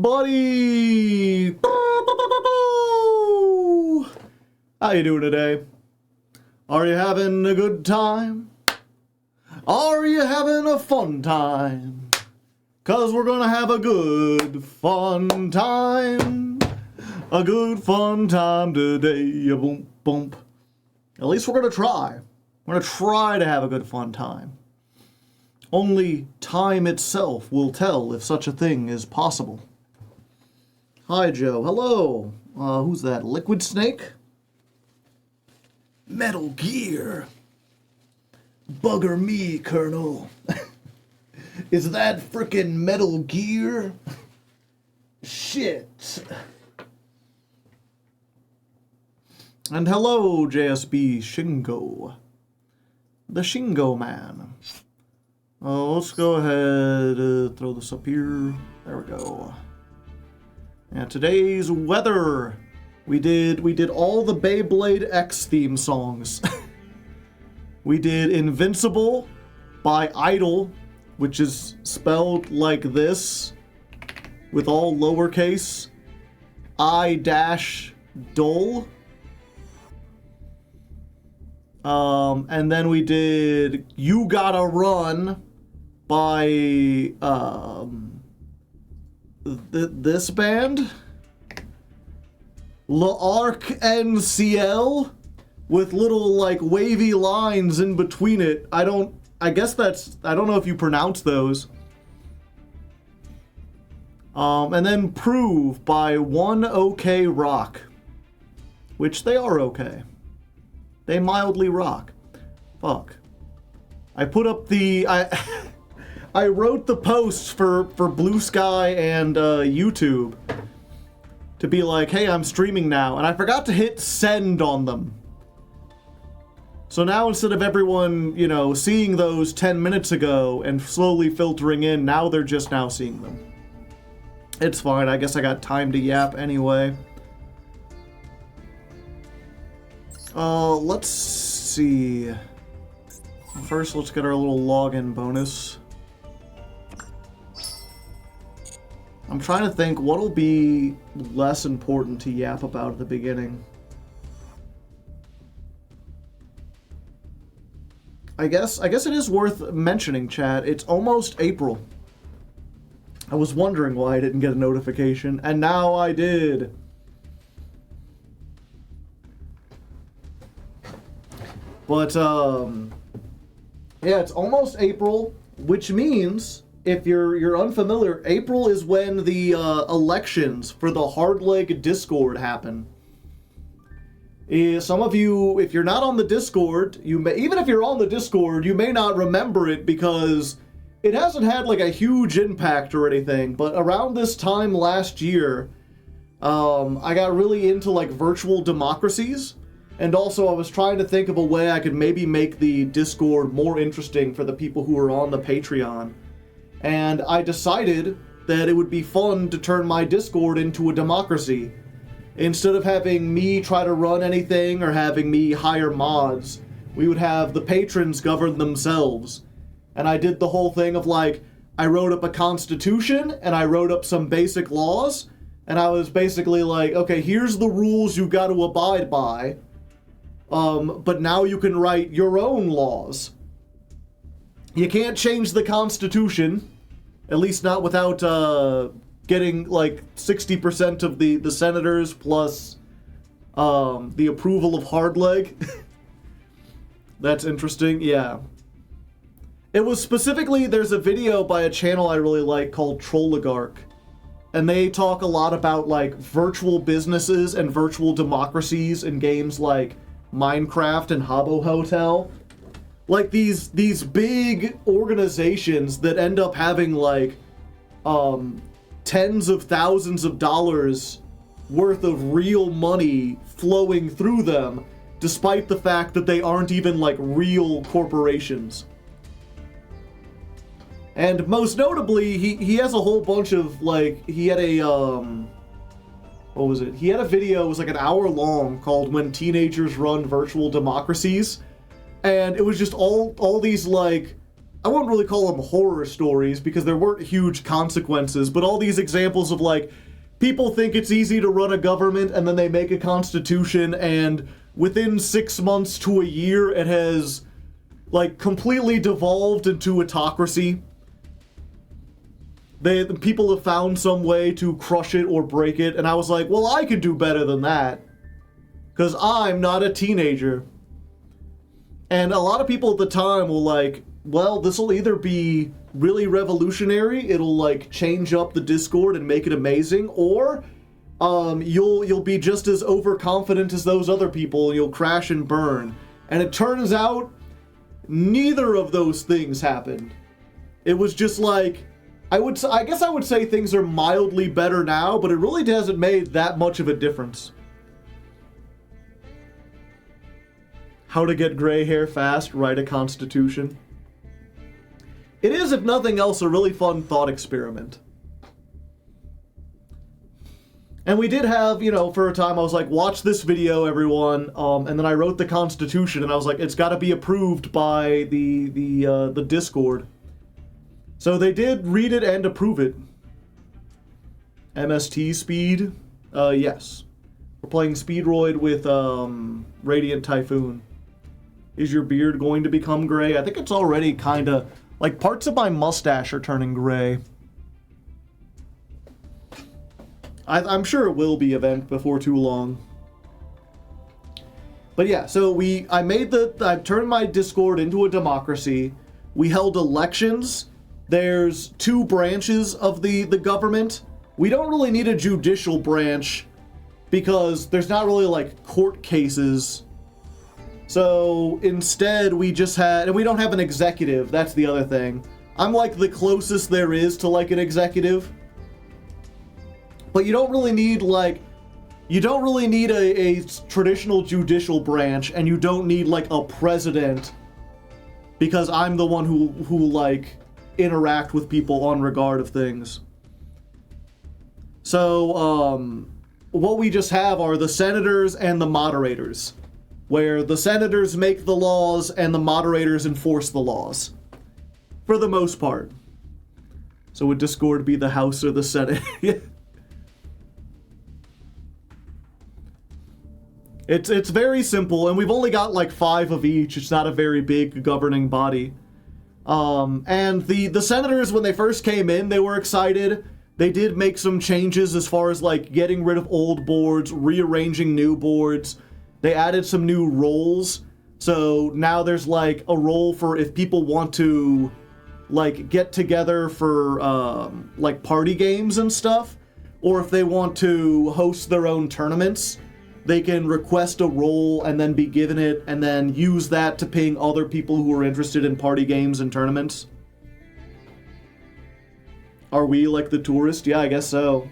everybody! How you doing today? Are you having a good time? Are you having a fun time? 'Cause we're gonna have a good fun time. A good fun time today. Boom, boom. At least we're gonna try. We're gonna try to have a good fun time. Only time itself will tell if such a thing is possible. Hi, Joe. Hello. Who's that? Liquid Snake? Metal Gear. Bugger me, Colonel. Is that frickin' Metal Gear? Shit. And hello, JSB Shingo. The Shingo Man. Let's go ahead, throw this up here. There we go. And today's weather. We did all the Beyblade X theme songs. We did Invincible by Idol, which is spelled like this, with all lowercase, I-dull. And then we did You Gotta Run by, this band? L'Arc NCL? With little, like, wavy lines in between it. I don't know if you pronounce those. And then Prove by One OK Rock. Which they are okay. They mildly rock. Fuck. I put up the... I wrote the posts for Blue Sky and YouTube to be like, hey, I'm streaming now. And I forgot to hit send on them. So now instead of everyone, you know, seeing those 10 minutes ago and slowly filtering in, now they're just now seeing them. It's fine. I guess I got time to yap anyway. Let's see. First, let's get our little login bonus. I'm trying to think what'll be less important to yap about at the beginning. I guess it is worth mentioning, chat. It's almost April. I was wondering why I didn't get a notification, and now I did. But, yeah, it's almost April, which means, if you're unfamiliar, April is when the elections for the Hardleg Discord happen. Some of you, if you're not on the Discord, even if you're on the Discord, you may not remember it because it hasn't had like a huge impact or anything, but around this time last year, I got really into like virtual democracies, and also I was trying to think of a way I could maybe make the Discord more interesting for the people who are on the Patreon. And I decided that it would be fun to turn my Discord into a democracy. Instead of having me try to run anything or having me hire mods, we would have the patrons govern themselves. And I did the whole thing of like, I wrote up a constitution and I wrote up some basic laws. And I was basically like, okay, here's the rules you got to abide by. But now you can write your own laws. You can't change the Constitution, at least not without getting like 60% of the senators plus the approval of Hardleg. That's interesting, yeah. It was specifically, there's a video by a channel I really like called Trolligarch, and they talk a lot about like virtual businesses and virtual democracies in games like Minecraft and Habbo Hotel. Like these big organizations that end up having like tens of thousands of dollars worth of real money flowing through them, despite the fact that they aren't even like real corporations. And most notably, he has a whole bunch of like, he had a what was it? He had a video, it was like an hour long, called When Teenagers Run Virtual Democracies. And it was just all these like I wouldn't really call them horror stories because there weren't huge consequences, but all these examples of like, people think it's easy to run a government and then they make a constitution and within 6 months to a year it has like completely devolved into autocracy. The people have found some way to crush it or break it, and I was like, well, I could do better than that because I'm not a teenager. And a lot of people at the time were like, well, this will either be really revolutionary, it'll like change up the Discord and make it amazing, or you'll be just as overconfident as those other people and you'll crash and burn. And it turns out neither of those things happened. It was just like, I guess I would say things are mildly better now, but it really hasn't made that much of a difference. How to get gray hair fast, write a constitution. It is, if nothing else, a really fun thought experiment. And we did have, you know, for a time I was like, watch this video, everyone, and then I wrote the Constitution, and I was like, it's got to be approved by the Discord. So they did read it and approve it. MST speed, yes. We're playing Speedroid with Radiant Typhoon. Is your beard going to become gray? I think it's already kind of, like, parts of my mustache are turning gray. I'm sure it will be event before too long. But yeah, so I turned my Discord into a democracy. We held elections. There's 2 branches of the government. We don't really need a judicial branch because there's not really like court cases. So instead we just had, and we don't have an executive, that's the other thing. I'm like the closest there is to like an executive. But you don't really need a traditional judicial branch, and you don't need like a president because I'm the one who like interact with people on regard of things. So what we just have are the senators and the moderators, where the senators make the laws and the moderators enforce the laws for the most part. So would Discord be the House or the Senate? It's very simple, and we've only got like 5 of each. It's not a very big governing body. And the senators, when they first came in, they were excited. They did make some changes as far as like getting rid of old boards, rearranging new boards. They added some new roles. So now there's like a role for if people want to like get together for like party games and stuff, or if they want to host their own tournaments. They can request a role and then be given it and then use that to ping other people who are interested in party games and tournaments. Are we like the tourist? Yeah, I guess so.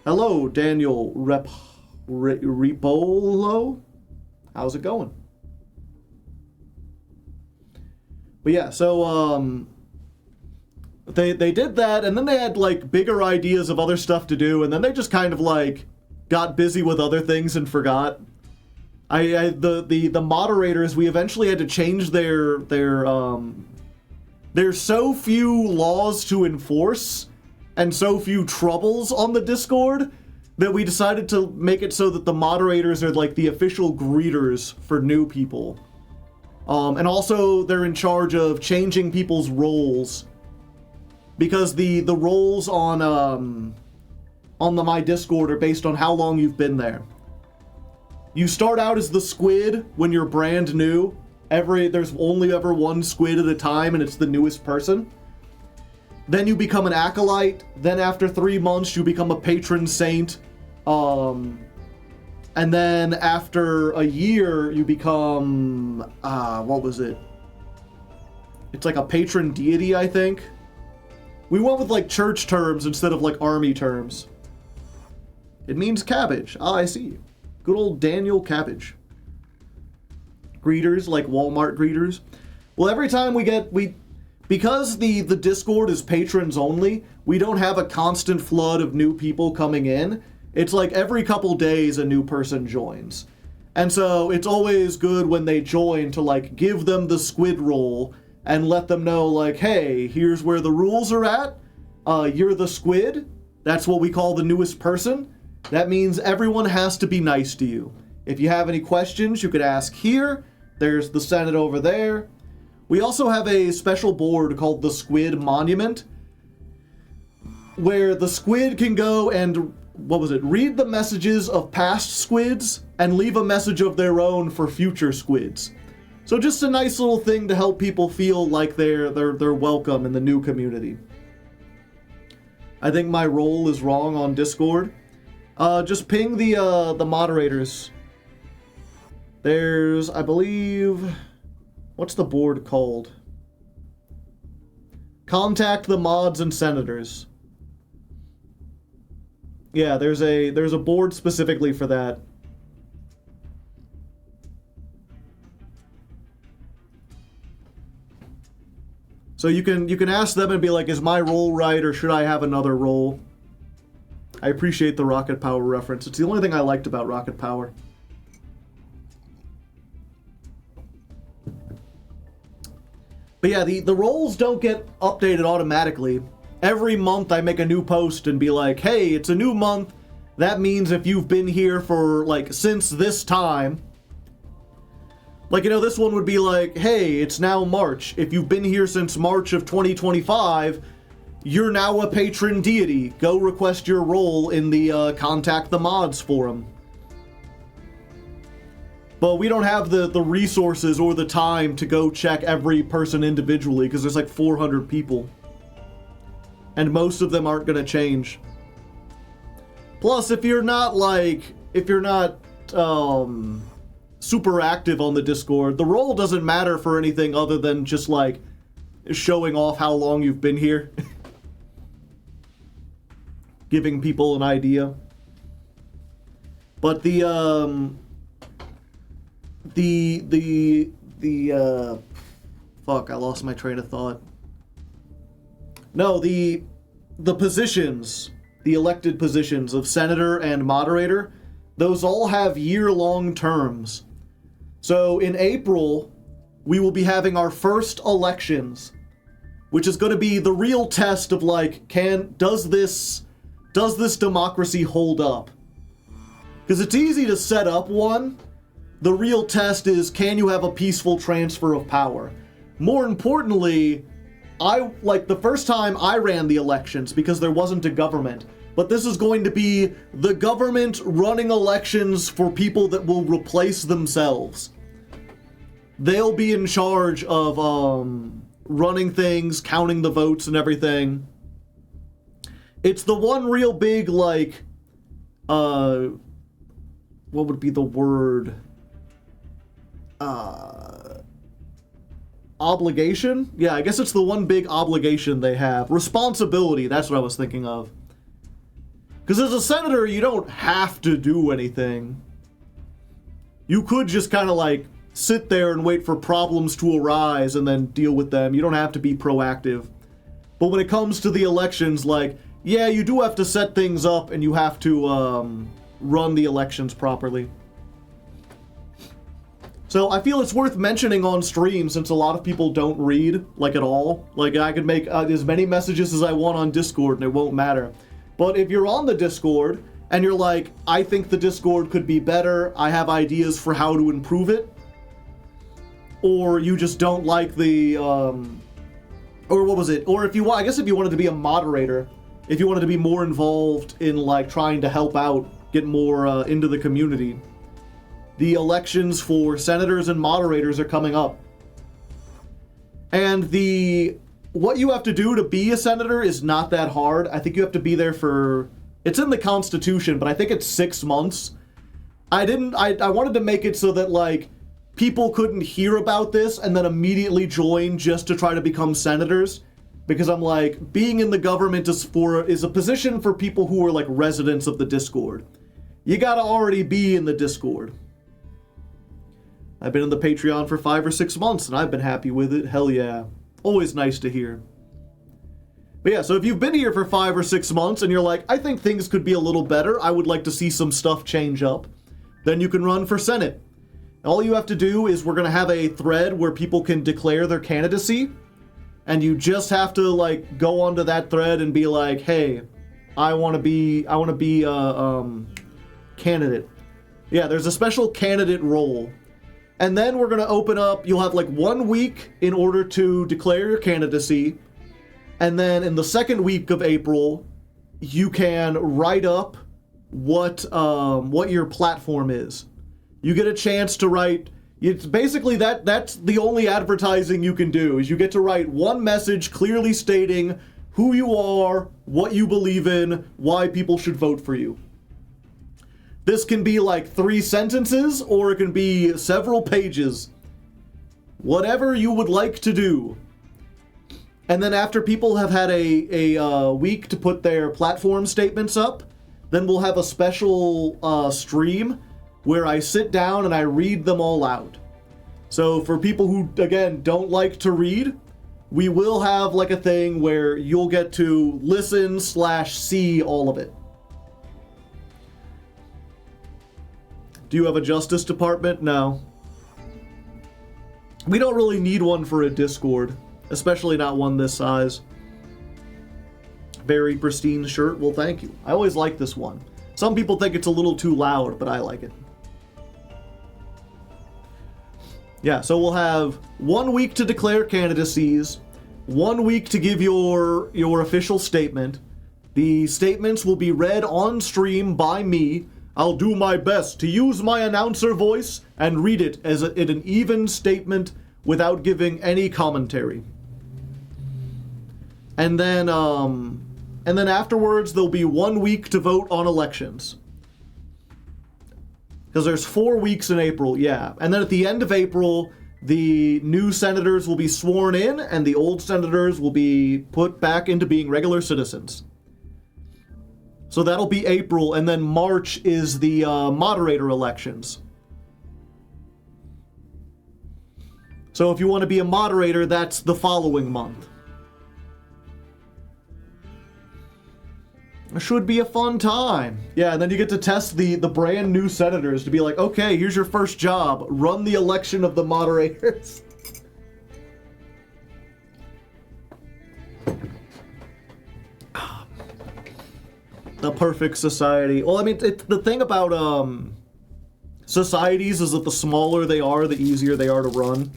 Hello, Daniel Ripolo. How's it going? But yeah, so they did that, and then they had like bigger ideas of other stuff to do, and then they just kind of like got busy with other things and forgot. The moderators, we eventually had to change there's so few laws to enforce and so few troubles on the Discord that we decided to make it so that the moderators are like the official greeters for new people. And also they're in charge of changing people's roles, because the roles on my Discord are based on how long you've been there. You start out as the squid when you're brand new. There's only ever one squid at a time, and it's the newest person. Then you become an acolyte. Then after 3 months, you become a patron saint. And then after a year, you become, what was it? It's like a patron deity, I think. We went with like church terms instead of like army terms. It means cabbage. Ah, I see. Good old Daniel Cabbage. Greeters, like Walmart greeters. Well, every time because the Discord is patrons only, we don't have a constant flood of new people coming in. It's like every couple days a new person joins. And so it's always good when they join to like give them the squid roll and let them know, like, hey, here's where the rules are at. You're the squid. That's what we call the newest person. That means everyone has to be nice to you. If you have any questions, you could ask here. There's the Senate over there. We also have a special board called the Squid Monument, where the squid can go and, read the messages of past squids and leave a message of their own for future squids. So just a nice little thing to help people feel like they're welcome in the new community. I think my role is wrong on Discord. Just ping the moderators. There's, I believe, what's the board called? Contact the mods and senators. Yeah, there's a board specifically for that. So you can ask them and be like, is my role right, or should I have another role? I appreciate the Rocket Power reference. It's the only thing I liked about Rocket Power. But yeah, the roles don't get updated automatically. Every month I make a new post and be like, hey, it's a new month. That means if you've been here for, like, since this time. Like, you know, this one would be like, hey, it's now March. If you've been here since March of 2025, you're now a patron deity. Go request your role in the Contact the Mods forum. But we don't have the resources or the time to go check every person individually, because there's like 400 people. And most of them aren't going to change. Plus, if you're not super active on the Discord, the role doesn't matter for anything other than just like showing off how long you've been here. Giving people an idea. But fuck, I lost my train of thought. No, the positions, the elected positions of senator and moderator, those all have year-long terms. So in April, we will be having our first elections, which is going to be the real test of like, does this democracy hold up? Because it's easy to set up one. The real test is, can you have a peaceful transfer of power? More importantly, the first time I ran the elections, because there wasn't a government, but this is going to be the government running elections for people that will replace themselves. They'll be in charge of running things, counting the votes and everything. It's the one real big, like, what would be the word? Obligation? Yeah, I guess it's the one big obligation they have. Responsibility, that's what I was thinking of. Because as a senator, you don't have to do anything. You could just kind of like sit there and wait for problems to arise and then deal with them. You don't have to be proactive. But when it comes to the elections, like, yeah, you do have to set things up and you have to run the elections properly. So I feel it's worth mentioning on stream, since a lot of people don't read, like, at all. Like, I could make as many messages as I want on Discord and it won't matter. But if you're on the Discord and you're like, I think the Discord could be better, I have ideas for how to improve it, or you just don't like the, or if you want, I guess if you wanted to be a moderator, if you wanted to be more involved in, like, trying to help out, get more into the community, the elections for senators and moderators are coming up. And what you have to do to be a senator is not that hard. I think you have to be there for, it's in the Constitution, but I think it's 6 months. I wanted to make it so that, like, people couldn't hear about this and then immediately join just to try to become senators. Because I'm like, being in the government is a position for people who are, like, residents of the Discord. You gotta already be in the Discord. I've been in the Patreon for 5 or 6 months and I've been happy with it. Hell yeah. Always nice to hear. But yeah, so if you've been here for 5 or 6 months and you're like, I think things could be a little better, I would like to see some stuff change up, then you can run for Senate. All you have to do is we're going to have a thread where people can declare their candidacy, and you just have to like go onto that thread and be like, hey, I want to be candidate. Yeah, there's a special candidate role. And then we're going to open up, you'll have like 1 week in order to declare your candidacy. And then in the second week of April, you can write up what your platform is. You get a chance to write, it's basically that's the only advertising you can do, is you get to write one message clearly stating who you are, what you believe in, why people should vote for you. This can be like 3 sentences, or it can be several pages. Whatever you would like to do. And then after people have had a week to put their platform statements up, then we'll have a special stream where I sit down and I read them all out. So for people who, again, don't like to read, we will have like a thing where you'll get to listen/see all of it. Do you have a Justice Department? No. We don't really need one for a Discord, especially not one this size. Very pristine shirt. Well, thank you. I always like this one. Some people think it's a little too loud, but I like it. Yeah, so we'll have 1 week to declare candidacies, 1 week to give your official statement. The statements will be read on stream by me. I'll do my best to use my announcer voice and read it as an even statement without giving any commentary. And then afterwards, there'll be 1 week to vote on elections. Because there's 4 weeks in April, yeah. And then at the end of April, the new senators will be sworn in, and the old senators will be put back into being regular citizens. So that'll be April, and then March is the moderator elections. So if you want to be a moderator, that's the following month. It should be a fun time. Yeah, and then you get to test the brand new senators to be like, okay, here's your first job. Run the election of the moderators. The perfect society. Well, I mean, the thing about societies is that the smaller they are, the easier they are to run.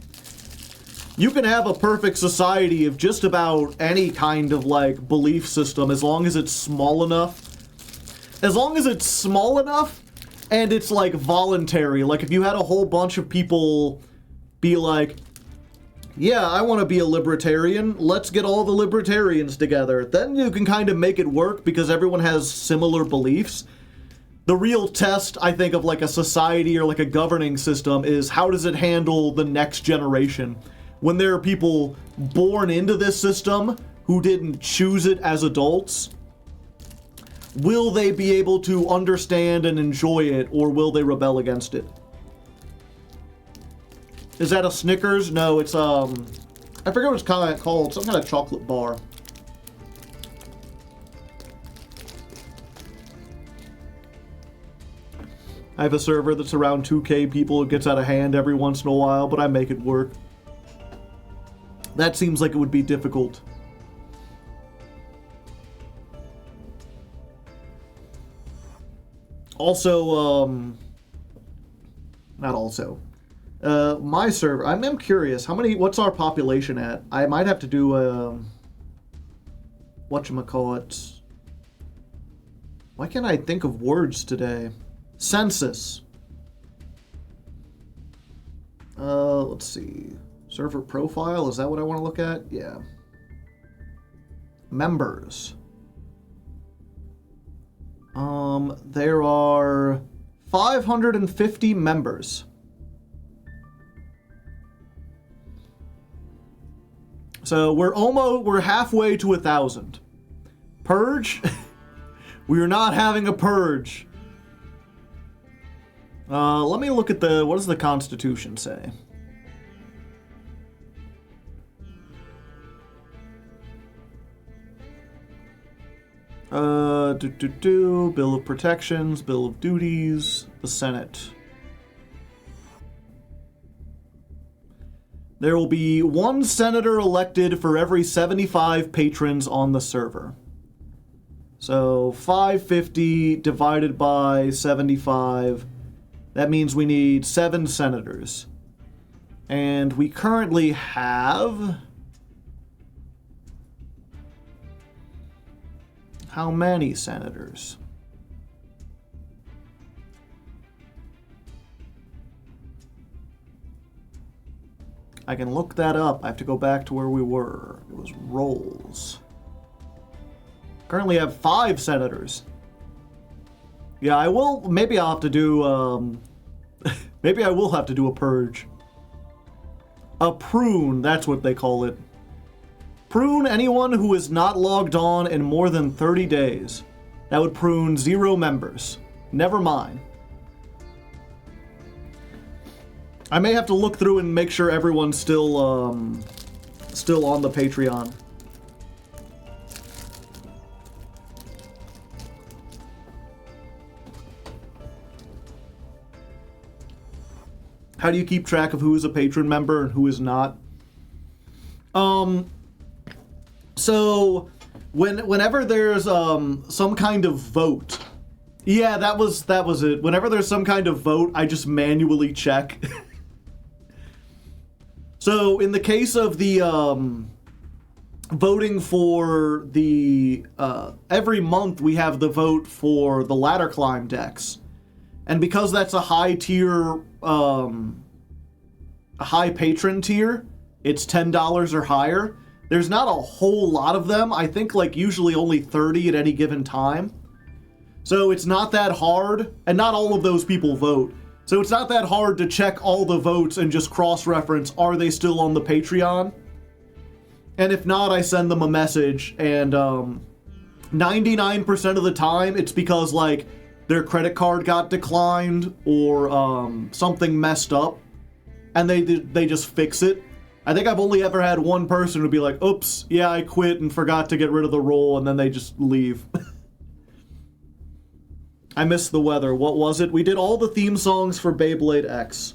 You can have a perfect society of just about any kind of, like, belief system as long as it's small enough. As long as it's small enough and it's, like, voluntary. Like, if you had a whole bunch of people be like, yeah, I want to be a libertarian, let's get all the libertarians together. Then you can kind of make it work because everyone has similar beliefs. The real test, I think, of, like, a society or, like, a governing system is how does it handle the next generation? When there are people born into this system who didn't choose it as adults, will they be able to understand and enjoy it, or will they rebel against it? Is that a Snickers? No, it's, I forget what it's called, some kind of chocolate bar. I have a server that's around 2K people. It gets out of hand every once in a while, but I make it work. That seems like it would be difficult. Also, not also. My server, I'm curious, what's our population at? I might have to do whatchamacallit. Why can't I think of words today? Census. Let's see. Server profile, is that what I want to look at? Yeah. Members. There are 550 members. So we're halfway to 1,000. Purge? We are not having a purge. Let me look at what does the Constitution say? Bill of Protections, Bill of Duties, the Senate. There will be 1 senator elected for every 75 patrons on the server. So 550 divided by 75, that means we need 7 senators. And we currently have... how many senators? I can look that up. I have to go back to where we were. It was roles. Currently have 5 senators. Yeah, I will... maybe I'll have to do, maybe I will have to do a purge. A prune, that's what they call it. Prune anyone who is not logged on in more than 30 days. That would prune 0 members. Never mind. I may have to look through and make sure everyone's still on the Patreon. How do you keep track of who is a patron member and who is not? So whenever there's some kind of vote, yeah, that was it. Whenever there's some kind of vote, I just manually check. So in the case of the voting for the every month we have the vote for the ladder climb decks, and because that's a high tier, a high patron tier, it's $10 or higher. There's not a whole lot of them. I think like usually only 30 at any given time. So it's not that hard, and not all of those people vote. So it's not that hard to check all the votes and just cross-reference, are they still on the Patreon? And if not, I send them a message, and 99% of the time, it's because, like, their credit card got declined, or something messed up, and they just fix it. I think I've only ever had one person who'd be like, oops, yeah, I quit and forgot to get rid of the role, and then they just leave. I missed the weather. What was it? We did all the theme songs for Beyblade X.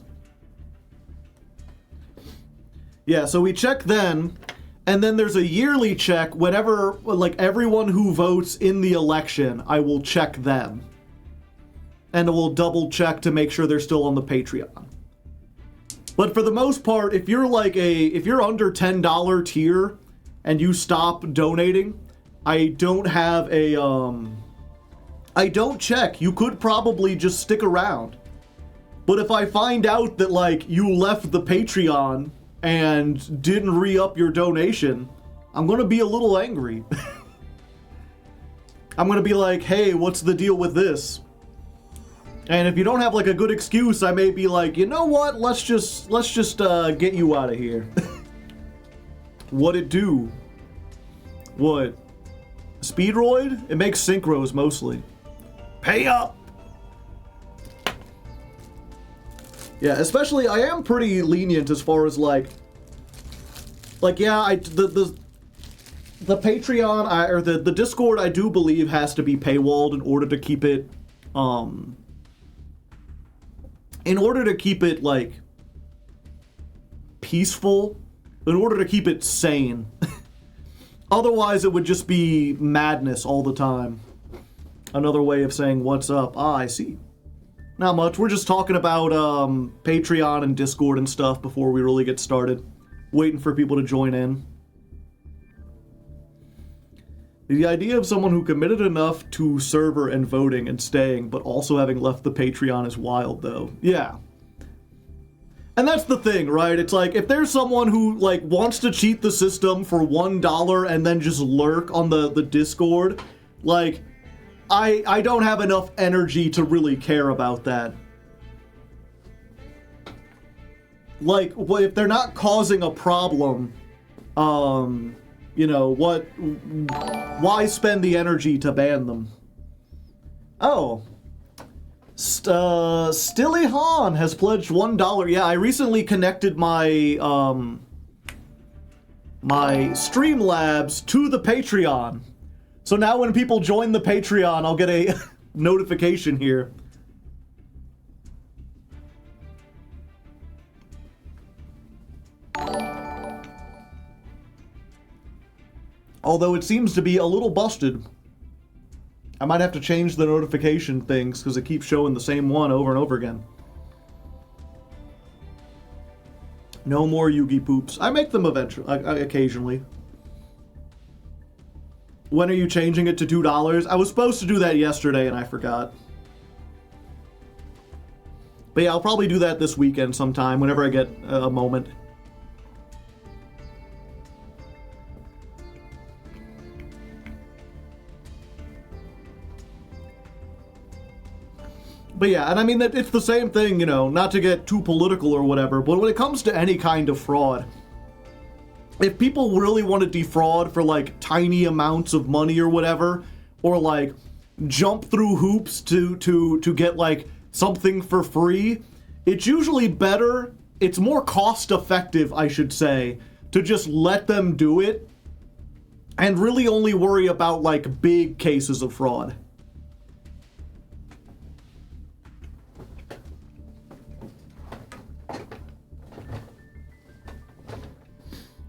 Yeah, so we check then, and then there's a yearly check whenever, like, everyone who votes in the election, I will check them. And we'll double check to make sure they're still on the Patreon. But for the most part, if you're like if you're under $10 tier and you stop donating, I don't have a, I don't check. You could probably just stick around. But if I find out that, like, you left the Patreon and didn't re-up your donation, I'm gonna be a little angry. I'm gonna be like, hey, what's the deal with this? And if you don't have, like, a good excuse, I may be like, you know what, let's just get you out of here. What it do? What? Speedroid? It makes synchros mostly. Pay up! Yeah, especially, I am pretty lenient as far as, like, yeah, the Patreon, or the Discord, I do believe has to be paywalled in order to keep it, like, peaceful, in order to keep it sane. Otherwise, it would just be madness all the time. Another way of saying, what's up? Ah, I see. Not much. We're just talking about Patreon and Discord and stuff before we really get started. Waiting for people to join in. The idea of someone who committed enough to server and voting and staying, but also having left the Patreon is wild, though. Yeah. And that's the thing, right? It's like, if there's someone who, like, wants to cheat the system for $1 and then just lurk on the Discord, like, I don't have enough energy to really care about that. Like, if they're not causing a problem, you know, why spend the energy to ban them? Oh. Stilly Han has pledged $1. Yeah, I recently connected my, my Streamlabs to the Patreon. So now when people join the Patreon, I'll get a notification here. Although it seems to be a little busted. I might have to change the notification things because it keeps showing the same one over and over again. No more Yugi poops. I make them eventually, occasionally. When are you changing it to $2? I was supposed to do that yesterday and I forgot. But yeah, I'll probably do that this weekend sometime, whenever I get a moment. But yeah, and I mean, it's the same thing, you know, not to get too political or whatever, but when it comes to any kind of fraud, if people really want to defraud for, like, tiny amounts of money or whatever, or, like, jump through hoops to get, like, something for free, it's usually better, it's more cost-effective, I should say, to just let them do it, and really only worry about, like, big cases of fraud.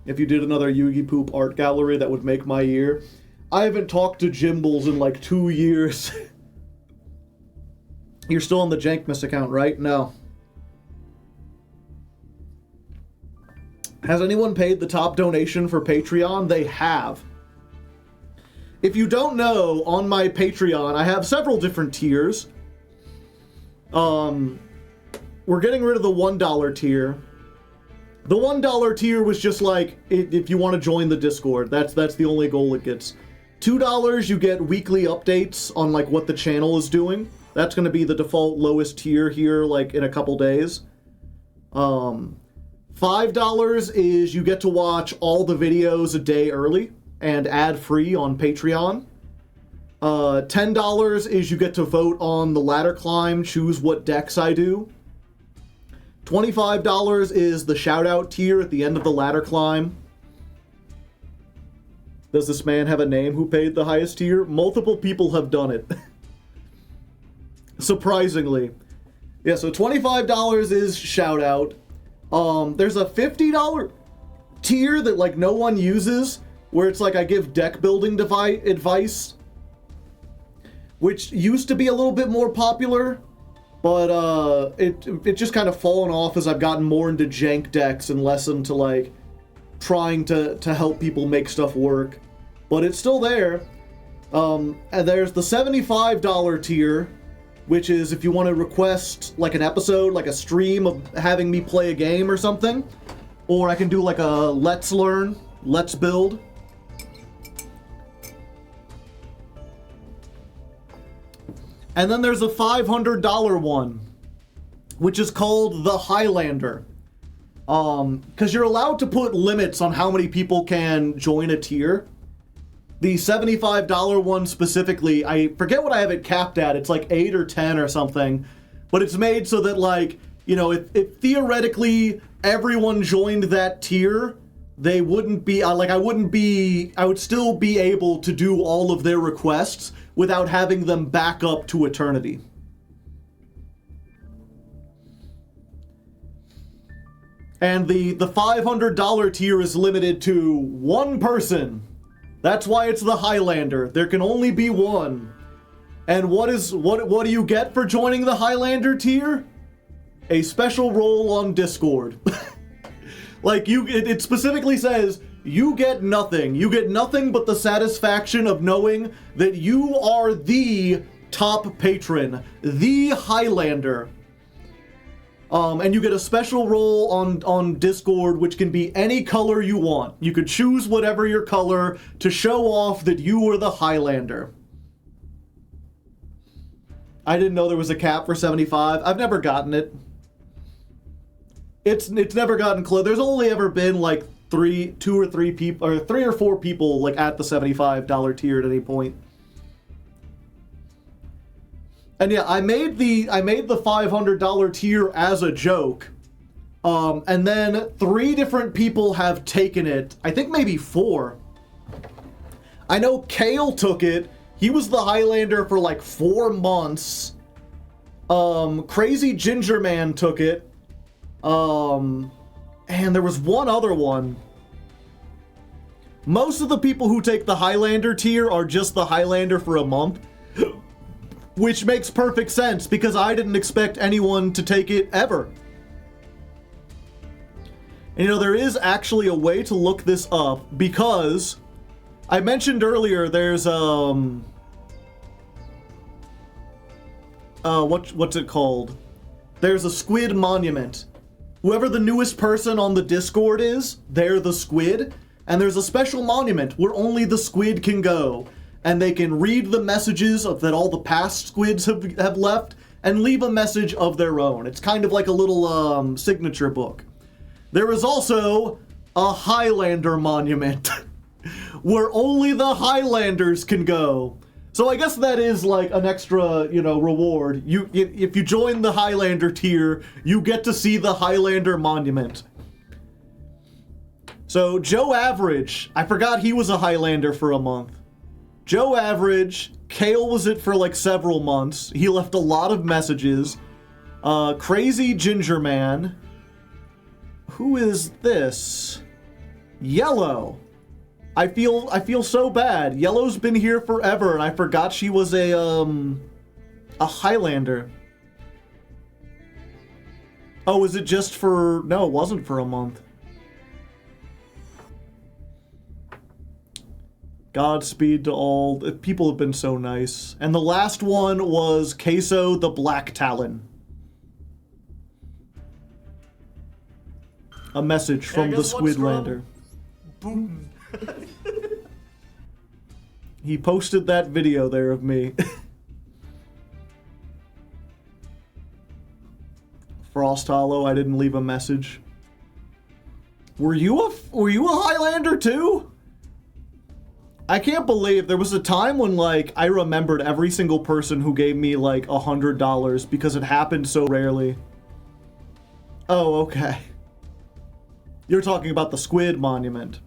If you did another Yugi Poop art gallery, that would make my year. I haven't talked to Jimbles in like 2 years. You're still on the Jankmas account, right? No. Has anyone paid the top donation for Patreon? They have. If you don't know, on my Patreon, I have several different tiers. We're getting rid of the $1 tier. The $1 tier was just like, if you want to join the Discord, that's the only goal it gets. $2, you get weekly updates on, like, what the channel is doing. That's going to be the default lowest tier here, like, in a couple days. $5 is you get to watch all the videos a day early and ad-free on Patreon. $10 is you get to vote on the ladder climb, choose what decks I do. $25 is the shout-out tier at the end of the ladder climb. Does this man have a name who paid the highest tier? Multiple people have done it. Surprisingly. Yeah, so $25 is shout-out. There's a $50 tier that, like, no one uses, where it's like I give deck building advice, which used to be a little bit more popular. But, it just kind of fallen off as I've gotten more into jank decks and less into, like, trying to help people make stuff work. But it's still there. And there's the $75 tier, which is if you want to request, like, an episode, like a stream of having me play a game or something. Or I can do, like, a Let's Learn, Let's Build. And then there's a $500 one, which is called the Highlander. Because you're allowed to put limits on how many people can join a tier. The $75 one specifically, I forget what I have it capped at. It's like 8 or 10 or something. But it's made so that, like, you know, if theoretically everyone joined that tier, they wouldn't be, I would still be able to do all of their requests without having them back up to eternity. And the $500 tier is limited to one person. That's why it's the Highlander. There can only be one. And what do you get for joining the Highlander tier? A special role on Discord. Like, it specifically says, you get nothing. You get nothing but the satisfaction of knowing that you are the top patron, the Highlander. And you get a special role on Discord, which can be any color you want. You could choose whatever your color to show off that you were the Highlander. I didn't know there was a cap for 75. I've never gotten it. It's never gotten close. There's only ever been like 3 or 4 people like at the $75 tier at any point. And yeah, I made the $500 tier as a joke. And then 3 different people have taken it. I think maybe 4. I know Kale took it. He was the Highlander for like 4 months. Crazy Ginger Man took it. And there was one other one. Most of the people who take the Highlander tier are just the Highlander for a month, which makes perfect sense because I didn't expect anyone to take it ever. And, you know, there is actually a way to look this up because I mentioned earlier there's what's it called? There's a squid monument. Whoever the newest person on the Discord is, they're the squid, and there's a special monument where only the squid can go, and they can read the messages that all the past squids have left and leave a message of their own. It's kind of like a little signature book. There is also a Highlander monument where only the Highlanders can go. So I guess that is like an extra, you know, reward. If you join the Highlander tier, you get to see the Highlander monument. So Joe Average, I forgot he was a Highlander for a month. Joe Average, Kale was it for like several months. He left a lot of messages. Crazy Ginger Man. Who is this? Yellow. I feel so bad. Yellow's been here forever, and I forgot she was a Highlander. Oh, is it just for... No, it wasn't for a month. Godspeed to all. People have been so nice. And the last one was Queso the Black Talon. A message from the Squidlander. Boom. He posted that video there of me. Frost Hollow, I didn't leave a message. Were you a Highlander too? I can't believe there was a time when, like, I remembered every single person who gave me, like, $100 because it happened so rarely. Oh, okay. You're talking about the Squid Monument.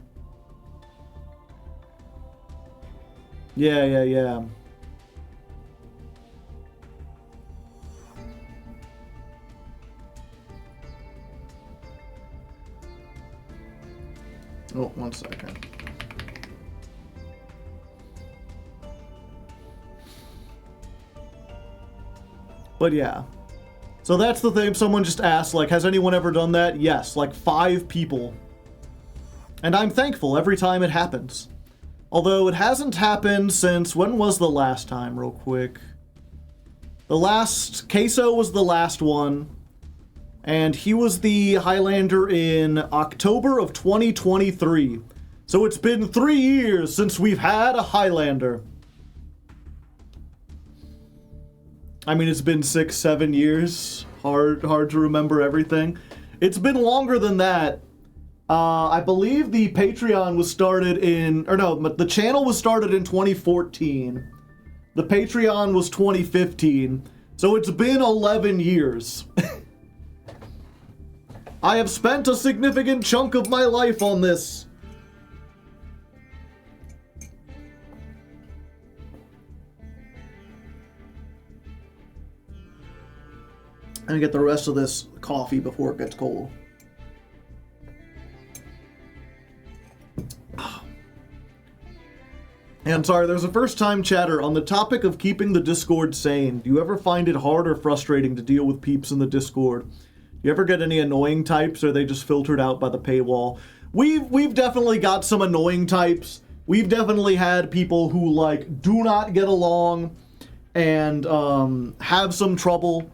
Yeah. Oh, 1 second. But yeah. So that's the thing. Someone just asked, like, has anyone ever done that? Yes, like 5 people. And I'm thankful every time it happens. Although it hasn't happened since, when was the last time, real quick? Queso was the last one. And he was the Highlander in October of 2023. So it's been 3 years since we've had a Highlander. I mean, it's been 6-7 years. Hard to remember everything. It's been longer than that. I believe the Patreon was started the channel was started in 2014. The Patreon was 2015. So it's been 11 years. I have spent a significant chunk of my life on this. I'm gonna get the rest of this coffee before it gets cold. And sorry, there's a first-time chatter on the topic of keeping the Discord sane. Do you ever find it hard or frustrating to deal with peeps in the Discord? Do you ever get any annoying types, or are they just filtered out by the paywall? We've definitely got some annoying types. We've definitely had people who, like, do not get along and have some trouble.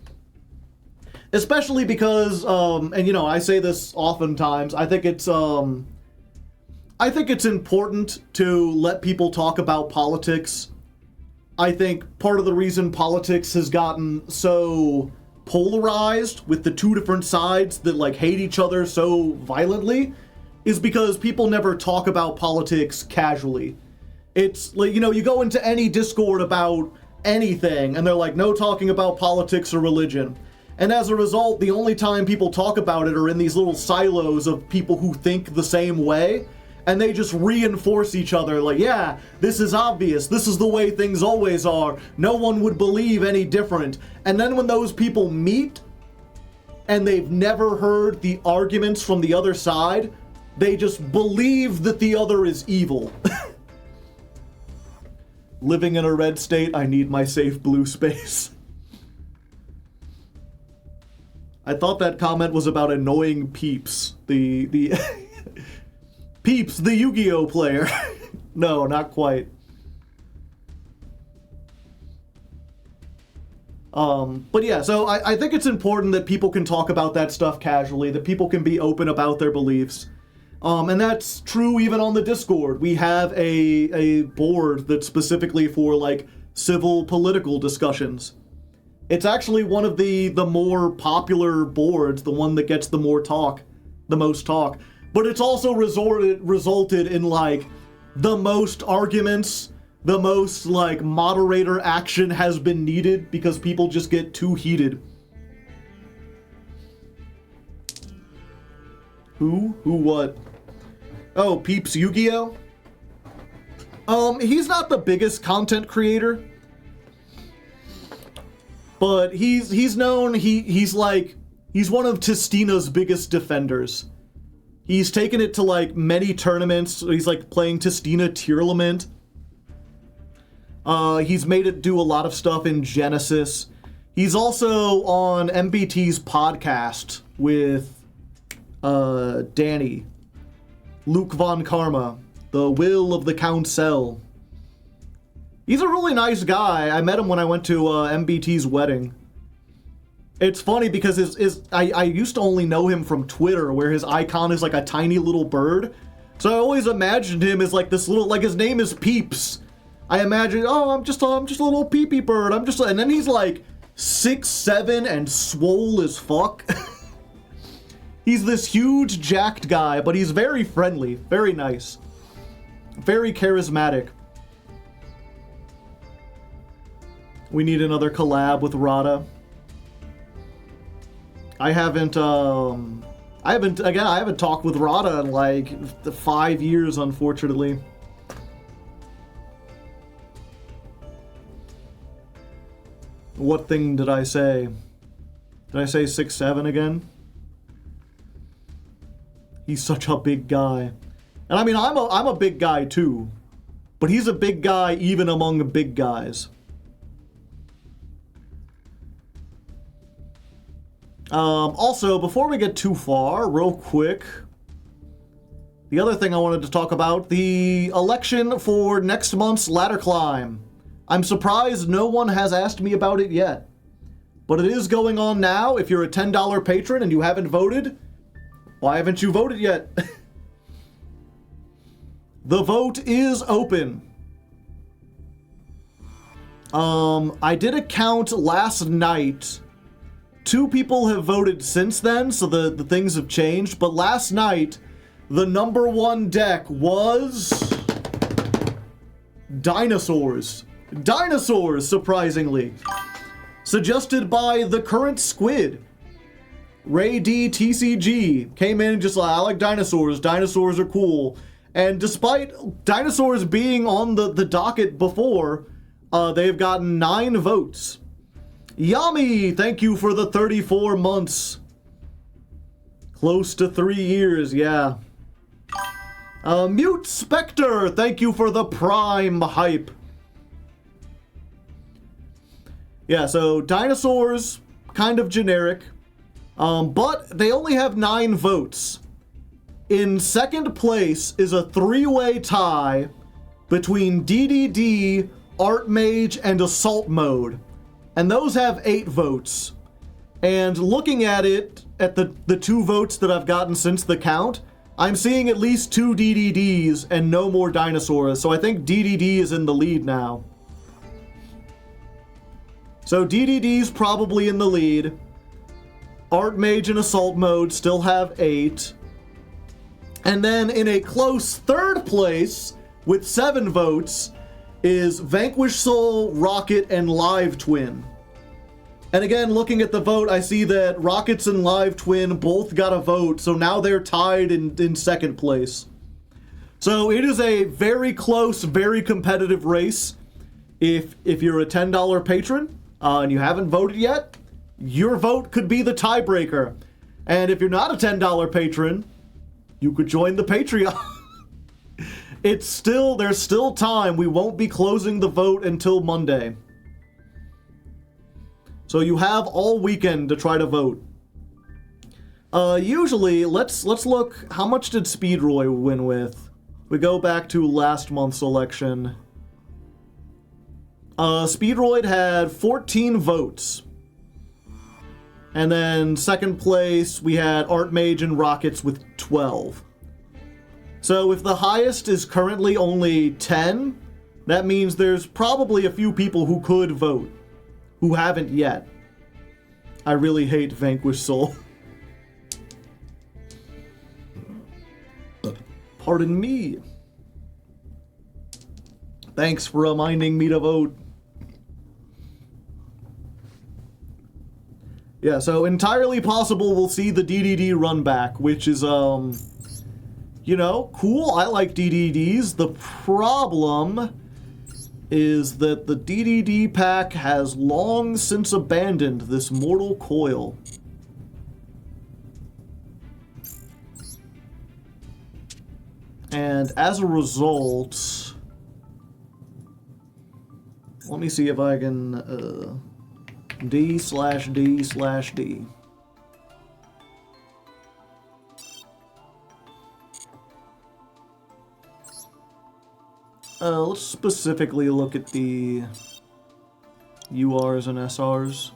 Especially because, and you know, I say this oftentimes, I think it's important to let people talk about politics. I think part of the reason politics has gotten so polarized with the two different sides that, like, hate each other so violently is because people never talk about politics casually. It's like, you know, you go into any Discord about anything and they're like, no talking about politics or religion. And as a result, the only time people talk about it are in these little silos of people who think the same way, and they just reinforce each other, like, yeah, this is obvious, this is the way things always are, no one would believe any different. And then when those people meet, and they've never heard the arguments from the other side, They just believe that the other is evil. Living in a red state, I need my safe blue space. I thought that comment was about annoying Peeps. The Peeps, the Yu-Gi-Oh player. No, not quite. But yeah, so I think it's important that people can talk about that stuff casually, that people can be open about their beliefs. And that's true even on the Discord. We have a board that's specifically for, like, civil political discussions. It's actually one of the more popular boards, the one that gets the most talk. But it's also resulted in, like, the most arguments, the most, like, moderator action has been needed because people just get too heated. Who what? Oh, Peeps Yu-Gi-Oh? He's not the biggest content creator, but he's known, he's one of Testina's biggest defenders. He's taken it to, like, many tournaments. He's, like, playing Testina Tierlament. He's made it do a lot of stuff in Genesis. He's also on MBT's podcast with Danny. Luke Von Karma, the Will of the Council. He's a really nice guy. I met him when I went to MBT's wedding. It's funny because I used to only know him from Twitter, where his icon is like a tiny little bird. So I always imagined him as like this little, like his name is Peeps. I imagine, oh, I'm just a little peepee bird. And then he's like 6'7" and swole as fuck. He's this huge jacked guy, but he's very friendly, very nice, very charismatic. We need another collab with Rada. I haven't talked with Rada in like 5 years, unfortunately. What thing did I say? Did I say 6'7" again? He's such a big guy. And I mean, I'm a big guy too. But he's a big guy even among the big guys. Also, before we get too far, real quick, the other thing I wanted to talk about, the election for next month's ladder climb. I'm surprised no one has asked me about it yet. But it is going on now. If you're a $10 patron and you haven't voted, why haven't you voted yet? The vote is open. I did a count last night. 2 people have voted since then, so the things have changed. But last night, the number 1 deck was Dinosaurs. Dinosaurs, surprisingly. Suggested by the current Squid. Ray D TCG came in just like, I like dinosaurs. Dinosaurs are cool. And despite dinosaurs being on the docket before, they've gotten 9 votes. Yami, thank you for the 34 months. Close to 3 years, yeah. Mute Spectre, thank you for the prime hype. Yeah, so dinosaurs, kind of generic. But they only have 9 votes. In second place is a 3-way tie between DDD, Art Mage, and Assault Mode. And those have 8 votes. And looking at it, at the 2 votes that I've gotten since the count, I'm seeing at least 2 DDDs and no more dinosaurs. So I think DDD is in the lead now. So DDD's probably in the lead. Art Mage and Assault Mode still have 8. And then in a close third place with 7 votes is Vanquish Soul, Rocket, and Live Twin. And again, looking at the vote, I see that Rockets and Live Twin both got a vote, so now they're tied in second place. So it is a very close, very competitive race. If you're a $10 patron and you haven't voted yet, your vote could be the tiebreaker. And if you're not a $10 patron, you could join the Patreon. There's still time. We won't be closing the vote until Monday. So you have all weekend to try to vote. Usually, let's look, how much did Speedroid win with? We go back to last month's election. Speedroid had 14 votes. And then second place, we had Artmage and Rockets with 12. So if the highest is currently only 10, that means there's probably a few people who could vote, who haven't yet. I really hate Vanquished Soul. Pardon me. Thanks for reminding me to vote. Yeah, so entirely possible we'll see the DDD run back, which is, you know, cool. I like DDDs. The problem is that the DDD pack has long since abandoned this mortal coil. And as a result, let me see if I can, D/D/D. Let's specifically look at the URs and SRs.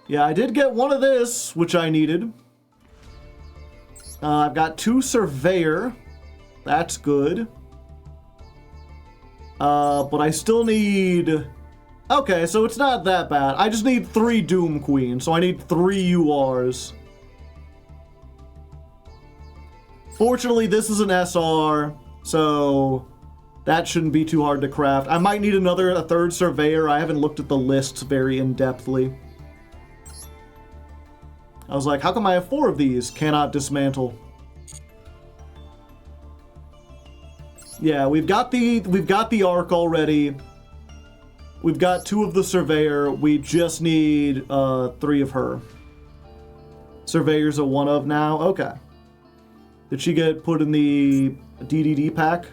Yeah, I did get one of this, which I needed. I've got 2 Surveyor. That's good. But I still need... Okay, so it's not that bad. I just need 3 Doom Queen, so I need 3 URs. Fortunately, this is an SR, so that shouldn't be too hard to craft. I might need a third Surveyor. I haven't looked at the lists very in-depthly. I was like, how come I have 4 of these? Cannot dismantle. Yeah, we've got the Arc already. We've got 2 of the Surveyor. We just need 3 of her. Surveyor's a 1 of now. Okay. Did she get put in the DDD pack?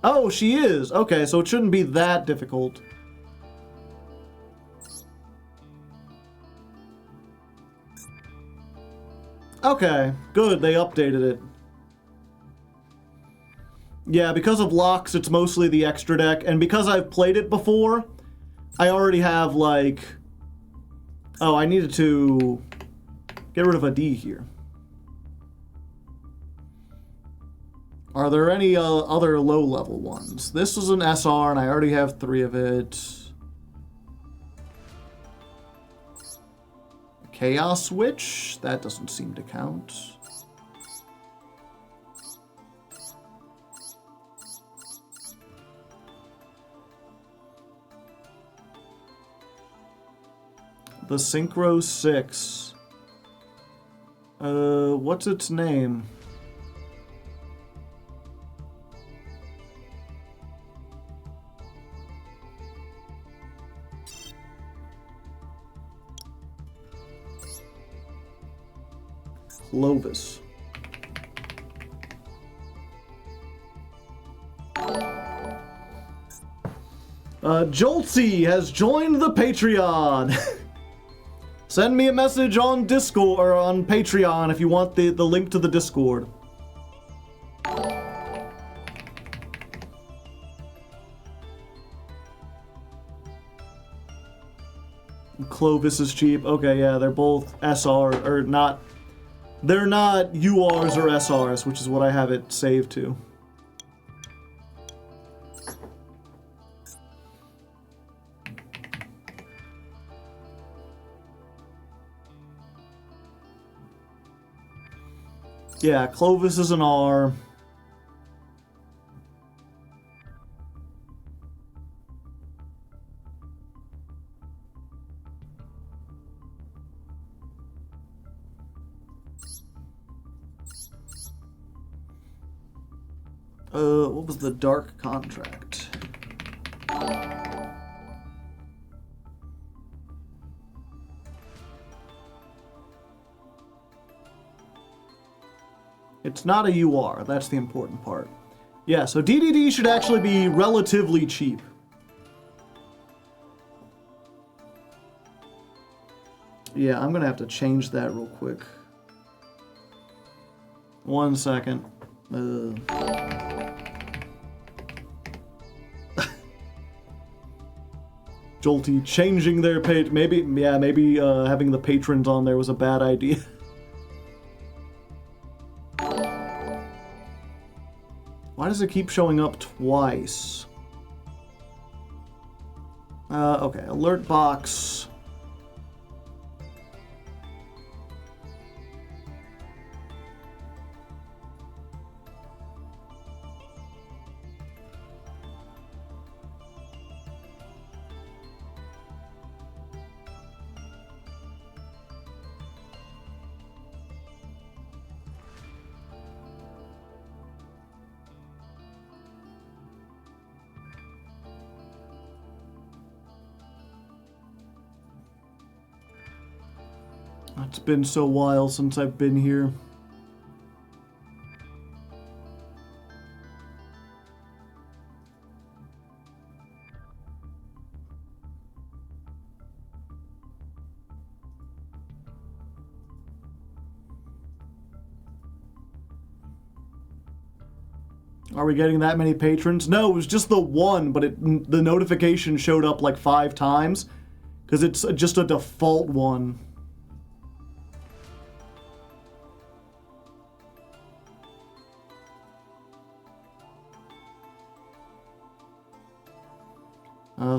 Oh, she is. Okay, so it shouldn't be that difficult. Okay, good. They updated it. Yeah, because of locks, it's mostly the extra deck, and because I've played it before, I already have, like... Oh, I needed to get rid of a D here. Are there any other low-level ones? This is an SR, and I already have 3 of it. Chaos Witch? That doesn't seem to count. The Synchro 6. What's its name? Clovis. Joltsy has joined the Patreon. Send me a message on Discord or on Patreon if you want the link to the Discord. Clovis is cheap. Okay, yeah, they're both SR or not. They're not URs or SRs, which is what I have it saved to. Yeah, Clovis is an R. What was the dark contract? It's not a UR. That's the important part. Yeah, so DDD should actually be relatively cheap. Yeah, I'm gonna have to change that real quick. 1 second. Jolty changing their page. Maybe having the patrons on there was a bad idea. Why does it keep showing up twice? Okay, alert box. It's been so while since I've been here. Are we getting that many patrons? No, it was just the one, but the notification showed up like 5 times because it's just a default one.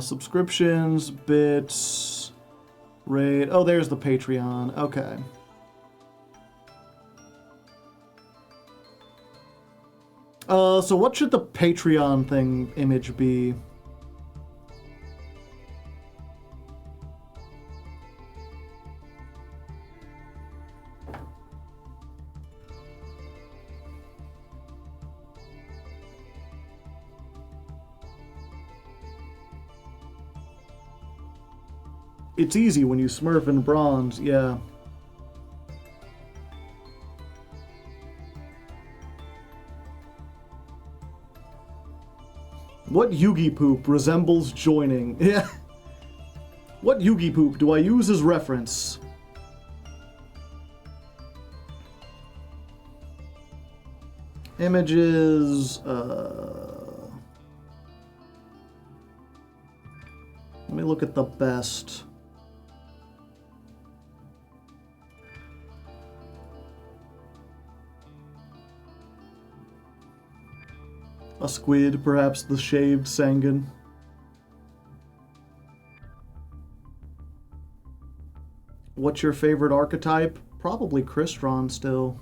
Subscriptions, bits, rate. Oh, there's the Patreon. Okay. So what should the Patreon thing image be? It's easy when you smurf in bronze, yeah. What Yugi poop resembles joining? Yeah. What Yugi poop do I use as reference? Images, let me look at the best. A squid, perhaps the shaved Sangan. What's your favorite archetype? Probably Crystron still.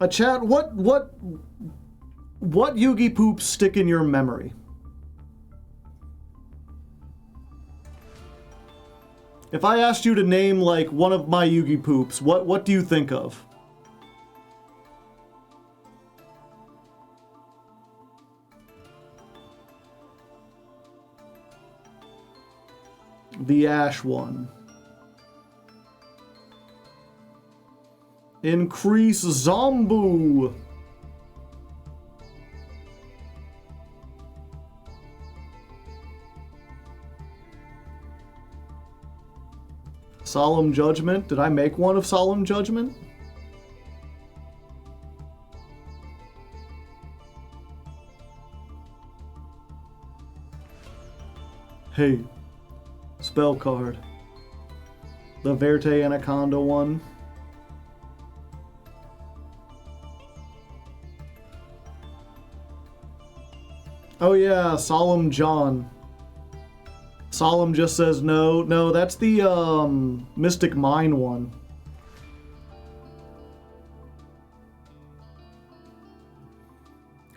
Chat, what Yugi poops stick in your memory? If I asked you to name, like, one of my Yugi poops, what do you think of? The Ash one. Increase Zombu. Solemn Judgment. Did I make one of Solemn Judgment? Hey. Spell card. The Verte Anaconda one. Oh yeah, Solemn John. Solemn just says no. No, that's the Mystic Mine one.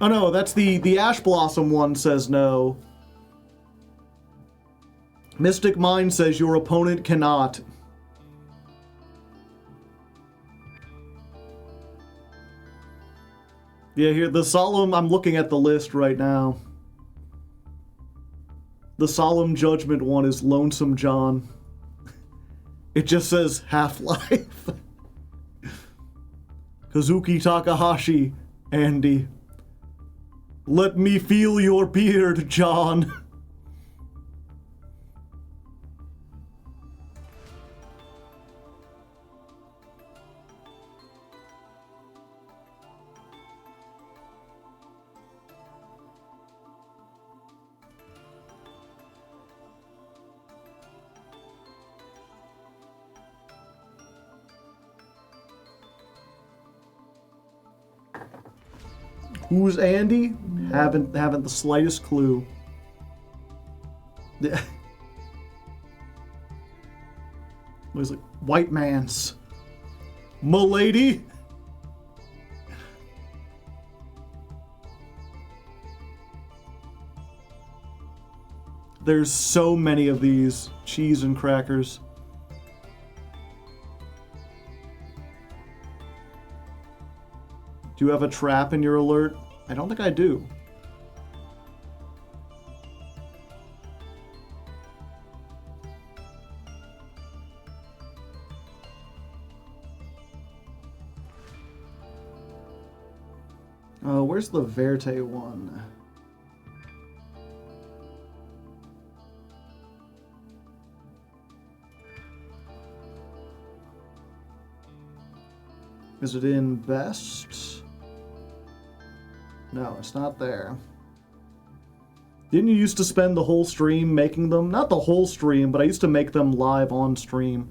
Oh no, that's the Ash Blossom one says no. Mystic Mine says your opponent cannot. Yeah, here, the Solemn, I'm looking at the list right now. The Solemn Judgment one is Lonesome John. It just says Half-Life. Kazuki Takahashi, Andy. Let me feel your beard, John. Who's Andy? Haven't the slightest clue. What is it? White man's. M'lady? There's so many of these. Cheese and crackers. Do you have a trap in your alert? I don't think I do. Where's the Verte one? Is it in best? No, it's not there. Didn't you used to spend the whole stream making them? Not the whole stream, but I used to make them live on stream.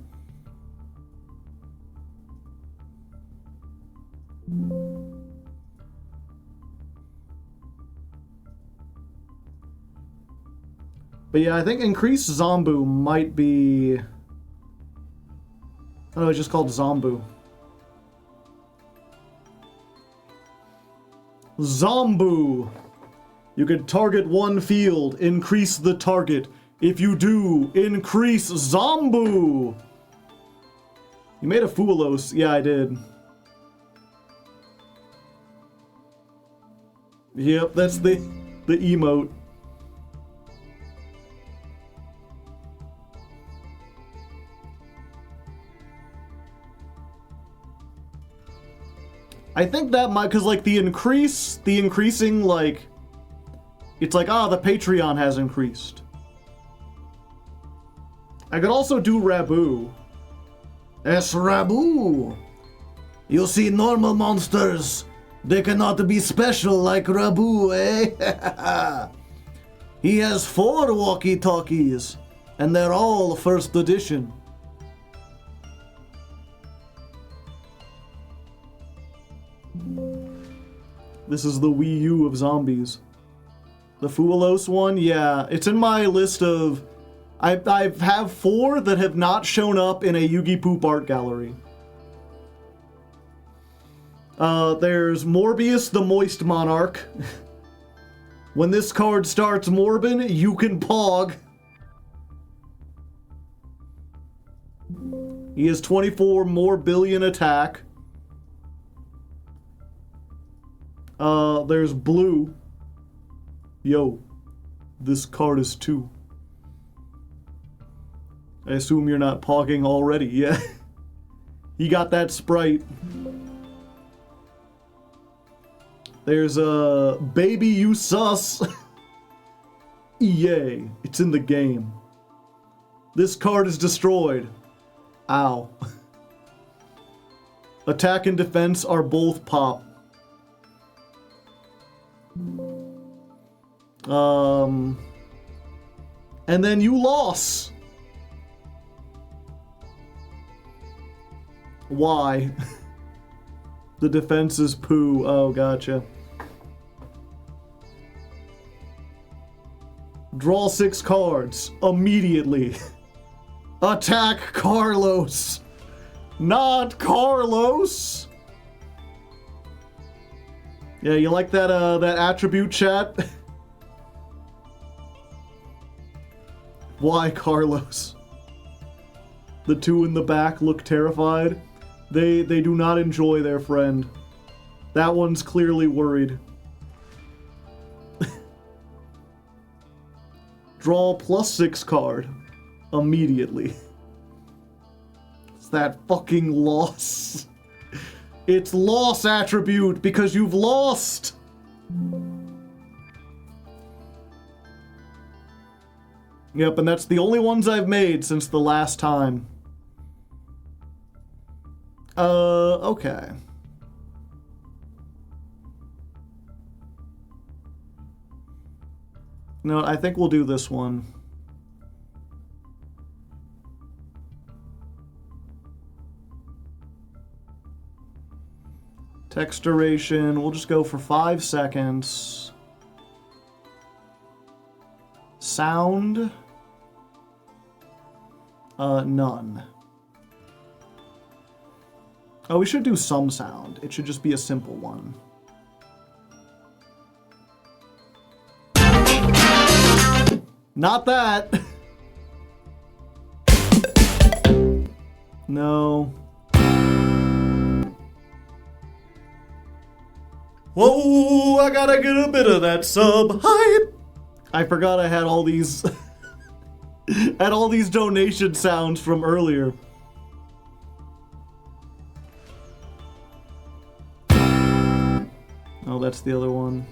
But yeah, I think Increased Zombu might be... Oh, it's just called Zombu. Zombu! You can target one field, increase the target. If you do, increase Zombu! You made a Foolos. Yeah, I did. Yep, that's the emote. I think that might, because like the increasing, like, it's like, the Patreon has increased. I could also do Rabu. Yes, Rabu. You see, normal monsters, they cannot be special like Rabu, eh? He has 4 walkie-talkies, and they're all first edition. This is the Wii U of zombies. The Foolos one? Yeah, it's in my list of... I have 4 that have not shown up in a Yugi Poop art gallery. There's Morbius the Moist Monarch. When this card starts Morbin, you can pog. He has 24 more billion attack. There's Blue. Yo, this card is 2. I assume you're not pogging already, yeah. He got that Sprite. There's Baby You Sus. EA, it's in the game. This card is destroyed. Ow. Attack and defense are both pop. And then you lost. Why? The defense is poo. Oh, gotcha. Draw 6 cards immediately. Attack Carlos. Not Carlos. Yeah, you like that that attribute chat? Why Carlos? The 2 in the back look terrified. They do not enjoy their friend. That one's clearly worried. Draw +6 card immediately. It's that fucking loss. It's loss attribute because you've lost. Yep, and that's the only ones I've made since the last time. Okay. No, I think we'll do this one. Text duration, we'll just go for 5 seconds. Sound? None. Oh, we should do some sound. It should just be a simple one. Not that! No. Whoa, I gotta get a bit of that sub hype! I forgot I had all these... had all these donation sounds from earlier. Oh, that's the other one.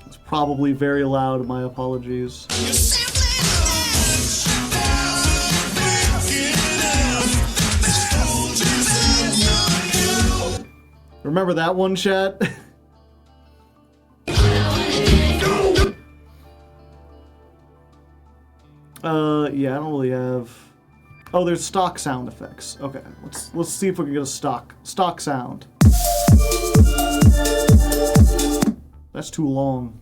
It's probably very loud, my apologies. Remember that one, chat? Yeah, I don't really have... Oh, there's stock sound effects. Okay, let's see if we can get a stock sound. That's too long.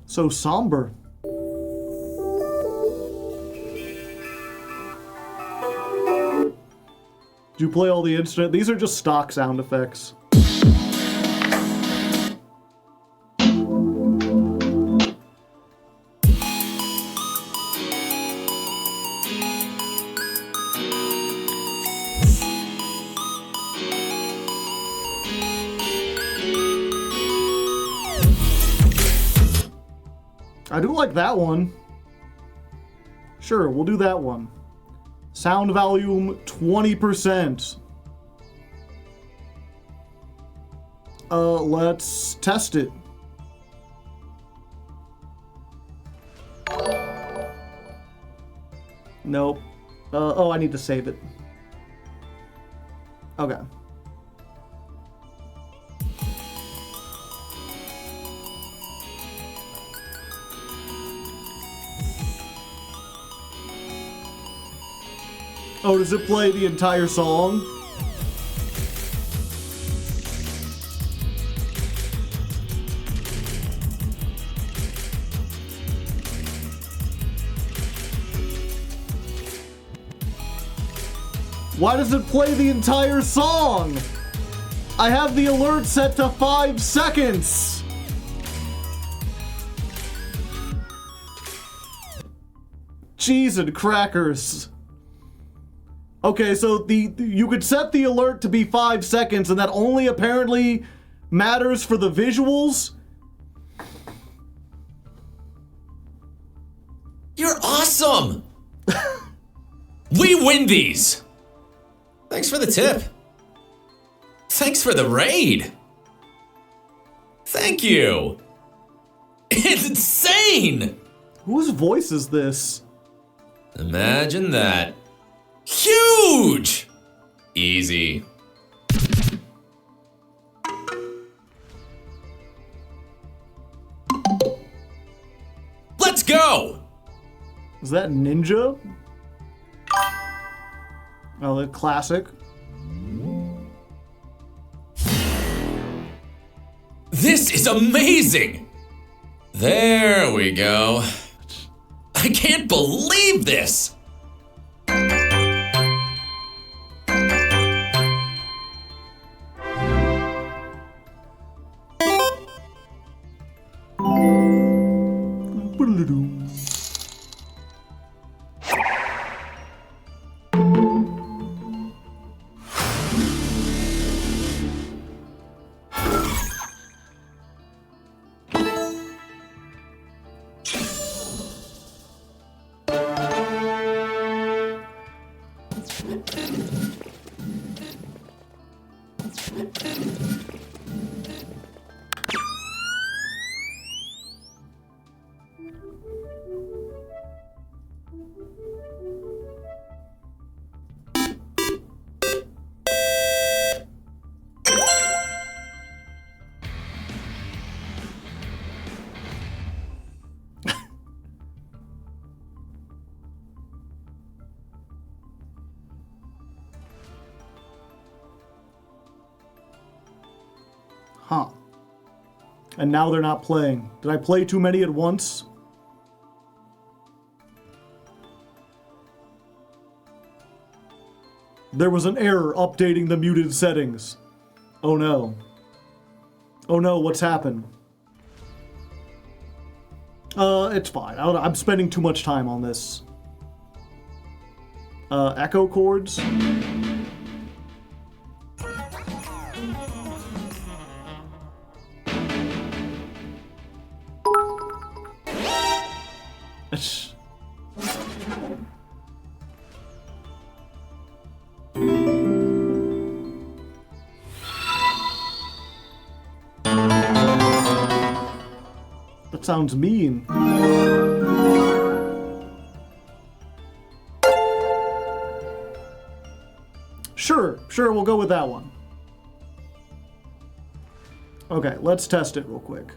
So somber. Did you play all the instrument? These are just stock sound effects. I do like that one. Sure, we'll do that one. Sound volume 20%. Let's test it. Nope. Oh, I need to save it. Okay. Oh, does it play the entire song? Why does it play the entire song? I have the alert set to 5 seconds. Cheese and crackers. Okay, so you could set the alert to be 5 seconds, and that only apparently matters for the visuals? You're awesome! We win these! Thanks for the tip. Thanks for the raid. Thank you. It's insane! Whose voice is this? Imagine that. Huge! Easy. Let's go! Is that Ninja? Oh, the classic. This is amazing! There we go. I can't believe this! Huh. And now they're not playing. Did I play too many at once? There was an error updating the muted settings. Oh no. Oh no, what's happened? It's fine. I'm spending too much time on this. Echo chords? That sounds mean. Sure, we'll go with that one. Okay, let's test it real quick.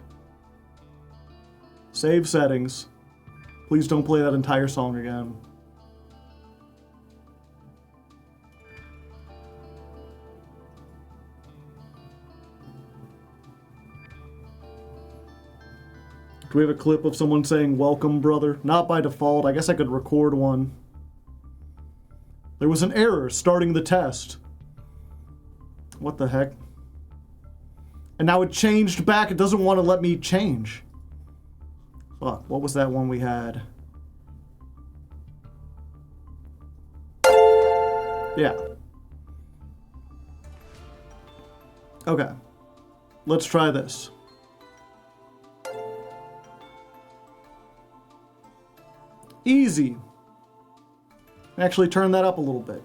Save settings. Please don't play that entire song again. Do we have a clip of someone saying, "Welcome, brother"? Not by default. I guess I could record one. There was an error starting the test. What the heck? And now it changed back. It doesn't want to let me change. Fuck, what was that one we had? Yeah. Okay. Let's try this. Easy. Actually turn that up a little bit.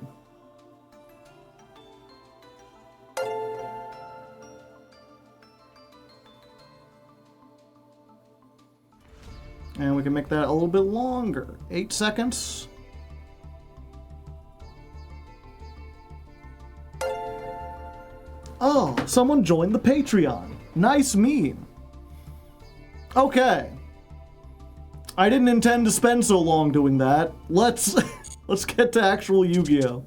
And we can make that a little bit longer. 8 seconds. Oh, someone joined the Patreon. Nice meme. Okay. I didn't intend to spend so long doing that. Let's get to actual Yu-Gi-Oh!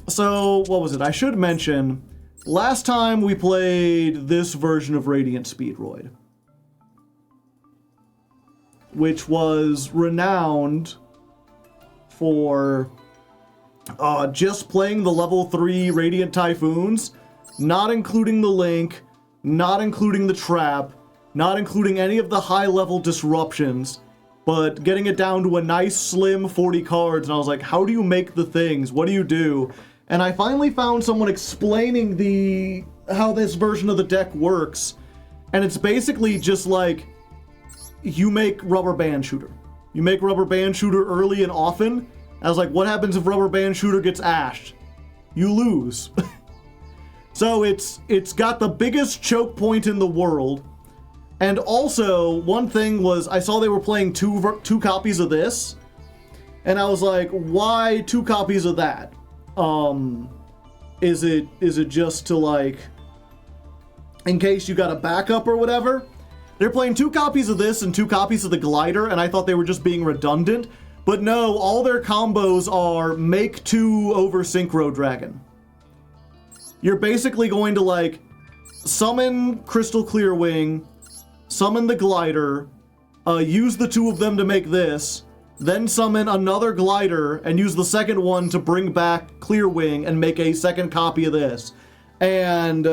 So, what was it? I should mention, last time we played this version of Radiant Speedroid, which was renowned for just playing the level 3 Radiant Typhoons, not including the Link, not including the Trap, not including any of the high-level disruptions, but getting it down to a nice slim 40 cards, and I was like, how do you make the things? What do you do? And I finally found someone explaining how this version of the deck works, and it's basically just like, you make Rubber Band Shooter. You make Rubber Band Shooter early and often. I was like, what happens if Rubber Band Shooter gets ashed? You lose. So it's got the biggest choke point in the world. And also, one thing was, I saw they were playing two copies of this, and I was like, why 2 copies of that? Is it just to, like, in case you got a backup or whatever? They're playing 2 copies of this and 2 copies of the glider, and I thought they were just being redundant. But no, all their combos are make 2 over Synchro Dragon. You're basically going to, like, summon Crystal Clearwing, summon the glider, use the 2 of them to make this, then summon another glider and use the second one to bring back Clearwing and make a second copy of this. And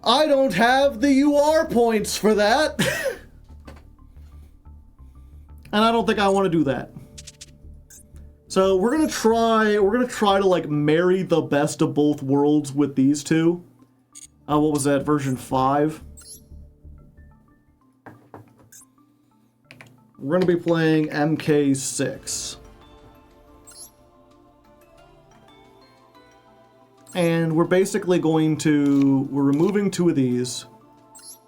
I don't have the UR points for that. And I don't think I want to do that. So we're gonna try to, like, marry the best of both worlds with these 2. What was that, version 5? We're gonna be playing MK6. And we're basically going to... We're removing 2 of these.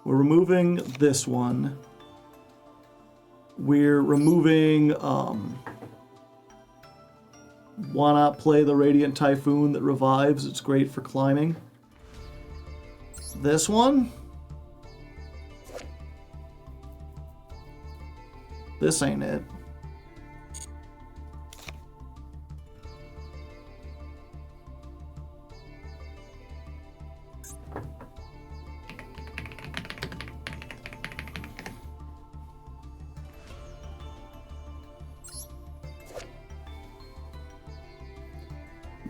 We're removing this one. We're removing... Why not play the Radiant Typhoon that revives? It's great for climbing. This one. This ain't it.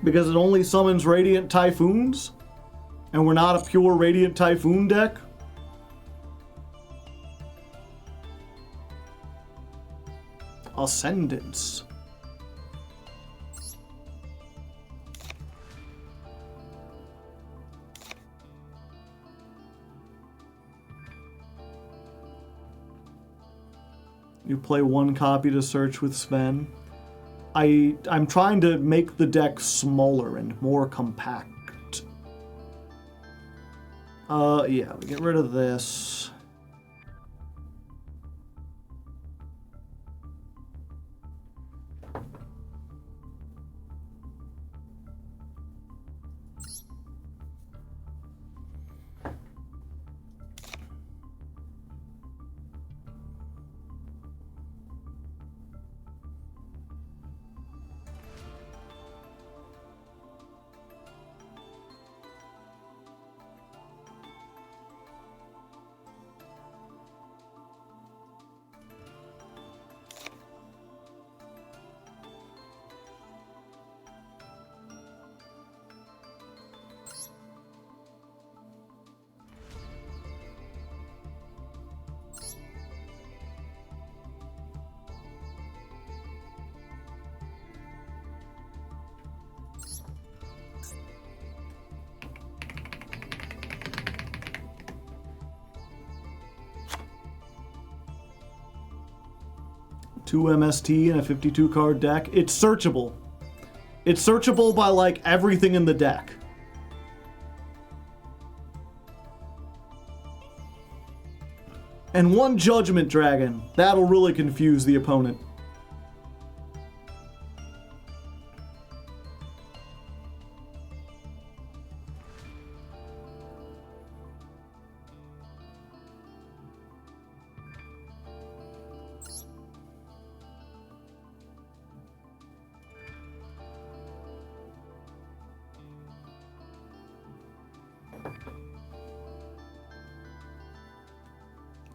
Because it only summons Radiant Typhoons? And we're not a pure Radiant Typhoon deck? Ascendance. You play 1 copy to search with Sven. I'm trying to make the deck smaller and more compact. Yeah, we get rid of this. Two MST and a 52 card deck. It's searchable. It's searchable by like everything in the deck. And 1 Judgment Dragon. That'll really confuse the opponent.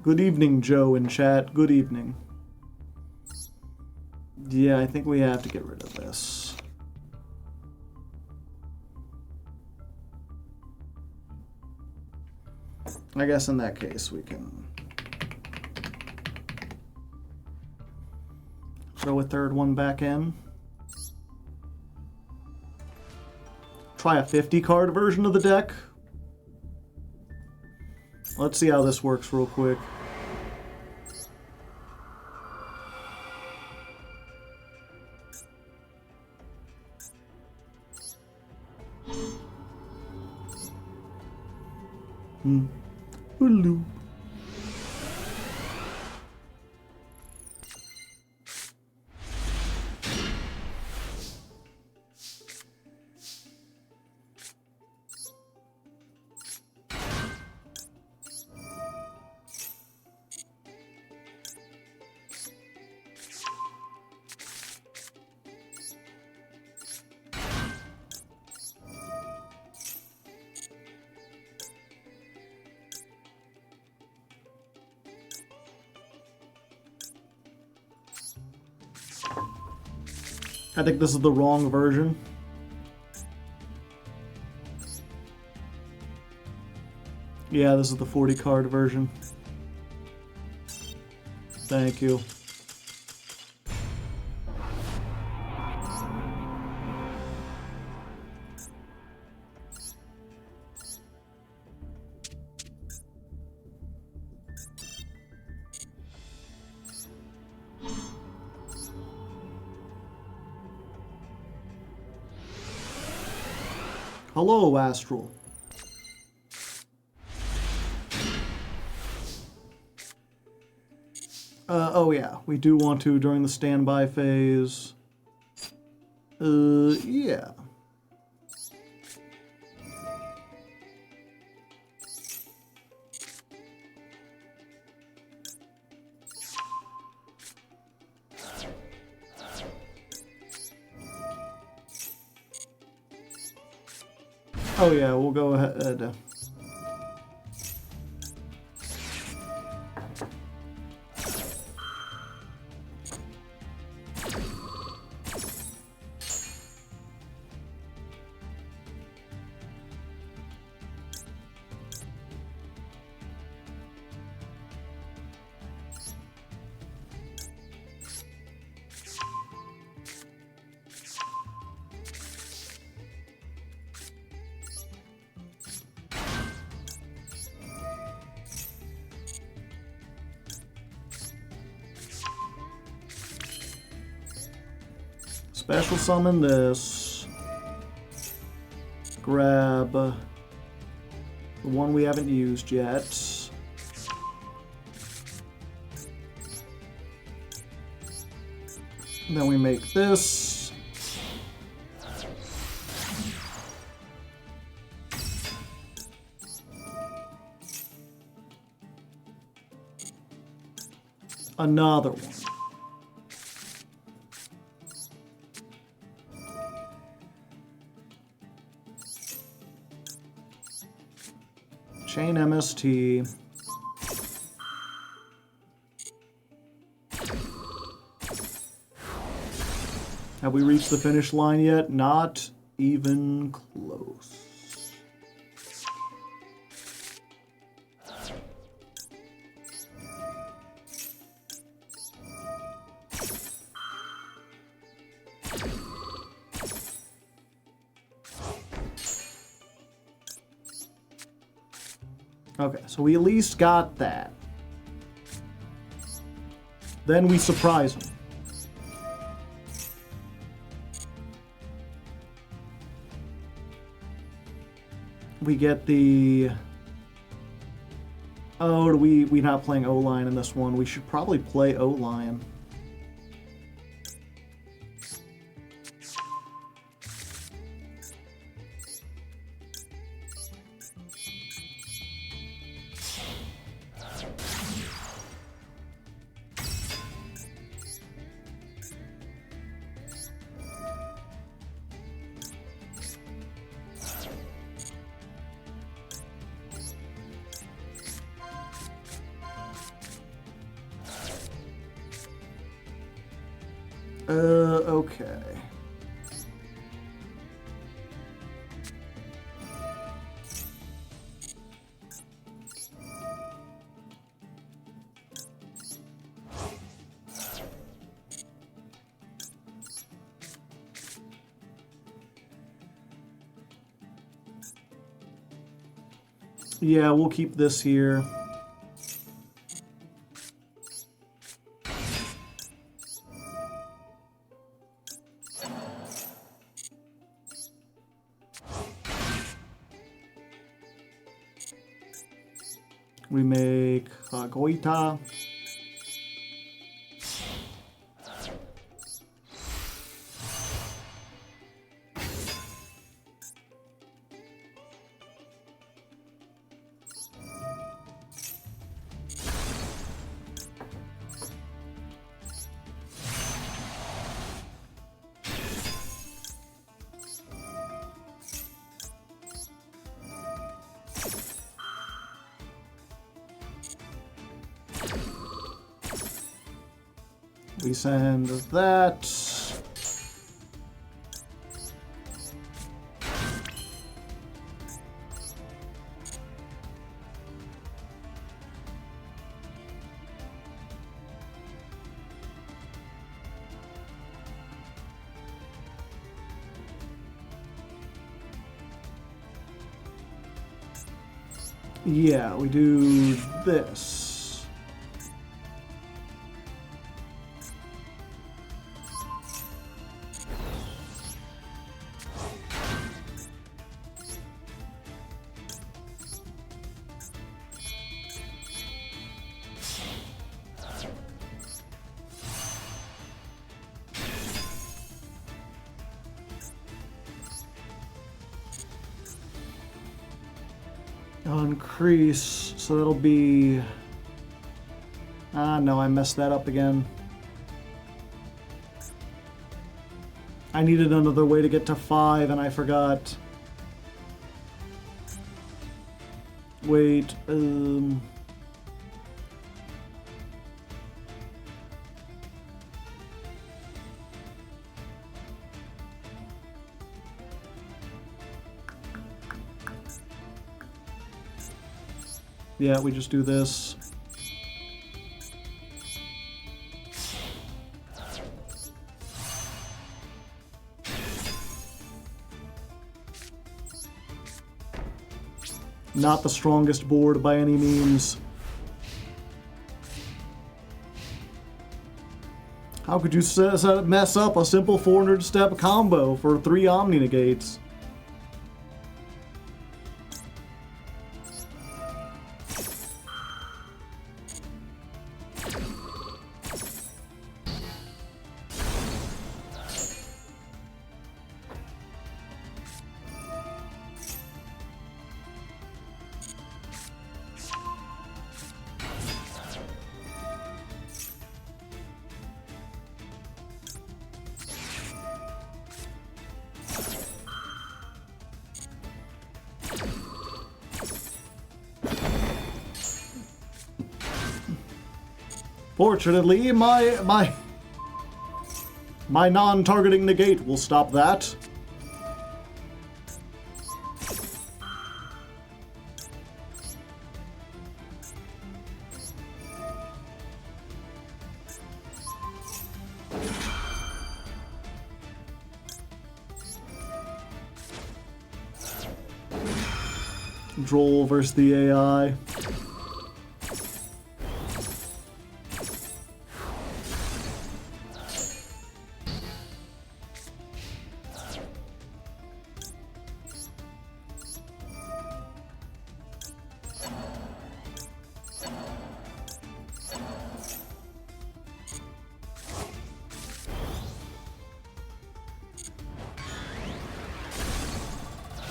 Good evening, Joe in chat. Good evening. Yeah, I think we have to get rid of this. I guess in that case we can throw a 3rd one back in. Try a 50 card version of the deck. Let's see how this works real quick. Hello. I think this is the wrong version. Yeah, this is the 40 card version. Thank you. Hello, Astral. Oh yeah, we do want to during the standby phase. Yeah. Oh yeah, we'll go ahead. Special summon this. Grab the one we haven't used yet. And then we make this. Another one. Chain MST. Have we reached the finish line yet? Not even close. Okay, so we at least got that. Then we surprise him. We get the... Oh, we're not playing O-Line in this one. We should probably play O-Line. Okay. Yeah, we'll keep this here. We make Goita. We send that. Yeah, we do this. Increase, so that'll be... Ah, no, I messed that up again. I needed another way to get to 5, and I forgot. Wait, yeah, we just do this. Not the strongest board by any means. How could you mess up a simple 400-step combo for 3 Omni Negates? Fortunately, my non-targeting negate will stop that. Droll versus the AI.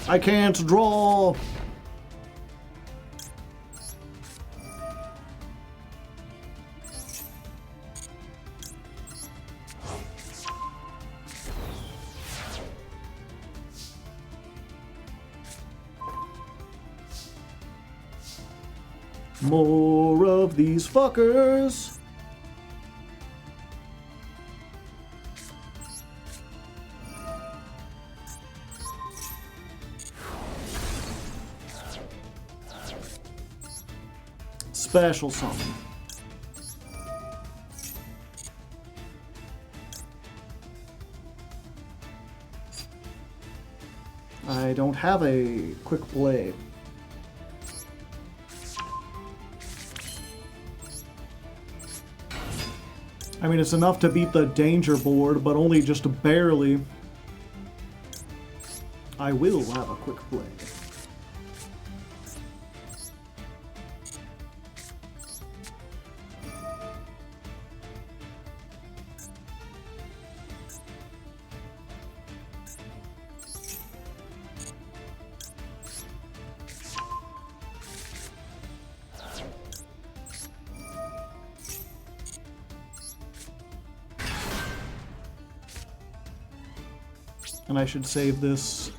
I can't draw. More of these fuckers. Special summon. I don't have a quick play. I mean, it's enough to beat the danger board, but only just barely. I will have a quick play. And I should save this.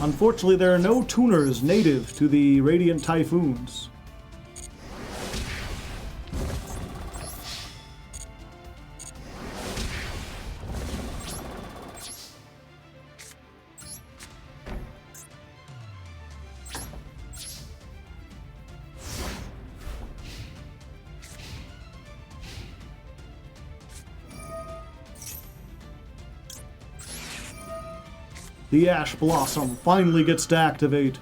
Unfortunately, there are no tuners native to the Radiant Typhoons. The Ash Blossom finally gets to activate.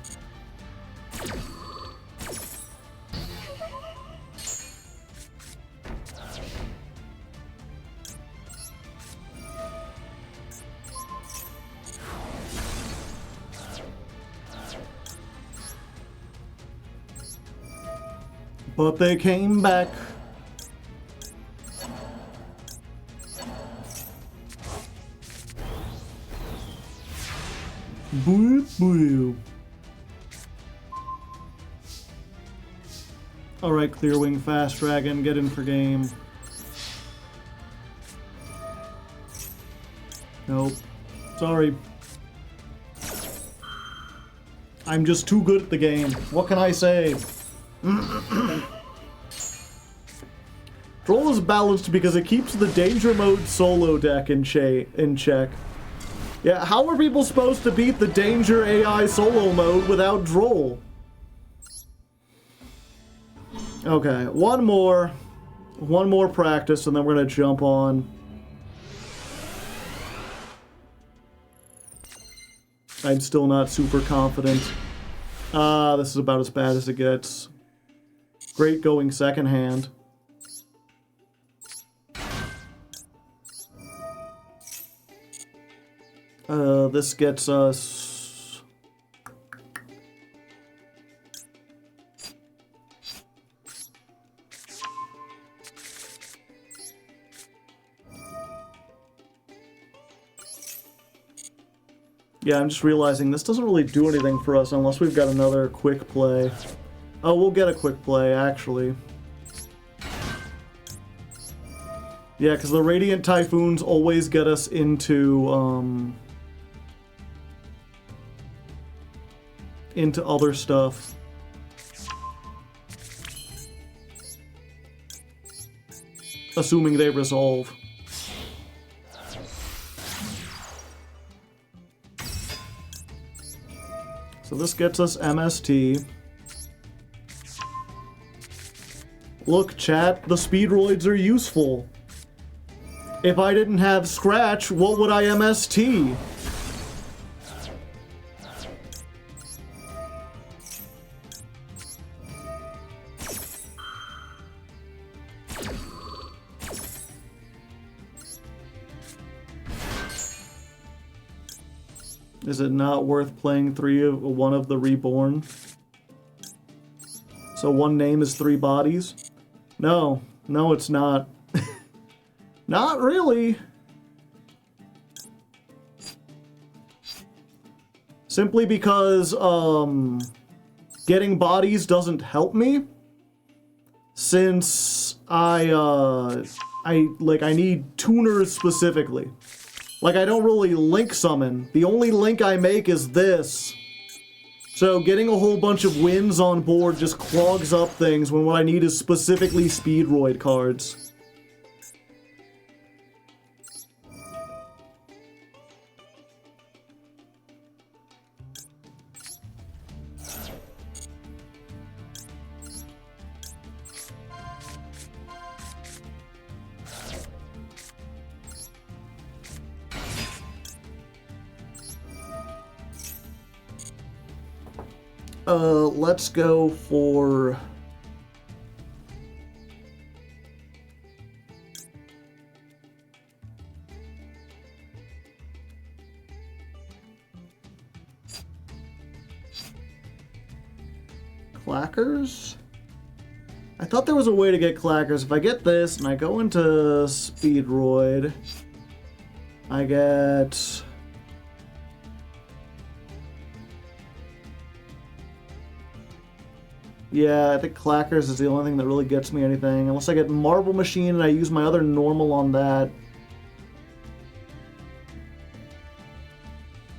But they came back. Boop, boop. Alright, Clearwing, Fast Dragon, get in for game. Nope. Sorry. I'm just too good at the game. What can I say? Droll is balanced because it keeps the Danger Mode solo deck in check. Yeah, how are people supposed to beat the Danger AI solo mode without Droll? Okay, one more practice and then we're gonna jump on. I'm still not super confident. This is about as bad as it gets. Great going second hand. This gets us... Yeah, I'm just realizing this doesn't really do anything for us unless we've got another quick play. Oh, we'll get a quick play, actually. Yeah, because the Radiant Typhoons always get us into other stuff. Assuming they resolve. So this gets us MST. Look, chat, the Speedroids are useful. If I didn't have Scratch, what would I MST? Is it not worth playing one of the Reborn? So one name is 3 bodies? No, it's not. Not really. Simply because, getting bodies doesn't help me. Since I need tuners specifically. Like, I don't really link summon. The only link I make is this. So getting a whole bunch of wins on board just clogs up things when what I need is specifically Speedroid cards. Let's go for... Clackers? I thought there was a way to get Clackers. If I get this and I go into Speedroid, I get... Yeah, I think Clackers is the only thing that really gets me anything. Unless I get Marble Machine and I use my other normal on that.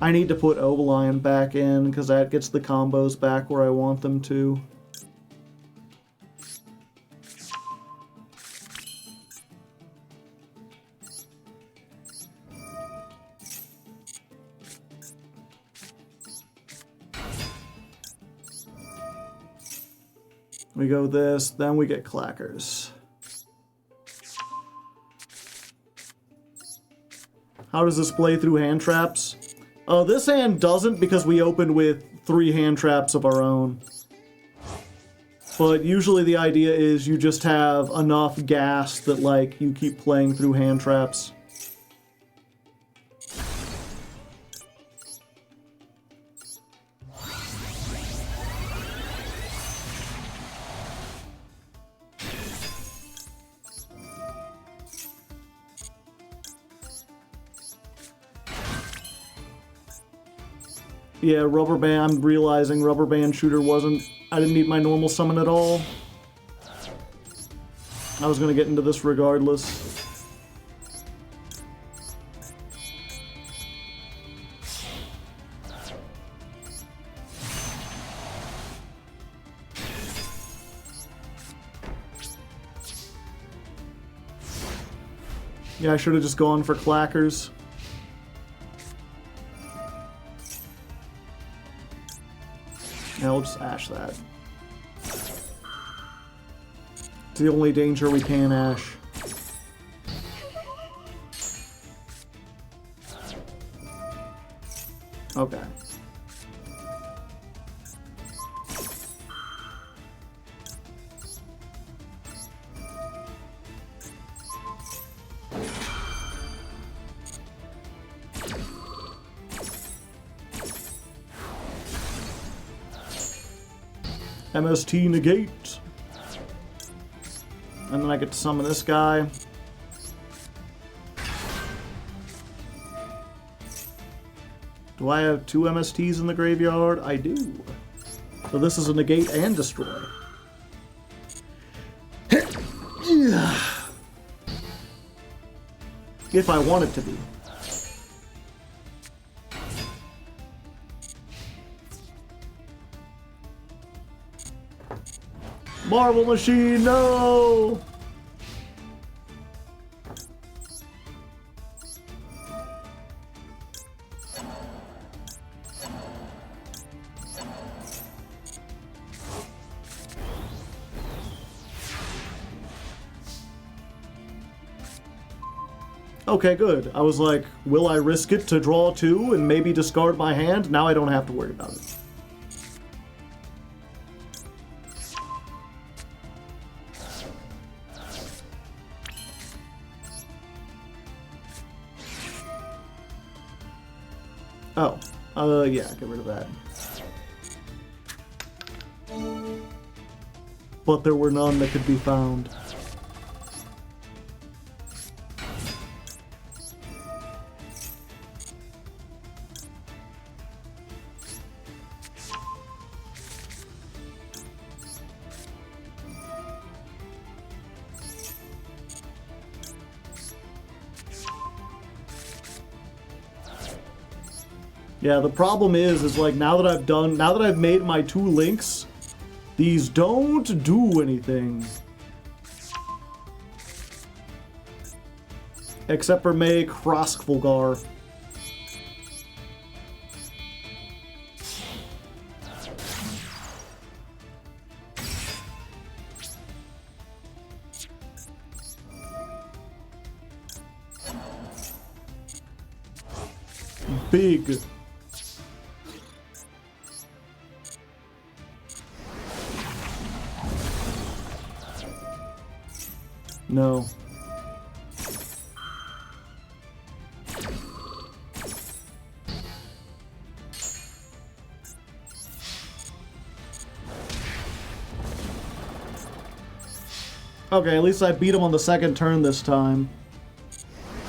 I need to put Ovalion back in, because that gets the combos back where I want them to. We go this, then we get Clackers. How does this play through hand traps? This hand doesn't because we opened with 3 hand traps of our own. But usually the idea is you just have enough gas that, like, you keep playing through hand traps. Yeah, Rubber Band, I'm realizing Rubber Band Shooter wasn't... I didn't need my normal summon at all. I was gonna get into this regardless. Yeah, I should have just gone for clackers. Yeah, we'll just ash that. It's the only danger we can ash. Okay. MST negate. And then I get to summon this guy. Do I have 2 MSTs in the graveyard? I do. So this is a negate and destroy. If I want it to be. Marble Machine, no! Okay, good. I was like, will I risk it to draw 2 and maybe discard my hand? Now I don't have to worry about it. Oh, yeah, get rid of that. But there were none that could be found. Yeah, the problem is like now that I've made my 2 links, these don't do anything. Except for make Hroskvulgar. Big. No. Okay, at least I beat him on the second turn this time.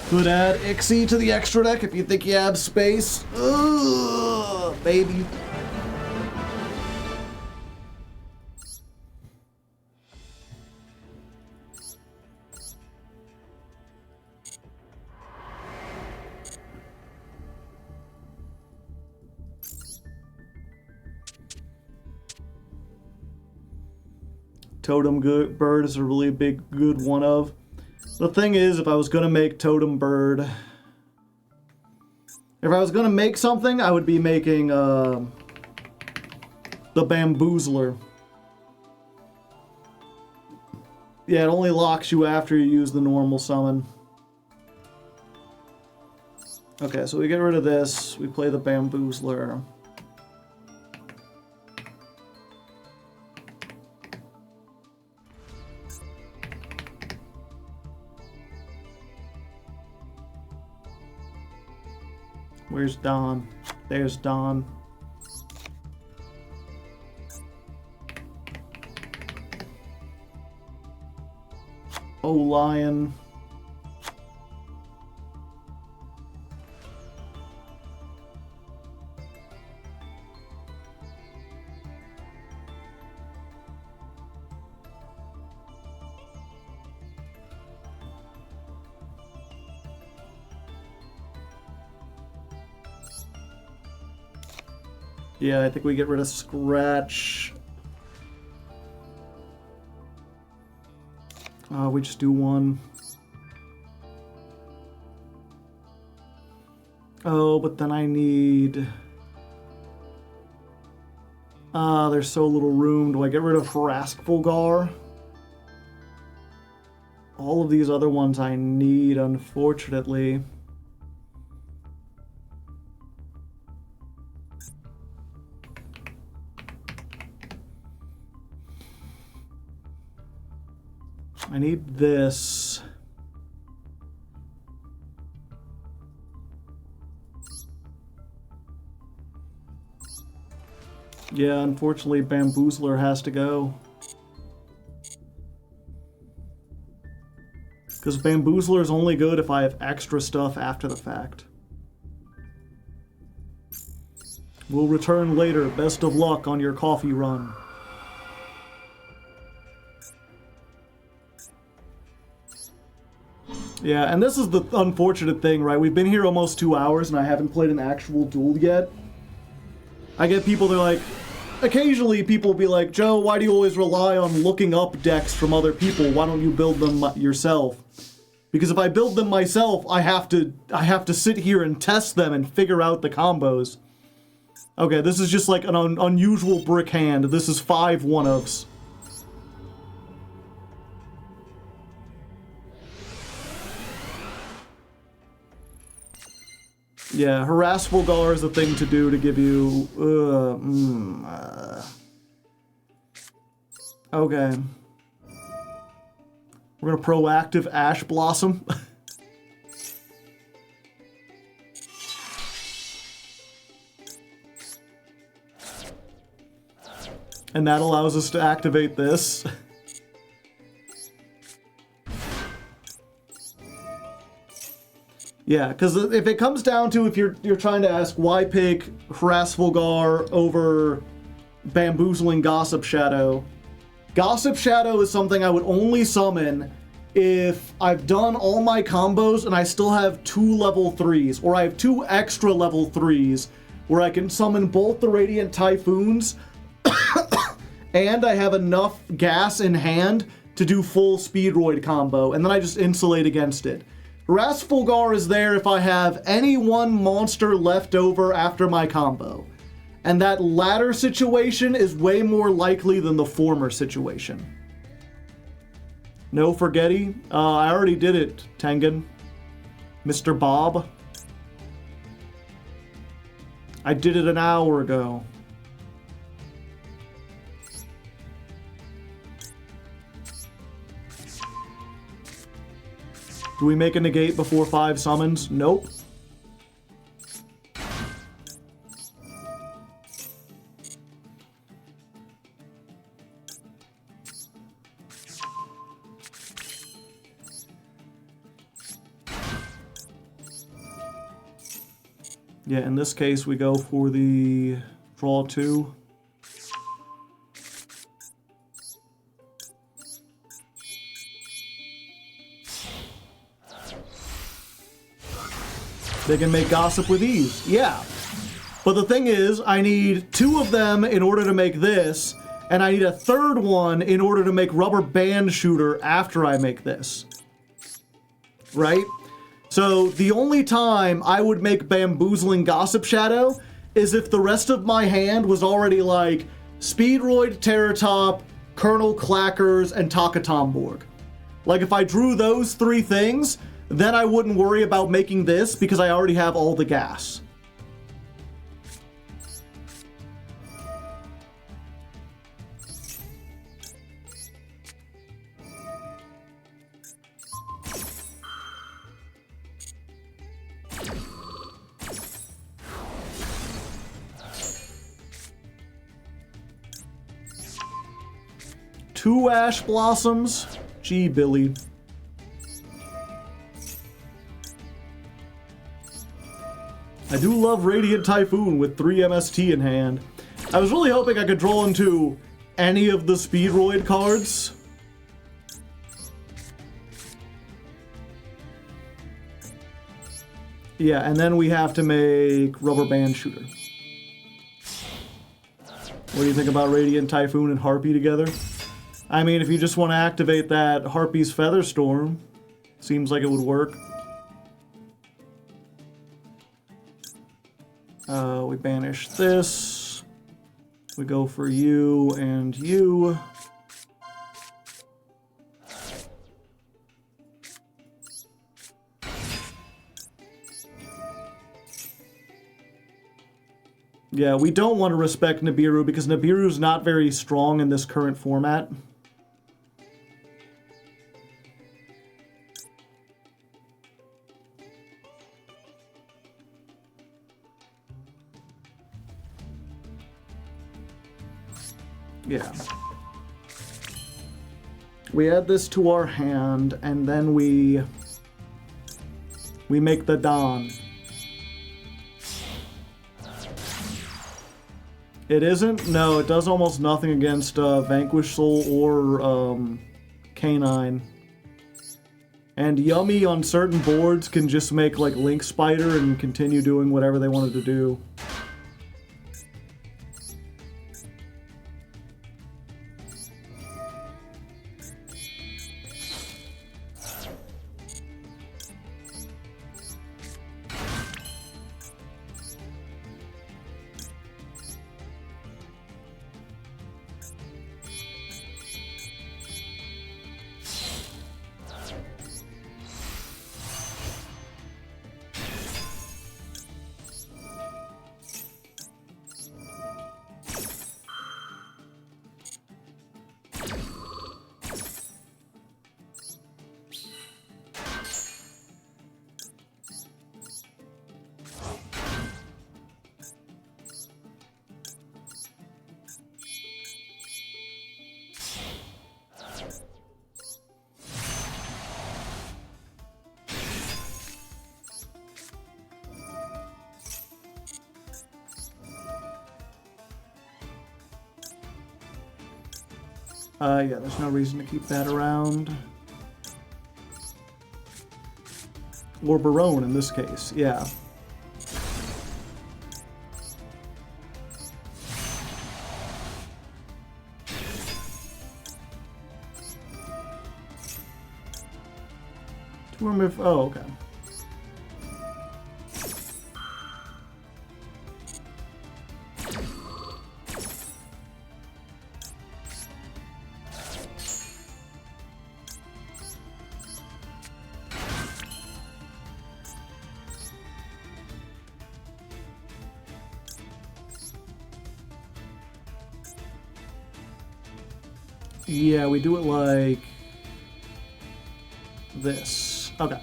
Could add Ixie to the extra deck if you think you have space. Ugh, baby. Totem Bird is a really big, good one of. The thing is, if I was gonna make Totem Bird, if I was gonna make something, I would be making the Bamboozler. Yeah, it only locks you after you use the normal summon. Okay, so we get rid of this. We play the Bamboozler. Where's Don? There's Don. Oh, Lion. Yeah, I think we get rid of Scratch. We just do one. Oh, but then I need... there's so little room. Do I get rid of Haraskvulgar? All of these other ones I need, unfortunately. I need this. Yeah, unfortunately, Bamboozler has to go. Because Bamboozler is only good if I have extra stuff after the fact. We'll return later. Best of luck on your coffee run. Yeah, and this is the unfortunate thing, right? We've been here almost 2 hours and I haven't played an actual duel yet. I get people, they're like... Occasionally people will be like, Joe, why do you always rely on looking up decks from other people? Why don't you build them yourself? Because if I build them myself, I have to sit here and test them and figure out the combos. Okay, this is just like an unusual brick hand. This is 5 one-ofs. Yeah, Harassvulgar is a thing to do to give you... Okay. We're gonna proactive Ash Blossom. And that allows us to activate this. Yeah, because if it comes down to, if you're trying to ask why pick Harassvulgar over Bamboozling Gossip Shadow, Gossip Shadow is something I would only summon if I've done all my combos and I still have 2 level 3s, or I have 2 extra level 3s, where I can summon both the Radiant Typhoons, and I have enough gas in hand to do full Speedroid combo, and then I just insulate against it. Harassvulgar is there if I have any one monster left over after my combo. And that latter situation is way more likely than the former situation. No forgetty? I already did it, Tengen. Mr. Bob. I did it an hour ago. Do we make a negate before 5 summons? Nope. Yeah, in this case we go for the draw 2. They can make Gossip with ease, yeah. But the thing is, I need 2 of them in order to make this, and I need a 3rd one in order to make Rubber Band Shooter after I make this. Right? So the only time I would make Bamboozling Gossip Shadow is if the rest of my hand was already like Speedroid, Terratop, Colonel Clackers, and Takatomborg. Like if I drew those 3 things, then I wouldn't worry about making this because I already have all the gas. Two Ash Blossoms? Gee, Billy. I do love Radiant Typhoon with 3 MST in hand. I was really hoping I could draw into any of the Speedroid cards. Yeah, and then we have to make Rubber Band Shooter. What do you think about Radiant Typhoon and Harpy together? I mean, if you just want to activate that Harpy's Feather Storm, seems like it would work. We banish this. We go for you and you. Yeah, we don't want to respect Nibiru because Nibiru's not very strong in this current format. Yeah. We add this to our hand, and then we make the Dawn. It isn't? No, it does almost nothing against Vanquish Soul or Canine. And Yummy on certain boards can just make like Link Spider and continue doing whatever they wanted to do. Yeah, there's no reason to keep that around. Or Barone in this case, yeah. Oh, okay. Yeah, we do it like this. Okay.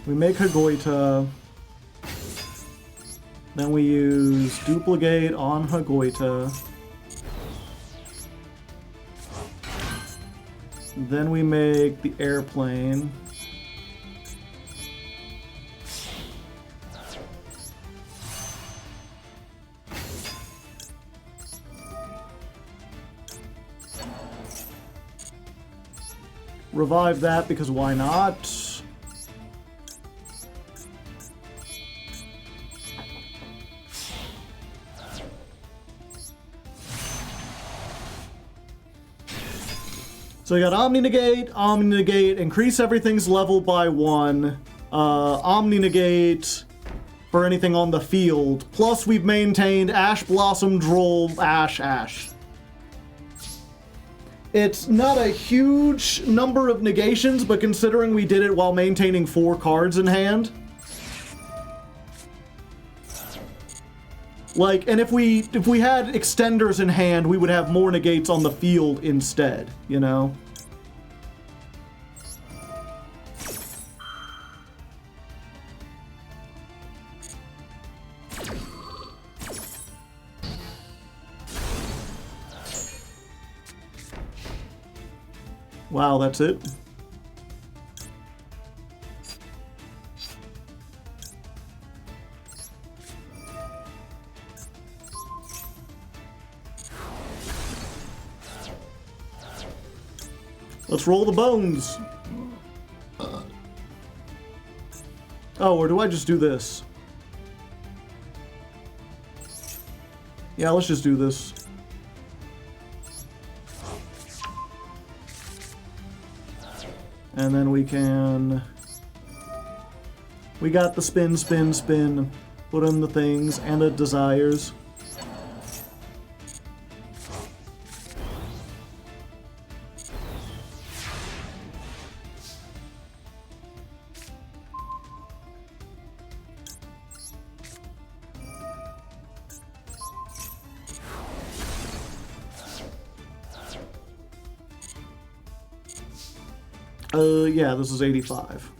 We make Hagoita. Then we use Duplicate on Hagoita. Then we make the airplane. Revive that because why not? So we got Omni Negate, increase everything's level by 1, Omni Negate for anything on the field, plus we've maintained Ash Blossom, Droll, Ash. It's not a huge number of negations, but considering we did it while maintaining 4 cards in hand. Like, and if we had extenders in hand, we would have more negates on the field instead, you know? Wow, that's it? Let's roll the bones. Oh, or do I just do this? Yeah, let's just do this. And then we can... We got the spin, spin, spin. Put in the things and the desires. Yeah, this is 85.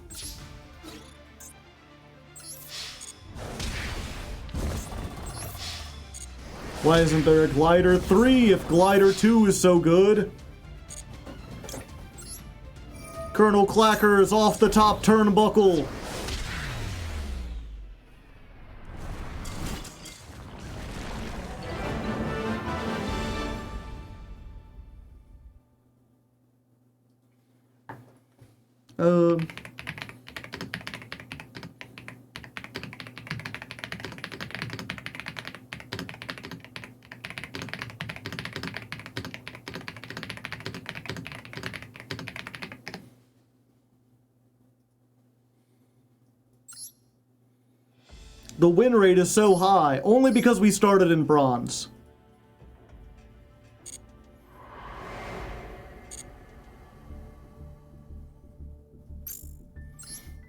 Why isn't there a Glider 3 if Glider 2 is so good? Colonel Clacker is off the top turnbuckle. The win rate is so high, only because we started in bronze.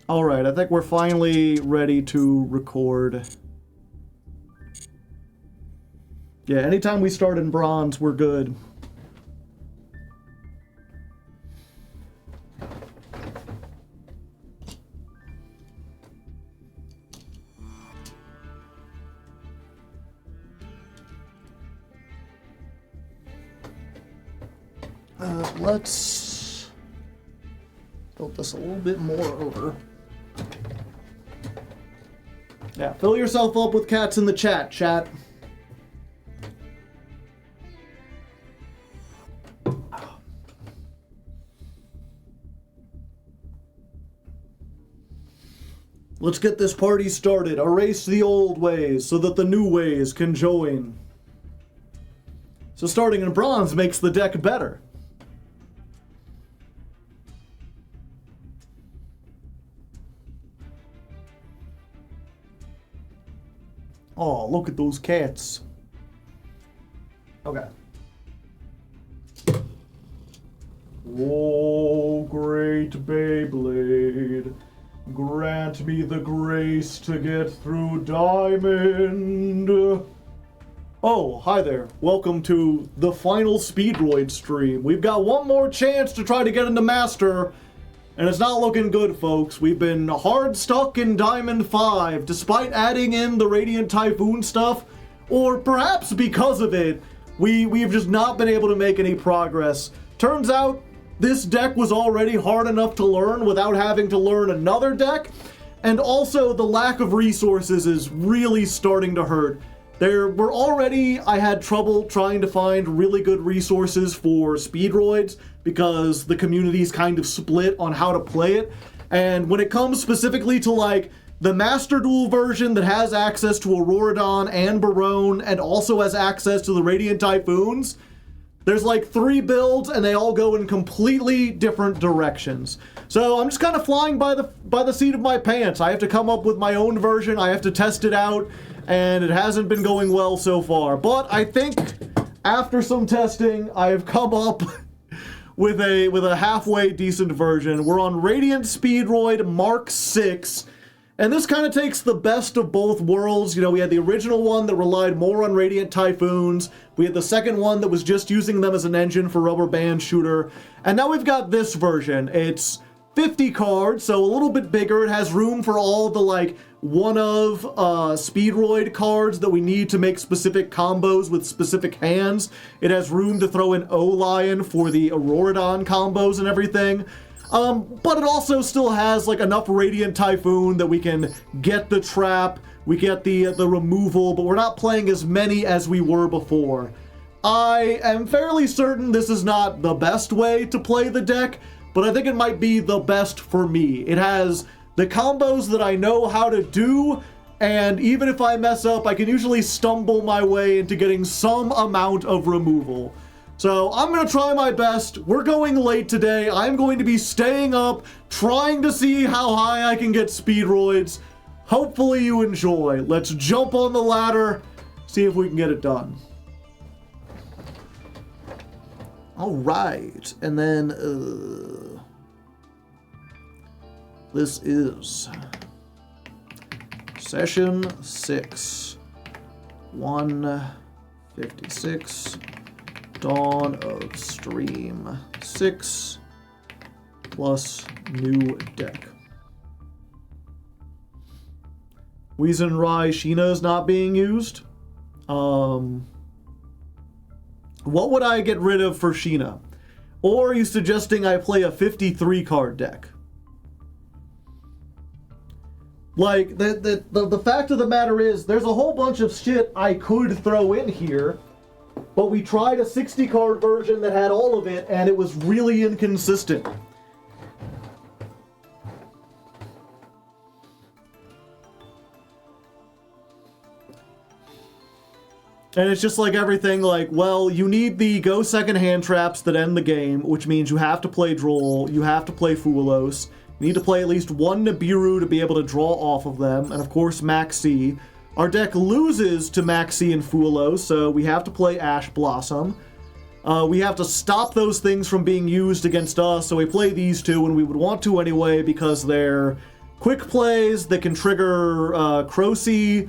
Alright, I think we're finally ready to record. Yeah, anytime we start in bronze, we're good. Let's build this a little bit more over. Yeah, fill yourself up with cats in the chat. Let's get this party started. Erase the old ways so that the new ways can join. So starting in bronze makes the deck better. Oh, look at those cats. Okay. Oh, great Beyblade, grant me the grace to get through Diamond. Oh, hi there. Welcome to the final Speedroid stream. We've got one more chance to try to get into Master, and it's not looking good, folks. We've been hard stuck in Diamond 5, despite adding in the Radiant Typhoon stuff, or perhaps because of it, we've just not been able to make any progress. Turns out, this deck was already hard enough to learn without having to learn another deck, and also the lack of resources is really starting to hurt. I had trouble trying to find really good resources for Speedroids because the community's kind of split on how to play it. And when it comes specifically to like the Master Duel version that has access to Auroradon and Barone and also has access to the Radiant Typhoons, there's like 3 builds and they all go in completely different directions. So I'm just kind of flying by the seat of my pants. I have to come up with my own version. I have to test it out, and it hasn't been going well so far. But I think after some testing, I have come up with a halfway decent version. We're on Radiant Speedroid Mark 6. And this kind of takes the best of both worlds. You know, we had the original one that relied more on Radiant Typhoons. We had the second one that was just using them as an engine for Rubber Band Shooter. And now we've got this version. It's 50 cards, so a little bit bigger. It has room for all the, like, one-of Speedroid cards that we need to make specific combos with specific hands. It has room to throw in O-Lion for the Auroradon combos and everything. But it also still has like enough Radiant Typhoon that we can get the trap, we get the removal, but we're not playing as many as we were before. I am fairly certain this is not the best way to play the deck, but I think it might be the best for me. It has the combos that I know how to do, And even if I mess up, I can usually stumble my way into getting some amount of removal. So I'm going to try my best. We're going late today. I'm going to be staying up, trying to see how high I can get Speedroids. Hopefully you enjoy. Let's jump on the ladder, see if we can get it done. All right, and then this is session 6, 156, dawn of stream 6 plus new deck. Weezenrai Sheena is not being used. What would I get rid of for Sheena? Or are you suggesting I play a 53 card deck? Like, the fact of the matter is, there's a whole bunch of shit I could throw in here, but we tried a 60 card version that had all of it, and it was really inconsistent. And it's just like everything, like, well, you need the go second hand traps that end the game, which means you have to play Droll, you have to play Fulos, you need to play at least one Nibiru to be able to draw off of them, and of course Maxi. Our deck loses to Maxi and Fulos, so we have to play Ash Blossom. We have to stop those things from being used against us, so we play these two, and we would want to anyway because they're quick plays that can trigger Crocy,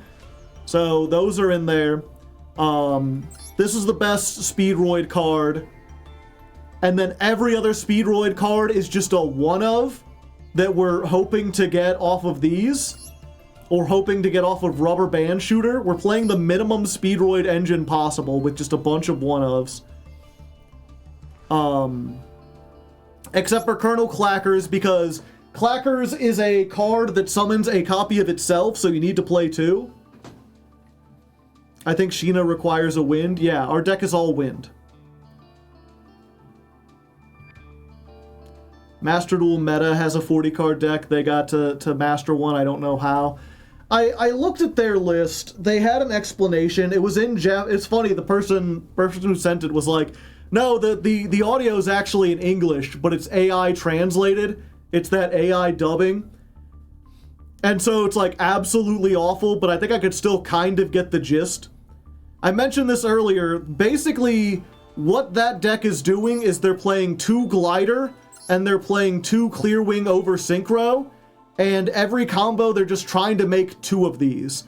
so those are in there. This is the best Speedroid card, and then every other Speedroid card is just a one of that we're hoping to get off of these, or hoping to get off of Rubber Band Shooter. We're playing the minimum Speedroid engine possible with just a bunch of one ofs. Except for Colonel Clackers, because Clackers is a card that summons a copy of itself, so you need to play two. I think Sheena requires a wind. Yeah, our deck is all wind. Master Duel Meta has a 40 card deck. They got to master one. I don't know how. I looked at their list. They had an explanation. It was in It's funny. The person who sent it was like, no, the audio is actually in English, but it's AI translated. It's that AI dubbing. And so it's like absolutely awful, but I think I could still kind of get the gist. I mentioned this earlier. Basically, what that deck is doing is they're playing 2 Glider, and they're playing 2 Clearwing over Synchro, and every combo they're just trying to make 2 of these.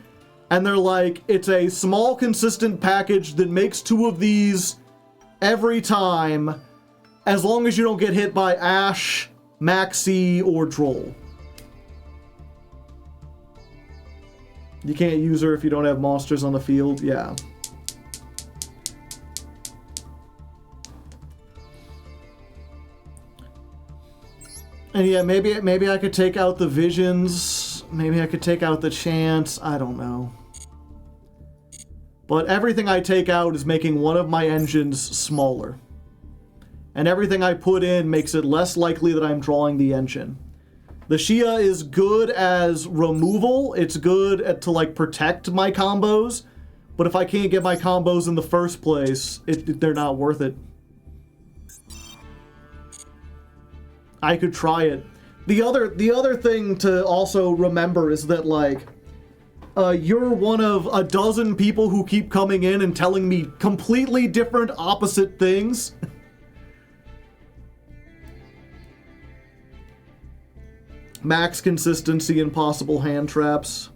And they're like, it's a small consistent package that makes 2 of these every time, as long as you don't get hit by Ash, Maxi, or Droll. You can't use her if you don't have monsters on the field, yeah. And yeah, maybe I could take out the Visions, maybe I could take out the Chance, I don't know. But everything I take out is making one of my engines smaller. And everything I put in makes it less likely that I'm drawing the engine. The Shia is good as removal. It's good to like protect my combos, but if I can't get my combos in the first place, they're not worth it. I could try it. The other thing to also remember is that like you're one of a dozen people who keep coming in and telling me completely different opposite things. Max consistency and possible hand traps.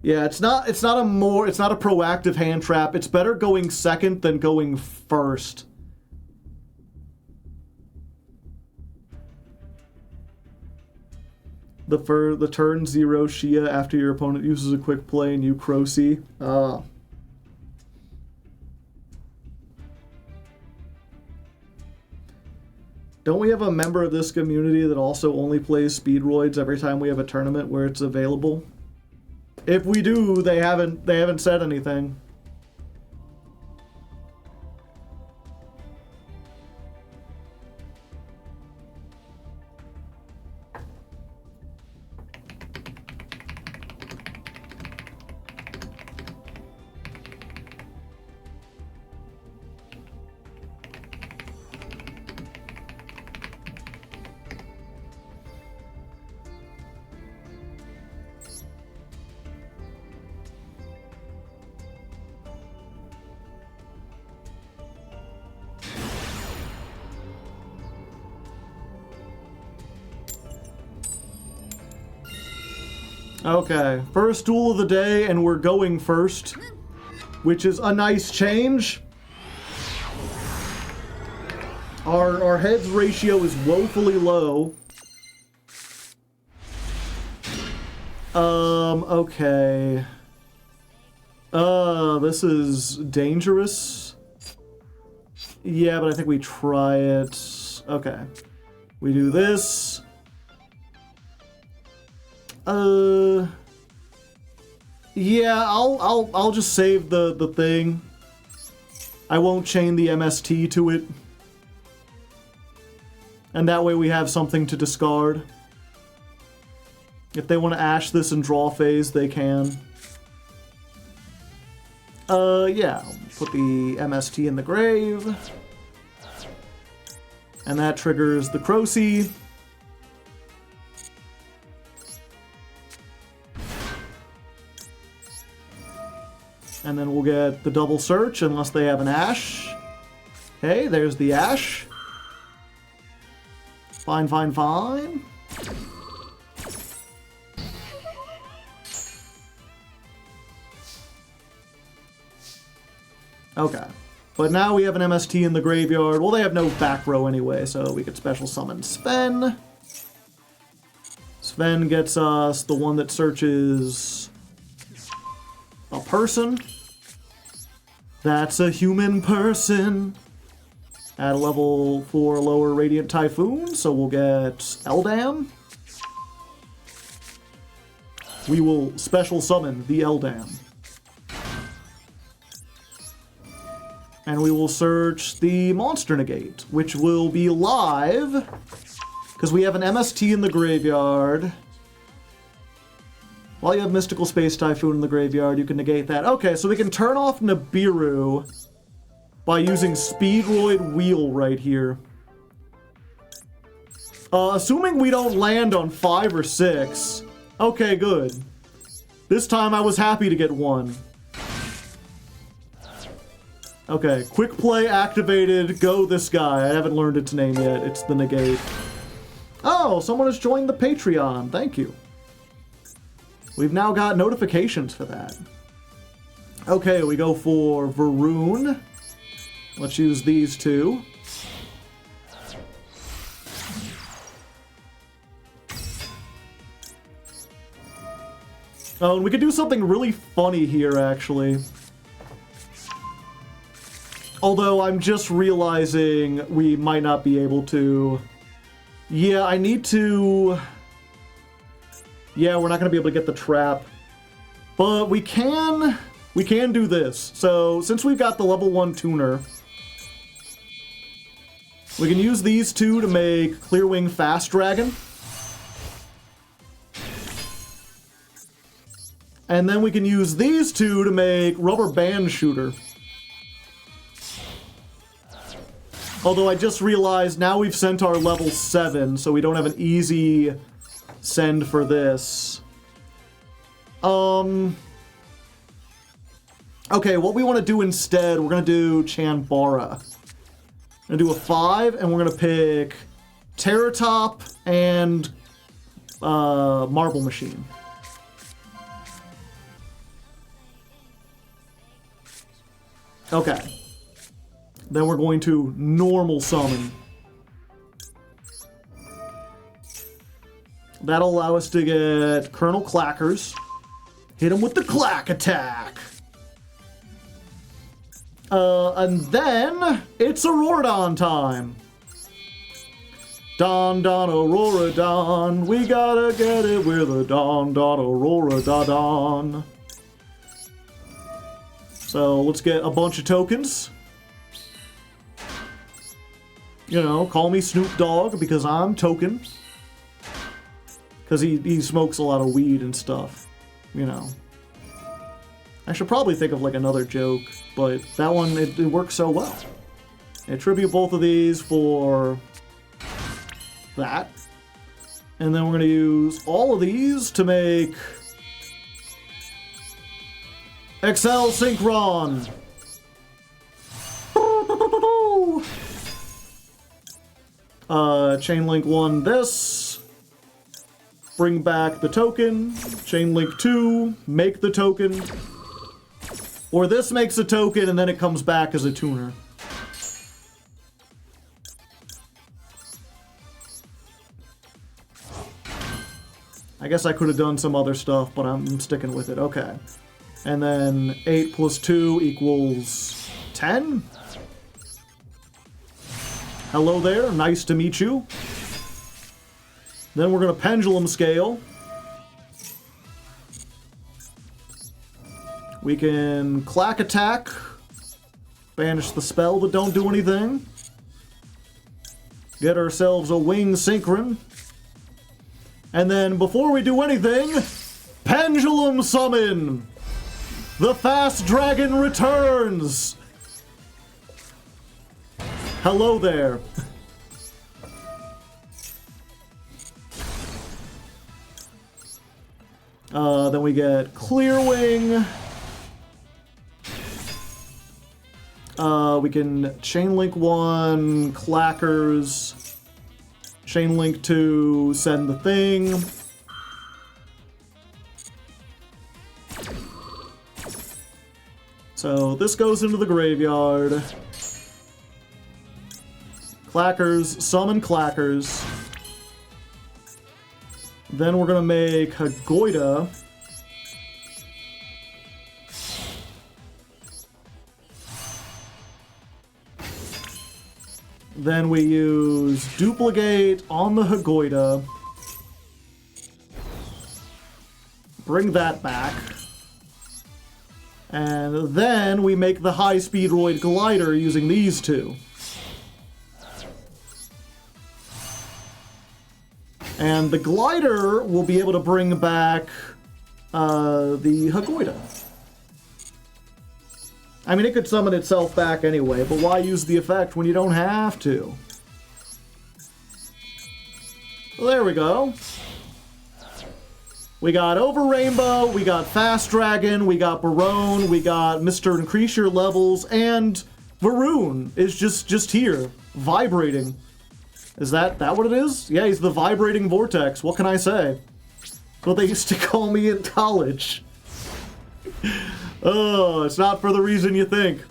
Yeah, it's not a proactive hand trap. It's better going second than going first. The turn 0 Shia after your opponent uses a quick play and you Crocy. Don't we have a member of this community that also only plays Speedroids every time we have a tournament where it's available? If we do, they haven't said anything. Okay, first duel of the day, and we're going first, which is a nice change. Our heads ratio is woefully low. Okay. This is dangerous. Yeah, but I think we try it. Okay. We do this. Yeah, I'll just save the thing. I won't chain the MST to it. And that way we have something to discard. If they want to ash this and draw phase, they can. Yeah, put the MST in the grave. And that triggers the Crocy. And then we'll get the double search unless they have an ash. Okay, there's the ash. Fine, fine, fine. Okay. But now we have an MST in the graveyard. Well, they have no back row anyway, so we could special summon Sven. Sven gets us the one that searches a person. That's a human person. At a level 4 lower Radiant Typhoon, so we'll get Eldam. We will special summon the Eldam. And we will search the Monster Negate, which will be live, because we have an MST in the graveyard. While you have Mystical Space Typhoon in the graveyard, you can negate that. Okay, so we can turn off Nibiru by using Speedroid Wheel right here. Assuming we don't land on 5 or 6. Okay, good. This time I was happy to get 1. Okay, quick play activated. Go this guy. I haven't learned its name yet. It's the Negate. Oh, someone has joined the Patreon. Thank you. We've now got notifications for that. Okay, we go for Varun. Let's use these two. Oh, and we could do something really funny here, actually. Although I'm just realizing we might not be able to. Yeah, I need to. Yeah, we're not going to be able to get the trap. But we can do this. So, since we've got the level 1 tuner, we can use these two to make Clearwing Fast Dragon. And then we can use these two to make Rubber Band Shooter. Although I just realized now we've sent our level 7, so we don't have an easy send for this. Okay, what we want to do instead, we're going to do Chanbara. We're going to do a 5, and we're going to pick Terratop and Marble Machine. Okay. Then we're going to normal summon. That'll allow us to get Colonel Clackers. Hit him with the Clack attack. And then it's Auroradon time. Don, Auroradon. We gotta get it with a Don, Auroradon. So let's get a bunch of tokens. You know, call me Snoop Dogg because I'm token. Because he smokes a lot of weed and stuff, you know. I should probably think of like another joke, but that one, it works so well. Attribute both of these for that. And then we're going to use all of these to make Excel Synchron. Chain Link 1 this. bring back the token, chain link 2, make the token, or this makes a token and then it comes back as a tuner. I guess I could have done some other stuff, but I'm sticking with it. Okay. And then 8 plus 2 equals 10. Hello there, nice to meet you. Then we're going to pendulum scale. We can clack attack. Banish the spell that don't do anything. Get ourselves a wing synchron. And then before we do anything, pendulum summon! The fast dragon returns! Hello there. Then we get clear wing. We can chain link 1, clackers. Chain link 2, send the thing. So this goes into the graveyard. Clackers, summon clackers. Then we're gonna make Hagoida. Then we use duplicate on the Hagoida. Bring that back. And then we make the high Speedroid glider using these two. And the glider will be able to bring back the Hagoida. I mean, it could summon itself back anyway, but why use the effect when you don't have to? Well, there we go. We got Over Rainbow, we got Fast Dragon, we got Barone, we got Mr. Increase Your Levels, and Varun is just here, vibrating. Is that what it is? Yeah, he's the vibrating vortex. What can I say? That's what they used to call me in college. Oh, it's not for the reason you think.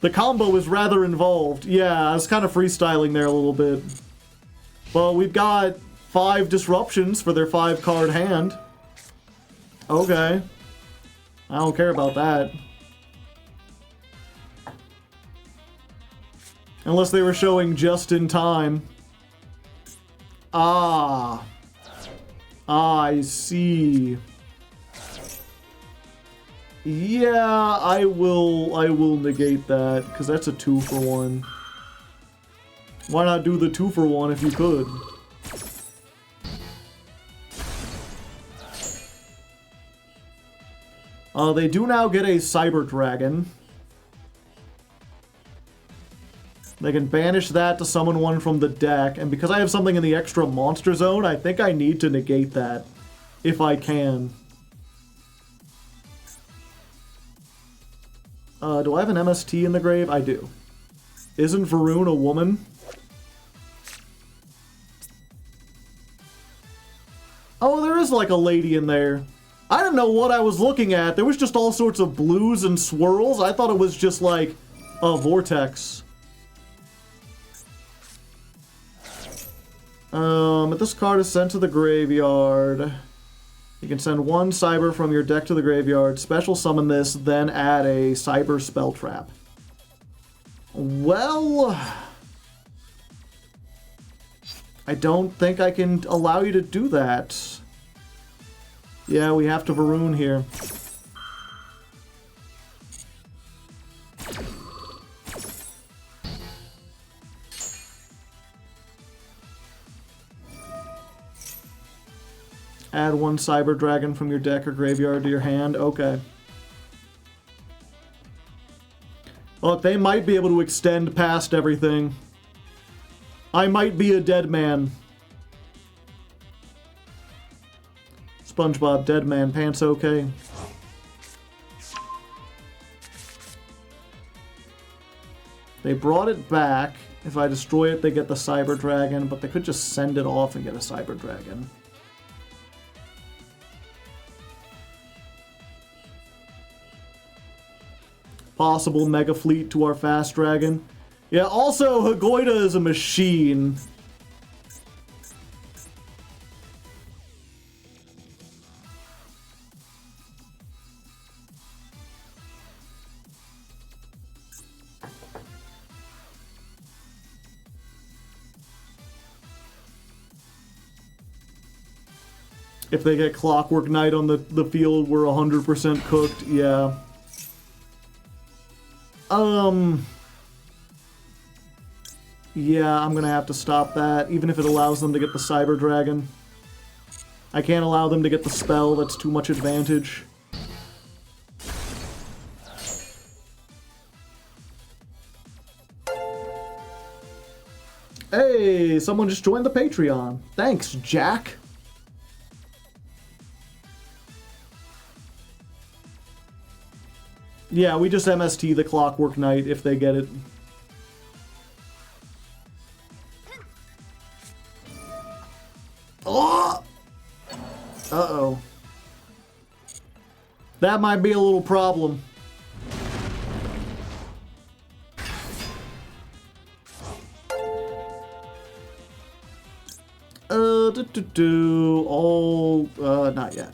The combo is rather involved. Yeah, I was kind of freestyling there a little bit. Well, we've got 5 disruptions for their 5-card hand. Okay. I don't care about that. Unless they were showing just in time. Ah. I see. Yeah, I will negate that, because that's a 2-for-1. Why not do the 2-for-1 if you could? They do now get a Cyber Dragon. They can banish that to summon one from the deck, and because I have something in the extra monster zone, I think I need to negate that, if I can. Do I have an MST in the grave? I do. Isn't Varun a woman? Oh, there is like a lady in there. I didn't know what I was looking at. There was just all sorts of blues and swirls. I thought it was just like a vortex. If this card is sent to the graveyard, you can send 1 Cyber from your deck to the graveyard, special summon this, then add a Cyber spell trap. Well, I don't think I can allow you to do that. Yeah, we have to Varun here. Add 1 Cyber Dragon from your deck or graveyard to your hand. Okay. Look, they might be able to extend past everything. I might be a dead man. SpongeBob, dead man, pants okay. They brought it back, If I destroy it, they get the Cyber Dragon, but they could just send it off and get a Cyber Dragon. Possible Mega Fleet to our Fast Dragon. Yeah, also, Hagoida is a machine. If they get Clockwork Knight on the field, we're 100% cooked. Yeah. Yeah, I'm gonna have to stop that, even if it allows them to get the Cyber Dragon. I can't allow them to get the spell, that's too much advantage. Hey, someone just joined the Patreon. Thanks, Jack. Yeah, we just MST the Clockwork Knight if they get it. Oh! Uh-oh. That might be a little problem. Not yet.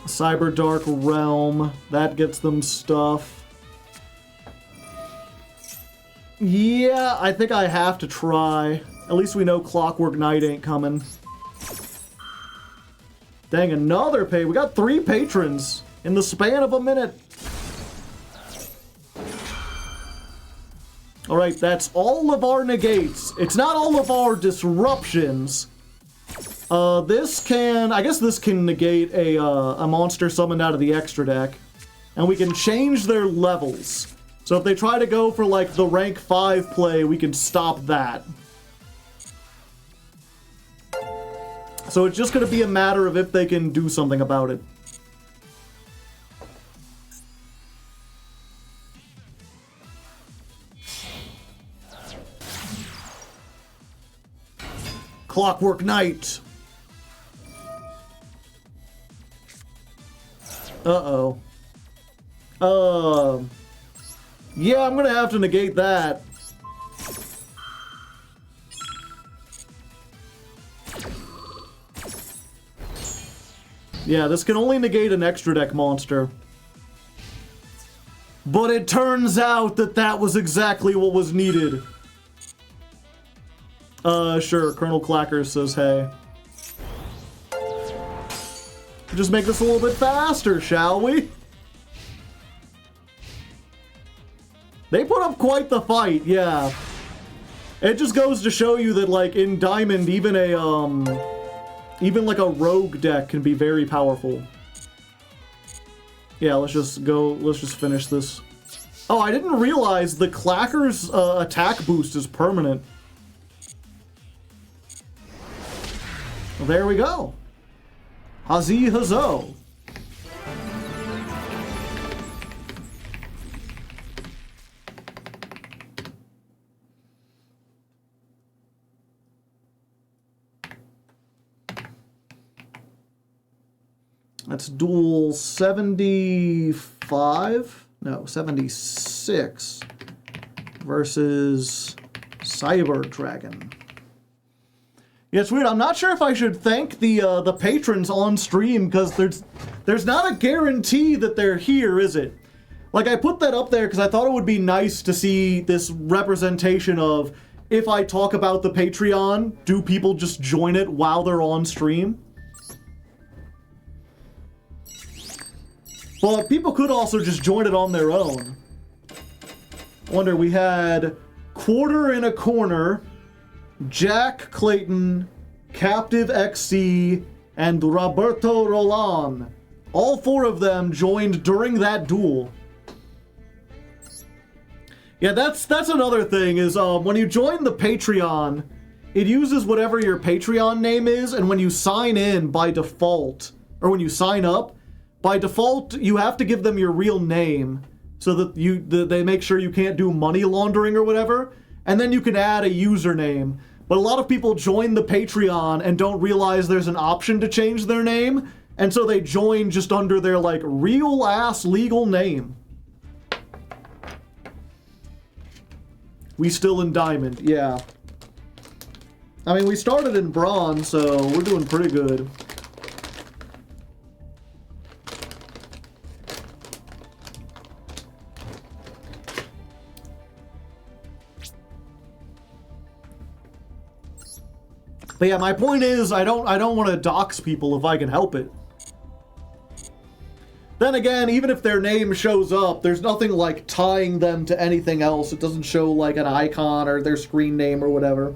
Cyber Dark Realm, that gets them stuff. Yeah, I think I have to try. At least we know Clockwork Knight ain't coming. Dang, another pay. We got 3 patrons in the span of a minute. Alright, that's all of our negates. It's not all of our disruptions. I guess this can negate a monster summoned out of the extra deck. And we can change their levels. So if they try to go for, like, the rank 5 play, we can stop that. So it's just going to be a matter of if they can do something about it. Clockwork Knight. Uh-oh. Yeah, I'm gonna have to negate that. Yeah, this can only negate an extra deck monster. But it turns out that that was exactly what was needed. Sure, Colonel Clacker says hey. Just make this a little bit faster, shall we? They put up quite the fight, yeah. It just goes to show you that, like, in Diamond, even like a rogue deck can be very powerful. Yeah, let's just finish this. Oh, I didn't realize the Clacker's attack boost is permanent. Well, there we go. Hazi Hazo. That's duel 75? No, 76 versus Cyber Dragon. Yeah, it's weird. I'm not sure if I should thank the patrons on stream, because there's not a guarantee that they're here, is it? Like, I put that up there because I thought it would be nice to see this representation of, if I talk about the Patreon, do people just join it while they're on stream? But people could also just join it on their own. I wonder, we had Quarter in a Corner, Jack Clayton, Captive XC, and Roberto Roland. All 4 of them joined during that duel. Yeah, that's another thing, is when you join the Patreon, it uses whatever your Patreon name is, and when you sign in by default, or when you sign up, by default, you have to give them your real name so that they make sure you can't do money laundering or whatever, and then you can add a username. But a lot of people join the Patreon and don't realize there's an option to change their name, and so they join just under their, like, real-ass legal name. We still in Diamond, yeah. I mean, we started in Bronze, so we're doing pretty good. But yeah, my point is, I don't want to dox people if I can help it. Then again, even if their name shows up, there's nothing like tying them to anything else. It doesn't show like an icon or their screen name or whatever.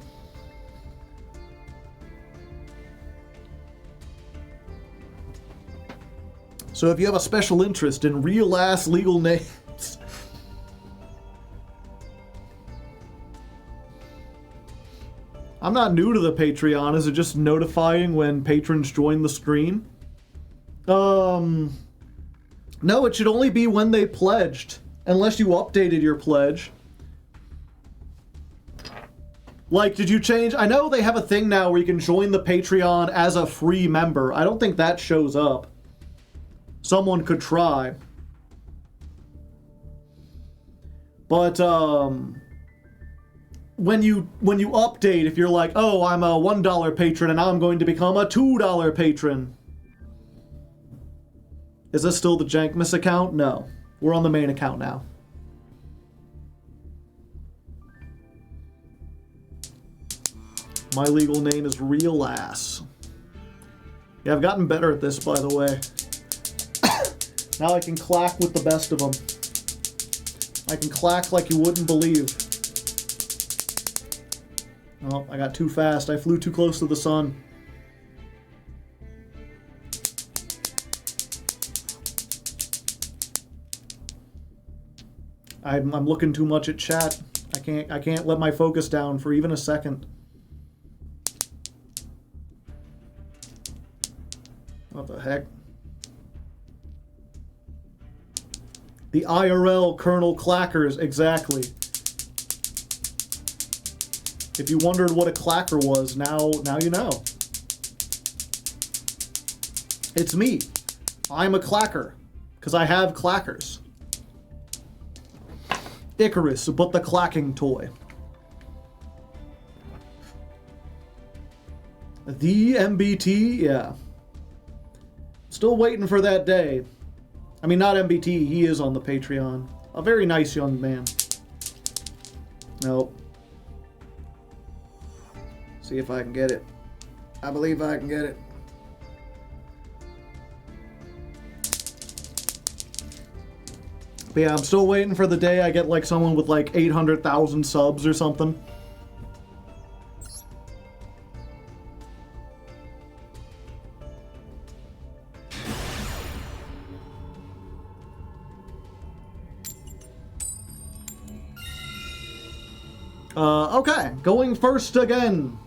So if you have a special interest in real-ass legal names... I'm not new to the Patreon. Is it just notifying when patrons join the screen? No, it should only be when they pledged, unless you updated your pledge. Like, did you change? I know they have a thing now where you can join the Patreon as a free member. I don't think that shows up. Someone could try. But, when you update, if you're like, oh, I'm a $1 patron and now I'm going to become a $2 patron. Is this still the Jankmas account? No. We're on the main account now. My legal name is Real Ass. Yeah, I've gotten better at this, by the way. Now I can clack with the best of them. I can clack like you wouldn't believe. Oh, I got too fast. I flew too close to the sun. I'm looking too much at chat. I can't let my focus down for even a second. What the heck? The IRL Colonel Clackers, exactly. If you wondered what a clacker was, now you know. It's me. I'm a clacker, because I have clackers. Icarus, but the clacking toy. The MBT, yeah. Still waiting for that day. I mean, not MBT, he is on the Patreon. A very nice young man. Nope. See if I can get it. I believe I can get it. But yeah, I'm still waiting for the day I get like someone with like 800,000 subs or something. Okay, going first again.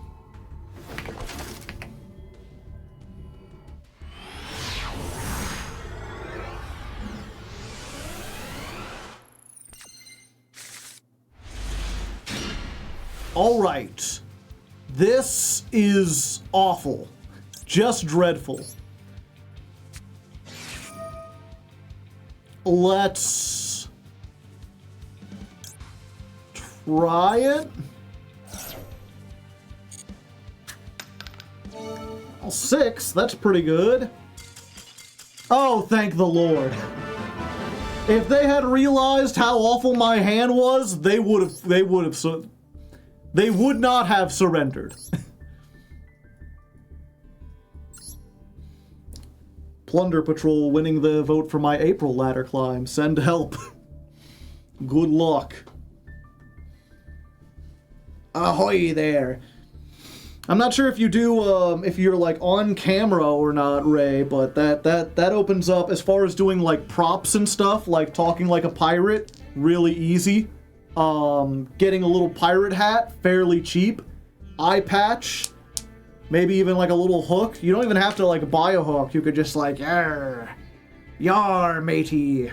All right. This is awful. Just dreadful. Let's try it. Well, 6, that's pretty good. Oh, thank the Lord. If they had realized how awful my hand was, they would not have surrendered. Plunder Patrol winning the vote for my April ladder climb. Send help. Good luck. Ahoy there. I'm not sure if you do, if you're like on camera or not, Ray, but that opens up, as far as doing like props and stuff, like talking like a pirate, really easy. Getting a little pirate hat, fairly cheap. eye patch, maybe even like a little hook. You don't even have to like buy a hook. You could just like, yar, matey.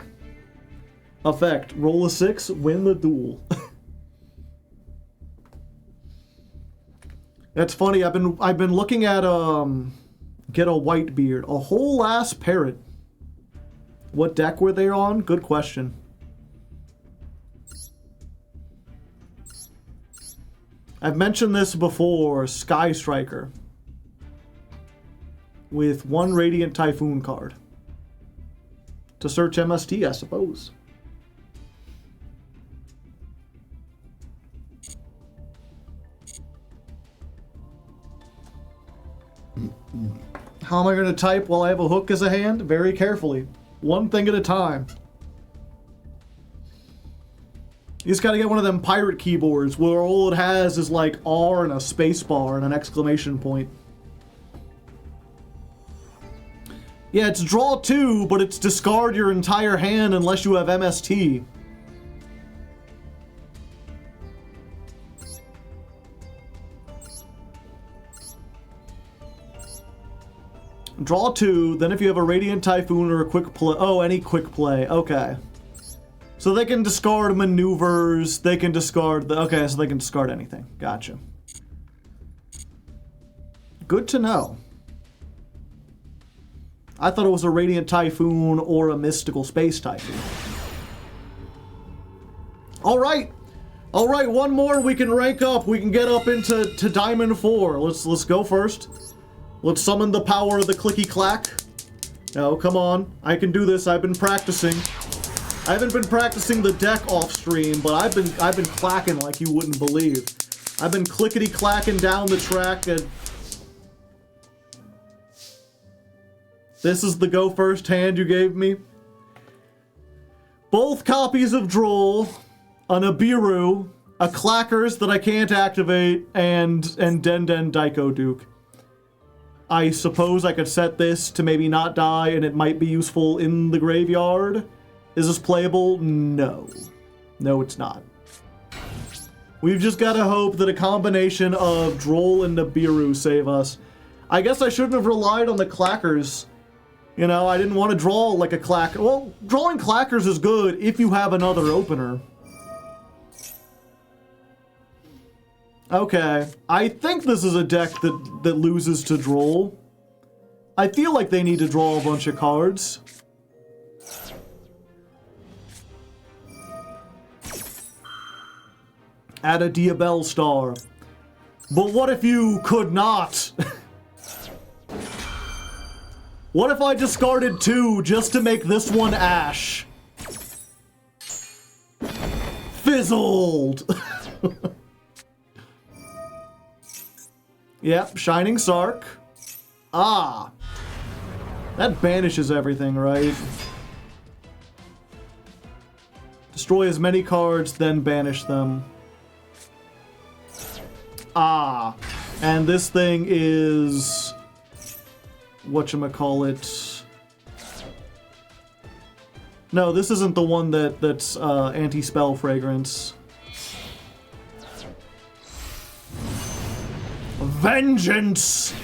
Effect, roll a 6, win the duel. That's funny. I've been looking at get a white beard, a whole ass parrot. What deck were they on? Good question. I've mentioned this before. Sky Striker with 1 Radiant Typhoon card to search MST, I suppose. How am I going to type while I have a hook as a hand? Very carefully. One thing at a time. You just gotta get one of them pirate keyboards where all it has is like R and a space bar and an exclamation point. Yeah, it's draw 2, but it's discard your entire hand unless you have MST. Draw 2, then if you have a Radiant Typhoon or a quick play... Oh, any quick play. Okay. So they can discard maneuvers, they can discard... Okay, so they can discard anything. Gotcha. Good to know. I thought it was a Radiant Typhoon or a Mystical Space Typhoon. Alright! Alright, one more, we can rank up. We can get up into Diamond 4. Let's go first. Let's summon the power of the clicky clack. No, come on. I can do this. I've been practicing. I haven't been practicing the deck off stream, but I've been clacking like you wouldn't believe. I've been clickety clacking down the track and this is the go first hand you gave me. Both copies of Droll, a Nibiru, a Clackers that I can't activate, and Den Daiko Duke. I suppose I could set this to maybe not die and it might be useful in the graveyard. Is this playable? No. No, it's not. We've just got to hope that a combination of Droll and Nibiru save us. I guess I shouldn't have relied on the Clackers. You know, I didn't want to draw like a Clacker. Well, drawing Clackers is good if you have another opener. Okay, I think this is a deck that loses to Droll. I feel like they need to draw a bunch of cards. Add a Diabell Star. But what if you could not? What if I discarded 2 just to make this one Ash? Fizzled! Yep, Shining Sark. Ah! That banishes everything, right? Destroy as many cards, then banish them. Ah! And this thing is... whatchamacallit... No, this isn't the one that's anti-spell fragrance. Vengeance!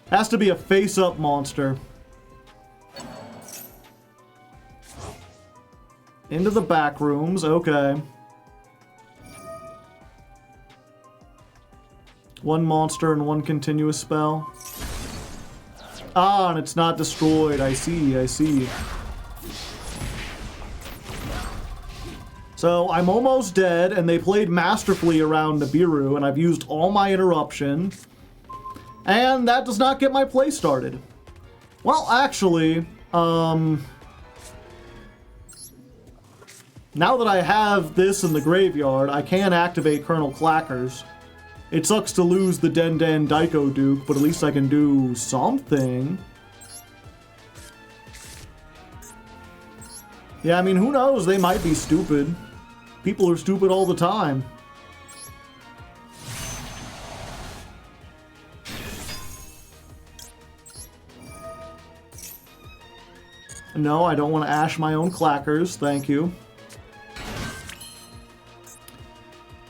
Has to be a face-up monster. Into the back rooms, okay. One monster and one continuous spell. Ah, and it's not destroyed. I see, I see. So, I'm almost dead, and they played masterfully around Nibiru, and I've used all my interruption. And that does not get my play started. Well, actually, now that I have this in the graveyard, I can activate Colonel Clackers. It sucks to lose the Den Daiko Duke, but at least I can do something. Yeah, I mean, who knows? They might be stupid. People are stupid all the time. No, I don't want to ash my own Clackers. Thank you.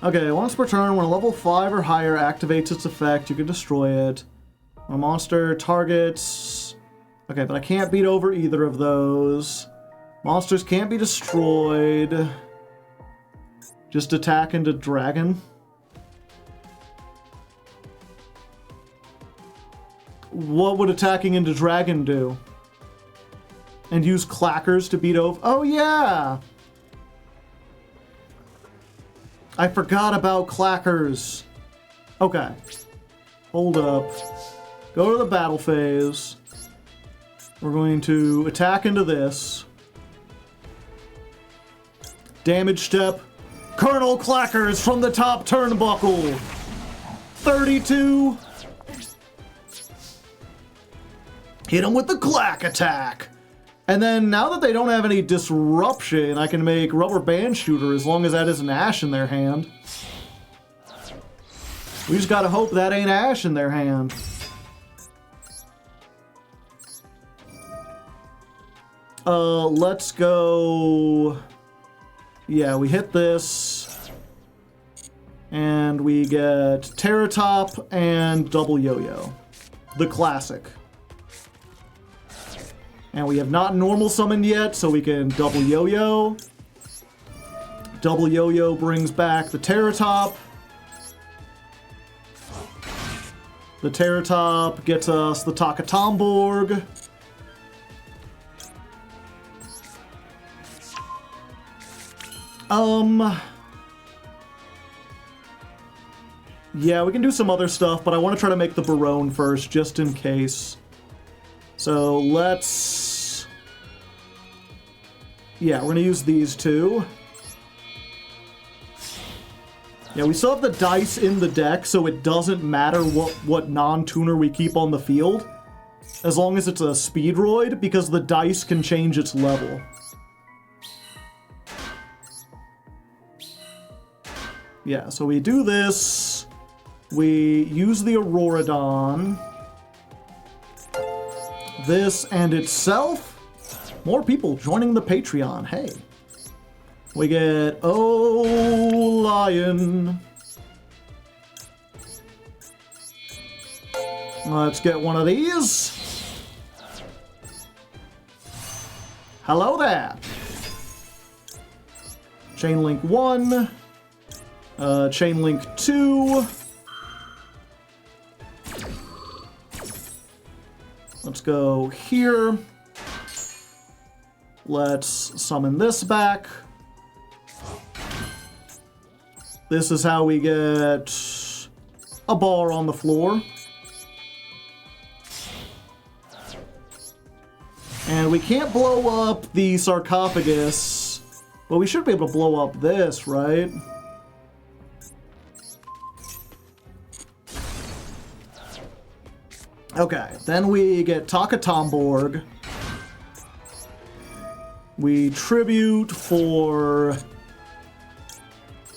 Okay, once per turn, when a level 5 or higher activates its effect, you can destroy it. When a monster targets... Okay, but I can't beat over either of those. Monsters can't be destroyed. Just attack into dragon. What would attacking into dragon do? And use clackers to beat over... Oh, yeah! I forgot about clackers. Okay. Hold up. Go to the battle phase. We're going to attack into this. Damage step. Colonel Clackers from the top turnbuckle. 32. Hit him with the clack attack. And then now that they don't have any disruption, I can make Rubber Band Shooter as long as that isn't Ash in their hand. We just gotta hope that ain't Ash in their hand. Let's go... Yeah, we hit this. And we get Terra Top and Double Yo-Yo. The classic. And we have not normal summoned yet, so we can Double Yo-Yo. Double Yo-Yo brings back the Terra Top. The Terra Top gets us the Takatomborg. Yeah, we can do some other stuff, but I want to try to make the Barone first, just in case. So let's... Yeah, we're going to use these two. Yeah, we still have the dice in the deck, so it doesn't matter what non-tuner we keep on the field. As long as it's a Speedroid, because the dice can change its level. Yeah, so we do this. We use the Auroradon. This and itself. More people joining the Patreon. Hey. We get Oh Lion. Let's get one of these. Hello there. Chain Link 1. Chain Link 2. Let's go here. Let's summon this back. This is how we get a bar on the floor. And we can't blow up the sarcophagus, but we should be able to blow up this, right? Okay, then we get Takatomborg. We tribute for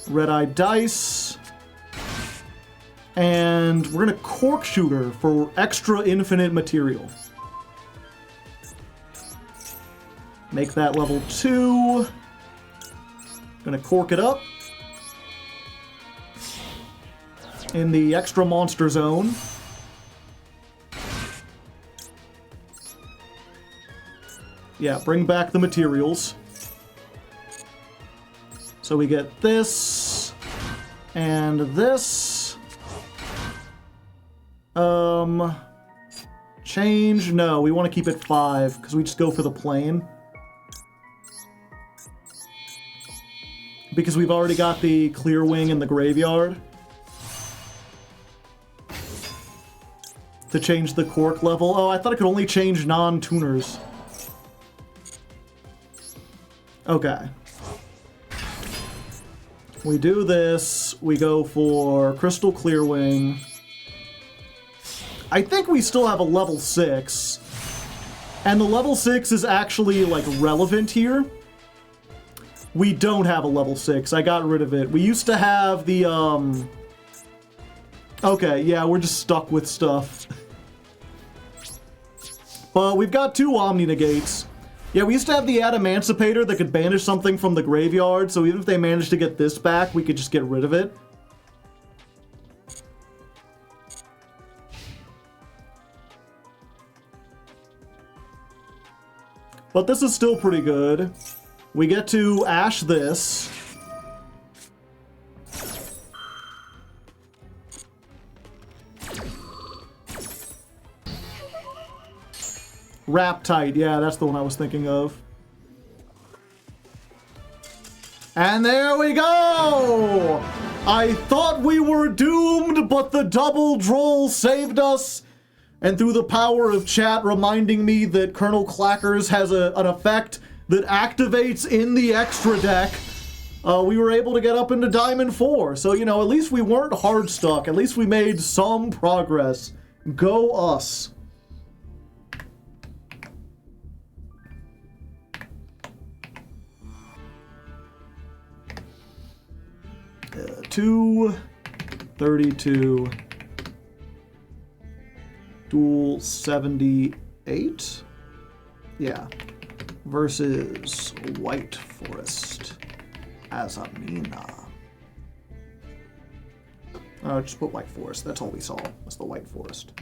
Red-Eye Dice. And we're gonna Cork Shooter for extra infinite material. Make that level 2. Gonna cork it up. In the extra monster zone. Yeah, bring back the materials. So we get this and this. Change? No, we want to keep it 5 because we just go for the plane. Because we've already got the Clear Wing in the graveyard. To change the cork level. Oh, I thought I could only change non-tuners. Okay. We do this. We go for Crystal Clearwing. I think we still have a level 6. And the level 6 is actually, like, relevant here. We don't have a level 6. I got rid of it. We used to have the, Okay, yeah, we're just stuck with stuff. But we've got 2 Omni Negates. Yeah, we used to have the Adamantipator that could banish something from the graveyard, so even if they managed to get this back, we could just get rid of it. But this is still pretty good. We get to Ash this. Raptite, yeah, that's the one I was thinking of. And there we go! I thought we were doomed, but the double droll saved us. And through the power of chat reminding me that Colonel Clackers has an effect that activates in the extra deck, we were able to get up into Diamond 4. So, you know, at least we weren't hard stuck. At least we made some progress. Go us. Uh, 232. Dual 78? Yeah. Versus White Forest. Azamina. Just put White Forest. That's all we saw. That's the White Forest.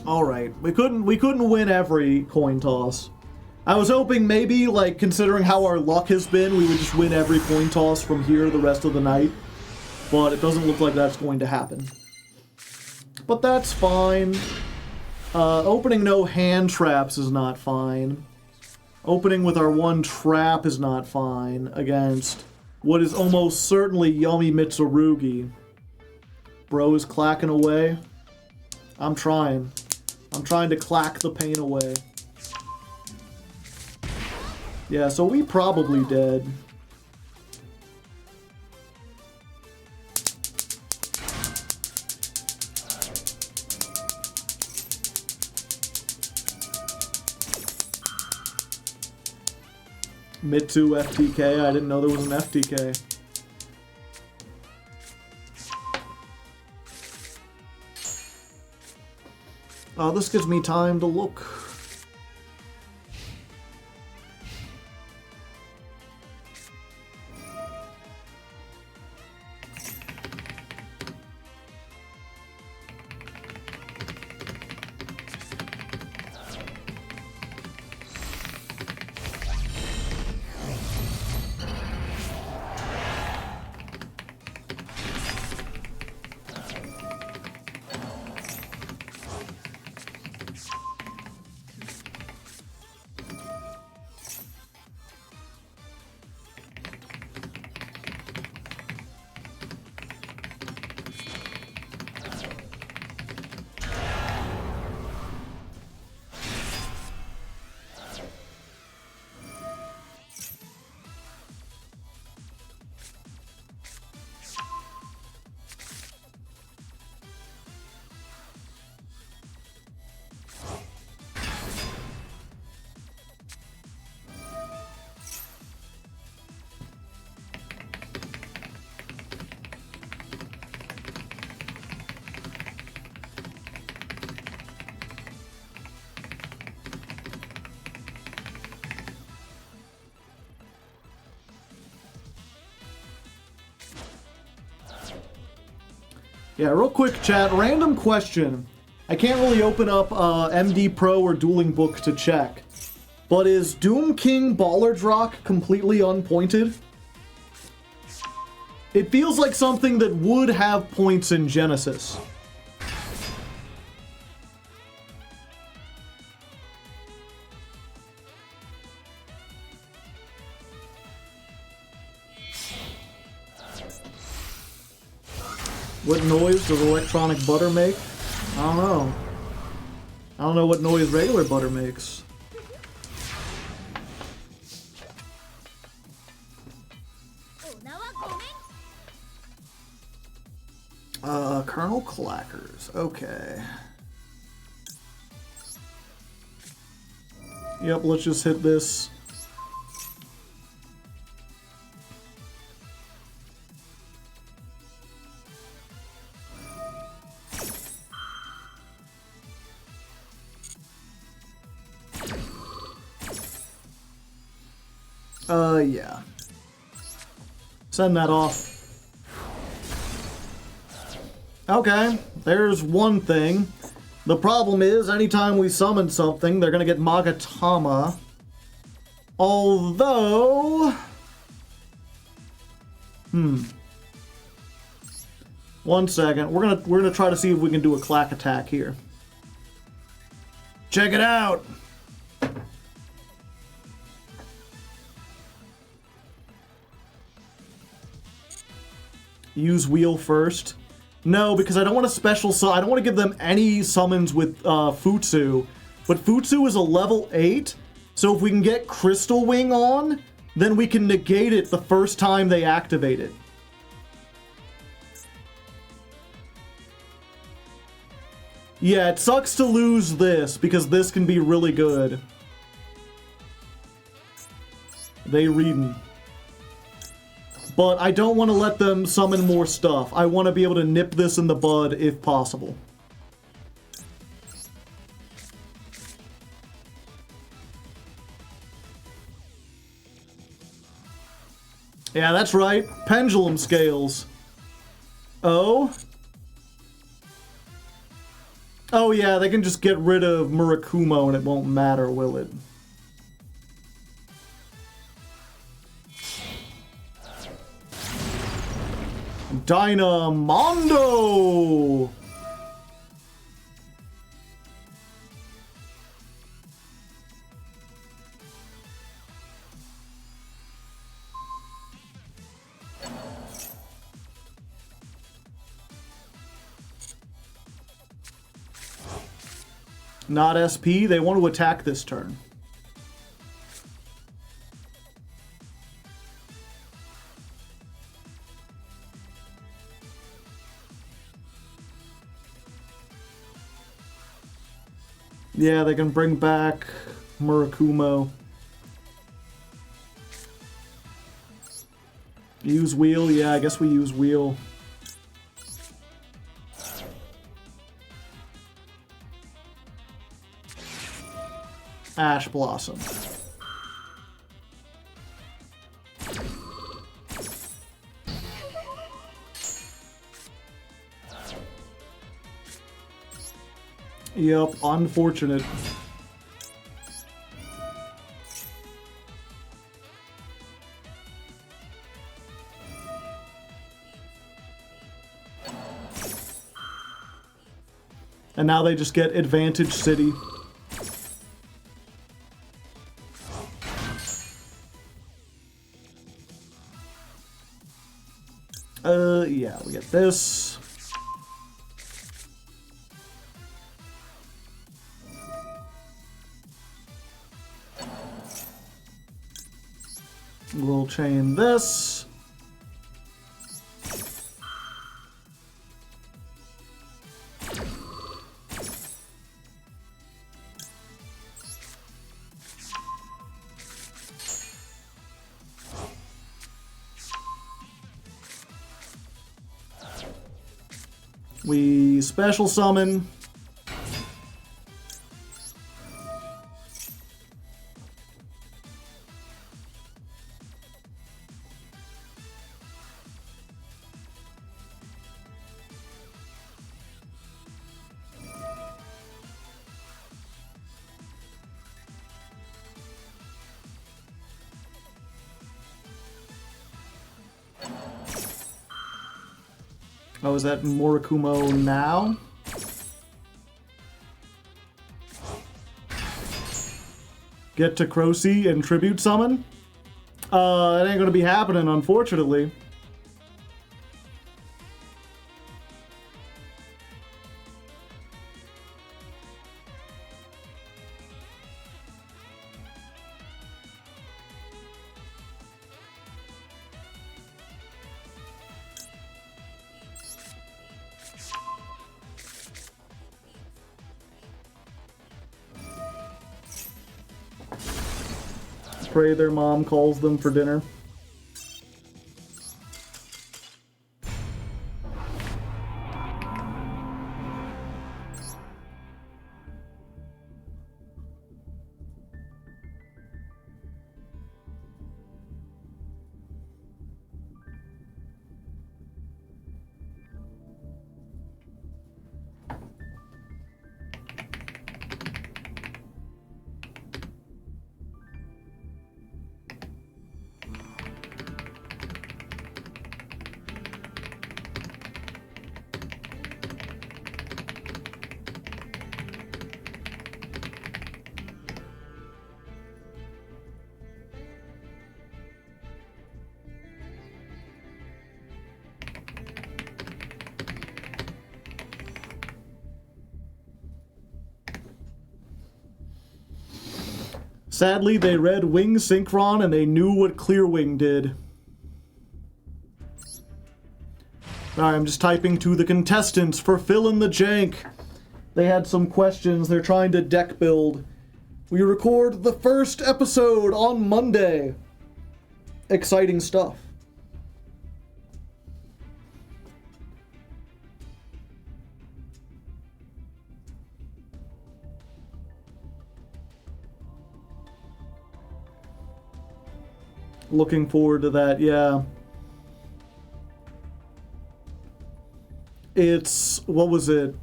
All right, we couldn't win every coin toss. I was hoping maybe, like, considering how our luck has been, we would just win every coin toss from here the rest of the night. But it doesn't look like that's going to happen. But that's fine. Opening no hand traps is not fine. Opening with our one trap is not fine against what is almost certainly Yummy Mitsurugi. Bro is clacking away. I'm trying. I'm trying to clack the pain away. Yeah, so we probably dead. Mitsu FTK, I didn't know there was an FTK. Oh, this gives me time to look. Yeah, real quick, chat. Random question. I can't really open up MD Pro or Dueling Book to check. But is Doom King Ballardrock completely unpointed? It feels like something that would have points in Genesis. What noise does electronic butter make? I don't know. I don't know what noise regular butter makes. Colonel Clackers. Okay. Yep, let's just hit this. Yeah. Send that off. Okay, there's one thing. The problem is, anytime we summon something, they're gonna get Magatama. Although... One second. We're gonna try to see if we can do a clack attack here. Check it out! Use wheel first. No, because I don't want to special I don't want to give them any summons with Futsu. But Futsu is a level 8, so if we can get Crystal Wing on, then we can negate it the first time they activate it. Yeah, it sucks to lose this, because this can be really good. They readin'. But I don't want to let them summon more stuff. I want to be able to nip this in the bud if possible. Yeah, that's right. Pendulum scales. Oh? Oh yeah, they can just get rid of Murakumo and it won't matter, will it? Dynamondo! Not SP, they want to attack this turn. Yeah, they can bring back Murakumo. Use wheel? Yeah, I guess we use wheel. Ash Blossom. Yep, unfortunate. And now they just get Advantage City. Yeah, we get this. We'll chain this. We special summon. Oh, is that Murakumo now? Get to Crocy and tribute summon? It ain't gonna be happening, unfortunately. pray their mom calls them for dinner. Sadly, they read Wing Synchron and they knew what Clearwing did. Alright, I'm just typing to the contestants for Fill in the Jank. They had some questions. They're trying to deck build. We record the first episode on Monday. Exciting stuff. Looking forward to that, yeah. It's, what was it?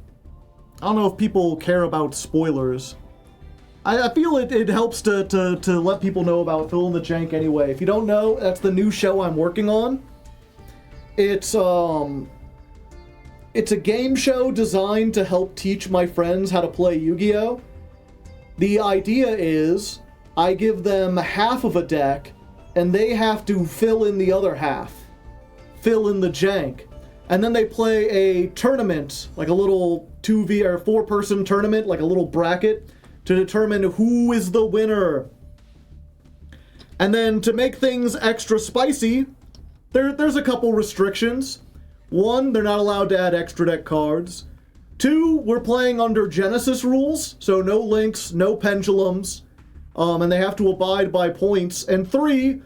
I don't know if people care about spoilers. I feel it helps to let people know about Fill in the Jank anyway. If you don't know, that's the new show I'm working on. It's a game show designed to help teach my friends how to play Yu-Gi-Oh! The idea is, I give them half of a deck, and they have to fill in the other half. Fill in the jank. And then they play a tournament, like a little 2v or 4-person tournament, like a little bracket, to determine who is the winner. And then to make things extra spicy, there's a couple restrictions. 1, they're not allowed to add extra deck cards. 2, we're playing under Genesis rules, so no links, no pendulums, and they have to abide by points. And 3,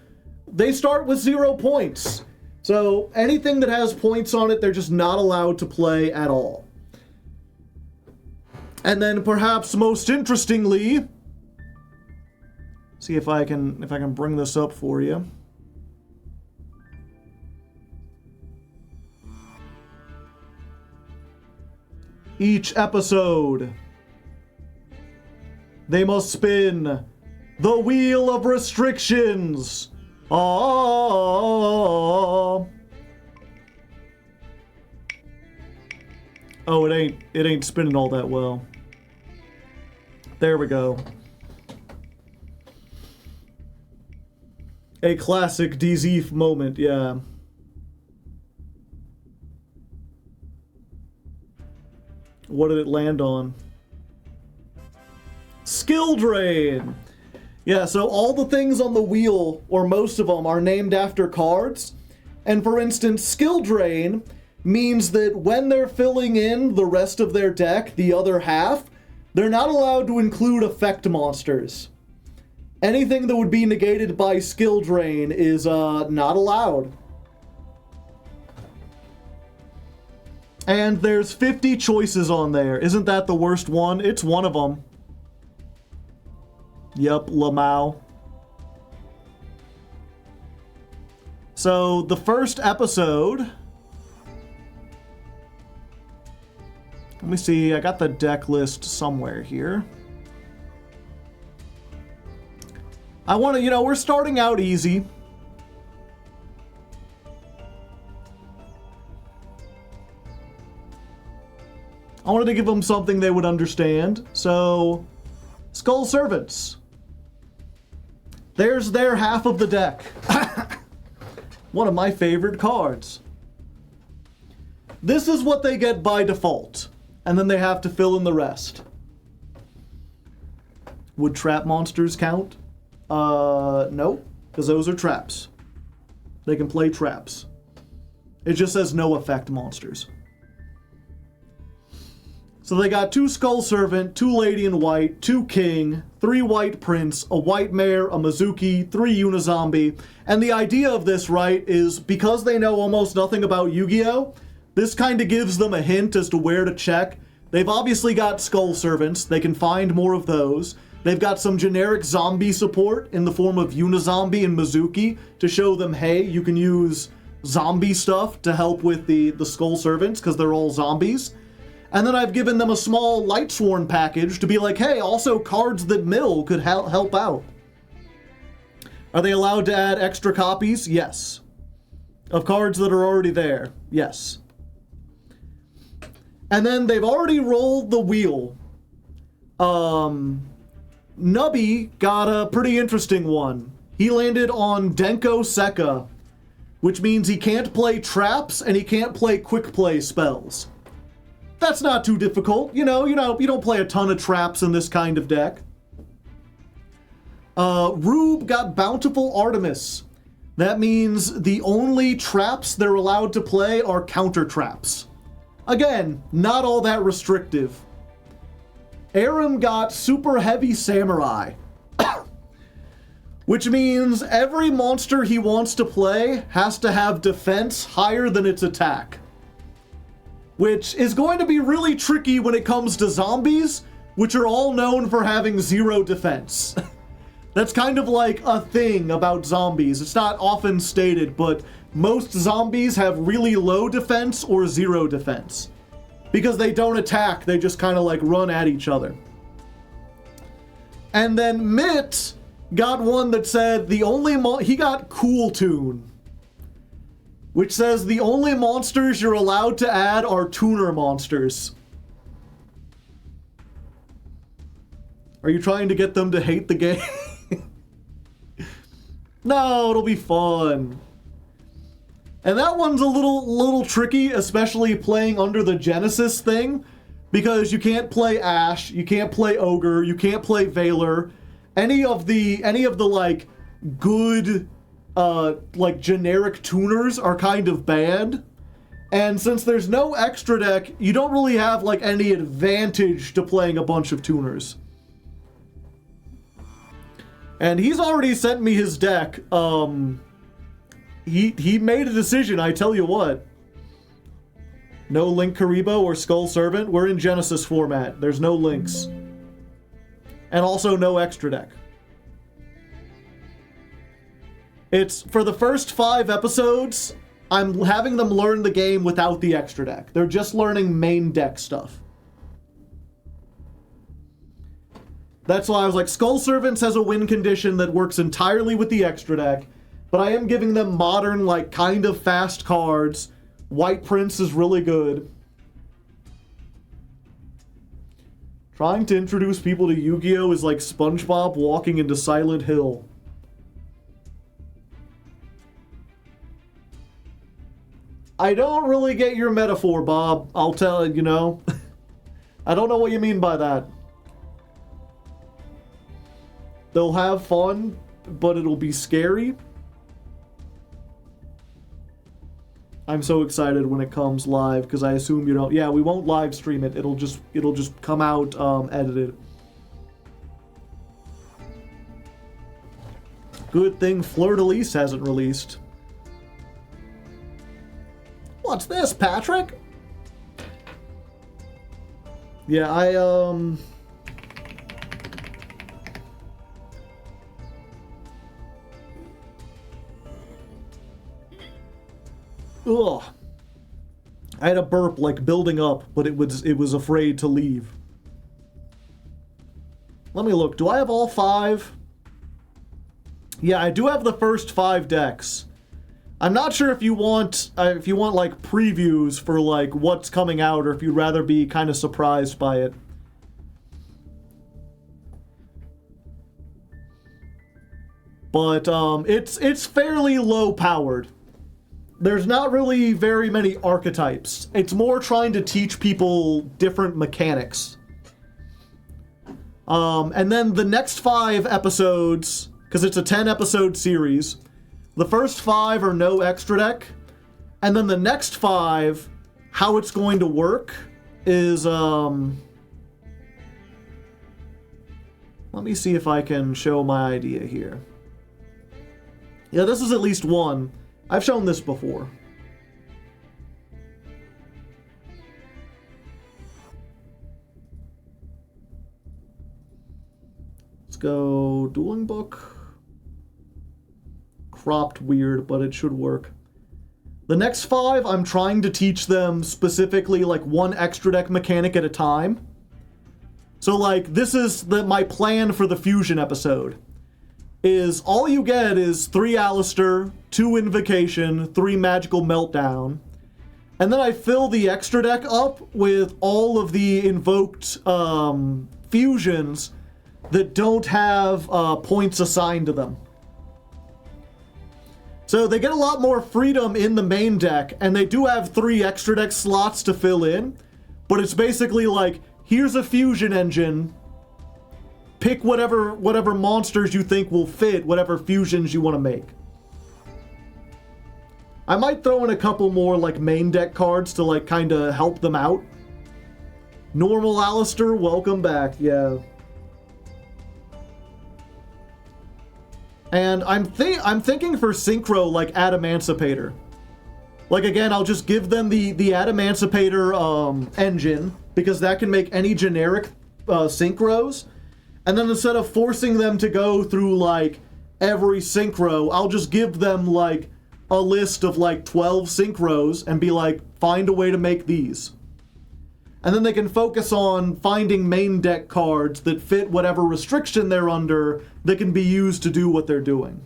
they start with 0 points. So anything that has points on it, they're just not allowed to play at all. And then perhaps most interestingly, see if I can bring this up for you. Each episode, they must spin the wheel of restrictions. Oh, it ain't spinning all that well. There we go. A classic DZ moment, yeah. What did it land on? Skill drain. Yeah, so all the things on the wheel, or most of them, are named after cards. And for instance, skill drain means that when they're filling in the rest of their deck, the other half, they're not allowed to include effect monsters. Anything that would be negated by skill drain is not allowed. And there's 50 choices on there. Isn't that the worst one? It's one of them. Yup, Lamau. So, the first episode... Let me see, I got the deck list somewhere here. I want to, we're starting out easy. I wanted to give them something they would understand. So, Skull Servants. There's their half of the deck. One of my favorite cards. This is what they get by default. And then they have to fill in the rest. Would trap monsters count? No, because those are traps. They can play traps. It just says no effect monsters. So they got 2 Skull Servant, 2 Lady in White, 2 King, 3 White Prince, a White Mare, a Mizuki, 3 Unizombie. And the idea of this, right, is because they know almost nothing about Yu-Gi-Oh!, this kind of gives them a hint as to where to check. They've obviously got Skull Servants. They can find more of those. They've got some generic zombie support in the form of Unizombie and Mizuki to show them, hey, you can use zombie stuff to help with the Skull Servants because they're all zombies. And then I've given them a small Lightsworn package to be like, hey, also cards that mill could help out. Are they allowed to add extra copies? Yes. Of cards that are already there? Yes. And then they've already rolled the wheel. Nubby got a pretty interesting one. He landed on Denko Sekka, which means he can't play traps and he can't play quick play spells. That's not too difficult. You don't play a ton of traps in this kind of deck. Rube got Bountiful Artemis. That means the only traps they're allowed to play are counter traps. Again, not all that restrictive. Aram got Super Heavy Samurai. Which means every monster he wants to play has to have defense higher than its attack. Which is going to be really tricky when it comes to zombies, which are all known for having 0 defense. That's kind of like a thing about zombies. It's not often stated, but most zombies have really low defense or 0 defense. Because they don't attack, they just kind of like run at each other. And then Mitt got one that said he got Cool Tune. Which says the only monsters you're allowed to add are tuner monsters. Are you trying to get them to hate the game? No, it'll be fun. And that one's a little tricky, especially playing under the Genesis thing, because you can't play Ash, you can't play Ogre, you can't play Valor. Any of the like good like generic tuners are kind of banned. And since there's no extra deck, you don't really have like any advantage to playing a bunch of tuners. And he's already sent me his deck. He made a decision, I tell you what. No Link Karibo or Skull Servant. We're in Genesis format. There's no links. And also no extra deck. It's for the first 5 episodes, I'm having them learn the game without the extra deck. They're just learning main deck stuff. That's why I was like, Skull Servants has a win condition that works entirely with the extra deck, but I am giving them modern, like, kind of fast cards. White Prince is really good. Trying to introduce people to Yu-Gi-Oh! Is like SpongeBob walking into Silent Hill. I don't really get your metaphor, Bob. I'll tell you, I don't know what you mean by that. They'll have fun, but it'll be scary. I'm so excited when it comes live, because I assume you don't... Yeah, we won't live stream it. It'll just come out edited. Good thing Fleur-de-Lis hasn't released. What's this, Patrick? Yeah, Ugh. I had a burp, like, building up, but it was afraid to leave. Let me look. Do I have all 5? Yeah, I do have the first 5 decks. I'm not sure if you want like previews for like what's coming out, or if you'd rather be kind of surprised by it. But it's fairly low powered. There's not really very many archetypes. It's more trying to teach people different mechanics. And then the next 5 episodes, because it's a 10-episode series, the first 5 are no extra deck, and then the next 5, how it's going to work is, let me see if I can show my idea here. Yeah, this is at least one. I've shown this before. Let's go dueling book. Cropped weird, but it should work. The next 5, I'm trying to teach them specifically like one extra deck mechanic at a time. So like, this is my plan for the fusion episode. Is all you get is 3 Alistair, 2 Invocation, 3 Magical Meltdown. And then I fill the extra deck up with all of the invoked fusions that don't have points assigned to them. So they get a lot more freedom in the main deck, and they do have 3 extra deck slots to fill in, but it's basically like, here's a fusion engine, pick whatever monsters you think will fit, whatever fusions you want to make. I might throw in a couple more like main deck cards to like kind of help them out. Normal Alistair, welcome back, yeah. And I'm thinking for Synchro, like, Adamancipator. Like, again, I'll just give them the Adamancipator engine, because that can make any generic Synchros. And then instead of forcing them to go through, like, every Synchro, I'll just give them, like, a list of, like, 12 Synchros and be like, find a way to make these. And then they can focus on finding main deck cards that fit whatever restriction they're under that can be used to do what they're doing.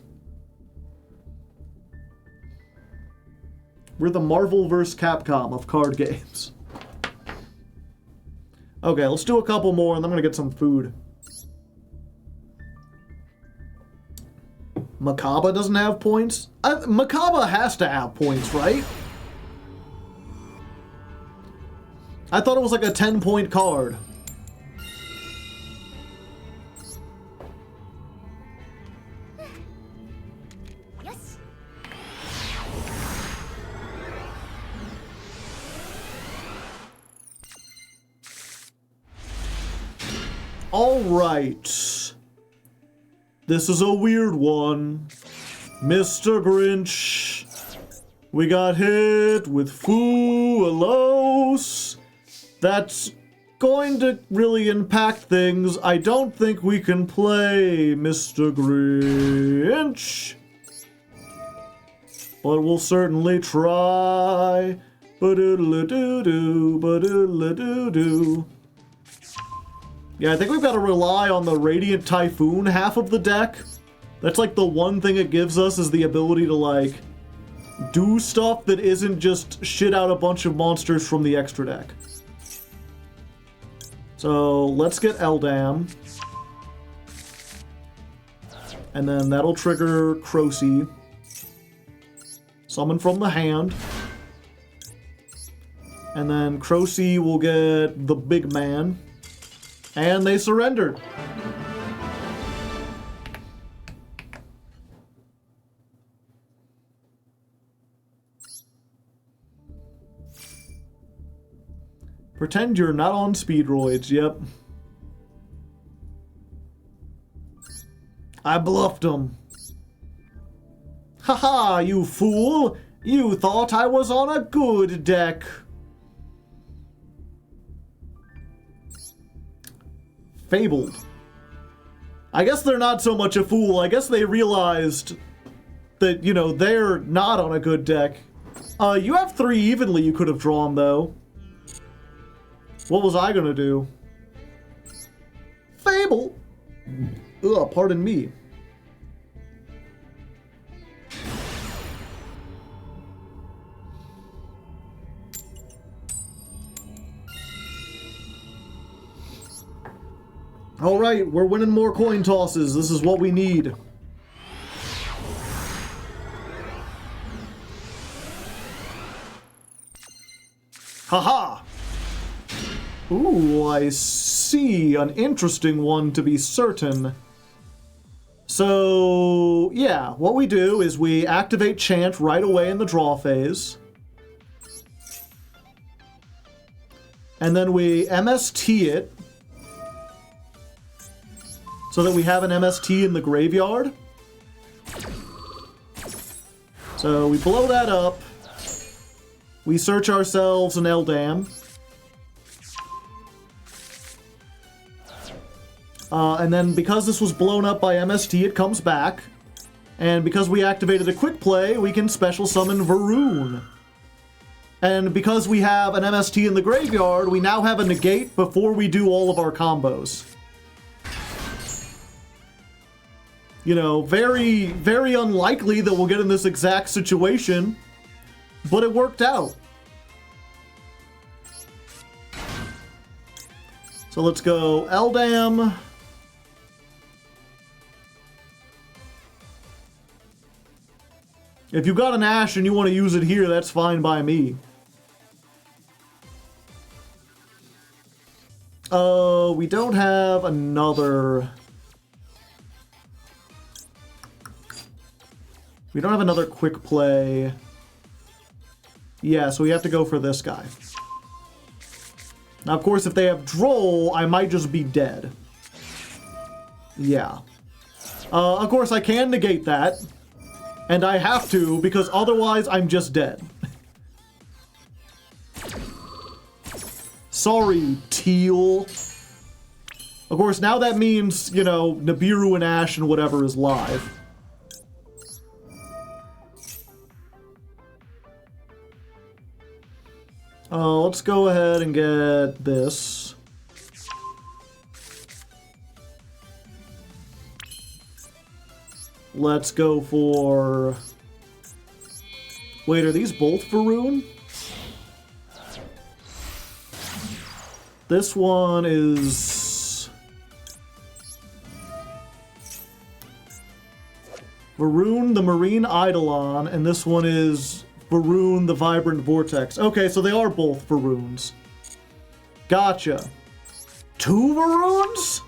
We're the Marvel vs. Capcom of card games. Okay, let's do a couple more and then I'm gonna get some food. Makaba doesn't have points? Makaba has to have points, right? I thought it was like a 10-point card. Yes. All right. This is a weird one. Mr. Grinch. We got hit with Fuelos. That's going to really impact things. I don't think we can play Mr. Grinch. But we'll certainly try. Ba-doodle-doo-doo, ba-doodle-doo-doo. Yeah, I think we've got to rely on the Radiant Typhoon half of the deck. That's like the one thing it gives us is the ability to, like, do stuff that isn't just shit out a bunch of monsters from the extra deck. So, let's get Eldam. And then that'll trigger Crocy. Summon from the hand. And then Crocy will get the big man. And they surrendered. Pretend you're not on Speedroids, yep. I bluffed him. Haha, you fool! You thought I was on a good deck. Fabled. I guess they're not so much a fool. I guess they realized that, you know, they're not on a good deck. You have 3 evenly you could have drawn, though. What was I gonna do? Fable! Ugh, pardon me. Alright, we're winning more coin tosses. This is what we need. Haha! Ooh, I see. An interesting one to be certain. So, yeah, what we do is we activate Chant right away in the draw phase. And then we MST it. So that we have an MST in the graveyard. So we blow that up. We search ourselves an Eldam. And then because this was blown up by MST, it comes back. And because we activated a quick play, we can special summon Varun. And because we have an MST in the graveyard, we now have a negate before we do all of our combos. You know, very, very unlikely that we'll get in this exact situation, but it worked out. So let's go Eldam. If you've got an Ash and you want to use it here, that's fine by me. We don't have another... We don't have another quick play. Yeah, so we have to go for this guy. Now, of course, if they have Droll, I might just be dead. Yeah. Of course, I can negate that. And I have to, because otherwise I'm just dead. Sorry, Teal. Of course, now that means, you know, Nibiru and Ash and whatever is live. Let's go ahead and get this. Let's go for... Wait, are these both Varun? This one is... Varun the Marine Eidolon, and this one is Varun the Vibrant Vortex. Okay, so they are both Varuns. Gotcha. 2 Varuns?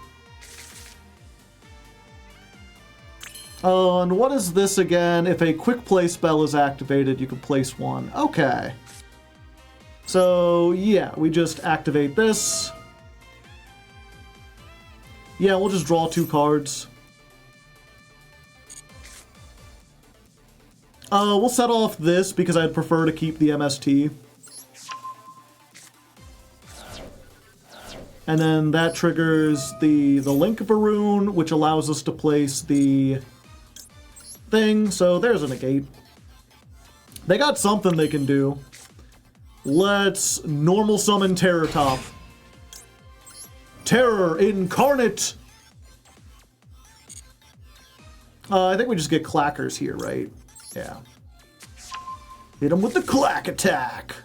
And what is this again? If a quick play spell is activated, you can place 1. Okay. So, yeah, we just activate this. Yeah, we'll just draw 2 cards. We'll set off this because I'd prefer to keep the MST. And then that triggers the Link Varun, which allows us to place the thing. So there's a negate. They got something they can do. Let's normal summon Terror Top. Terror Incarnate! I think we just get clackers here, right? Yeah. Hit him with the clack attack!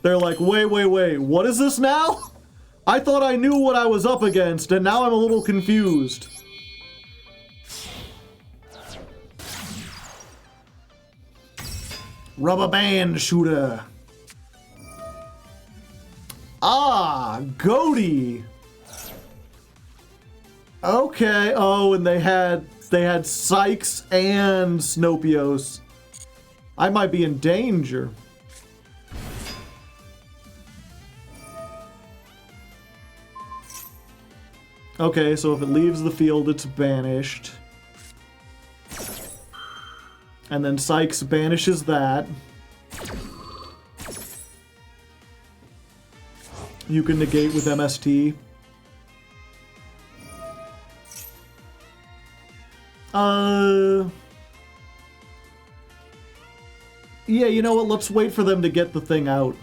They're like, wait, what is this now? I thought I knew what I was up against, and now I'm a little confused. Rubber band shooter. Ah, Goaty. Okay. Oh, and they had Sykes and Snopios. I might be in danger. Okay, so if it leaves the field, it's banished. And then Sykes banishes that. You can negate with MST. Yeah, you know what? Let's wait for them to get the thing out.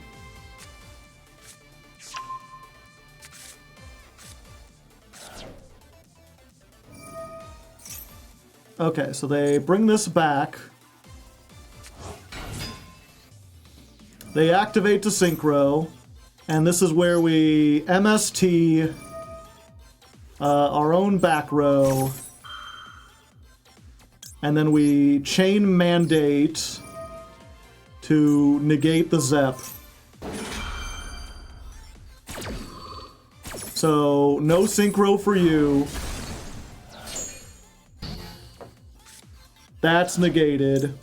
Okay, so they bring this back. They activate to Synchro, and this is where we MST our own back row, and then we chain Mandate to negate the Zep. So, no Synchro for you. That's negated.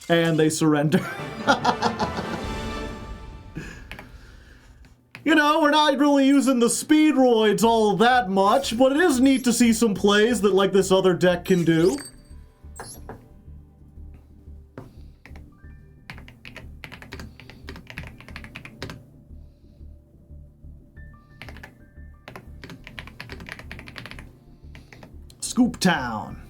And they surrender. You know, we're not really using the Speedroids all that much, but it is neat to see some plays that, like, this other deck can do. Scoop Town.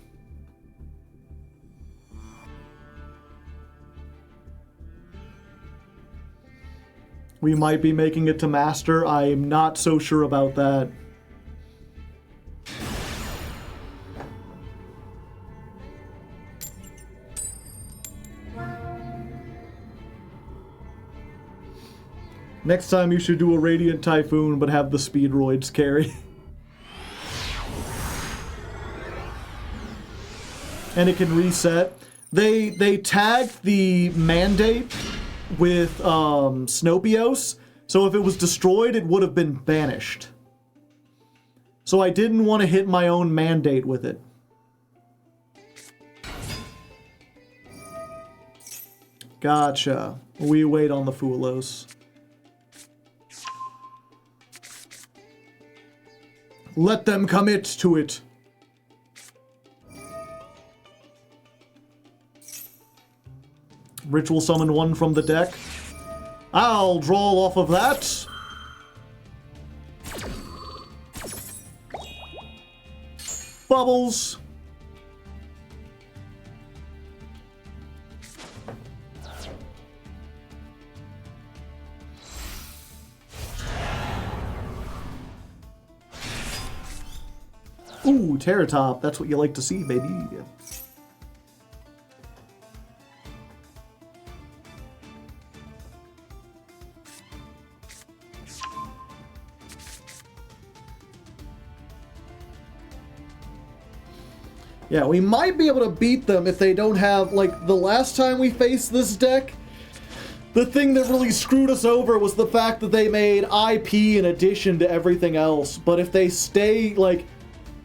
We might be making it to Master. I'm not so sure about that. Next time you should do a Radiant Typhoon, but have the Speedroids carry. And it can reset. They tagged the mandate with Snopios, so if it was destroyed, it would have been banished. So I didn't want to hit my own mandate with it. Gotcha. We wait on the Fulos. Let them commit to it. Ritual summon one from the deck. I'll draw off of that. Bubbles. Ooh, Terratop. That's what you like to see, baby. Yeah, we might be able to beat them if they don't have, like, the last time we faced this deck, the thing that really screwed us over was the fact that they made IP in addition to everything else. But if they stay, like,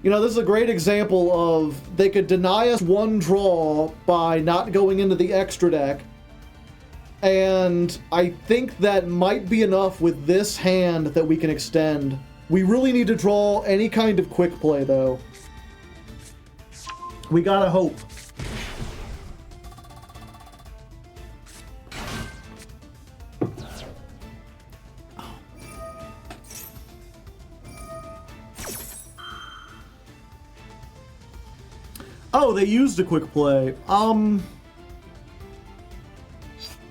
you know, this is a great example of they could deny us one draw by not going into the extra deck. And I think that might be enough with this hand that we can extend. We really need to draw any kind of quick play, though. We gotta hope. Oh, they used a quick play.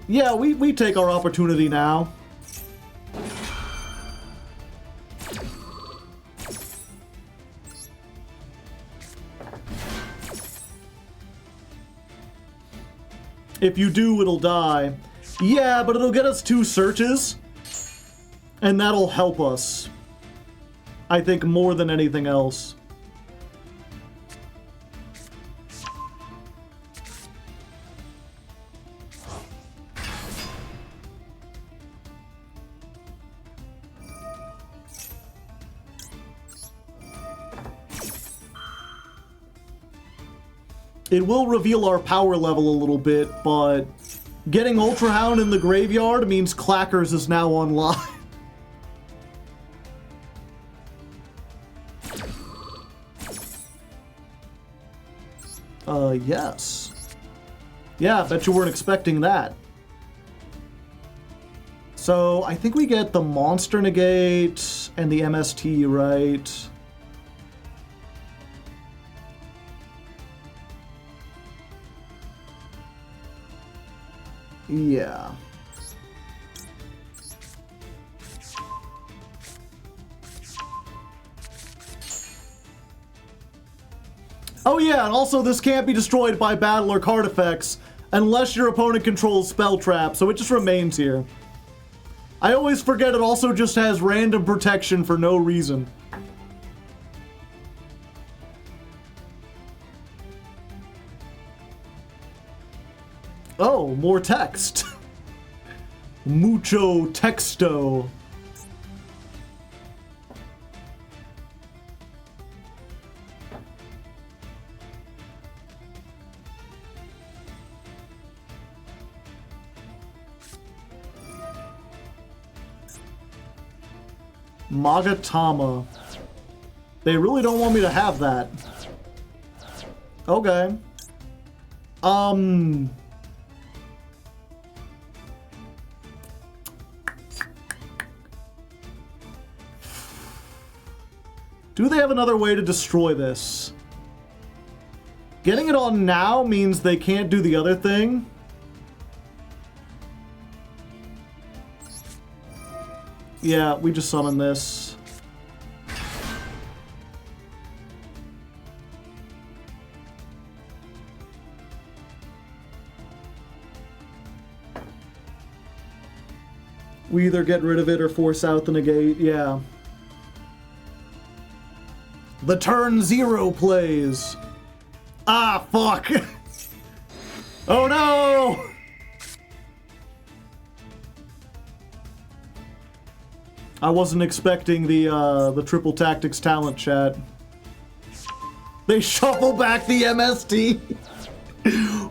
Yeah, we take our opportunity now. If you do, it'll die. Yeah, but it'll get us 2 searches, and that'll help us. I think more than anything else. It will reveal our power level a little bit, but getting Ultra Hound in the graveyard means Clackers is now online. Yes. Yeah, I bet you weren't expecting that. So, I think we get the Monster Negate and the MST, right? Yeah. Oh yeah, and also this can't be destroyed by battle or card effects unless your opponent controls spell trap, so it just remains here. I always forget it also just has random protection for no reason. Oh, more text. Mucho texto. Magatama. They really don't want me to have that. Okay. Do they have another way to destroy this? Getting it on now means they can't do the other thing. Yeah, we just summon this. We either get rid of it or force out the negate, yeah. The turn 0 plays. Ah, fuck. Oh no! I wasn't expecting the triple tactics talent chat. They shuffle back the MST.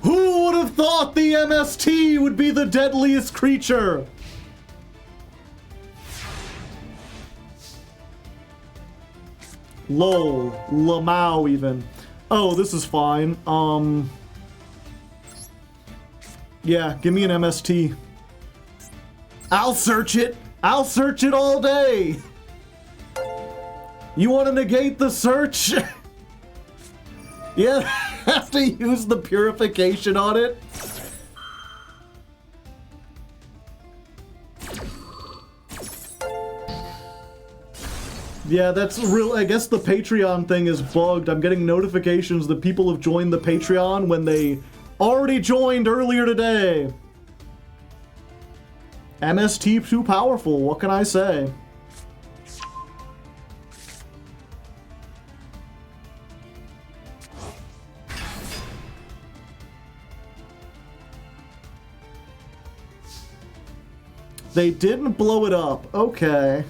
Who would have thought the MST would be the deadliest creature? Lol, Lamau even. Oh, this is fine. Yeah, give me an MST. I'll search it. I'll search it all day. You want to negate the search? Yeah, have to use the purification on it. Yeah, that's real. I guess the Patreon thing is bugged. I'm getting notifications that people have joined the Patreon when they already joined earlier today. MST too powerful, what can I say? They didn't blow it up, okay.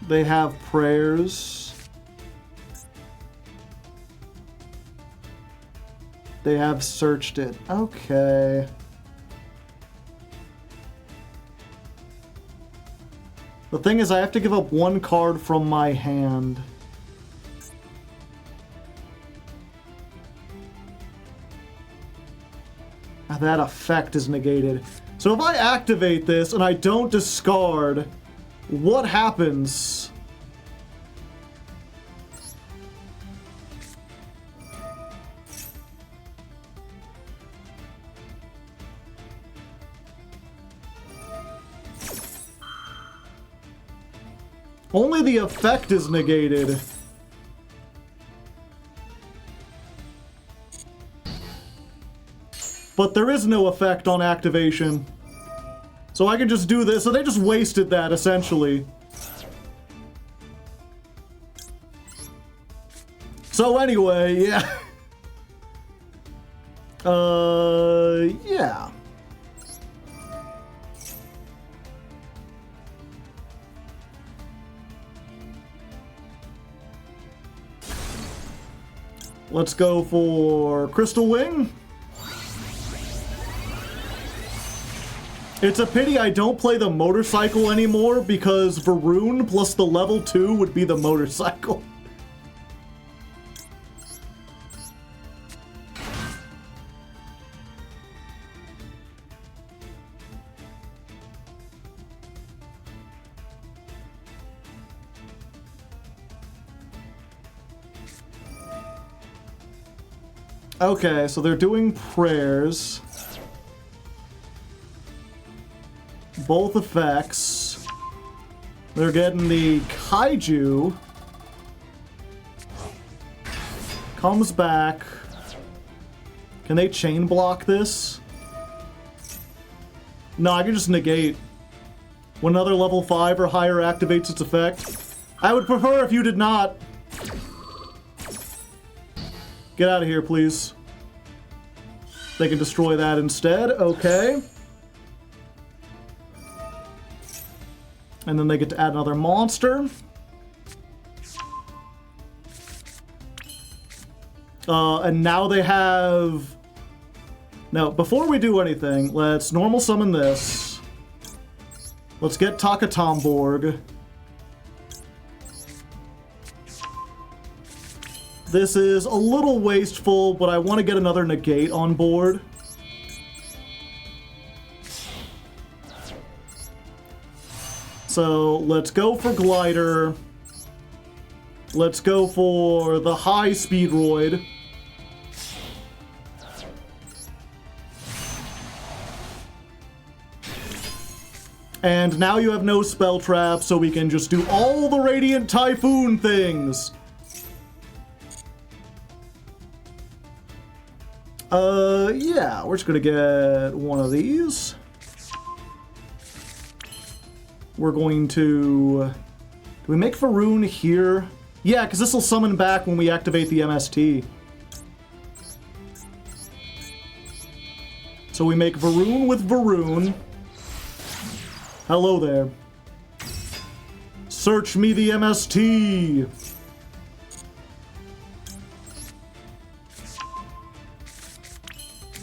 They have prayers. They have searched it. Okay. The thing is, I have to give up one card from my hand. That effect is negated. So if I activate this and I don't discard, what happens? Only the effect is negated. But there is no effect on activation. So I can just do this. So they just wasted that, essentially. So anyway, yeah. Yeah. Let's go for Crystal Wing. It's a pity I don't play the motorcycle anymore because Varun plus the level 2 would be the motorcycle. Okay, so they're doing prayers. Both effects. They're getting the Kaiju. Comes back. Can they chain block this? No, I can just negate. When another level 5 or higher activates its effect. I would prefer if you did not. Get out of here, please. They can destroy that instead. Okay. And then they get to add another monster. And now they have... Now, before we do anything, let's normal summon this. Let's get Takatomborg. This is a little wasteful, but I want to get another negate on board. So let's go for Glider. Let's go for the high Speedroid. And now you have no spell trap, so we can just do all the Radiant Typhoon things. Yeah, we're just gonna get one of these. We're going to... Do we make Varun here? Yeah, because this will summon back when we activate the MST. So we make Varun with Varun. Hello there. Search me the MST.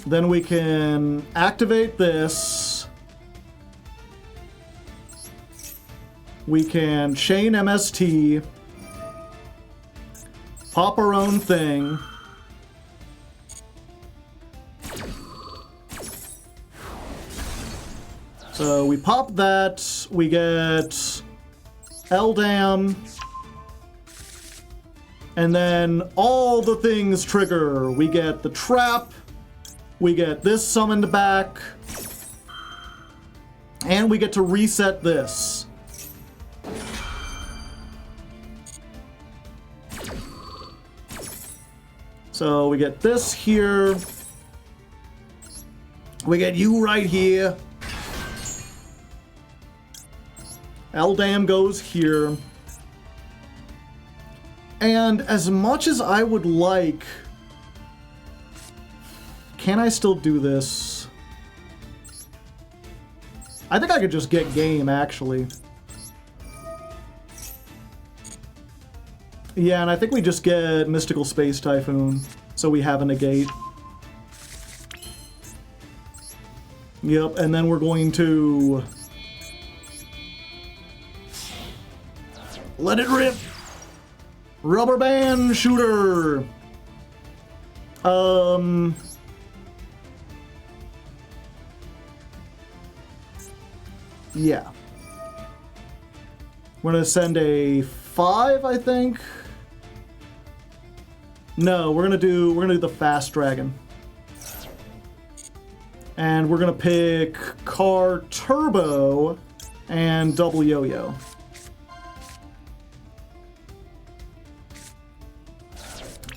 Then we can activate this. We can chain MST. Pop our own thing. So we pop that, we get Eldam, and then all the things trigger. We get the trap, we get this summoned back, and we get to reset this. So we get this here, we get you right here. Eldam goes here. And as much as I would like... Can I still do this? I think I could just get game, actually. Yeah, and I think we just get Mystical Space Typhoon, so we have a negate. Yep, and then we're going to... Let it rip! Rubber band shooter! Yeah. We're gonna send a 5, I think. No, we're gonna do the fast dragon. And we're gonna pick Car Turbo and Double Yo-Yo.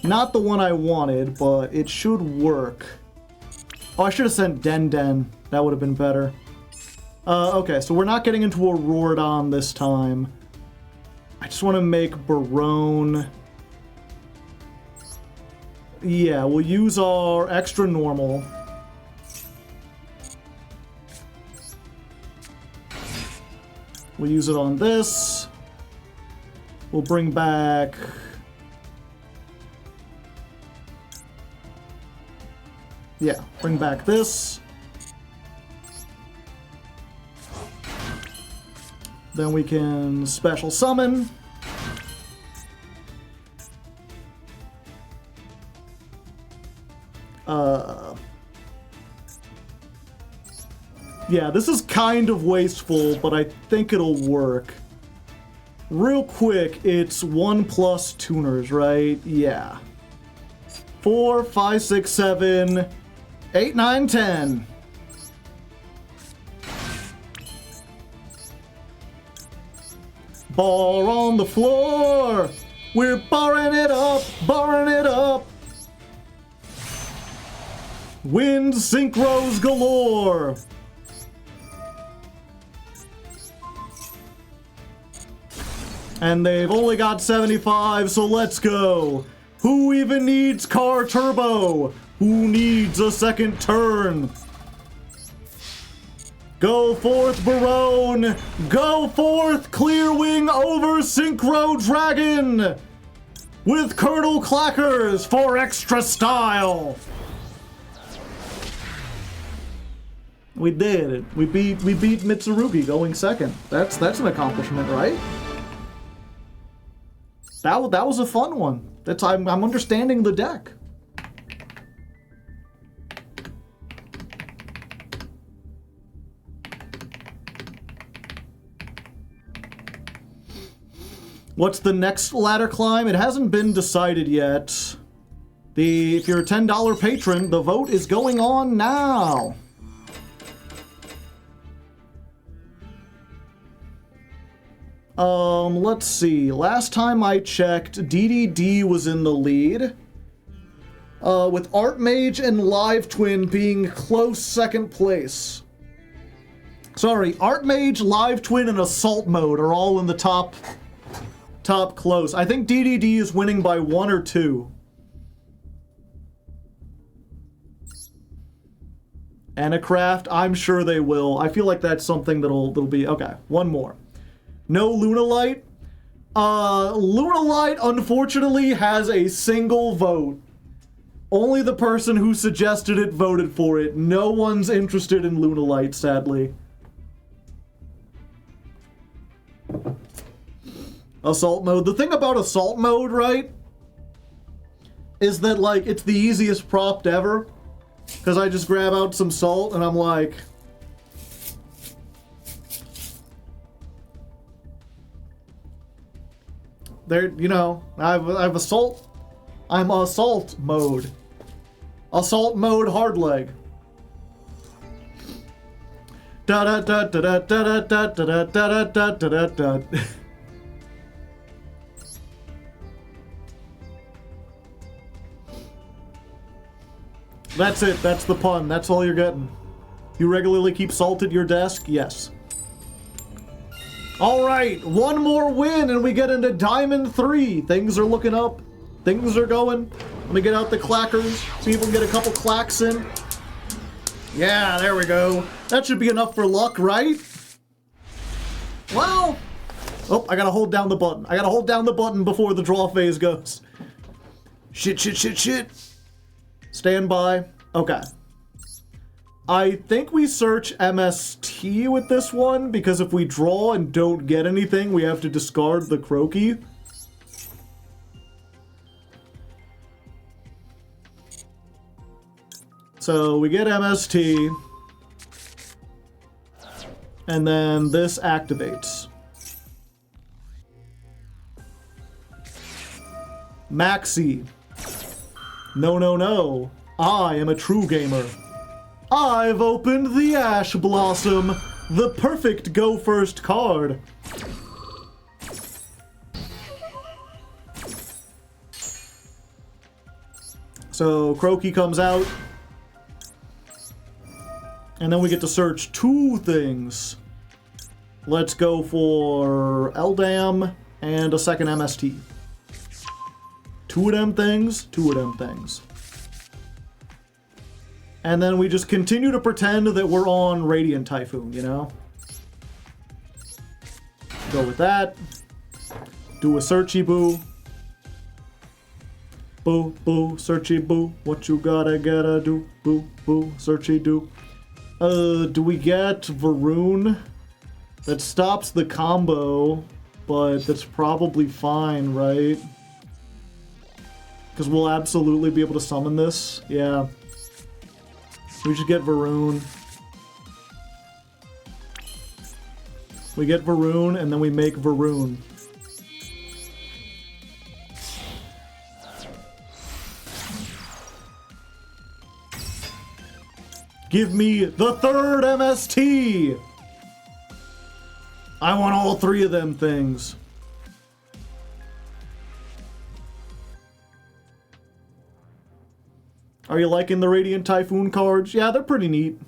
Not the one I wanted, but it should work. Oh, I should have sent Den Den. That would have been better. Okay, so we're not getting into a Rorodon this time. I just want to make Barone. Yeah, we'll use our extra normal. We'll use it on this. We'll bring back... Yeah, bring back this. Then we can special summon. Yeah, this is kind of wasteful, but I think it'll work. Real quick, it's 1+ tuners, right? Yeah. 4, 5, 6, 7, 8, 9, 10. Bar on the floor. We're barring it up, barring it up. Wind synchros galore. And they've only got 75, so let's go. Who even needs Car Turbo? Who needs a second turn? Go forth, Barone! Go forth, Clearwing over Synchro Dragon! with Colonel Clackers for extra style. We did it. We beat Mitsurugi going second. That's an accomplishment, right? That was a fun one. I'm understanding the deck. What's the next ladder climb? It hasn't been decided yet. If you're a $10 patron, the vote is going on now. Let's see. Last time I checked, DDD was in the lead. With Artmage and Live Twin being close second place. Sorry, Artmage, Live Twin, and Assault Mode are all in the top close. I think DDD is winning by 1 or 2. Anacraft, I'm sure they will. I feel like that's something that'll be... Okay, one more. No Lunalight. Lunalight, unfortunately, has a single vote. Only the person who suggested it voted for it. No one's interested in Lunalight, sadly. Assault Mode. The thing about Assault Mode, right, is that, like, it's the easiest prop ever. Because I just grab out some salt and I'm like... There, you know, I've assault. I'm assault mode. Assault mode Hardleg. Da da da da da da da da da da da da da. That's it. That's the pun. That's all you're getting. You regularly keep salt at your desk? Yes. All right, one more win and we get into Diamond 3. Things are looking up. Things are going. Let me get out the clackers. See if we can get a couple clacks in. Yeah, there we go. That should be enough for luck, right? Well, oh, I gotta hold down the button. I gotta hold down the button before the draw phase goes. Shit, shit, shit, shit. Stand by. Okay. I think we search MST with this one, because if we draw and don't get anything, we have to discard the Croaky. So we get MST, and then this activates. Maxi. No, no, no. I am a true gamer. I've opened the Ash Blossom, the perfect go first card. So Croaky comes out, and then we get to search 2 things. Let's go for Eldam and a second MST. 2 of them things, 2 of them things. And then we just continue to pretend that we're on Radiant Typhoon, you know? Go with that. Do a searchy boo. Boo, boo, searchy boo. What you gotta do. Boo, boo, searchy do. Do we get Varun? That stops the combo, but that's probably fine, right? Because we'll absolutely be able to summon this. Yeah. We should get Varun. We get Varun, and then we make Varun. Give me the 3rd MST! I want all 3 of them things. Are you liking the Radiant Typhoon cards? Yeah, they're pretty neat.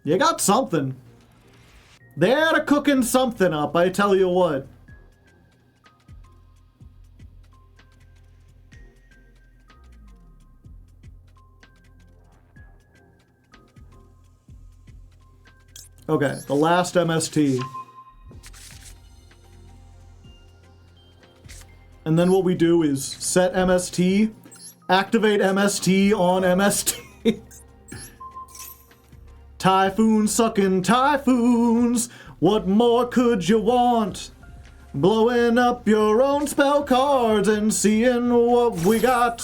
You got something. They're cooking something up, I tell you what. Okay, the last MST. And then what we do is set MST, activate MST on MST. Typhoon sucking typhoons, what more could you want? Blowing up your own spell cards and seeing what we got.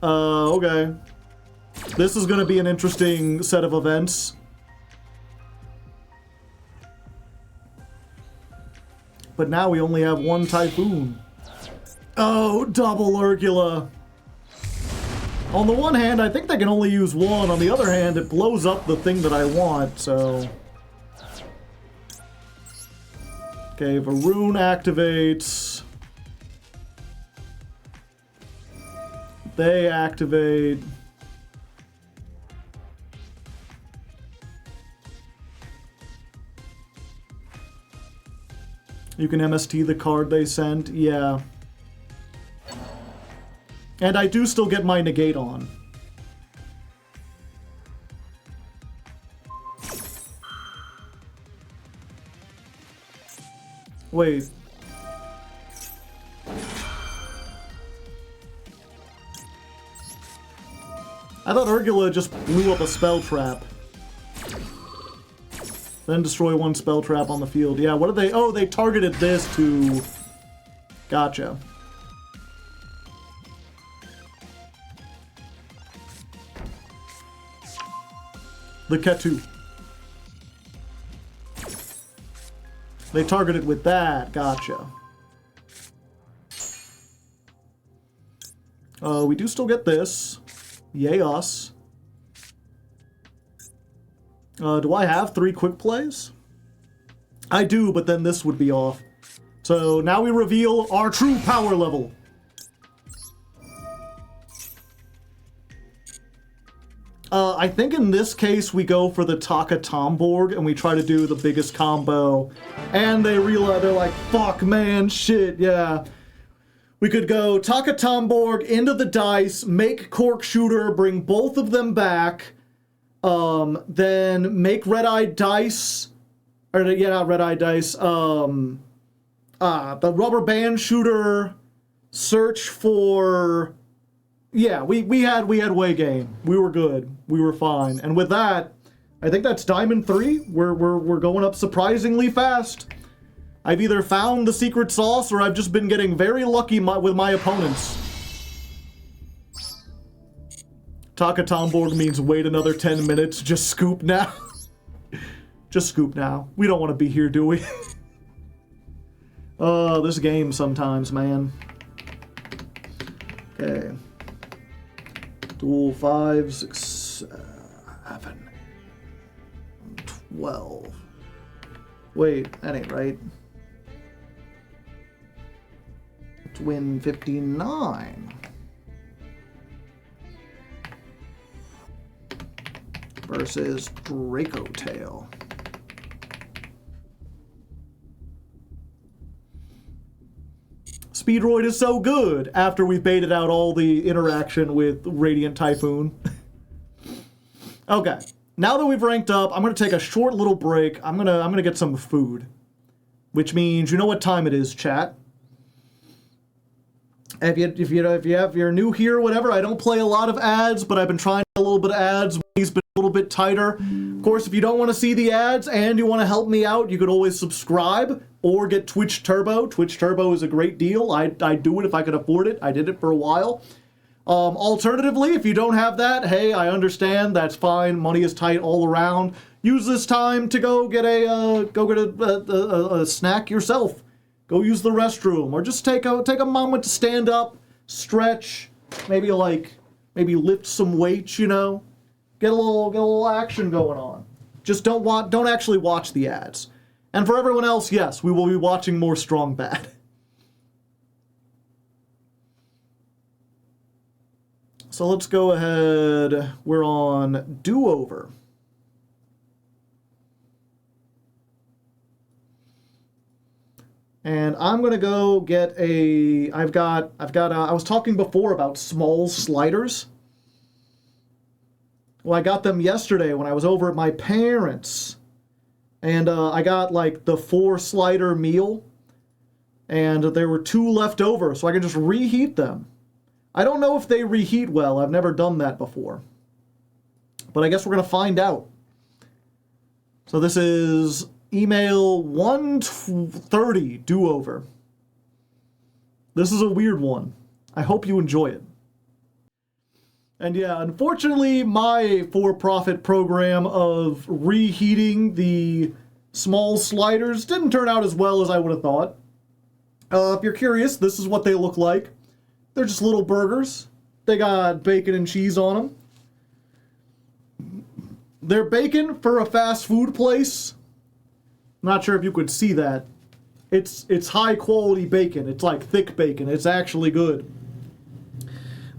Okay. This is gonna be an interesting set of events. But now we only have one Typhoon. Oh, double Urgula. On the one hand, I think they can only use one. On the other hand, it blows up the thing that I want, so... Okay, Varun activates. They activate. You can MST the card they sent, yeah. And I do still get my negate on. Wait. I thought Urgula just blew up a spell trap. Then destroy one spell trap on the field. Yeah, what did they... Oh, they targeted this to... Gotcha. The Ketu. They targeted with that. Gotcha. We do still get this. Yay us. Do I have 3 quick plays? I do, but then this would be off. So now we reveal our true power level. I think in this case we go for the Taka Tomborg and we try to do the biggest combo. And they realize, they're like, fuck man, shit, yeah. We could go Taka Tomborg into the dice, make Cork Shooter, bring both of them back, then make Red-Eyed Dice, or yeah, not Red-Eyed Dice, the Rubber Band Shooter, search for... Yeah, we had way game. We were good. We were fine. And with that, I think that's Diamond 3. We're going up surprisingly fast. I've either found the secret sauce or I've just been getting very lucky with my opponents. Taka Tomborg means wait another 10 minutes. Just scoop now. Just scoop now. We don't want to be here, do we? This game sometimes, man. Okay. Duel 5, 6, 7, 12. Wait, that ain't right. Let's win 59. Versus Draco Tail. Speedroid is so good after we've baited out all the interaction with Radiant Typhoon. Okay, now that we've ranked up, I'm gonna take a short little break. I'm gonna get some food, which means you know what time it is, chat. If you're new here or whatever, I don't play a lot of ads, but I've been trying a little bit of ads. He's been a little bit tighter. Of course, if you don't want to see the ads and you want to help me out, you could always subscribe or get Twitch Turbo. Twitch Turbo is a great deal. I'd do it if I could afford it. I did it for a while. Alternatively, if you don't have that, hey, I understand. That's fine. Money is tight all around. Use this time to go get a snack yourself. Go use the restroom, or just take a moment to stand up, stretch, maybe lift some weights, you know, get a little action going on. Just don't actually watch the ads. And for everyone else, yes, we will be watching more Strong Bad. So let's go ahead. We're on Do-Over. And I'm gonna go get a. I was talking before about small sliders. Well, I got them yesterday when I was over at my parents'. And I got, like, the 4-slider meal. And there were 2 left over, so I can just reheat them. I don't know if they reheat well. I've never done that before. But I guess we're going to find out. So this is email 130, do-over. This is a weird one. I hope you enjoy it. And yeah, unfortunately, my for-profit program of reheating the small sliders didn't turn out as well as I would have thought. If you're curious, this is what they look like. They're just little burgers. They got bacon and cheese on them. They're bacon for a fast food place. I'm not sure if you could see that. It's high quality bacon. It's like thick bacon. It's actually good.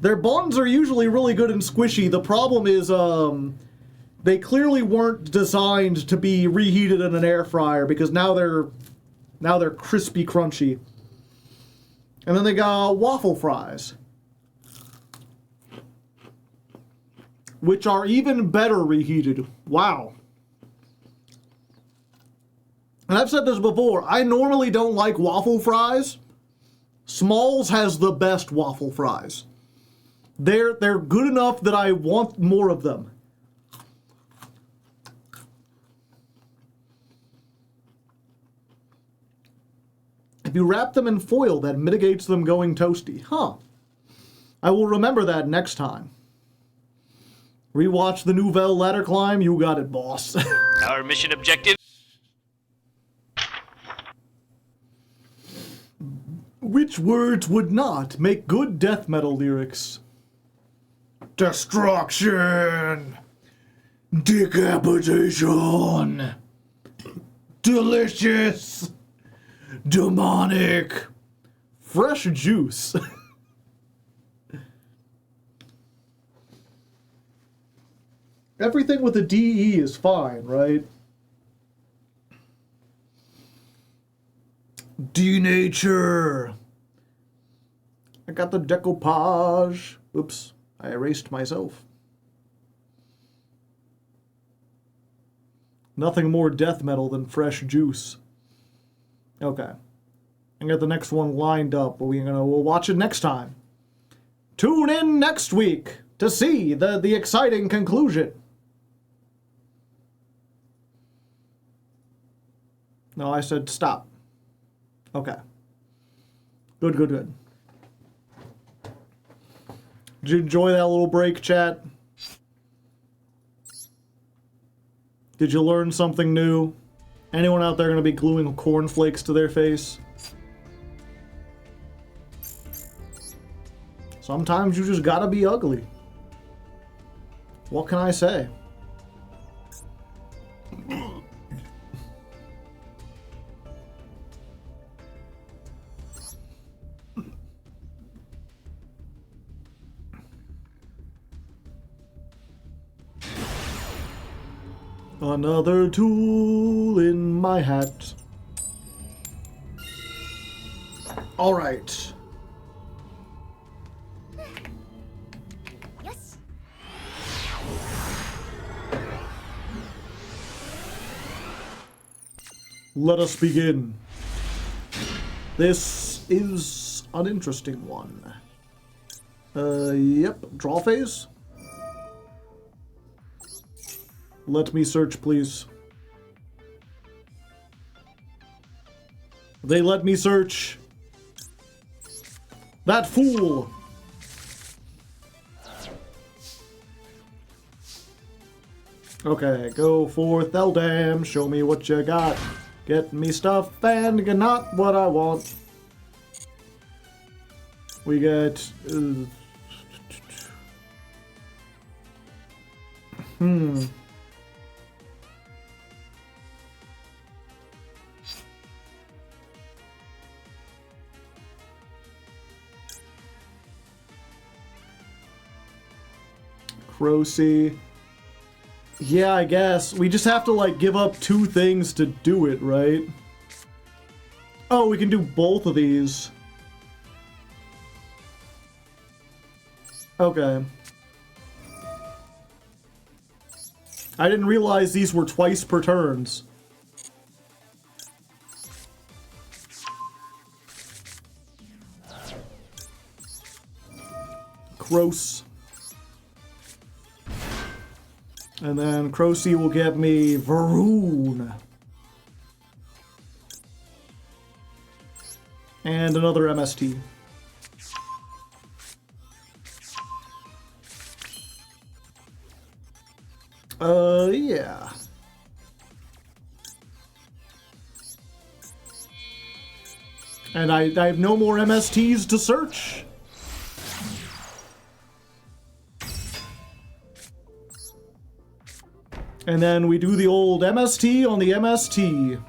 Their buns are usually really good and squishy. The problem is they clearly weren't designed to be reheated in an air fryer because now they're crispy crunchy. And then they got waffle fries, which are even better reheated. Wow. And I've said this before, I normally don't like waffle fries. Smalls has the best waffle fries. They're good enough that I want more of them. If you wrap them in foil, that mitigates them going toasty. Huh. I will remember that next time. Rewatch the Nouvelle Ladder Climb. You got it, boss. Our mission objective? Which words would not make good death metal lyrics? Destruction! Decapitation! Delicious! Demonic! Fresh juice. Everything with a DE is fine, right? Denature. I got the decoupage. Oops, I erased myself. Nothing more death metal than fresh juice. Okay. I got the next one lined up, but we'll watch it next time. Tune in next week to see the exciting conclusion. No, I said stop. Okay. Good. Did you enjoy that little break, chat? Did you learn something new? Anyone out there going to be gluing cornflakes to their face? Sometimes you just gotta be ugly. What can I say? Another tool in my hat. All right. Yes. Let us begin. This is an interesting one. Yep. Draw phase. Let me search, please. They let me search. That fool! Okay, go forth, Eldam. Show me what you got. Get me stuff and not what I want. We get... Crocy. Yeah, I guess. We just have to, like, give up 2 things to do it, right? Oh, we can do both of these. Okay. I didn't realize these were twice per turns. Gross. And then Crocy will get me Varoon. And another MST. Yeah. And I have no more MSTs to search. And then we do the old MST on the MST.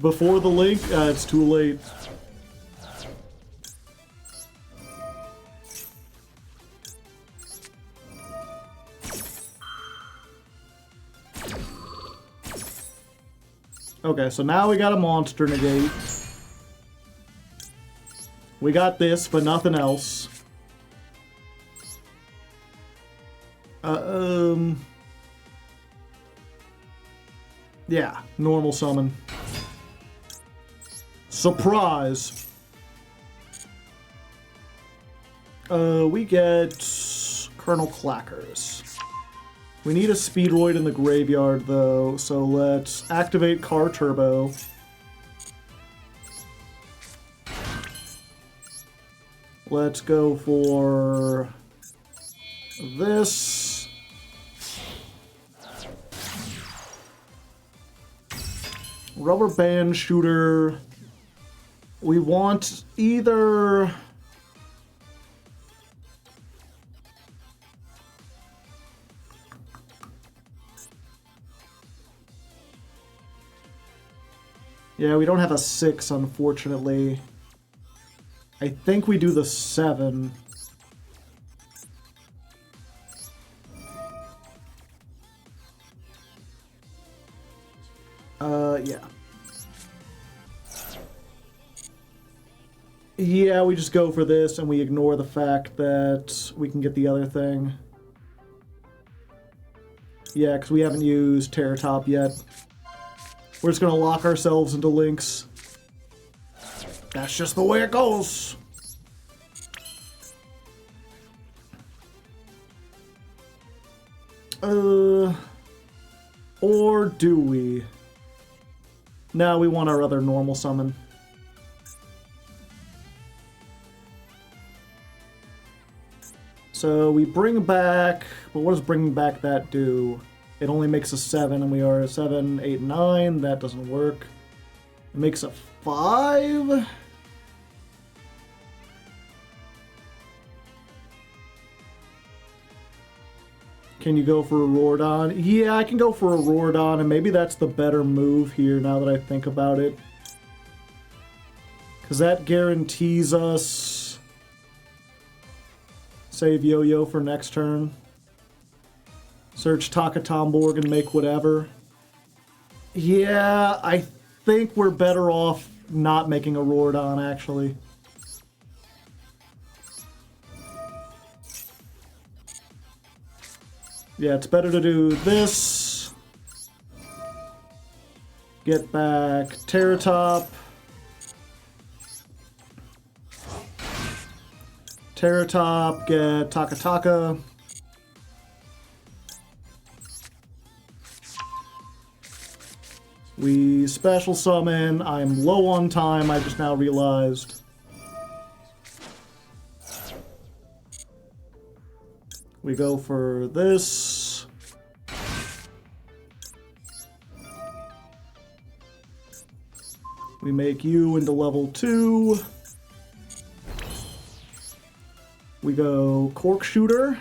Before the link, it's too late. Okay, so now we got a monster negate. We got this, but nothing else. Yeah, normal summon. Surprise! We get Colonel Clackers. We need a Speedroid in the graveyard, though, so let's activate Car Turbo. Let's go for this. Rubber Band Shooter. We want either... Yeah, we don't have a 6, unfortunately. I think we do the 7. Yeah. Yeah, we just go for this and we ignore the fact that we can get the other thing. Yeah, because we haven't used Terror Top yet. We're just gonna lock ourselves into links. That's just the way it goes. Or do we? No, we want our other normal summon. So we bring back, but what does bringing back that do? It only makes a 7, and we are a 7, 8, 9. That doesn't work. It makes a 5. Can you go for a Roardon? Yeah, I can go for a Roardon, and maybe that's the better move here now that I think about it. Because that guarantees us... Save Yo-Yo for next turn. Search Takatomborg and make whatever. Yeah, I think we're better off not making a Roardon, actually. Yeah, it's better to do this. Get back Terror Top. Terror Top, get Taka. We special summon. I'm low on time, I just now realized. We go for this. We make you into level 2. We go Cork Shooter.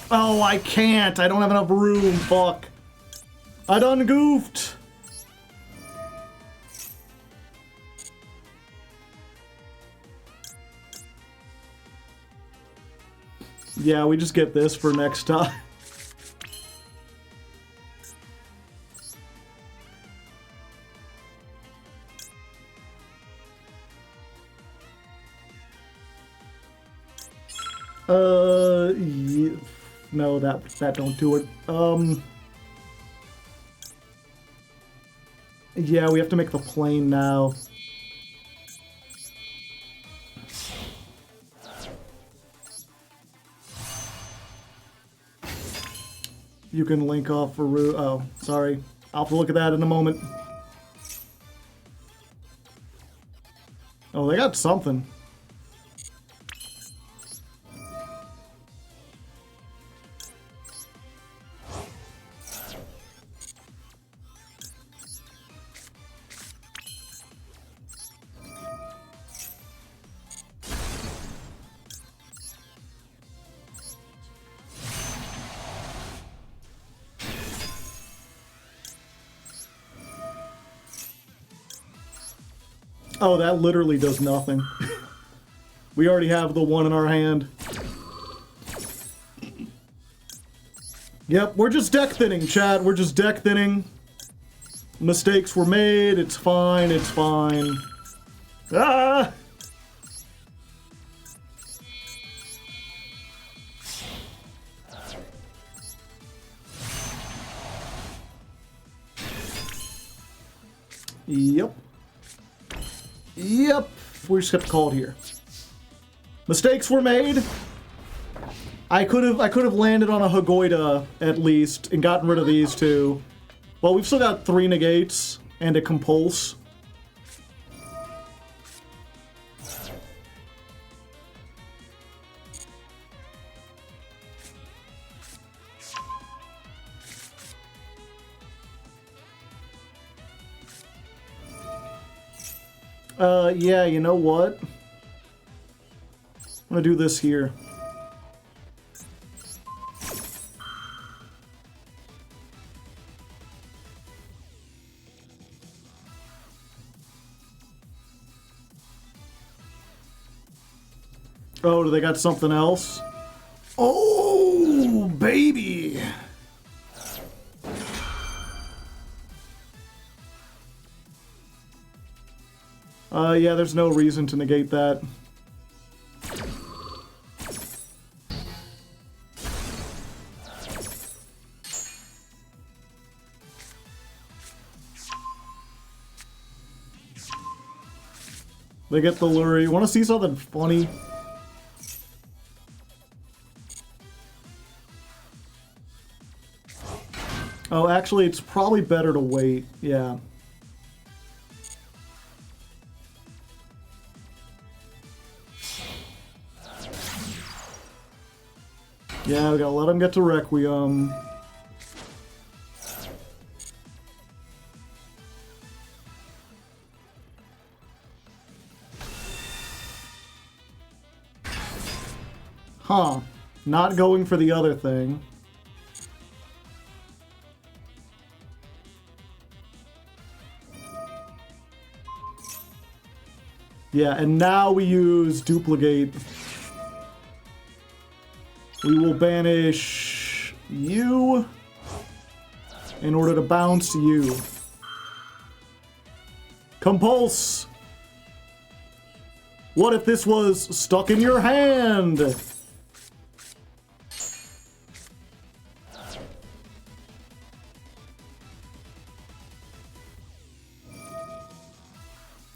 Oh, I can't. I don't have enough room. Fuck. I done goofed. Yeah, we just get this for next time. No, that don't do it. Yeah, we have to make the plane now. You can link off for oh, sorry. I'll have to look at that in a moment. Oh, they got something. Oh, that literally does nothing. We already have the one in our hand. Yep, we're just deck thinning, chat. We're just deck thinning. Mistakes were made. It's fine. It's fine. Ah! Yep. Yep. We just have to call it here. Mistakes were made. I could have landed on a Hagoida at least and gotten rid of these two. Well, we've still got 3 negates and a compulse. Yeah, you know what? I'm gonna do this here. Oh, do they got something else? Oh, baby! Yeah, there's no reason to negate that. They get the lure. You want to see something funny? Oh, actually, it's probably better to wait. Yeah. Yeah, we gotta let him get to Requiem. Huh. Not going for the other thing. Yeah, and now we use duplicate. We will banish you in order to bounce you. Compulse! What if this was stuck in your hand?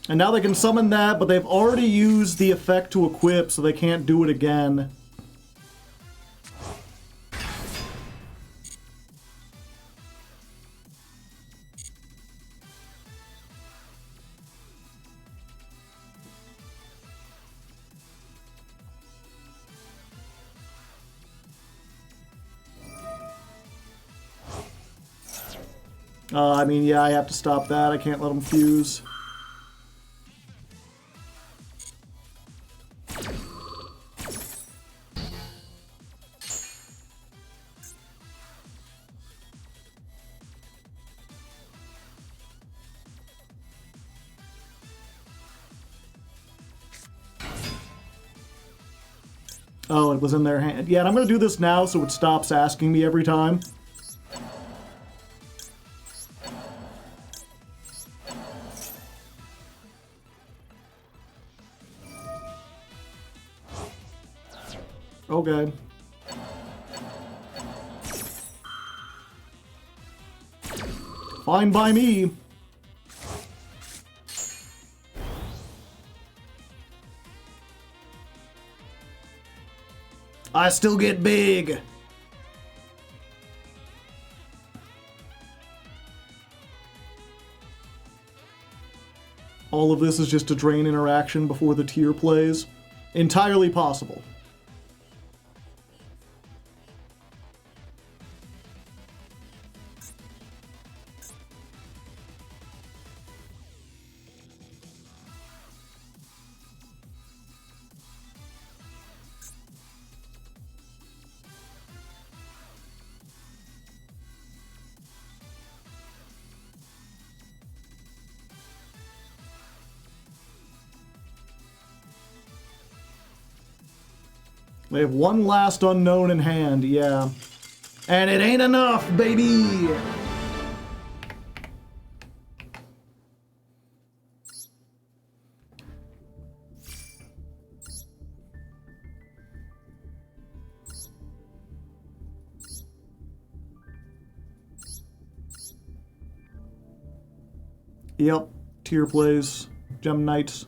And now they can summon that, but they've already used the effect to equip, so they can't do it again. I mean, yeah, I have to stop that. I can't let them fuse. Oh, it was in their hand. Yeah, and I'm going to do this now so it stops asking me every time. Okay. Fine by me. I still get big. All of this is just to drain interaction before the tier plays. Entirely possible. We have one last unknown in hand, yeah. And it ain't enough, baby! Yep, tier plays, Gem Knights.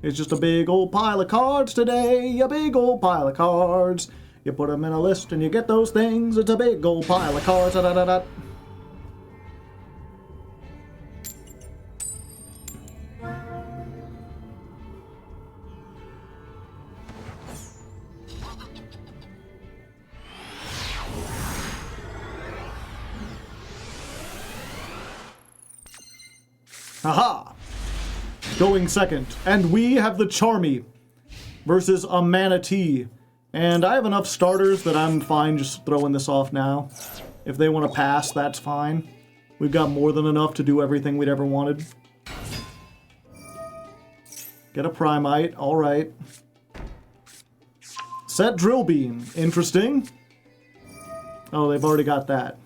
It's just a big old pile of cards today, a big old pile of cards. You put them in a list and you get those things. It's a big old pile of cards. Da, da, da, da. Haha! Going second. And we have the Charmy versus a Manatee. And I have enough starters that I'm fine just throwing this off now. If they want to pass, that's fine. We've got more than enough to do everything we'd ever wanted. Get a Primite, alright. Set Drill Beam, interesting. Oh, they've already got that.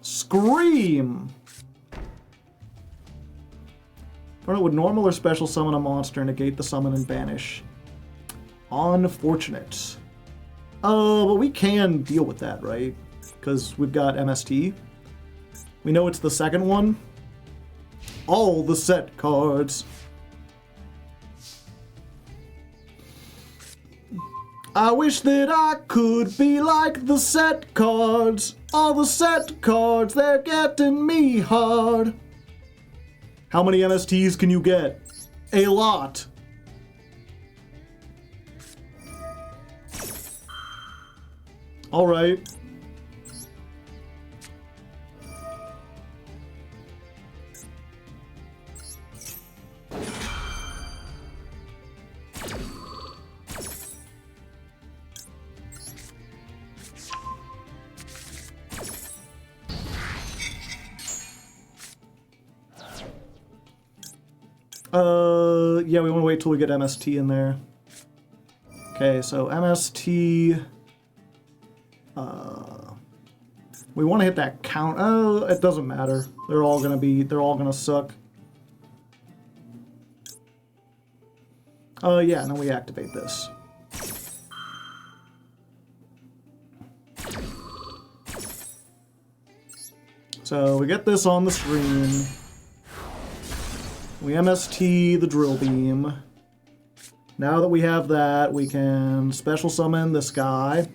Scream! Opponent would normal or special summon a monster, negate the summon and banish. Unfortunate. But we can deal with that, right? Because we've got MST. We know it's the second one. All the set cards. I wish that I could be like the set cards. All the set cards, they're getting me hard. How many MSTs can you get? A lot. All right. Yeah, we want to wait till we get MST in there. Okay, so MST... we want to hit that count. Oh, it doesn't matter. They're all gonna suck. Yeah, and then we activate this. So we get this on the screen. We MST the Drill Beam. Now that we have that, we can special summon this guy.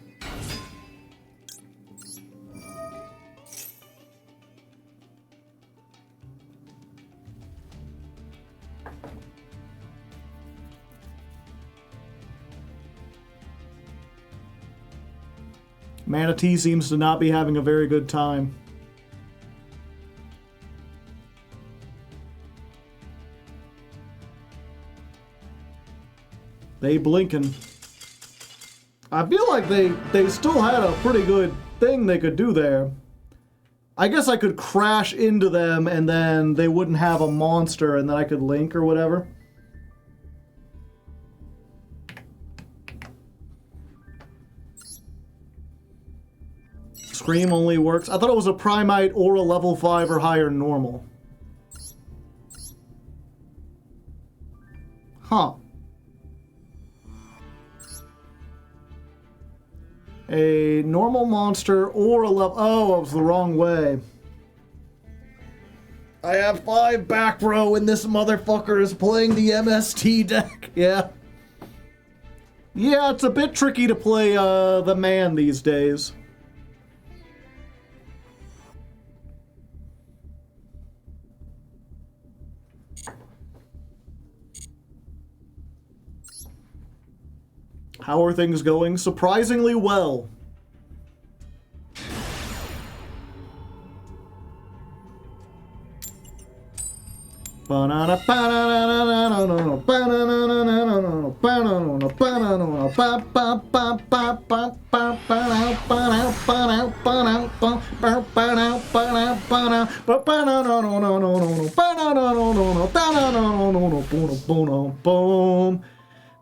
Manatee seems to not be having a very good time. They blinking. I feel like they still had a pretty good thing they could do there. I guess I could crash into them and then they wouldn't have a monster and then I could link or whatever. Scream only works. I thought it was a Primite or a level 5 or higher normal. Huh. A normal monster or a level... Oh, I was the wrong way. I have 5 back row and this motherfucker is playing the MST deck. Yeah. Yeah, it's a bit tricky to play the man these days. How are things going? Surprisingly well.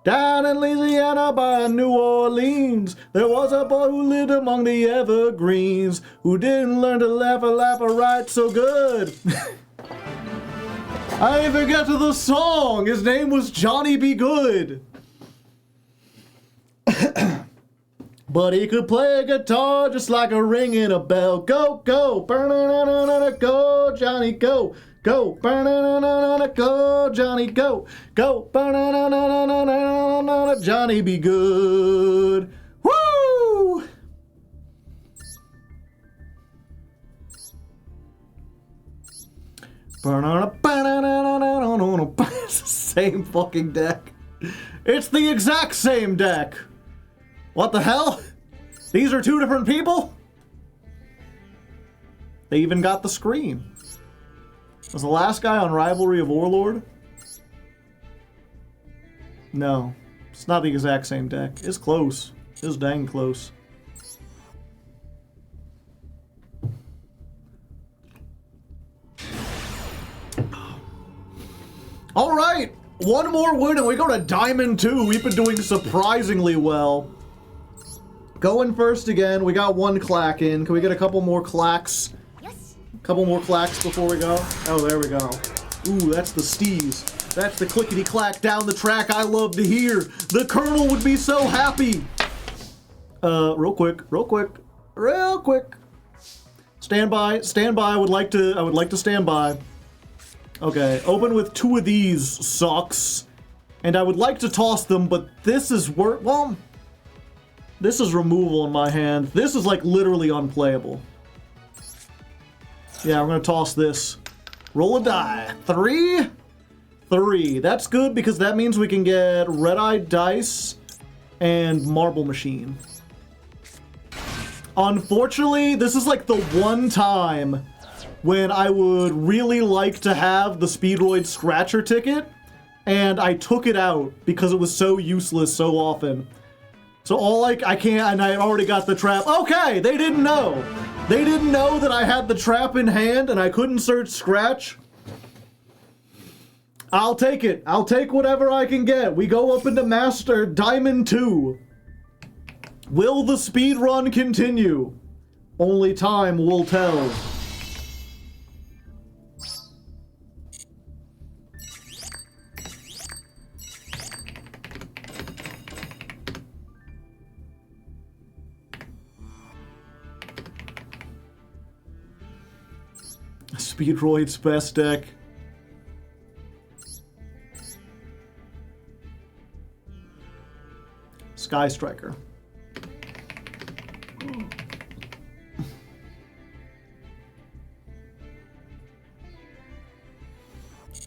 Down in Louisiana by New Orleans, there was a boy who lived among the evergreens, who didn't learn to laugh a right so good. I even got to the song. His name was Johnny Be Good. But he could play a guitar just like a ring in a bell. Go, go, go, Johnny, go. Go, go, Johnny, go. Go, Johnny Be Good. Woo! It's the same fucking deck. It's the exact same deck. What the hell? These are 2 different people? They even got the screen. Was the last guy on Rivalry of Warlord? No. It's not the exact same deck. It's close. It's dang close. Alright! 1 more win and we go to Diamond 2. We've been doing surprisingly well. Going first again. We got 1 clack in. Can we get a couple more clacks? Couple more clacks before we go. Oh, there we go. Ooh, that's the steez. That's the clickety-clack down the track I love to hear. The Colonel would be so happy. Real quick. Stand by. I would like to stand by. Okay, open with 2 of these sucks. And I would like to toss them, but this is well, this is removal in my hand. This is like literally unplayable. Yeah, we're gonna toss this. Roll a die. 3. That's good because that means we can get red-eyed dice and marble machine. Unfortunately, this is like the one time when I would really like to have the Speedroid scratcher ticket, and I took it out because it was so useless so often. So I can't, and I already got the trap. Okay, they didn't know. They didn't know that I had the trap in hand and I couldn't search scratch. I'll take it. I'll take whatever I can get. We go up into Master Diamond 2. Will the speed run continue? Only time will tell. Speedroid's best deck. Sky Striker.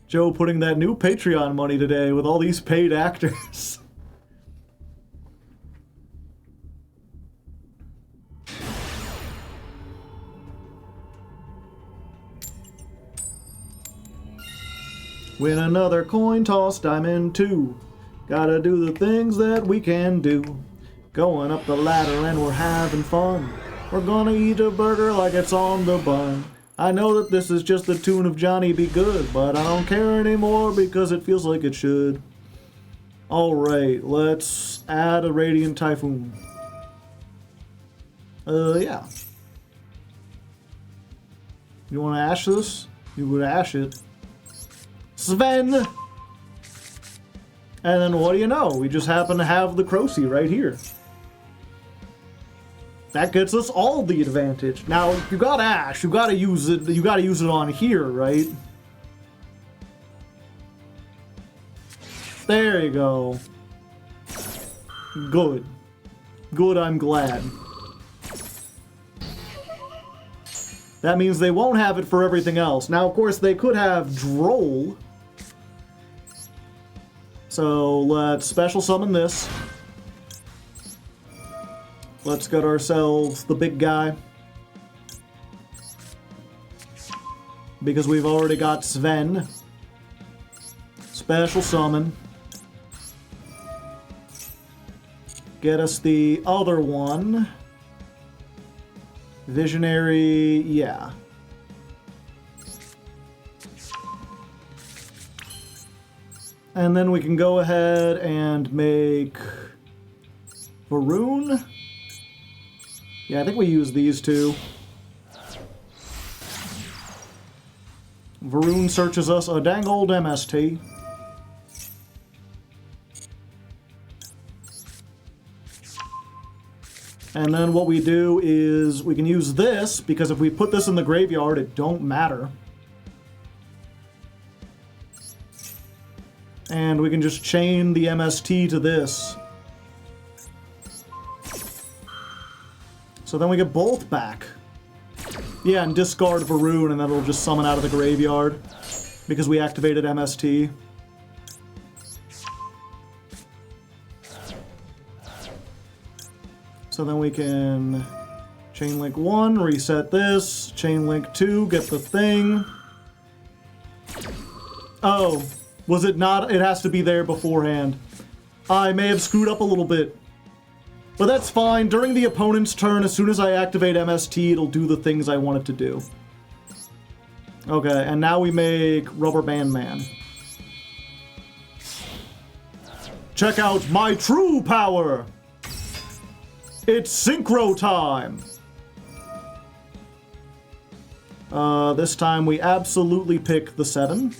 Joe putting that new Patreon money today with all these paid actors. Win another coin toss, Diamond 2. Gotta do the things that we can do. Going up the ladder and we're having fun. We're gonna eat a burger like it's on the bun. I know that this is just the tune of Johnny Be Good, but I don't care anymore because it feels like it should. Alright, let's add a Radiant Typhoon. Yeah. You wanna ash this? You would ash it. Sven! And then what do you know? We just happen to have the Crocy right here. That gets us all the advantage. Now, you got Ash. You gotta use it. You gotta use it on here, right? There you go. Good. Good, I'm glad. That means they won't have it for everything else. Now, of course, they could have Droll. So, let's special summon this. Let's get ourselves the big guy. Because we've already got Sven. Special summon. Get us the other one. Visionary, yeah. And then we can go ahead and make Varun. Yeah, I think we use these two. Varun searches us a dang old MST. And then what we do is we can use this, because if we put this in the graveyard, it don't matter. And we can just chain the MST to this. So then we get both back. Yeah, and discard Varun, and then it'll just summon out of the graveyard. Because we activated MST. So then we can chain link 1, reset this, chain link 2, get the thing. Oh, was it not? It has to be there beforehand. I may have screwed up a little bit. But that's fine. During the opponent's turn, as soon as I activate MST, it'll do the things I want it to do. Okay, and now we make Rubber Band Man. Check out my true power! It's synchro time! This time we absolutely pick the 7.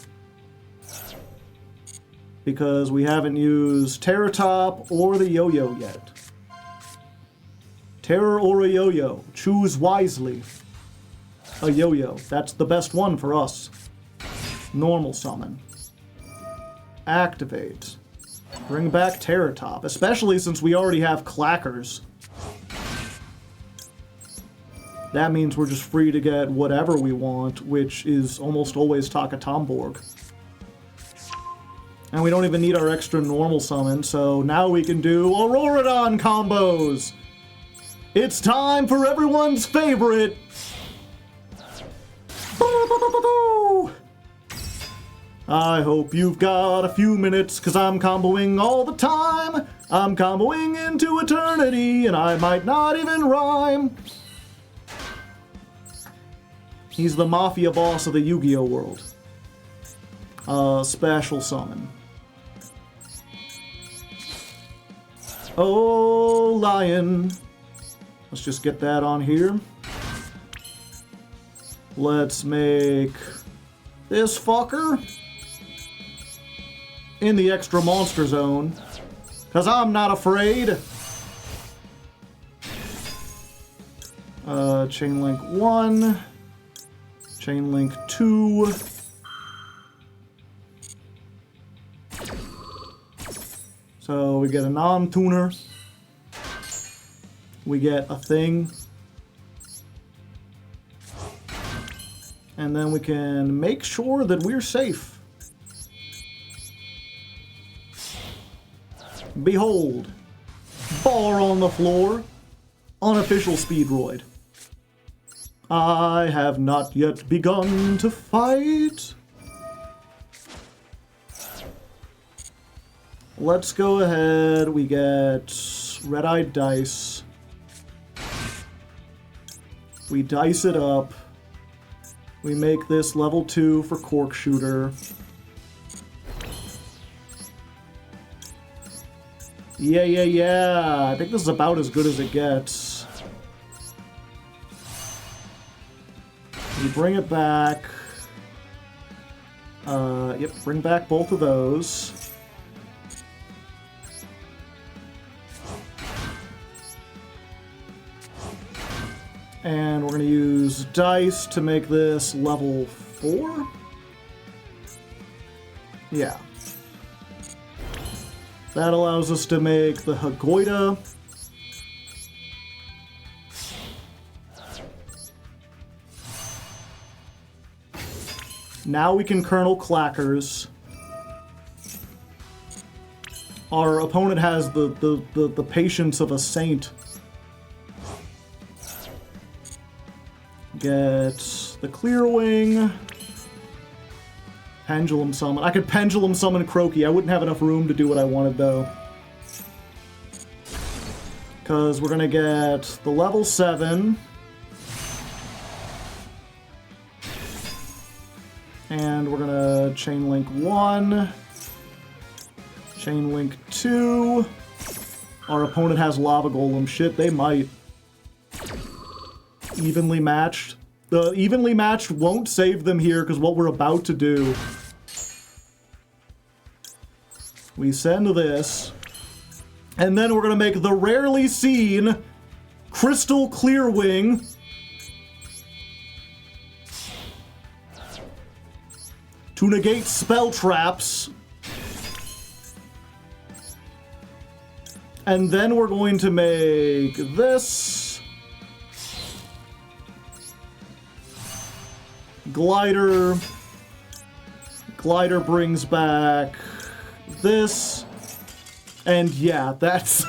Because we haven't used Terror Top or the Yo-Yo yet. Terror or a Yo-Yo. Choose wisely. A Yo-Yo. That's the best one for us. Normal summon. Activate. Bring back Terror Top. Especially since we already have Clackers. That means we're just free to get whatever we want, which is almost always Takatomborg. And we don't even need our extra normal summon, so now we can do Auroradon combos! It's time for everyone's favorite! I hope you've got a few minutes, cause I'm comboing all the time! I'm comboing into eternity, and I might not even rhyme! He's the mafia boss of the Yu-Gi-Oh world. Special summon. Oh, lion. Let's just get that on here. Let's make this fucker in the extra monster zone. Cause I'm not afraid. Chain link 1. Chain link 2. So we get a non-tuner. We get a thing. And then we can make sure that we're safe. Behold. Bar on the floor. Unofficial Speedroid. I have not yet begun to fight. Let's go ahead. We get red-eyed dice. We dice it up. We make this level 2 for Cork Shooter. Yeah. I think this is about as good as it gets. We bring it back. Yep, bring back both of those. And we're going to use dice to make this level 4. Yeah. That allows us to make the Hagoida. Now we can Colonel Clackers. Our opponent has the patience of a saint. Get the Clear Wing. Pendulum Summon. I could Pendulum Summon Croaky. I wouldn't have enough room to do what I wanted, though. Because we're going to get the level 7. And we're going to Chain Link 1. Chain Link 2. Our opponent has Lava Golem. Shit, they might. Evenly matched. The evenly matched won't save them here because what we're about to do. We send this. And then we're going to make the rarely seen Crystal Clear Wing. To negate spell traps. And then we're going to make this. Glider. Glider brings back this. And yeah, that's...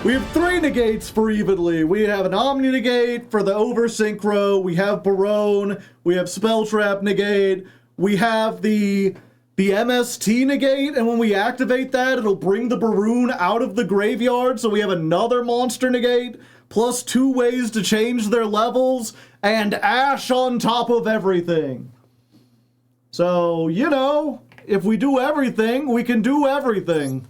We have 3 negates for evenly. We have an Omni negate for the over synchro. We have Barone. We have Spell Trap negate. We have the MST negate, and when we activate that, it'll bring the Baroon out of the graveyard, so we have another monster negate, plus 2 ways to change their levels, and Ash on top of everything. So, you know, if we do everything, we can do everything.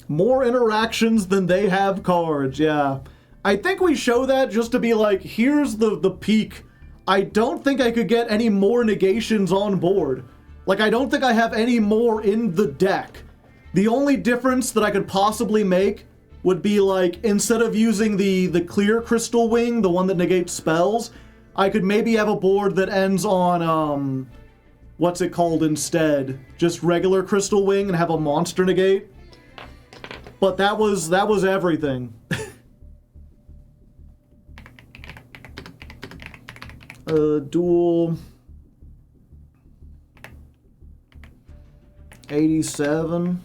More interactions than they have cards, yeah. I think we show that just to be like, here's the peak. I don't think I could get any more negations on board. Like, I don't think I have any more in the deck. The only difference that I could possibly make would be like, instead of using the clear Crystal Wing, the one that negates spells, I could maybe have a board that ends on, what's it called instead? Just regular Crystal Wing and have a monster negate. But that was everything. Duel 87.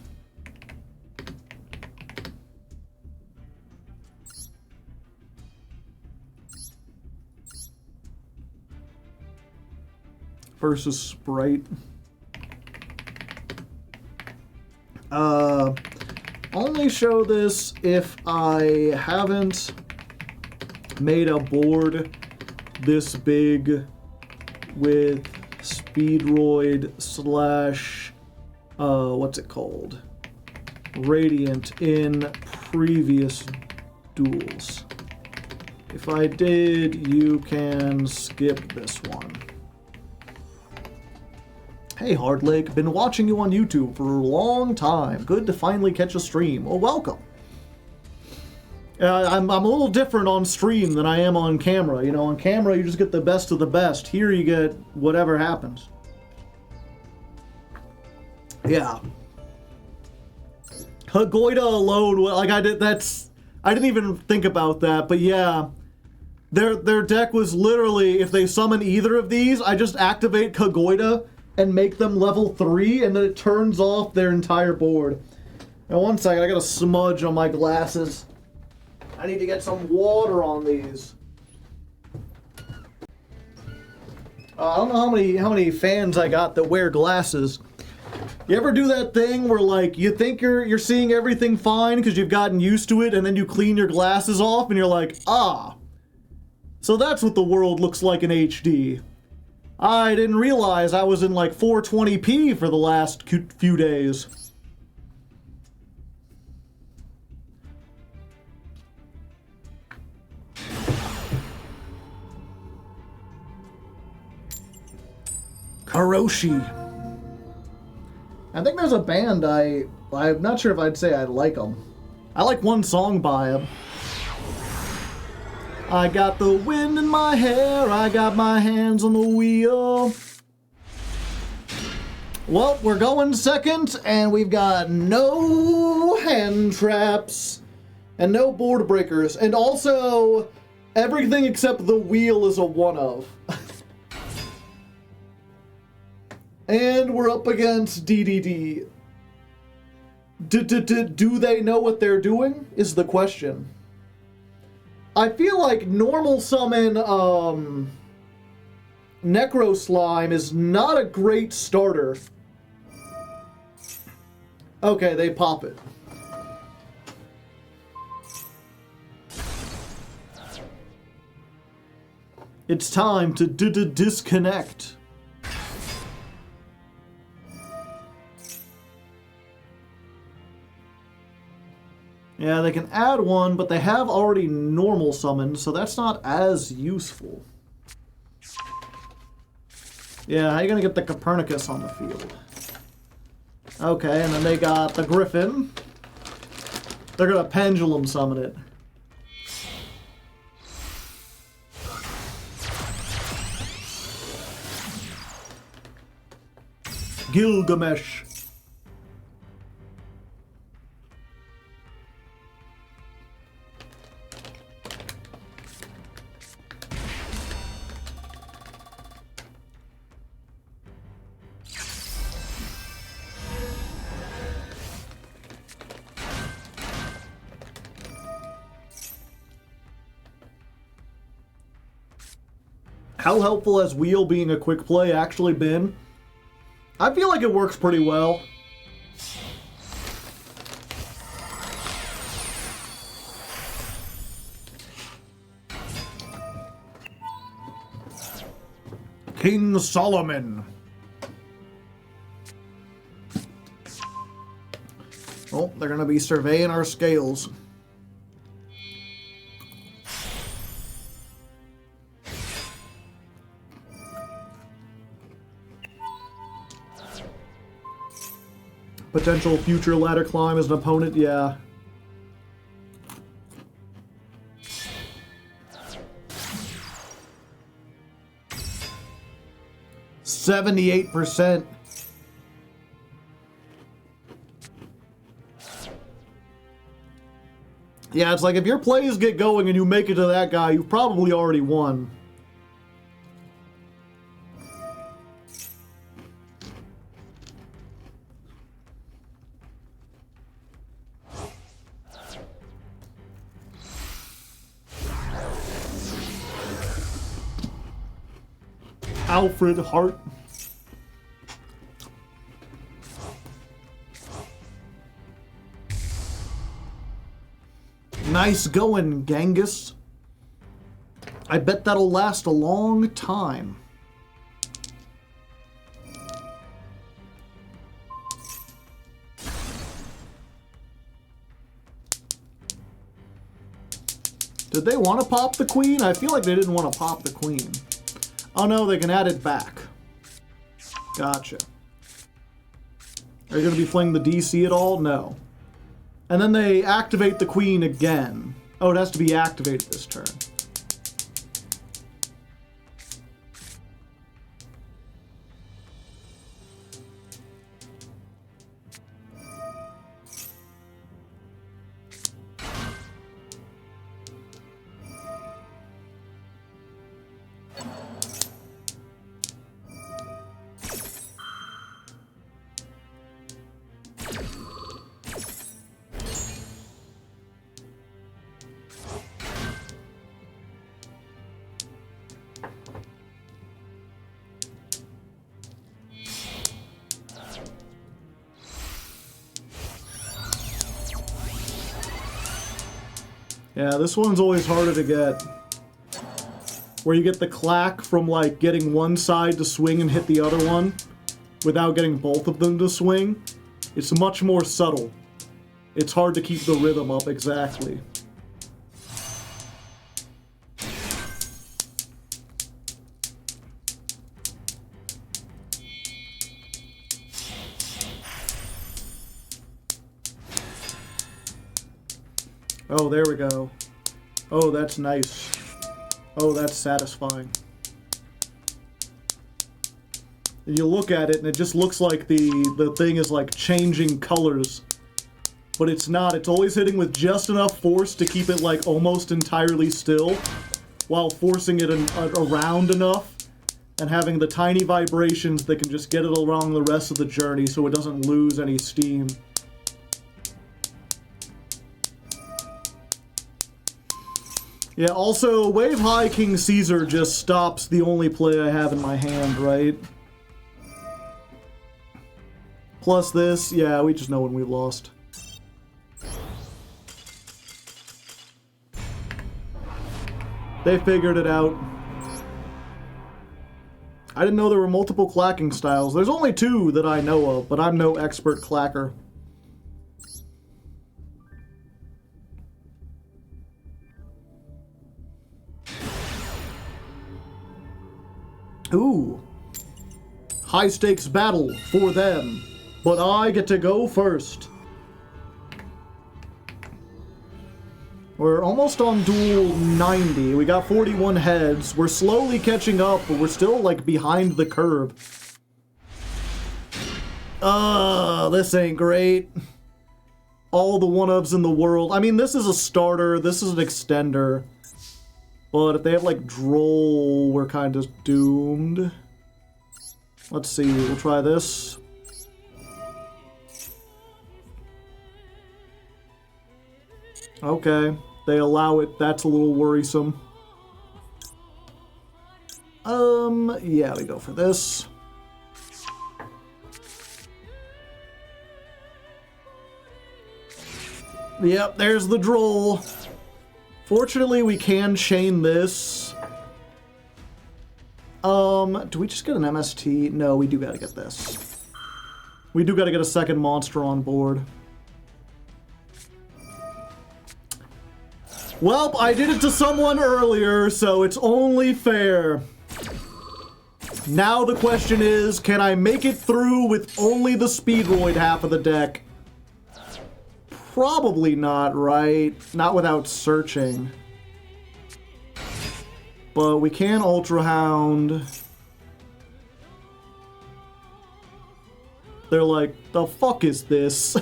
Versus Sprite. Only show this if I haven't made a board this big with Speedroid slash, what's it called? Radiant in previous duels. If I did, you can skip this one. Hey Hardleg, been watching you on YouTube for a long time. Good to finally catch a stream. Well, welcome. I'm a little different on stream than I am on camera. You know, on camera you just get the best of the best. Here you get whatever happens. Yeah. Hagoida alone, like I didn't even think about that, but yeah. Their deck was literally, if they summon either of these, I just activate Hagoida and make them level 3, and then it turns off their entire board. Now, one second, I got a smudge on my glasses. I need to get some water on these. I don't know how many fans I got that wear glasses. You ever do that thing where, like, you think you're seeing everything fine because you've gotten used to it, and then you clean your glasses off, and you're like, ah. So that's what the world looks like in HD. I didn't realize I was in like 420p for the last few days. Orochi. I think there's a band I'm not sure if I'd say I like them. I like one song by them. I got the wind in my hair, I got my hands on the wheel. Well, we're going second, and we've got no hand traps and no board breakers, and also everything except the wheel is a one of. And we're up against DDD. Do they know what they're doing? Is the question. I feel like normal summon Necro Slime is not a great starter. Okay, they pop it. It's time to disconnect. Yeah, they can add one, but they have already normal summoned, so that's not as useful. Yeah, how are you gonna get the Copernicus on the field? Okay, and then they got the Griffin. They're gonna pendulum summon it. Gilgamesh. How helpful has Wheel being a quick play actually been? I feel like it works pretty well. King Solomon. Oh, they're gonna be surveying our scales. Potential future ladder climb as an opponent, yeah. %78%. Yeah, it's like if your plays get going and you make it to that guy, you've probably already won. Alfred Hart. Nice going, Genghis. I bet that'll last a long time. Did they want to pop the queen? I feel like they didn't want to pop the queen. Oh no, they can add it back. Gotcha. Are you going to be playing the DC at all? No. And then they activate the queen again. Oh, it has to be activated this turn. Yeah, this one's always harder to get. Where you get the clack from, like, getting one side to swing and hit the other one without getting both of them to swing. It's much more subtle. It's hard to keep the rhythm up exactly. Oh, there we go. Oh, that's nice. Oh, that's satisfying. And you look at it, and it just looks like the thing is, like, changing colors. But it's not. It's always hitting with just enough force to keep it, like, almost entirely still, while forcing it around enough, and having the tiny vibrations that can just get it along the rest of the journey so it doesn't lose any steam. Yeah, also, Wave High King Caesar just stops the only play I have in my hand, right? Plus this, yeah, we just know when we've lost. They figured it out. I didn't know there were multiple clacking styles. There's only 2 that I know of, but I'm no expert clacker. Ooh. High stakes battle for them, but I get to go first. We're almost on duel 90. We got 41 heads. We're slowly catching up, but we're still, like, behind the curve. This ain't great. All the one-ups in the world. I mean, this is a starter. This is an extender. But if they have, like, Droll, we're kind of doomed. Let's see. We'll try this. Okay. They allow it. That's a little worrisome. Yeah, we go for this. Yep, there's the Droll. Fortunately, we can chain this. Do we just get an MST? No, we do gotta get this. We do gotta get a second monster on board. Well, I did it to someone earlier, so it's only fair. Now the question is, can I make it through with only the Speedroid half of the deck? Probably not, right? Not without searching. But we can Ultra Hound. They're like, the fuck is this?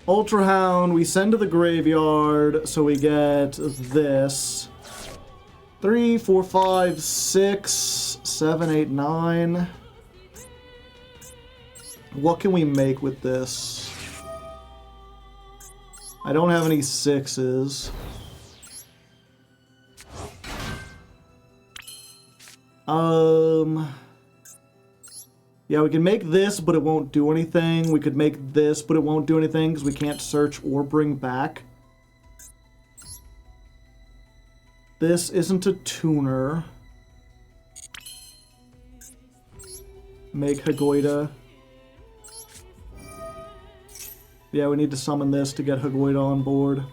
Ultra Hound, we send to the graveyard, so we get this. 3, 4, 5, 6, 7, 8, 9. What can we make with this? I don't have any 6s. Yeah, we can make this, but it won't do anything. We could make this, but it won't do anything because we can't search or bring back. This isn't a tuner. Make Hagoida. Yeah, we need to summon this to get Hagoida on board.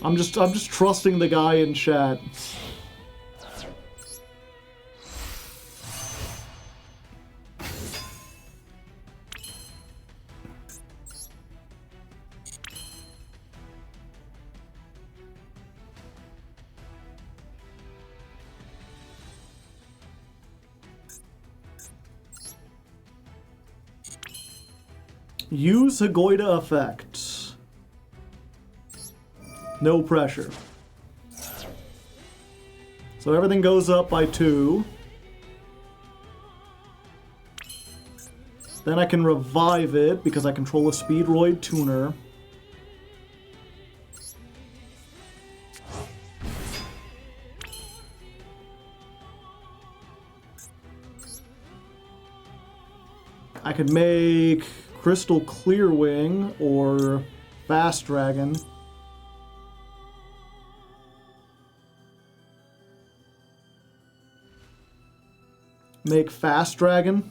I'm just trusting the guy in chat. Use Hagoida effect. No pressure. So everything goes up by 2. Then I can revive it because I control a Speedroid tuner. I could make Crystal Clearwing or Fast Dragon. Make Fast Dragon.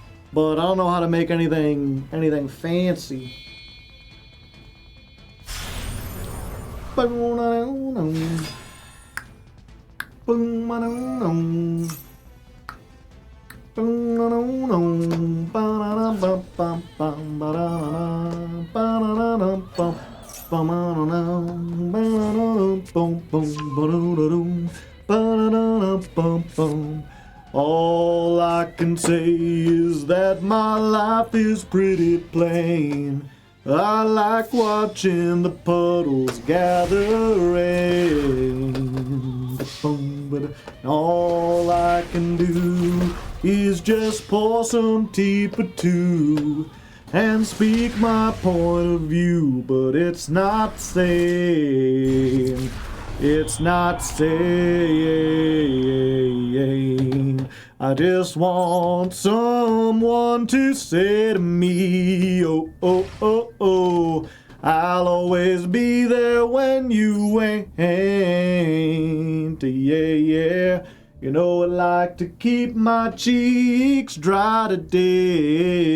but I don't know how to make anything fancy. All I can say is that my life is pretty plain. I like watching the puddles gathering. All I can do is just pour some tea for two and speak my point of view, but it's not sane. It's not sane. I just want someone to say to me, oh, oh, oh, oh, I'll always be there when you ain't. Yeah, yeah. You know I like to keep my cheeks dry today.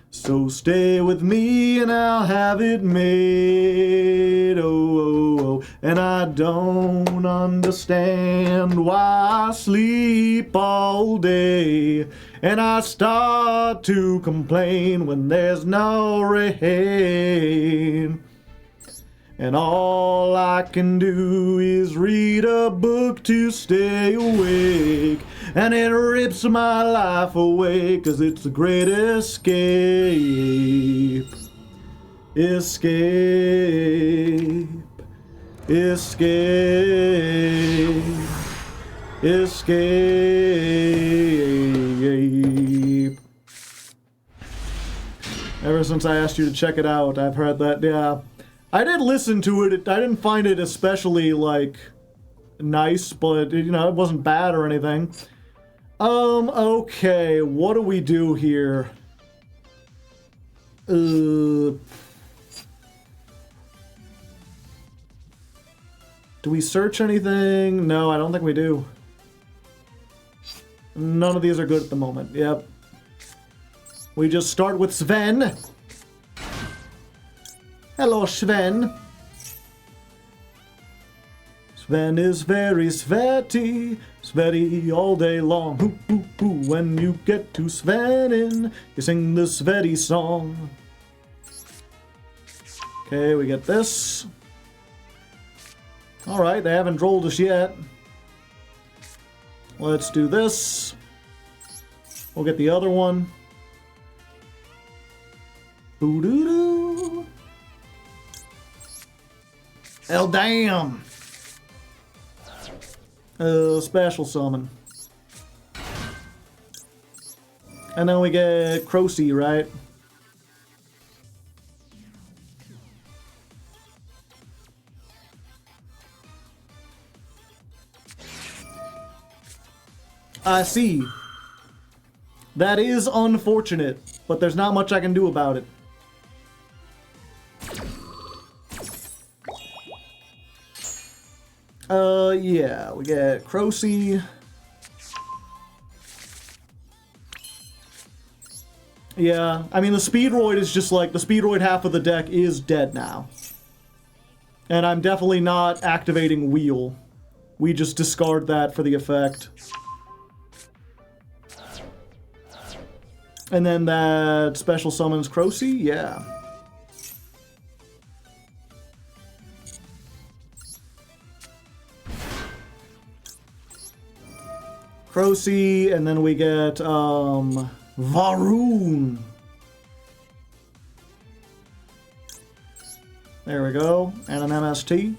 So stay with me and I'll have it made. Oh, oh, oh. And I don't understand why I sleep all day. And I start to complain when there's no rain. And all I can do is read a book to stay awake. And it rips my life away, 'cause it's the great escape. Escape. Escape. Escape. Ever since I asked you to check it out, I've heard that, yeah. I did listen to it. I didn't find it especially, like, nice, but, you know, it wasn't bad or anything. Okay, what do we do here? Do we search anything? No, I don't think we do. None of these are good at the moment. Yep. We just start with Sven. Hello, Sven. Sven is very sweaty, sweaty all day long. Hoo, hoo, hoo. When you get to Svenin, you sing the sweaty song. Okay, we get this. Alright, they haven't drolled us yet. Let's do this. We'll get the other one. Boo-doo-doo. Hell damn! Special summon. And then we get Crocy, right? I see. That is unfortunate, but there's not much I can do about it. Yeah, we get Crocy. Yeah, I mean, the Speedroid is just like, the Speedroid half of the deck is dead now. And I'm definitely not activating Wheel. We just discard that for the effect. And then that special summons Crocy, yeah. Crocy, and then we get, Varun. There we go, and an MST.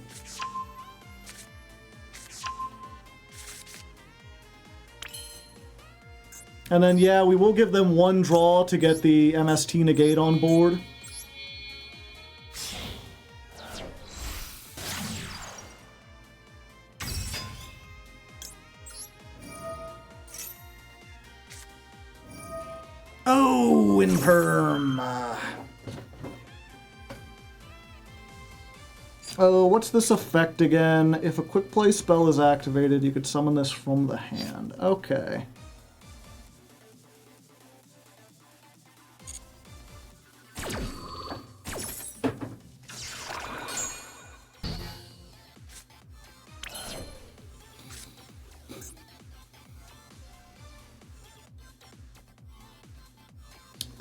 And then, yeah, we will give them one draw to get the MST negate on board. Oh, in perm. Oh, what's this effect again? If a quick play spell is activated, you could summon this from the hand. Okay.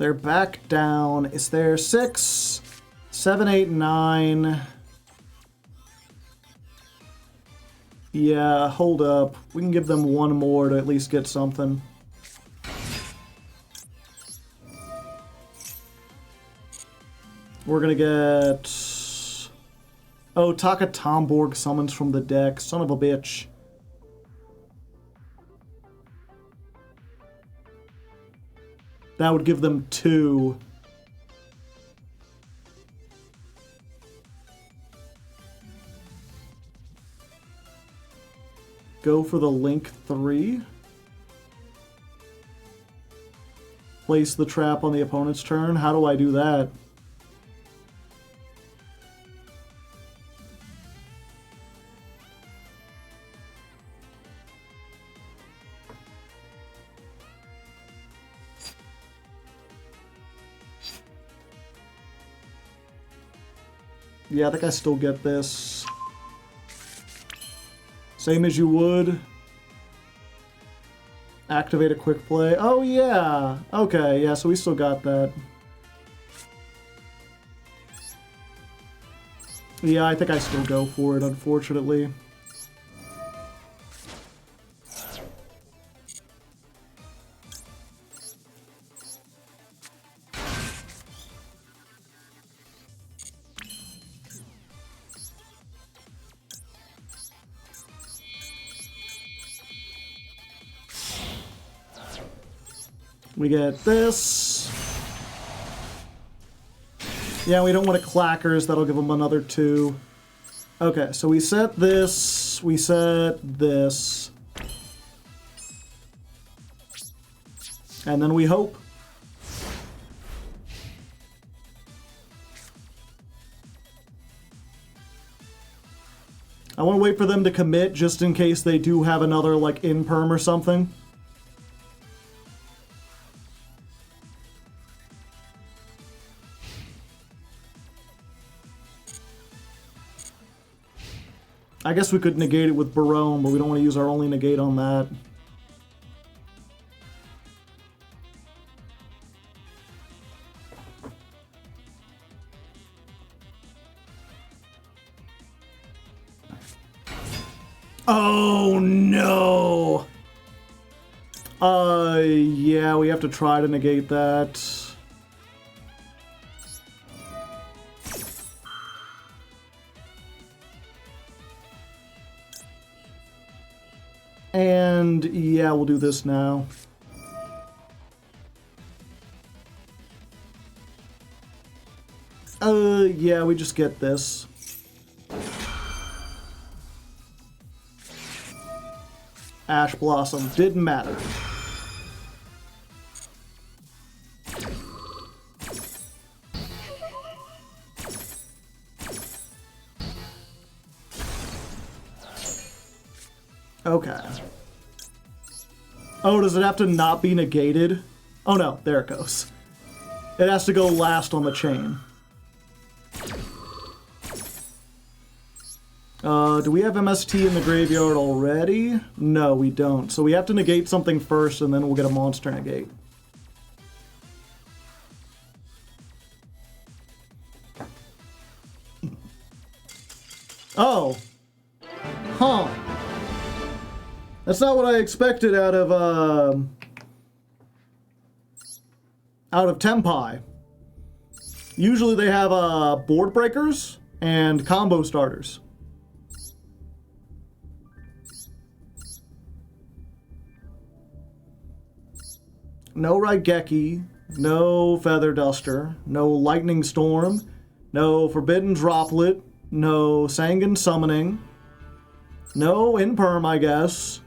They're back down. Is there 6, 7, 8, 9? Yeah, hold up. We can give them one more to at least get something. We're gonna get... Oh, Taka Tomborg summons from the deck. Son of a bitch. That would give them 2. Go for the Link 3. Place the trap on the opponent's turn. How do I do that? Yeah, I think I still get this. Same as you would. Activate a quick play. Oh, yeah. Okay, yeah, so we still got that. Yeah, I think I still go for it, unfortunately. We get this. Yeah, we don't want a clackers. That'll give them another 2. Okay, so we set this. We set this. And then we hope. I want to wait for them to commit just in case they do have another, like, imperm or something. I guess we could negate it with Barone, but we don't want to use our only negate on that. Oh, no! Yeah, we have to try to negate that. And yeah, we'll do this now. Yeah, we just get this. Ash Blossom, didn't matter. Okay. Oh, does it have to not be negated? Oh no, there it goes. It has to go last on the chain. Do we have MST in the graveyard already? No, we don't. So we have to negate something first, and then we'll get a monster negate. Oh. Huh. That's not what I expected out of Tempai. Usually they have board breakers and combo starters. No Raigeki, no Feather Duster, no Lightning Storm, no Forbidden Droplet, no Sanguine Summoning, no Imperm, I guess.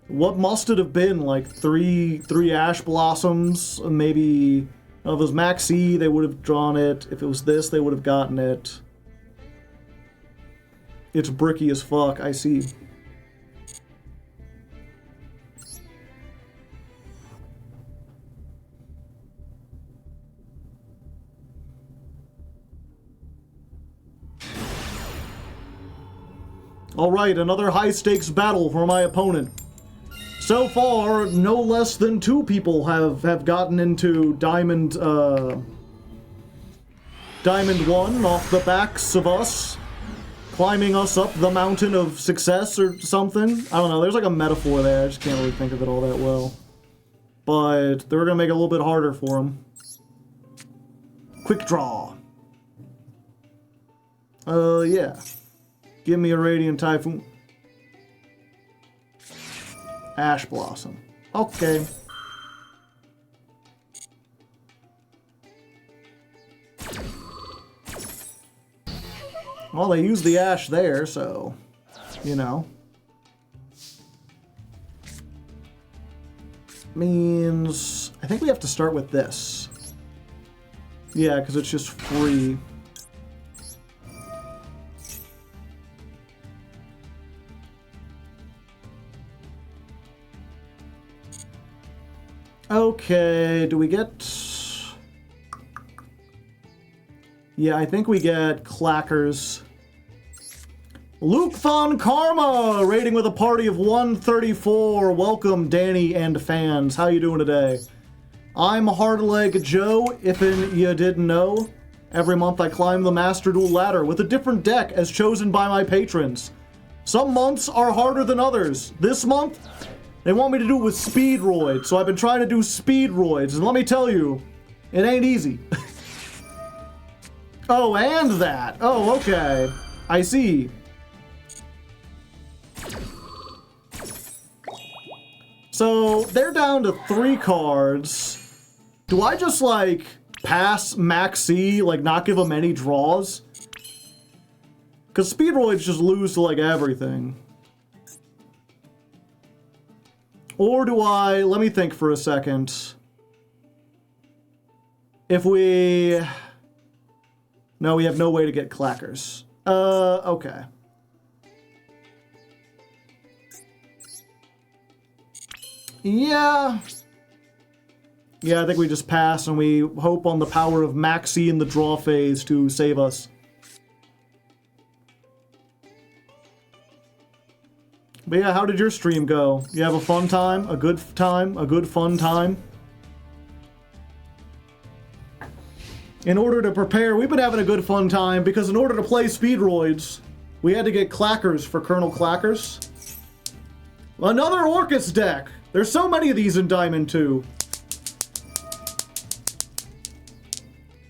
What must it have been? Like three Ash Blossoms? Maybe... If it was Maxi, they would have drawn it. If it was this, they would have gotten it. It's bricky as fuck, I see. Alright, another high-stakes battle for my opponent. So far, no less than 2 people have gotten into Diamond 1 off the backs of us, climbing us up the mountain of success or something. I don't know, there's like a metaphor there, I just can't really think of it all that well. But they're gonna make it a little bit harder for them. Quick draw. Yeah. Give me a Radiant Typhoon. Ash Blossom. Okay. Well, they used the ash there, so, you know. Means, I think we have to start with this. Yeah, because it's just free. Okay, do we get... Yeah, I think we get Clackers. Luke Von Karma, rating with a party of 134. Welcome, Danny and fans. How you doing today? I'm Hardleg Joe, if you didn't know. Every month I climb the Master Duel ladder with a different deck as chosen by my patrons. Some months are harder than others. This month, they want me to do it with Speedroid, so I've been trying to do Speedroids, and let me tell you, it ain't easy. Oh, and that. Oh, okay. I see. So, they're down to 3 cards. Do I just, like, pass Max C, like, not give them any draws? Because Speedroids just lose to, like, everything. Or do I... Let me think for a second. If we... No, we have no way to get Clackers. Okay. Yeah. Yeah, I think we just pass and we hope on the power of Maxi in the draw phase to save us. But yeah, how did your stream go? You have a fun time? A good time? A good fun time? In order to prepare, we've been having a good fun time because in order to play Speedroids, we had to get Clackers for Colonel Clackers. Another Orcus deck! There's so many of these in Diamond 2.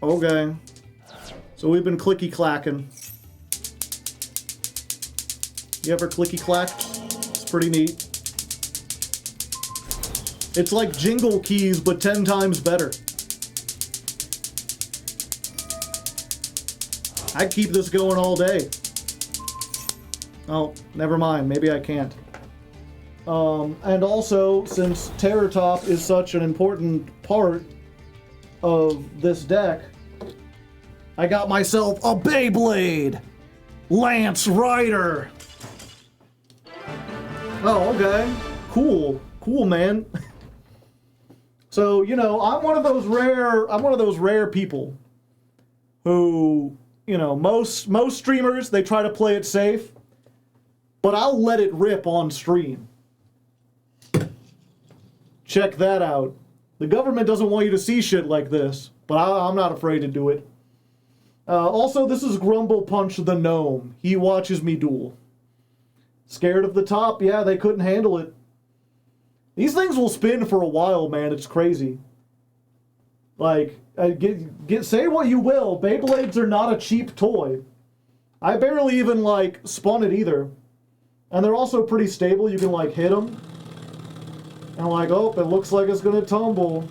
Okay. So we've been clicky-clacking. You ever clicky-clack? It's pretty neat. It's like jingle keys, but 10 times better. I'd keep this going all day. Oh, never mind. Maybe I can't. And also, since Terror Top is such an important part of this deck, I got myself a Beyblade! Lance Rider! Oh, okay. Cool. Cool, man. So, you know, I'm one of those rare people who, you know, most streamers, they try to play it safe, but I'll let it rip on stream. Check that out. The government doesn't want you to see shit like this, but I'm not afraid to do it. Also, this is Grumble Punch the Gnome. He watches me duel. Scared of the top? Yeah, they couldn't handle it. These things will spin for a while, man. It's crazy. Like, say what you will, Beyblades are not a cheap toy. I barely even, like, spun it either. And they're also pretty stable. You can, like, hit them. And like, oh, it looks like it's gonna tumble.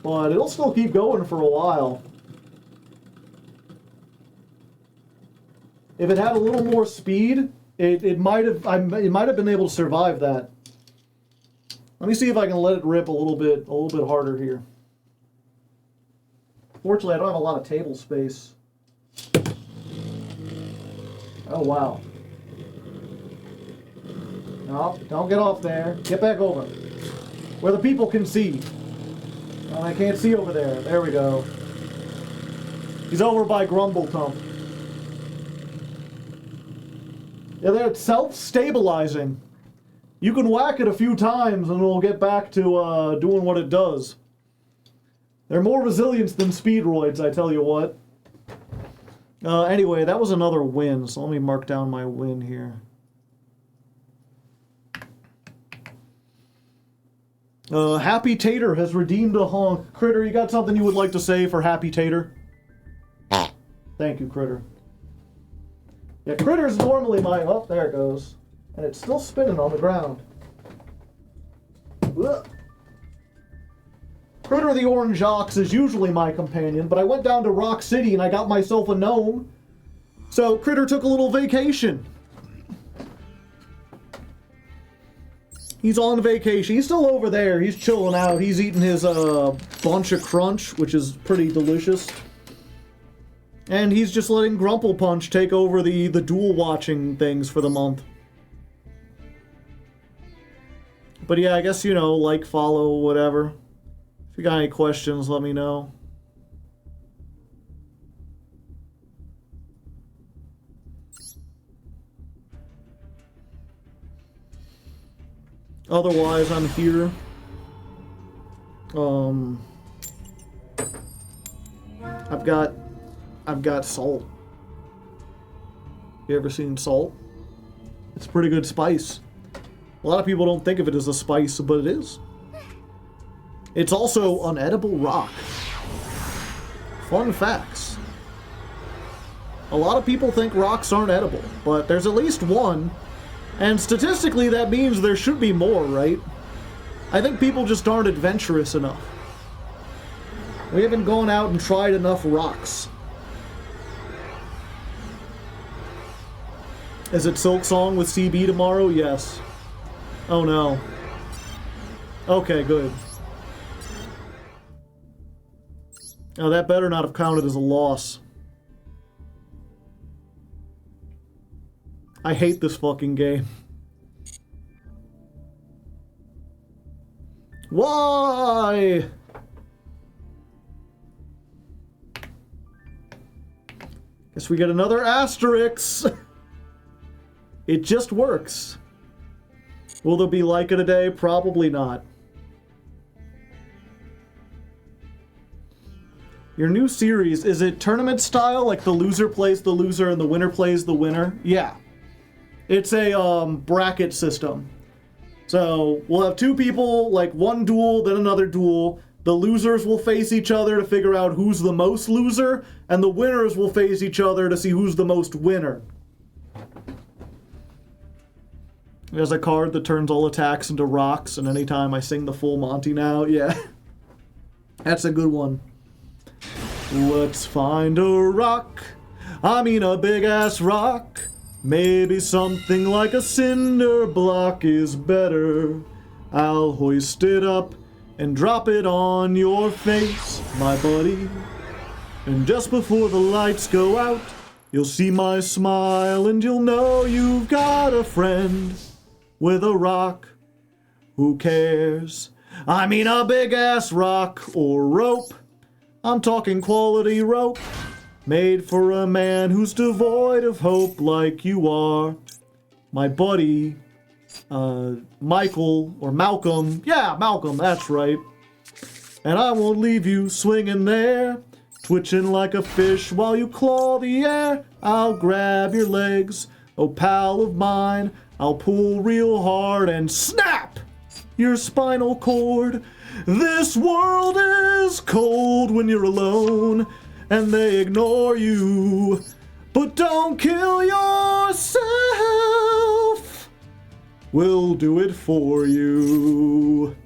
But it'll still keep going for a while. If it had a little more speed, it might have been able to survive that. Let me see if I can let it rip a little bit harder here. Fortunately, I don't have a lot of table space. Oh wow. No, don't get off there. Get back over. Where the people can see. Oh, I can't see over there. There we go. He's over by Grumbletump. Yeah, they're self-stabilizing. You can whack it a few times and it'll get back to doing what it does. They're more resilient than Speedroids, I tell you what. Anyway, that was another win, so let me mark down my win here. Happy Tater has redeemed a honk. Critter, you got something you would like to say for Happy Tater? Thank you, Critter. Yeah, Critter's normally my... Oh, there it goes. And it's still spinning on the ground. Ugh. Critter the Orange Ox is usually my companion, but I went down to Rock City and I got myself a gnome. So Critter took a little vacation. He's on vacation. He's still over there. He's chilling out. He's eating his bunch of crunch, which is pretty delicious. And he's just letting Grumple Punch take over the dual watching things for the month. But yeah, I guess, you know, like, follow, whatever. If you got any questions, let me know. Otherwise, I'm here. I've got salt. You ever seen salt? It's a pretty good spice. A lot of people don't think of it as a spice, but it is. It's also an edible rock. Fun facts. A lot of people think rocks aren't edible, but there's at least one. And statistically, that means there should be more, right? I think people just aren't adventurous enough. We haven't gone out and tried enough rocks. Is it Silk Song with CB tomorrow? Yes. Oh no. Okay, good. Now that better not have counted as a loss. I hate this fucking game. Why? Guess we get another asterisk. It just works. Will there be like it a day? Probably not. Your new series, is it tournament style? Like the loser plays the loser and the winner plays the winner? Yeah. It's a bracket system. So we'll have two people, like one duel, then another duel. The losers will face each other to figure out who's the most loser, and the winners will face each other to see who's the most winner. There's a card that turns all attacks into rocks, and anytime I sing the full Monty now, yeah. That's a good one. Let's find a rock. I mean a big-ass rock. Maybe something like a cinder block is better. I'll hoist it up and drop it on your face, my buddy. And just before the lights go out, you'll see my smile and you'll know you've got a friend with a rock. Who cares? I mean a big-ass rock or rope. I'm talking quality rope, made for a man who's devoid of hope like you are. My buddy, Michael, or Malcolm. Yeah, Malcolm, that's right. And I won't leave you swinging there, twitching like a fish while you claw the air. I'll grab your legs, oh pal of mine. I'll pull real hard and snap your spinal cord. This world is cold when you're alone and they ignore you. But don't kill yourself. We'll do it for you.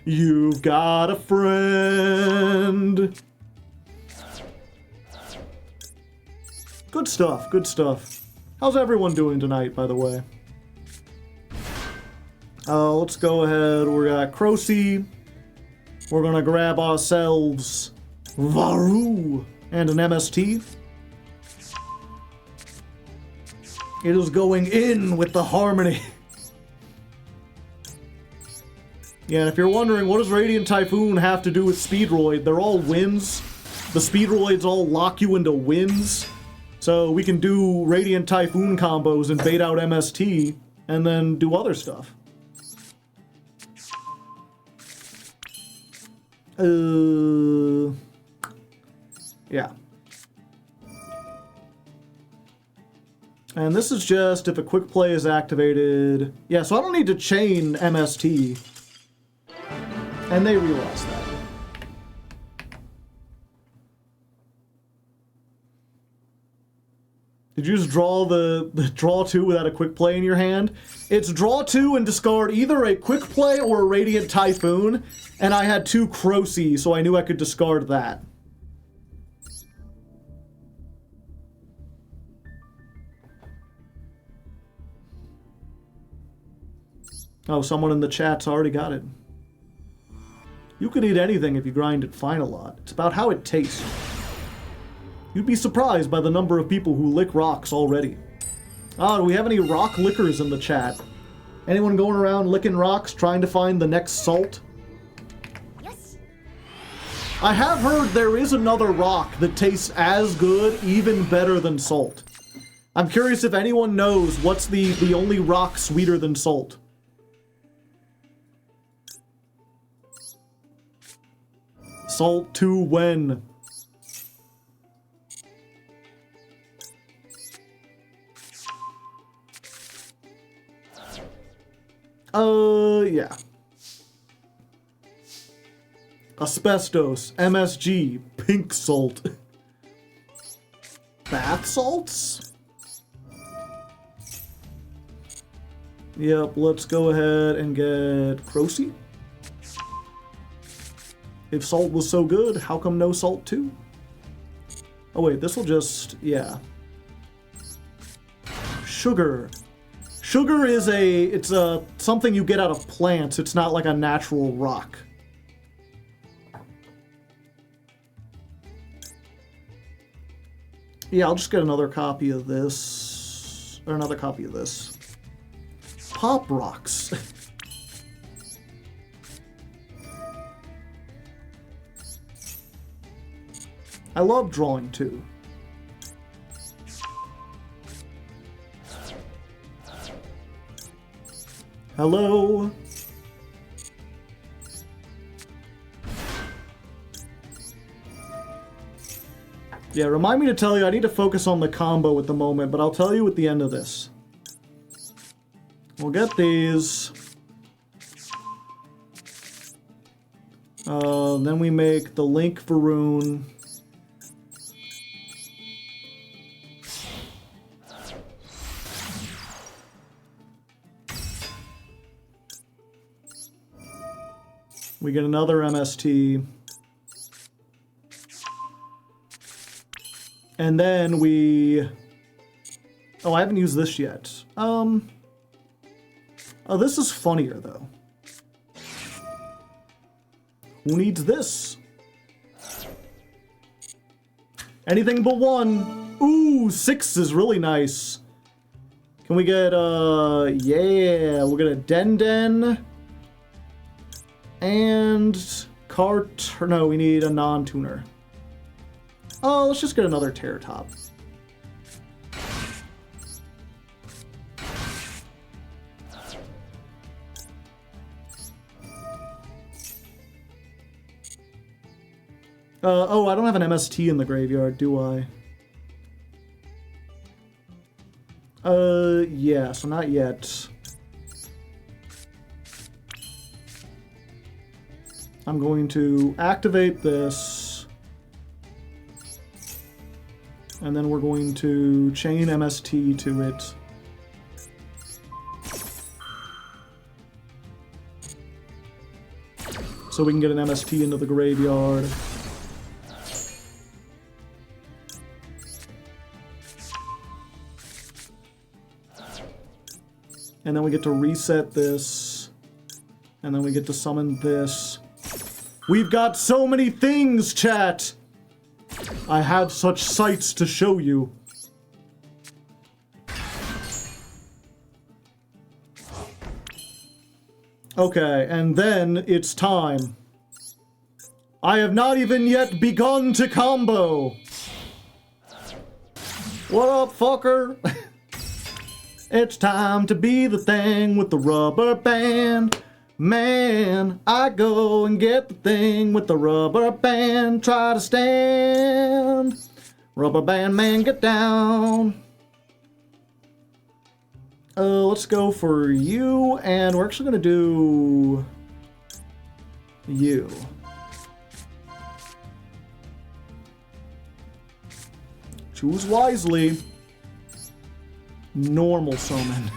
You've got a friend. Good stuff, good stuff. How's everyone doing tonight, by the way? Let's go ahead. We got Crocy. We're gonna grab ourselves Varu and an MST. It is going in with the harmony. Yeah, and if you're wondering, what does Radiant Typhoon have to do with Speedroid? They're all wins. The Speedroids all lock you into wins. So we can do Radiant Typhoon combos and bait out MST, and then do other stuff. Yeah. And this is just if a quick play is activated. Yeah, so I don't need to chain MST. And they realize that. Did you just draw the draw 2 without a quick play in your hand? It's draw 2 and discard either a quick play or a Radiant Typhoon, and I had 2 Crocy, so I knew I could discard that. Oh, someone in the chat's already got it. You can eat anything if you grind it fine a lot. It's about how it tastes. You'd be surprised by the number of people who lick rocks already. Ah, do we have any rock lickers in the chat? Anyone going around licking rocks trying to find the next salt? Yes. I have heard there is another rock that tastes as good, even better than salt. I'm curious if anyone knows what's the only rock sweeter than salt. Salt to when? Yeah. Asbestos, MSG, pink salt. Bath salts? Yep, let's go ahead and get Crocy. If salt was so good, how come no salt too? Oh wait, this will just, yeah. Sugar. Sugar is it's something you get out of plants. It's not like a natural rock. Yeah, I'll just get another copy of this. Or another copy of this. Pop rocks. I love drawing too. Hello? Yeah, remind me to tell you, I need to focus on the combo at the moment, but I'll tell you at the end of this. We'll get these. Then we make the Link Varun. We get another MST. And then we... Oh, I haven't used this yet. Oh, this is funnier, though. Who needs this? Anything but 1. Ooh, 6 is really nice. Can we get, yeah, we'll get a Den. And no, we need a non-tuner. Oh, let's just get another Tear Top. Oh, I don't have an MST in the graveyard, do I? Yeah, so not yet. I'm going to activate this. And then we're going to chain MST to it. So we can get an MST into the graveyard. And then we get to reset this. And then we get to summon this. We've got so many things, chat! I have such sights to show you. Okay, and then it's time. I have not even yet begun to combo! What up, fucker? It's time to be the thing with the rubber band. Man, I go and get the thing with the rubber band. Try to stand. Rubber band man, get down. Let's go for you, and we're actually gonna do you. Choose wisely. Normal summon.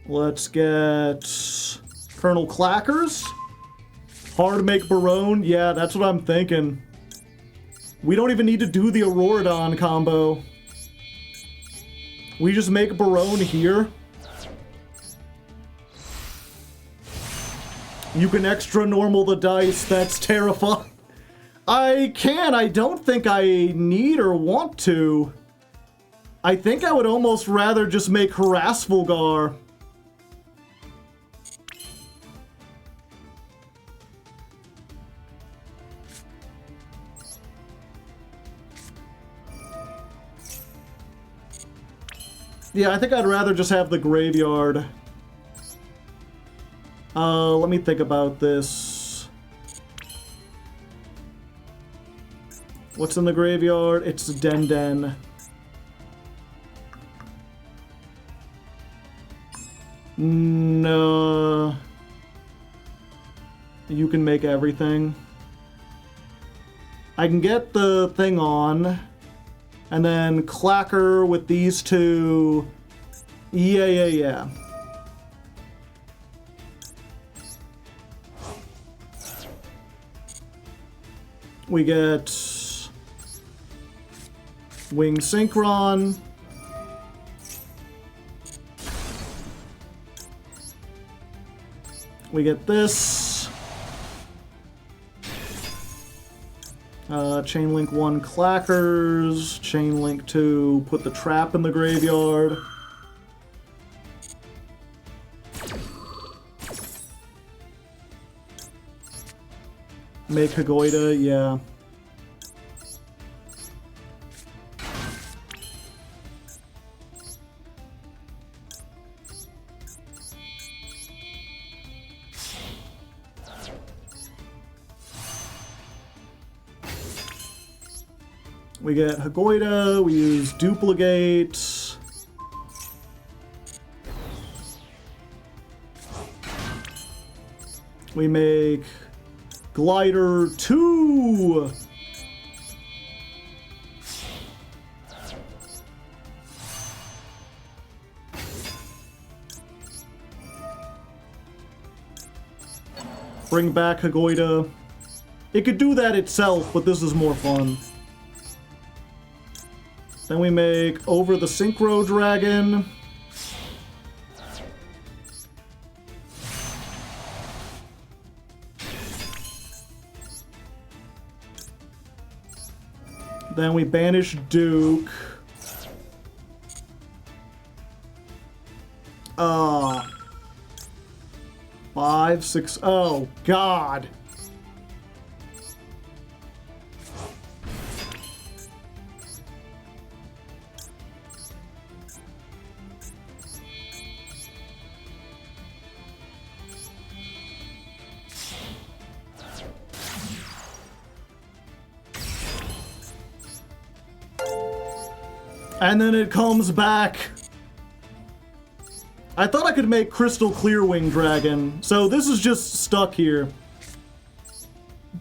Let's get Colonel Clackers. Hard to make Barone. Yeah, that's what I'm thinking. We don't even need to do the Auroradon combo. We just make Barone here. You can extra normal the dice. That's terrifying. I can. I don't think I need or want to. I think I would almost rather just make Harassfulgar. Yeah, I think I'd rather just have the graveyard. Let me think about this. What's in the graveyard? It's Den. No. You can make everything. I can get the thing on. And then Clacker with these two. Yeah. We get Wing Synchron. We get this. Chainlink 1 Clackers. Chainlink 2 put the trap in the graveyard. Make Hagoida, yeah. We get Hagoida, we use Duplicate. We make Glider 2! Bring back Hagoida. It could do that itself, but this is more fun. Then we make Over the Synchro Dragon. Then we banish Duke. 5, 6, oh, God. And then it comes back. I thought I could make Crystal Clearwing Dragon, so this is just stuck here.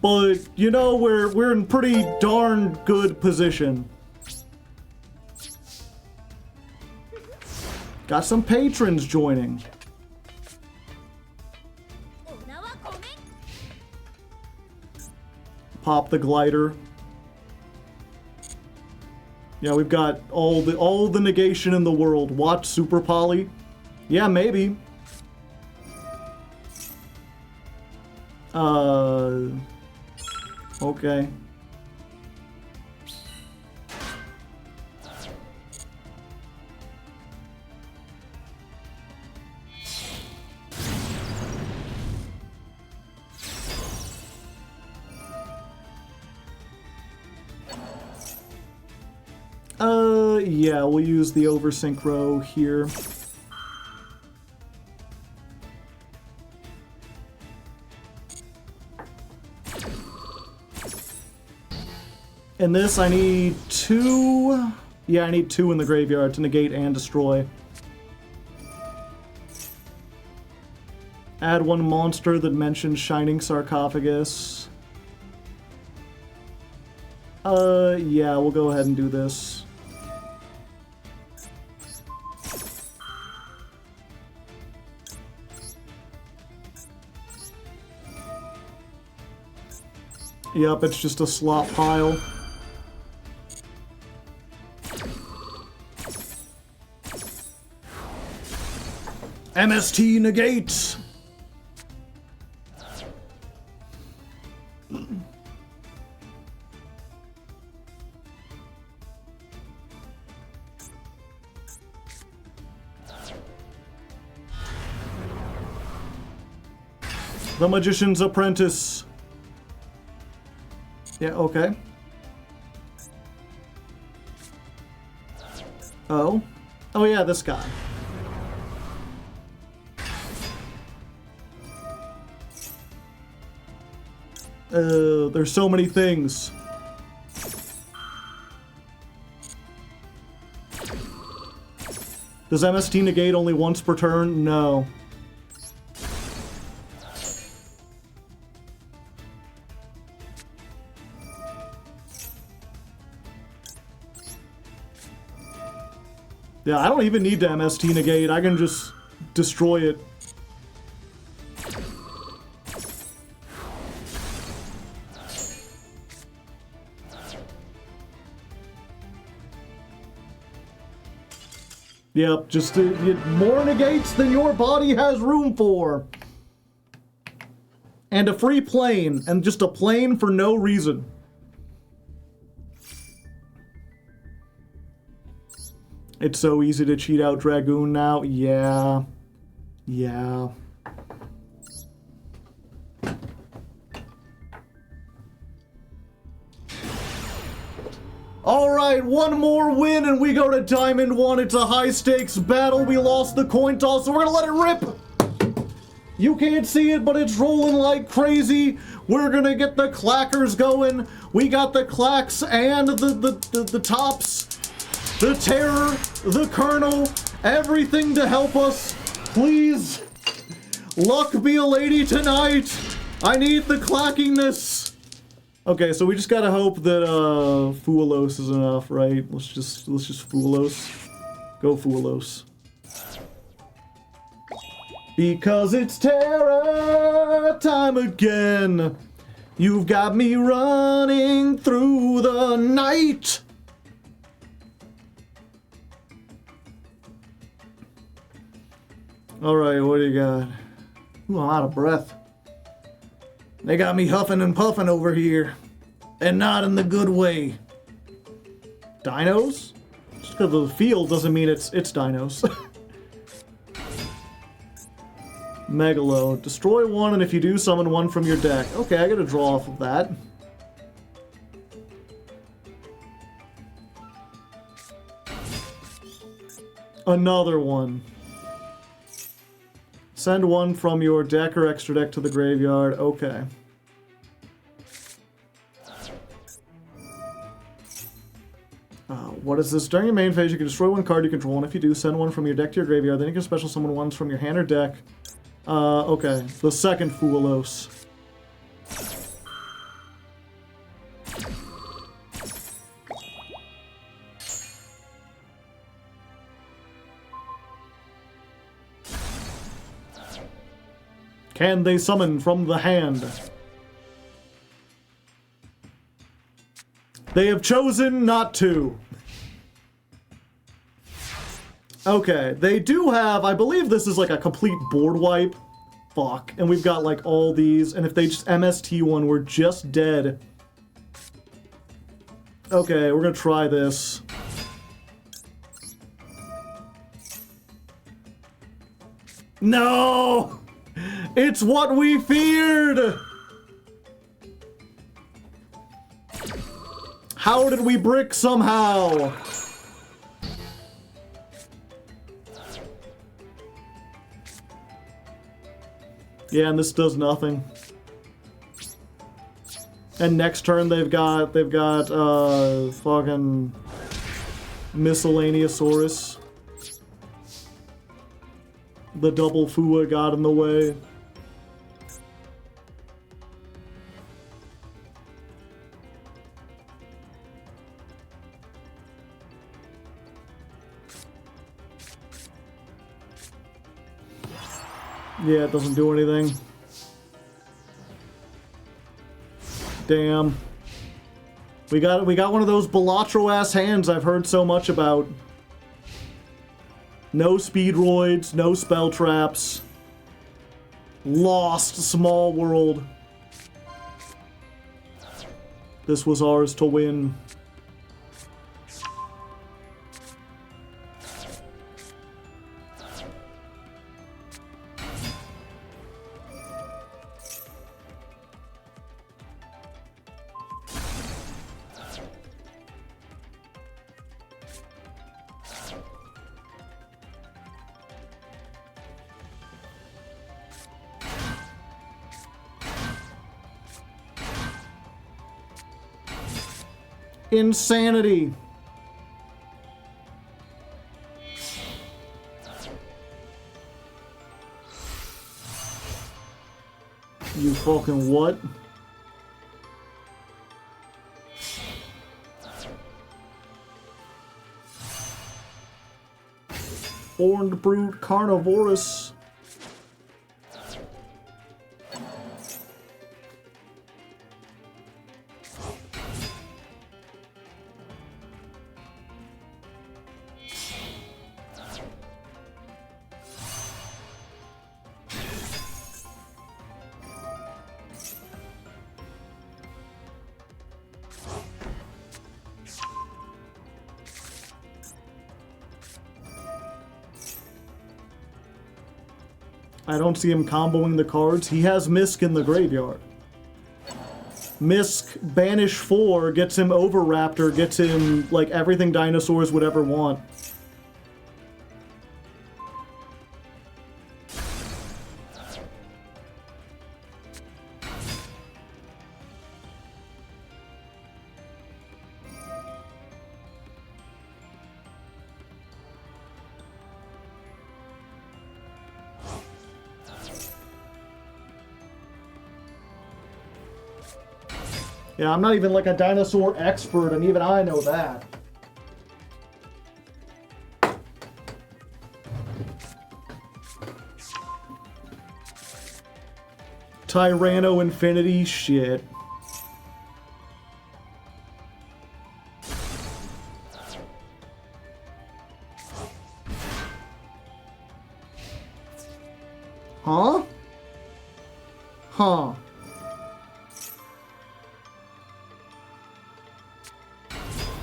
But, you know, we're in pretty darn good position. Got some patrons joining. Pop the glider. Yeah, we've got all the negation in the world. Watch Super Poly. Yeah, maybe. Okay. Yeah, we'll use the oversynchro here. In this, I need 2... Yeah, I need 2 in the graveyard to negate and destroy. Add 1 monster that mentions Shining Sarcophagus. Yeah, we'll go ahead and do this. Yep, it's just a slot pile. MST negates! The Magician's Apprentice. Yeah, okay. Oh. Oh yeah, this guy. There's so many things. Does MST negate only once per turn? No. Yeah, I don't even need to MST negate. I can just destroy it. Yep, just more negates than your body has room for. And a free plane, and just a plane for no reason. It's so easy to cheat out Dragoon now. Yeah. Yeah. Alright, 1 more win and we go to Diamond 1. It's a high stakes battle. We lost the coin toss, so we're gonna let it rip. You can't see it, but it's rolling like crazy. We're gonna get the clackers going. We got the clacks and the tops. The terror, the kernel, everything to help us. Please, luck be a lady tonight. I need the clackiness. Okay, so we just gotta hope that Foolos is enough, right? Let's just Foolos. Go Foolos. Because it's terror time again. You've got me running through the night. Alright, what do you got? Ooh, I'm out of breath. They got me huffing and puffing over here. And not in the good way. Dinos? Just because of the field doesn't mean it's dinos. Megalo. Destroy 1, and if you do, summon 1 from your deck. Okay, I gotta draw off of that. Another one. Send 1 from your deck or extra deck to the graveyard. Okay. What is this? During your main phase, you can destroy 1 card you control, and if you do, send 1 from your deck to your graveyard. Then you can special summon 1s from your hand or deck. Okay. The second Foolos. Can they summon from the hand? They have chosen not to. Okay, they do have, I believe this is like a complete board wipe. Fuck. And we've got like all these, and if they just MST 1, we're just dead. Okay, we're gonna try this. No! It's what we feared! How did we brick somehow? Yeah, and this does nothing. And next turn they've got fucking Miscellaneousaurus. The double Fua got in the way. Yeah, it doesn't do anything. Damn. We got one of those Balatro-ass hands I've heard so much about. No Speedroids, no spell traps. Lost small world. This was ours to win. Insanity. You fucking what? Horned brute carnivorous. I don't see him comboing the cards. He has Misk in the graveyard. Misk, banish 4, gets him over Raptor, gets him, like, everything dinosaurs would ever want. Yeah, I'm not even like a dinosaur expert, and even I know that. Tyranno Infinity, shit. Huh? Huh.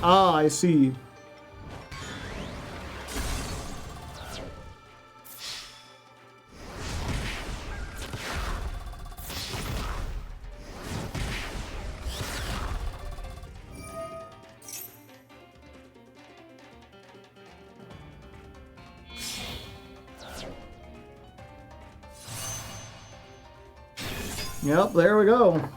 Ah, I see. Yep, there we go.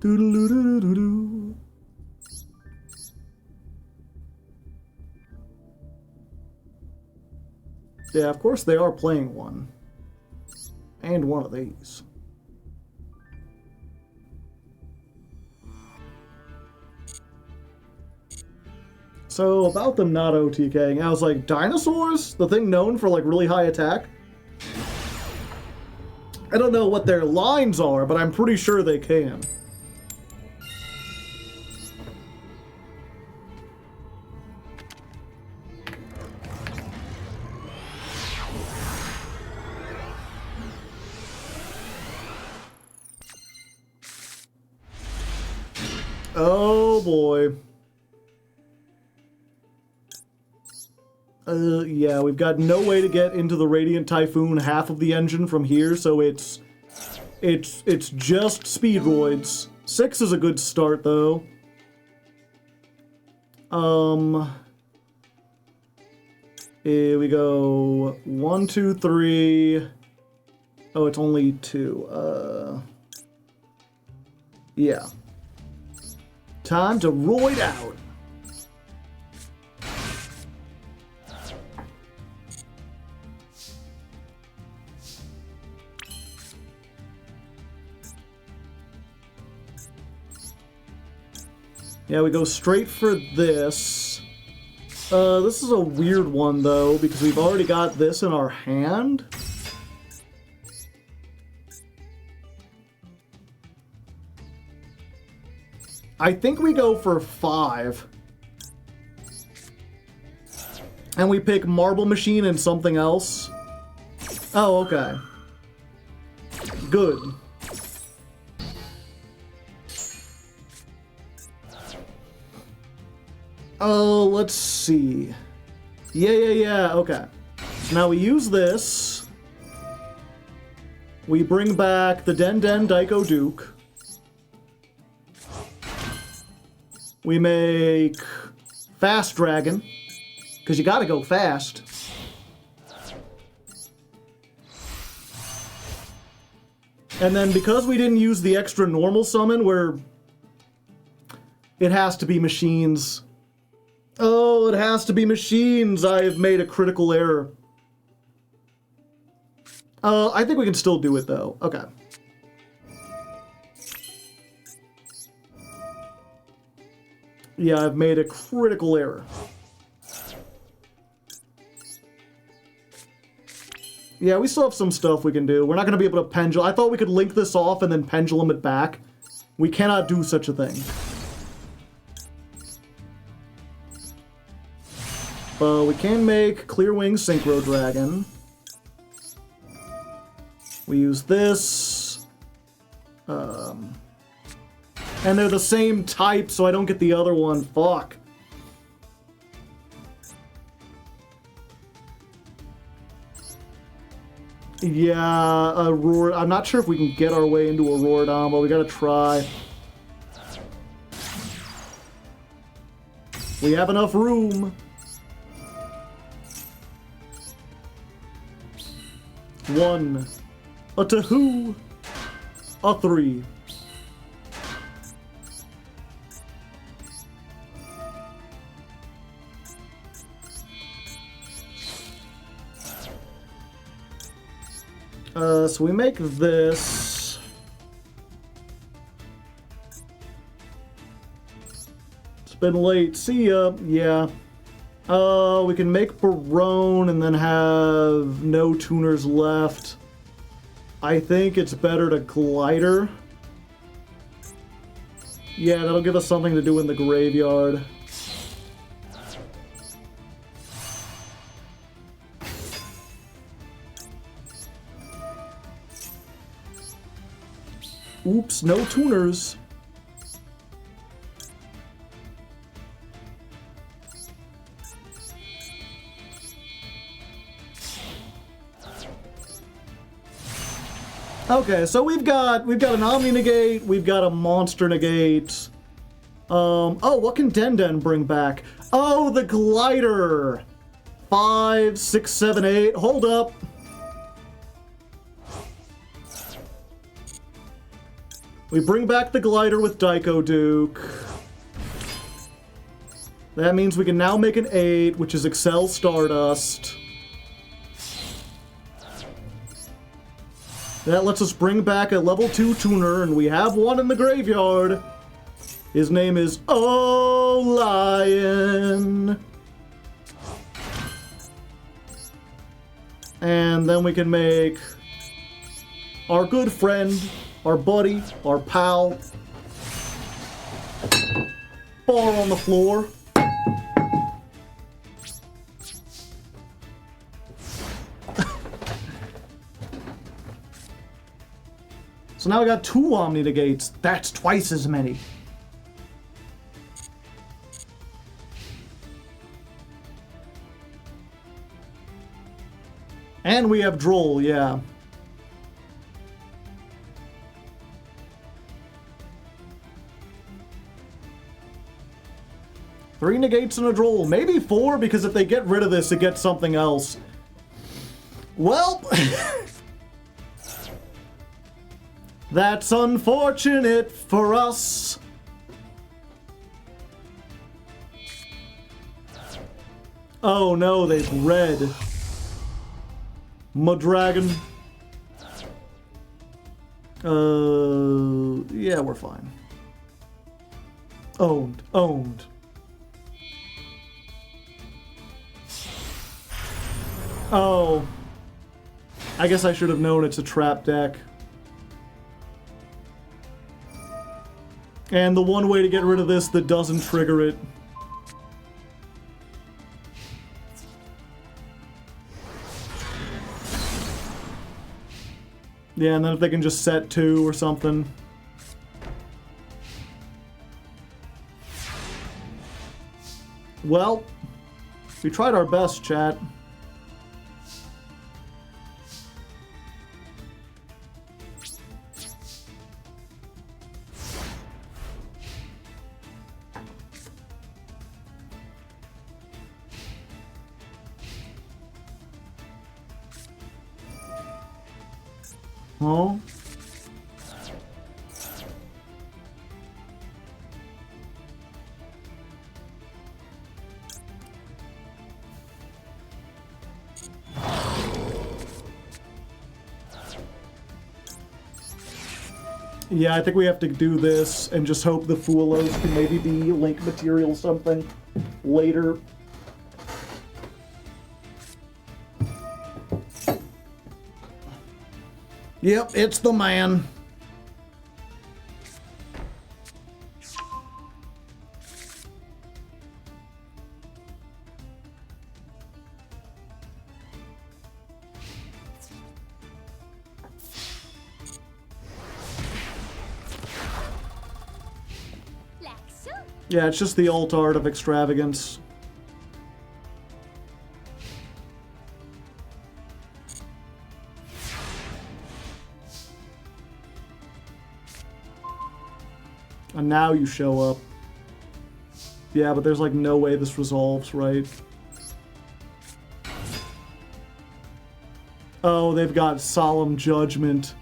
Doodle-doo-doo-doo-doo. Yeah, of course they are playing one. And one of these. So, about them not OTKing, I was like, dinosaurs? The thing known for, like, really high attack? I don't know what their lines are, but I'm pretty sure they can. Oh boy. Yeah, we've got no way to get into the Radiant Typhoon half of the engine from here, so it's just Speedroids. 6 is a good start, though. Here we go. 1, 2, 3. Oh, it's only 2. Yeah. Time to roid out. Yeah, we go straight for this. This is a weird one, though, because we've already got this in our hand. I think we go for 5. And we pick Marble Machine and something else. Oh, okay. Good. Oh, let's see. Yeah, okay. So now we use this. We bring back the Den Daiko Duke. We make Fast Dragon, because you gotta go fast. And then because we didn't use the extra normal summon where it has to be machines. Oh, it has to be machines. I have made a critical error. I think we can still do it, though. Okay. Yeah, I've made a critical error. Yeah, we still have some stuff we can do. We're not going to be able to pendulum. I thought we could link this off and then pendulum it back. We cannot do such a thing. We can make Clear Wing Synchro Dragon. We use this. And they're the same type, so I don't get the other one. Fuck. Yeah, Aurora. I'm not sure if we can get our way into Auroradon, but we gotta try. We have enough room. 1, a 2, a 3. So we make this. It's been late. See ya. Yeah. We can make Barone and then have no tuners left. I think it's better to Glider. Yeah, that'll give us something to do in the graveyard. Oops, no tuners. Okay, so we've got an Omni Negate, we've got a Monster Negate. Oh, what can Den bring back? Oh, the Glider! 5, 6, 7, 8. Hold up. We bring back the Glider with Daiko Duke. That means we can now make an 8, which is Excel Stardust. That lets us bring back a level 2 tuner, and we have one in the graveyard. His name is Lion. And then we can make our good friend, our buddy, our pal, fall on the floor. So now we got 2 Omni Negates. That's twice as many. And we have Droll, yeah. Three negates and a Droll. Maybe four, because if they get rid of this, it gets something else. Well... That's unfortunate for us. Oh no, they've red. Mudragon. Yeah, we're fine. Owned. Owned. Oh. I guess I should have known it's a trap deck. And the one way to get rid of this that doesn't trigger it. Yeah, and then if they can just set 2 or something. Well, we tried our best, chat. Oh. Yeah, I think we have to do this and just hope the Foolos can maybe be link material something later. Yep, it's the man. Yeah, it's just the alt art of extravagance. And now you show up. Yeah, but there's like no way this resolves, right? Oh, they've got Solemn Judgment.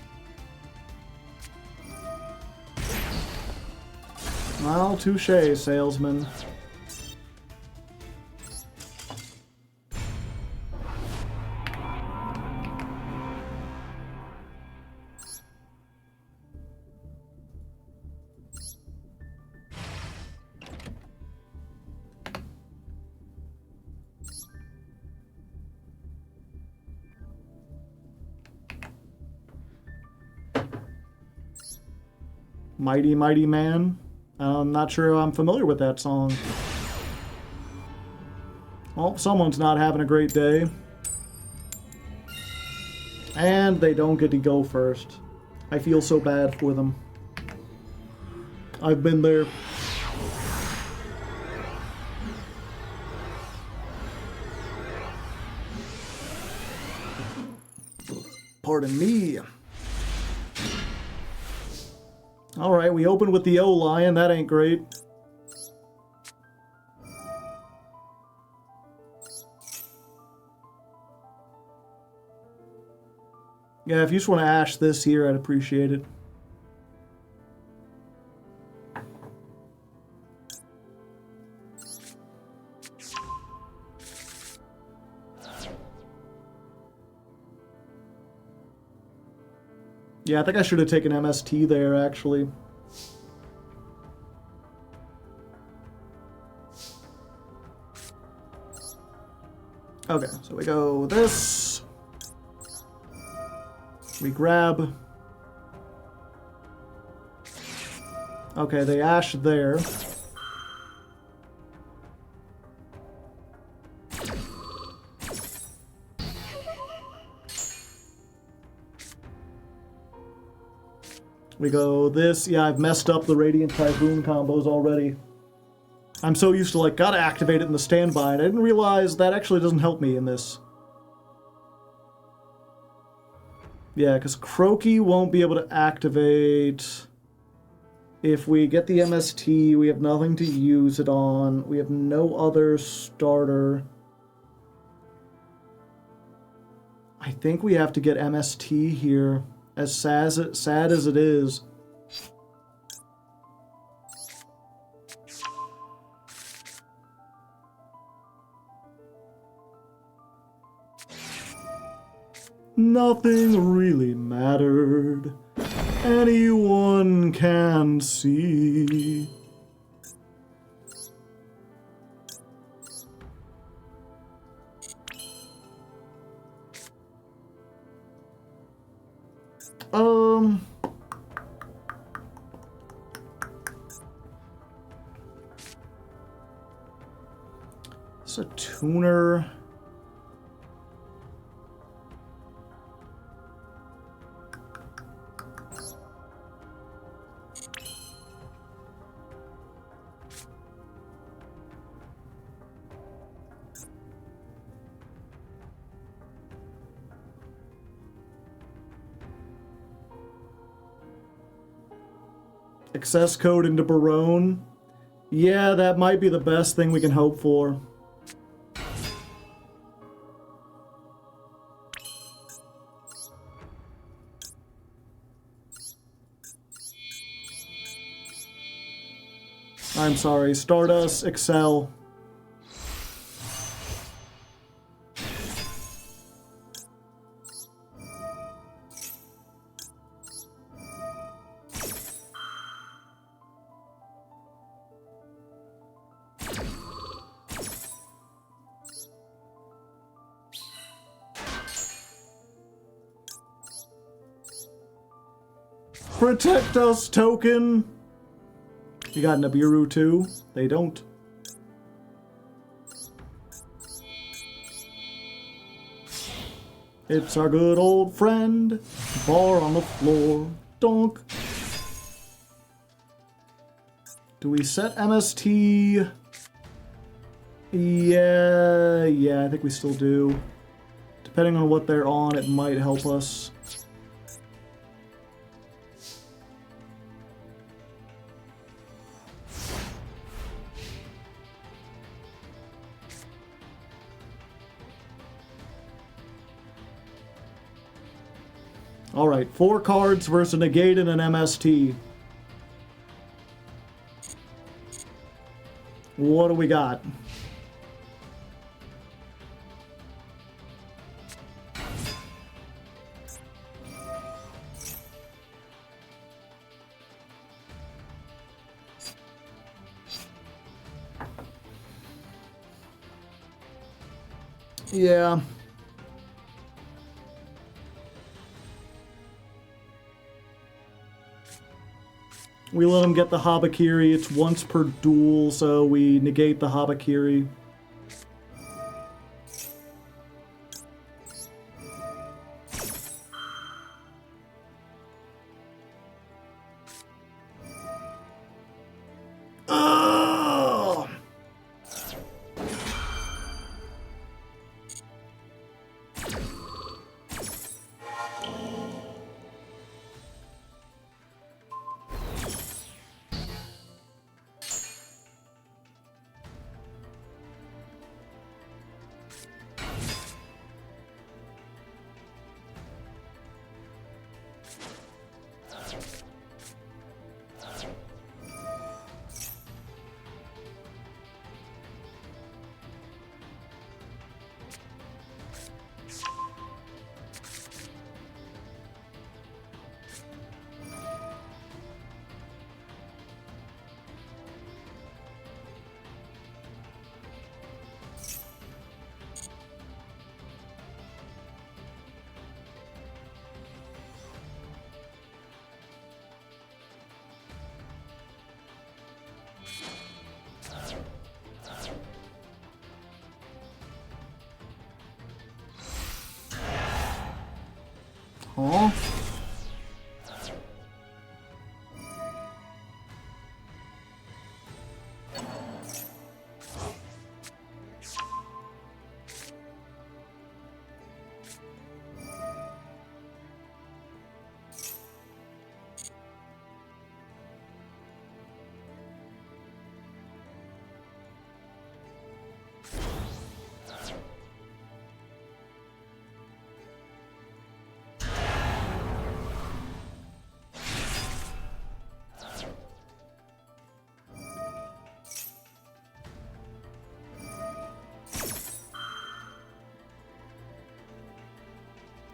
Well, touche, salesman. Mighty, Mighty Man. I'm not sure I'm familiar with that song. Well, someone's not having a great day. And they don't get to go first. I feel so bad for them. I've been there. Pardon me. Alright, we opened with the O-Lion. That ain't great. Yeah, if you just want to ash this here, I'd appreciate it. Yeah, I think I should have taken MST there, actually. Okay, so we go this. We grab. Okay, they ash there. We go this. Yeah, I've messed up the Radiant Typhoon combos already. I'm so used to, like, gotta activate it in the standby, and I didn't realize that actually doesn't help me in this. Yeah, because Croaky won't be able to activate. If we get the MST, we have nothing to use it on. We have no other starter. I think we have to get MST here, as sad as it is. Nothing really mattered. Anyone can see. It's a tuner. Access code into Barone. Yeah, that might be the best thing we can hope for. I'm sorry, Stardust, Excel. Protect us, token! You got Nibiru too? They don't. It's our good old friend. Bar on the floor. Donk. Do we set MST? Yeah, I think we still do. Depending on what they're on, it might help us. Alright, 4 cards versus a negate and an MST. What do we got? Yeah. We let him get the Habakiri. It's once per duel, so we negate the Habakiri. Ugh!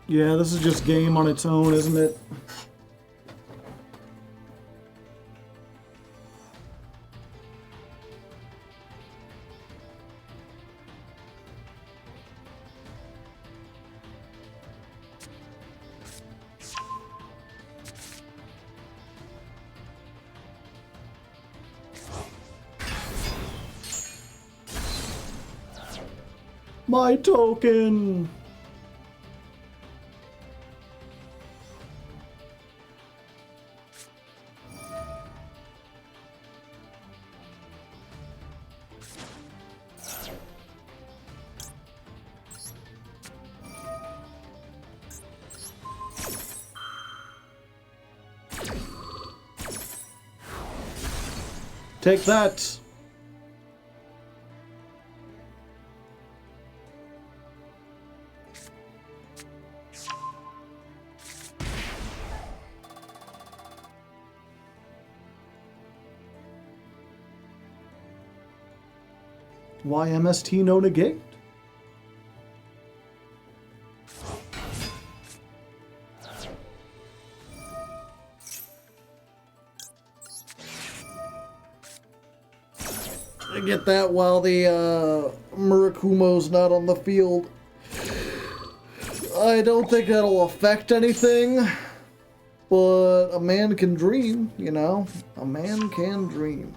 Yeah, this is just game on its own, isn't it? My token! Take that! Why MST no negate? I get that while the Murakumo's not on the field. I don't think that'll affect anything, but a man can dream, you know? A man can dream.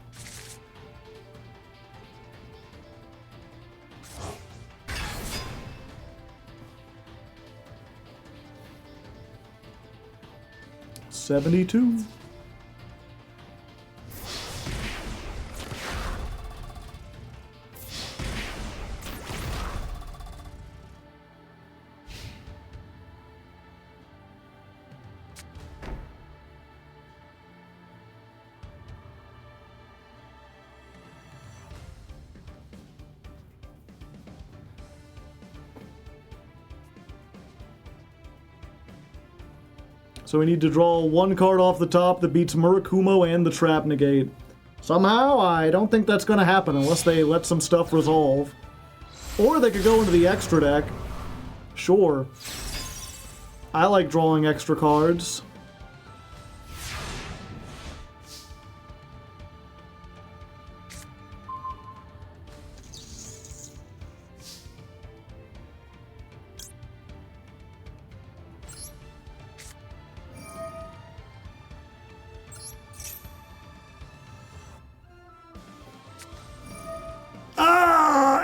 $72. So we need to draw one card off the top that beats Murakumo and the Trap Negate. Somehow, I don't think that's going to happen unless they let some stuff resolve. Or they could go into the extra deck. Sure. I like drawing extra cards.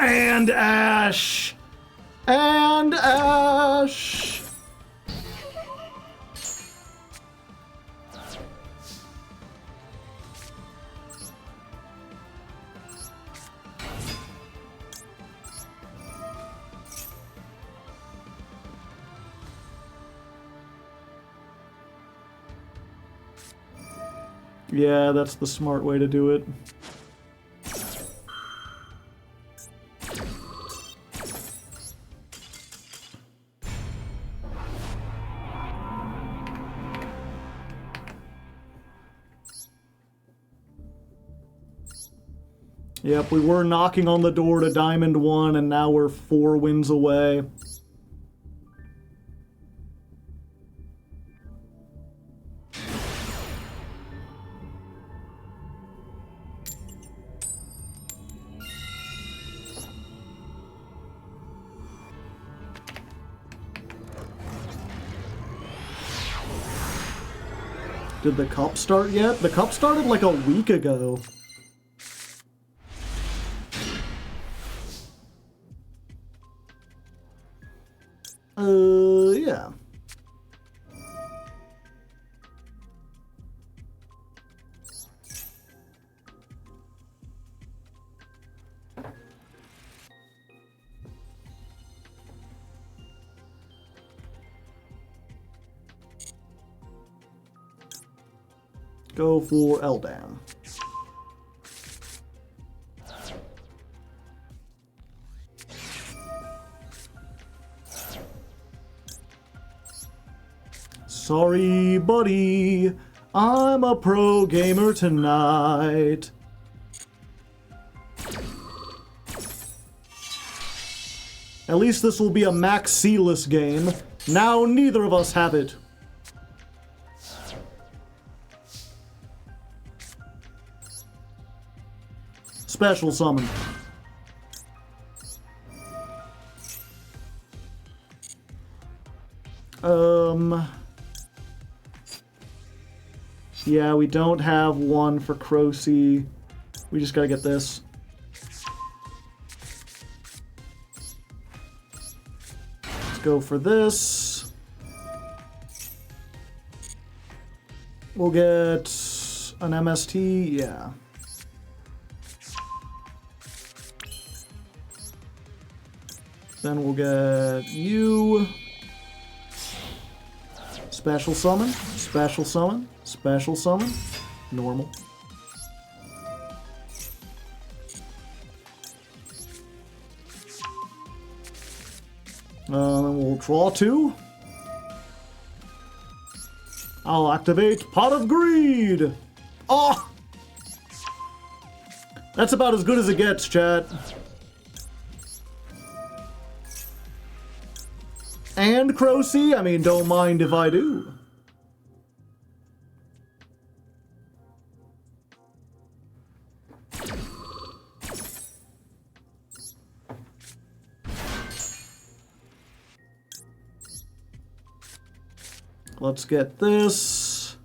And Ash! And Ash! Yeah, that's the smart way to do it. Yep, we were knocking on the door to Diamond 1, and now we're 4 wins away. Did the cup start yet? The cup started like a week ago. Yeah. Go for Eldan. Sorry, buddy. I'm a pro gamer tonight. At least this will be a Max C-less game. Now neither of us have it. Special summon. Yeah, we don't have one for Crocy. We just gotta get this. Let's go for this. We'll get an MST, yeah. Then we'll get you. Special summon, special summon, special summon, normal. Then we'll draw 2. I'll activate Pot of Greed. Oh! That's about as good as it gets, chat. And Crocy, I mean, don't mind if I do. Let's get this.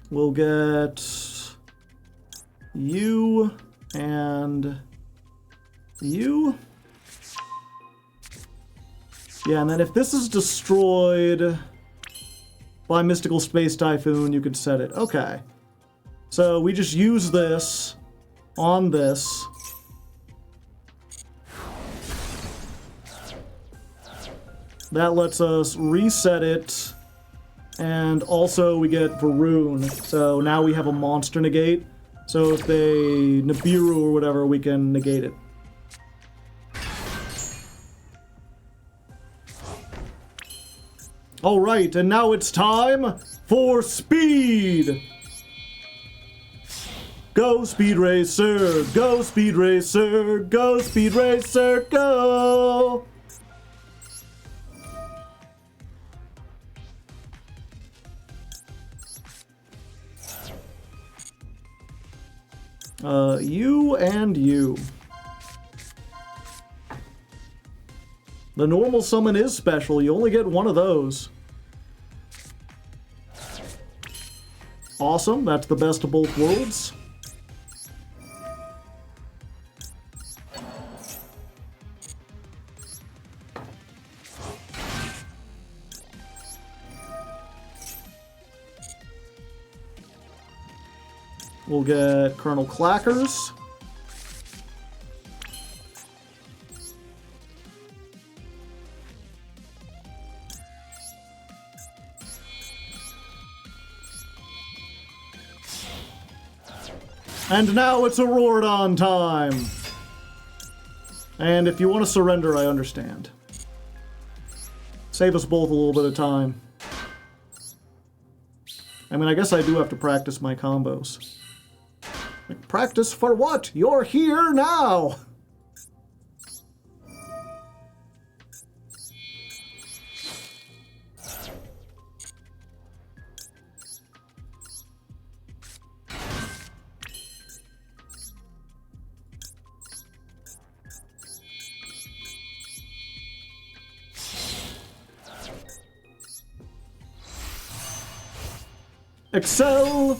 We'll get you and you. Yeah, and then if this is destroyed by Mystical Space Typhoon, you could set it. Okay. So we just use this on this. That lets us reset it. And also we get Varun. So now we have a monster negate. So if they Nibiru or whatever, we can negate it. Alright, and now it's time for speed! Go Speed Racer! Go Speed Racer! Go Speed Racer! Go! You and you. The normal summon is special. You only get one of those. Awesome. That's the best of both worlds. We'll get Colonel Clackers. And now it's Auroradon time! And if you want to surrender, I understand. Save us both a little bit of time. I mean, I guess I do have to practice my combos. Like, practice for what? You're here now! Excel!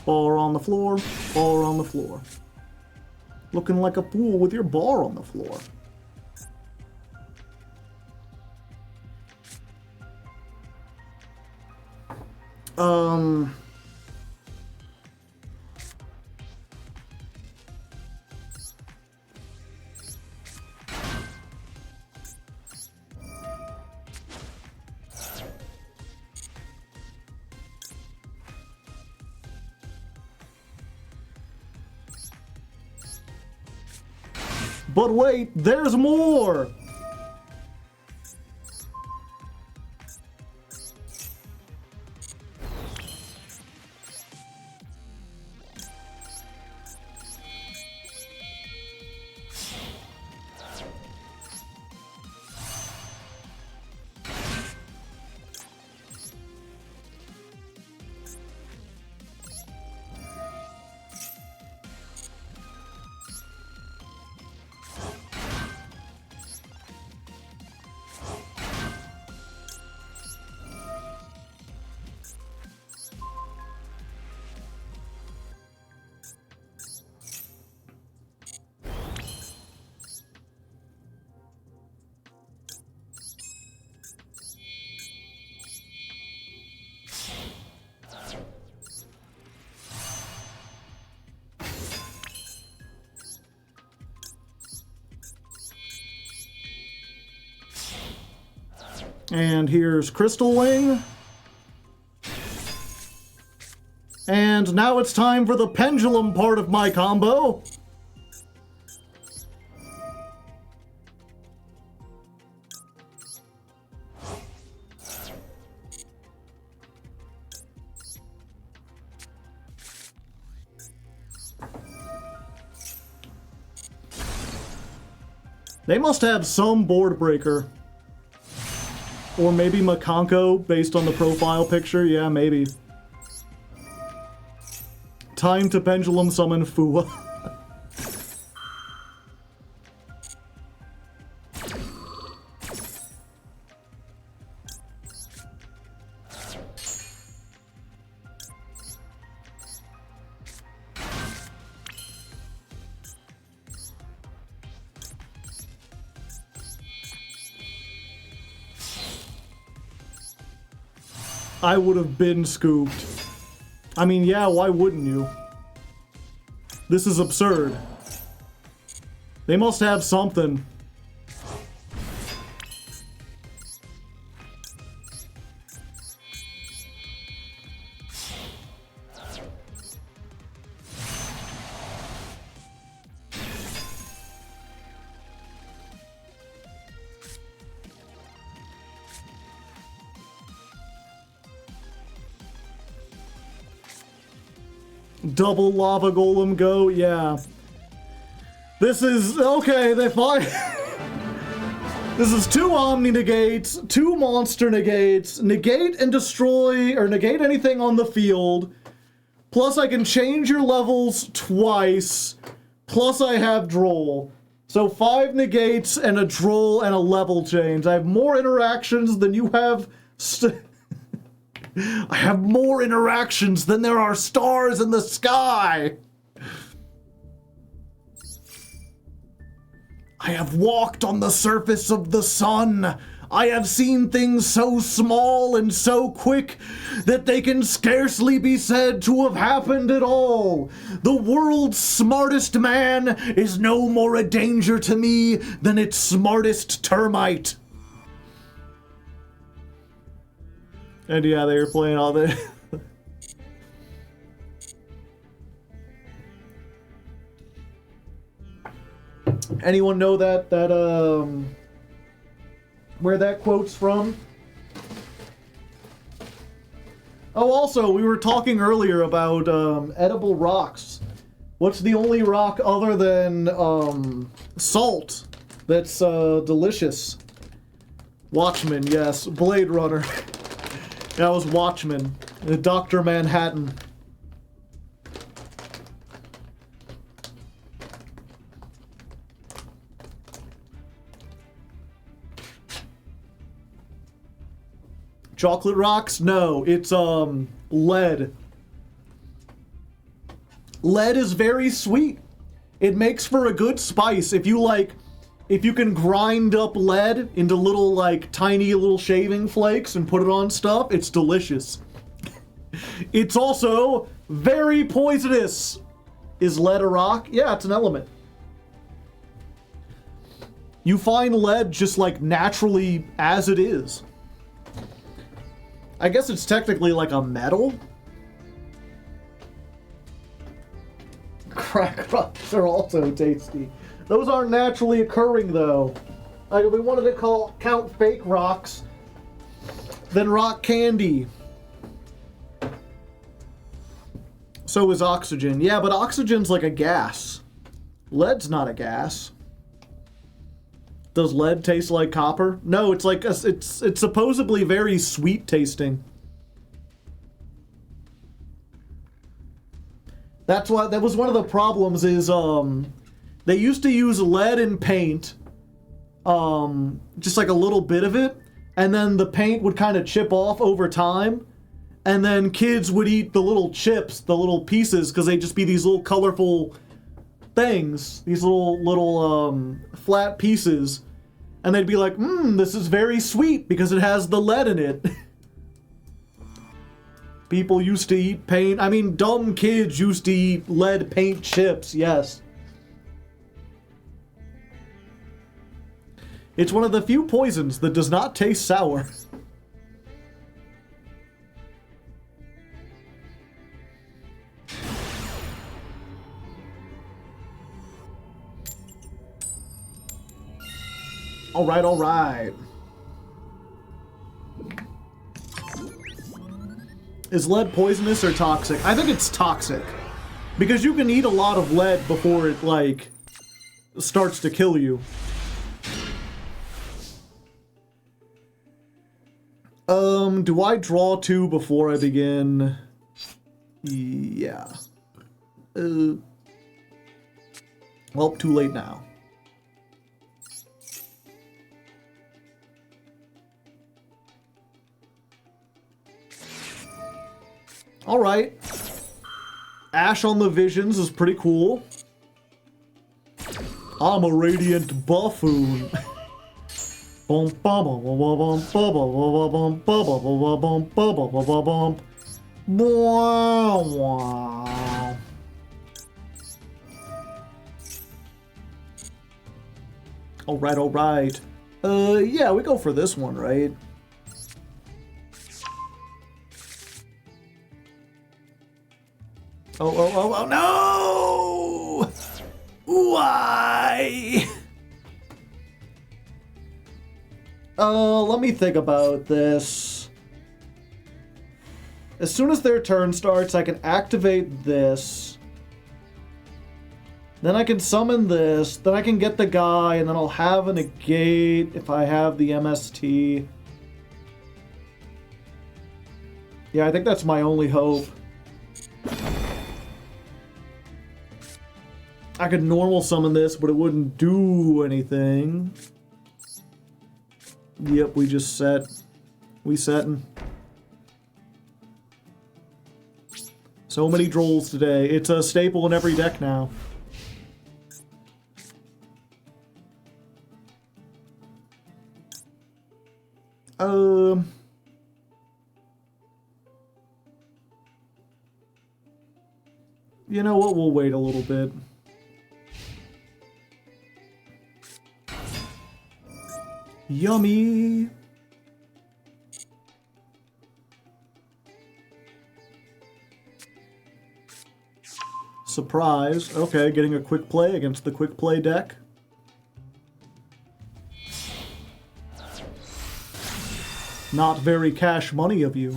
Bar on the floor, bar on the floor. Looking like a fool with your bar on the floor. But wait, there's more! And here's Crystal Wing. And now it's time for the pendulum part of my combo. They must have some board breaker. Or maybe Makanko, based on the profile picture. Yeah, maybe. Time to pendulum summon Fua. I would have been scooped. I mean, yeah, why wouldn't you? This is absurd. They must have something. Double lava golem go, yeah. This is, okay, they fine. This is 2 Omni negates, 2 monster negates, negate and destroy, or negate anything on the field. Plus I can change your levels twice. Plus I have droll. So 5 negates and a droll and a level change. I have more interactions than you have. I have more interactions than there are stars in the sky. I have walked on the surface of the sun. I have seen things so small and so quick that they can scarcely be said to have happened at all. The world's smartest man is no more a danger to me than its smartest termite. And yeah, they were playing all the... Anyone know where that quote's from? Oh, also, we were talking earlier about edible rocks. What's the only rock other than salt that's delicious? Watchmen, yes. Blade Runner. That was Watchmen. Dr. Manhattan. Chocolate rocks? No, it's lead. Lead is very sweet. It makes for a good spice. If you can grind up lead into little, like, tiny little shaving flakes and put it on stuff, it's delicious. It's also very poisonous. Is lead a rock? Yeah, it's an element. You find lead just, like, naturally as it is. I guess it's technically like a metal. Crack rocks are also tasty. Those aren't naturally occurring, though. Like, if we wanted to count fake rocks, then rock candy. So is oxygen. Yeah, but oxygen's like a gas. Lead's not a gas. Does lead taste like copper? No, it's like it's supposedly very sweet tasting. That was one of the problems is they used to use lead in paint, just like a little bit of it, and then the paint would kind of chip off over time, and then kids would eat the little chips, the little pieces, because they'd just be these little colorful things, these little flat pieces, and they'd be like, this is very sweet because it has the lead in it. People used to eat paint. I mean, dumb kids used to eat lead paint chips, yes. It's one of the few poisons that does not taste sour. Alright, alright. Is lead poisonous or toxic? I think it's toxic. Because you can eat a lot of lead before it, like, starts to kill you. Do I draw 2 before I begin? Yeah. Well, too late now. Alright. Ash on the visions is pretty cool. I'm a radiant buffoon. Alright, alright. Yeah, we go for this one, right? Oh, no! Why? Let me think about this. As soon as their turn starts, I can activate this. Then I can summon this. Then I can get the guy, and then I'll have a negate if I have the MST. Yeah, I think that's my only hope. I could normal summon this, but it wouldn't do anything. Yep, we just set. We setting. So many drolls today. It's a staple in every deck now. You know what? We'll wait a little bit. Yummy! Surprise. Okay, getting a quick play against the quick play deck. Not very cash money of you.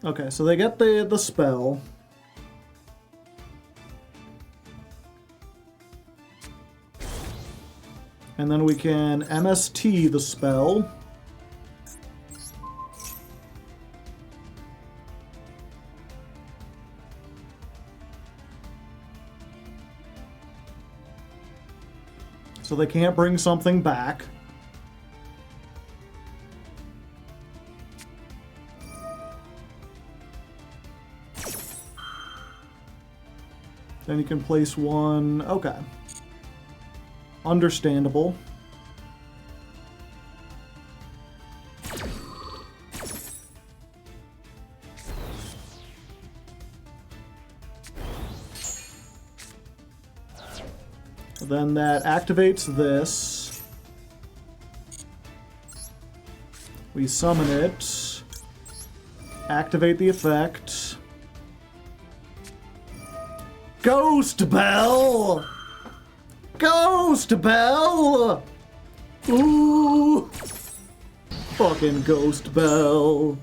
Okay, so they get the spell. And then we can MST the spell. So they can't bring something back. Then you can place one. Okay. Understandable. Then that activates this. We summon it. Activate the effect. Ghost Bell! Ghost Bell! Ooh! Fucking Ghost Bell.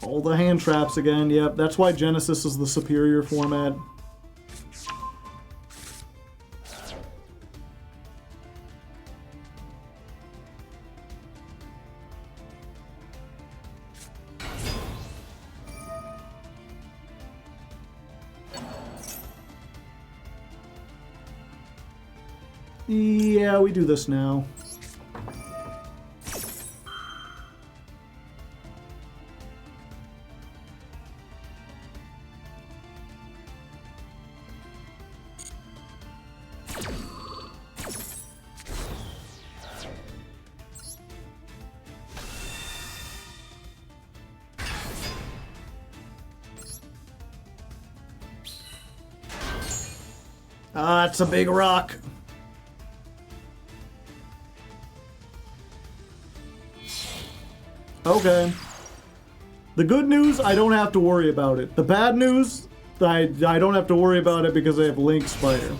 All the hand traps again, yep. That's why Genesis is the superior format. Yeah, we do this now. Ah, it's a big rock. Okay. The good news, I don't have to worry about it. The bad news, I don't have to worry about it because I have Link Spider.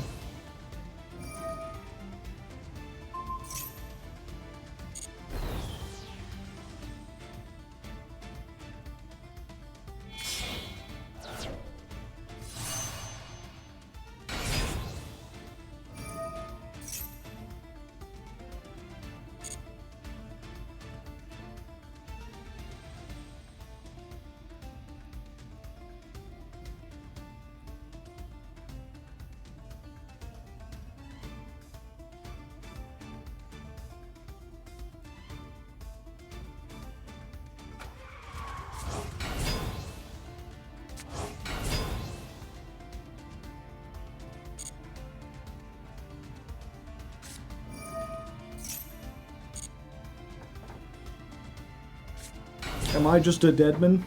Am I just a deadman?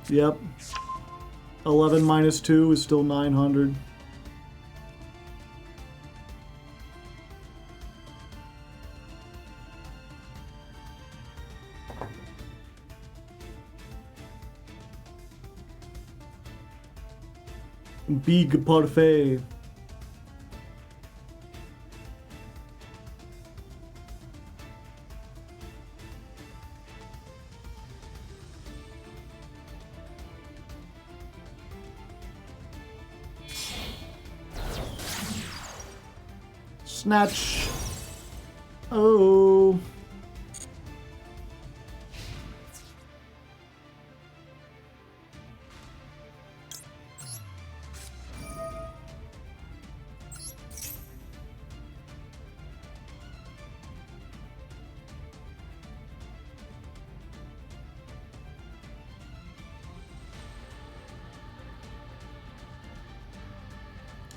Yep. 11 minus 2 is still 900. Big parfait. Snatch. Oh.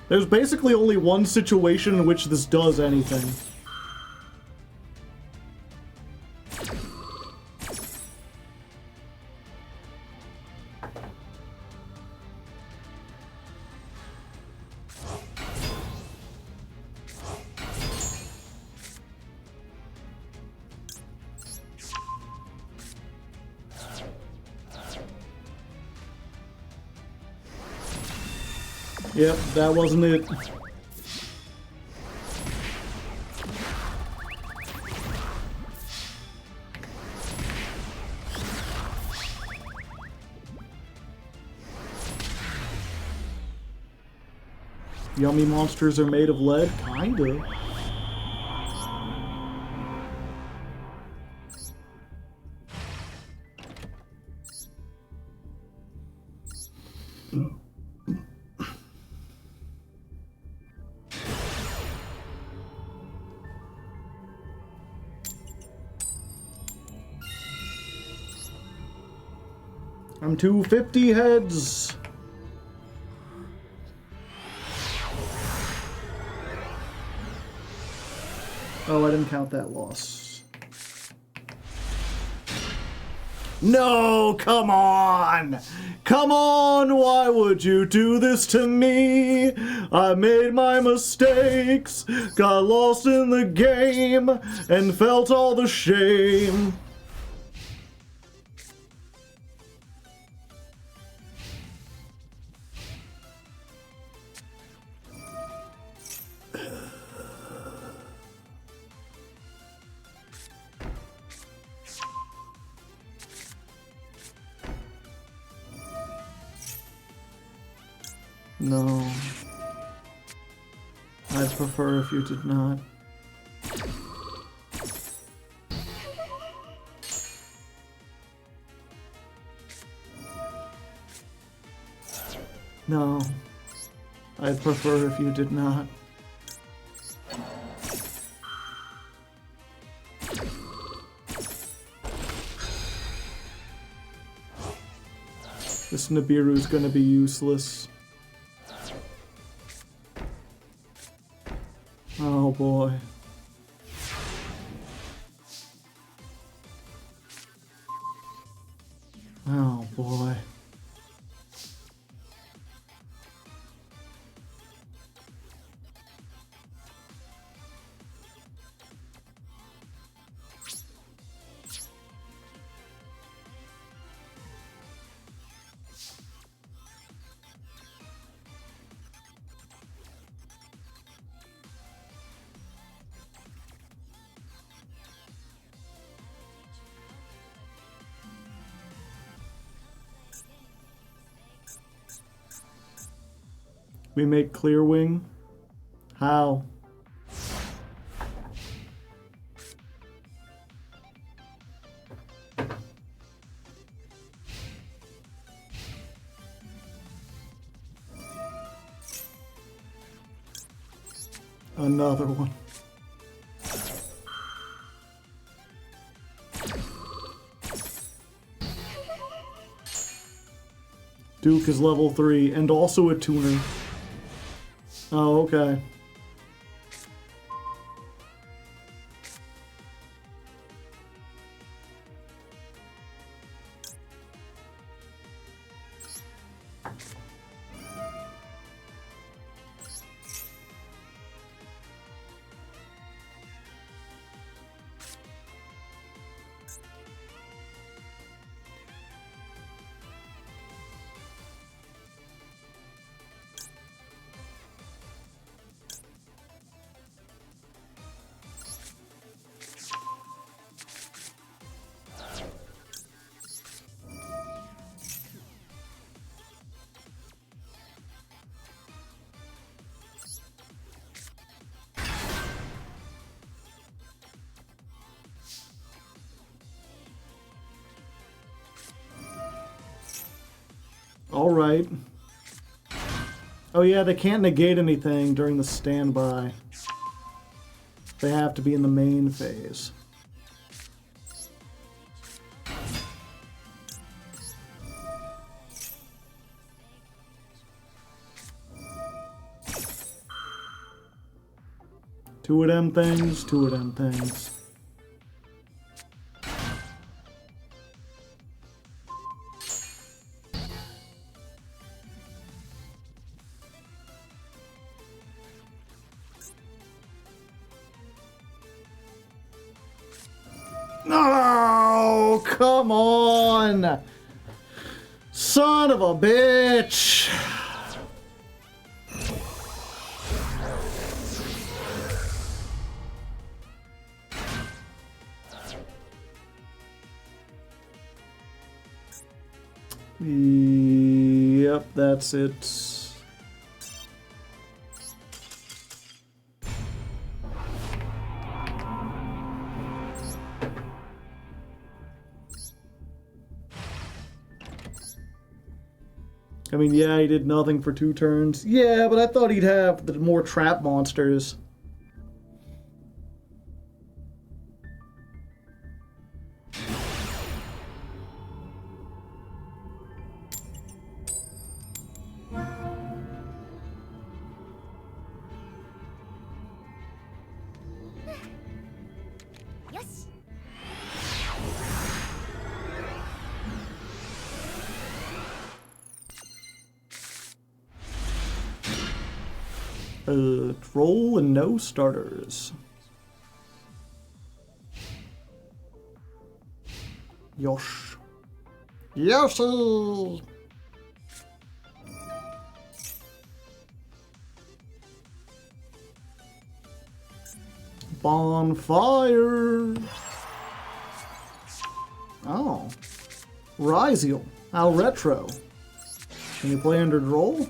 There's basically only one situation in which this does anything. Yep, that wasn't it. Yummy monsters are made of lead? Kinda. I'm 250 heads. Oh, I didn't count that loss. No, come on! Come on, why would you do this to me? I made my mistakes, got lost in the game, and felt all the shame. No. I'd prefer if you did not. No. I'd prefer if you did not. This Nibiru's gonna be useless. Oh boy. Oh boy. We make clear wing? How? Another one. Duke is level 3 and also a tuner. Oh, okay. All right. Oh yeah, they can't negate anything during the standby. They have to be in the main phase. Two of them things, two of them things. No, come on! Son of a bitch! Yep, that's it. I mean, yeah, he did nothing for 2 turns. Yeah, but I thought he'd have the more trap monsters. Troll and no starters. Yosh. Yoshi! Bonfire! Oh. Ryziel. How retro. Can you play under Droll?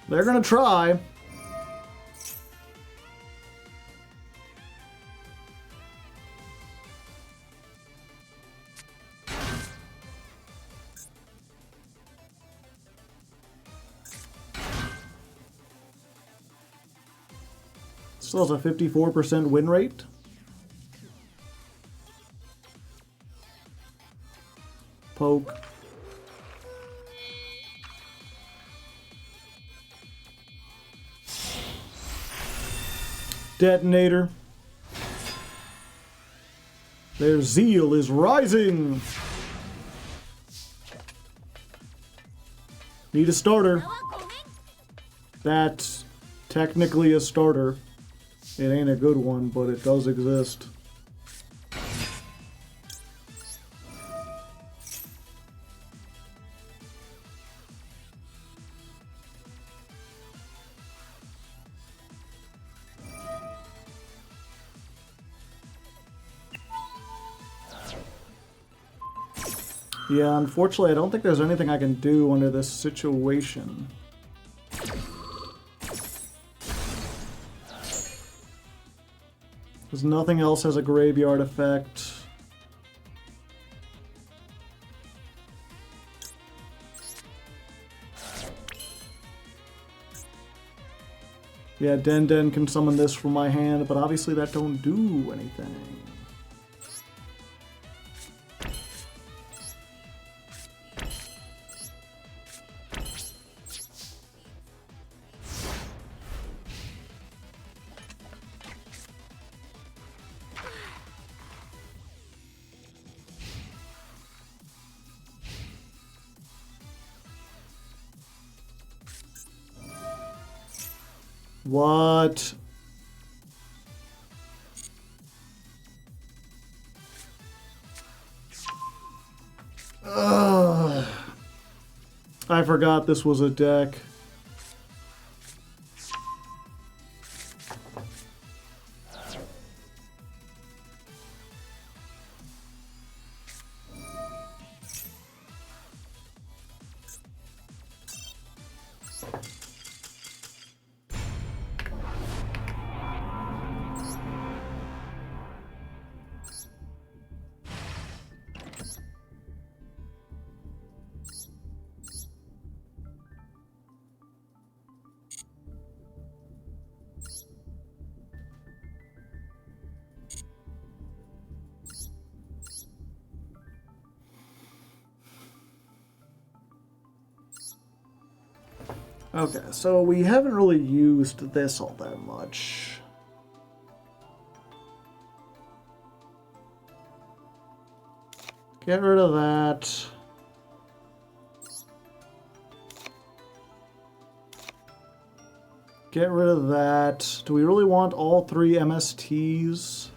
They're gonna try. Still has a 54% win rate. Poke. Detonator. Their zeal is rising. Need a starter. That's technically a starter. It ain't a good one, but it does exist. Yeah, unfortunately, I don't think there's anything I can do under this situation. Because nothing else has a graveyard effect. Yeah, Den can summon this from my hand, but obviously that don't do anything. What? Ugh. I forgot this was a deck. Okay, so we haven't really used this all that much. Get rid of that. Get rid of that. Do we really want all three MSTs?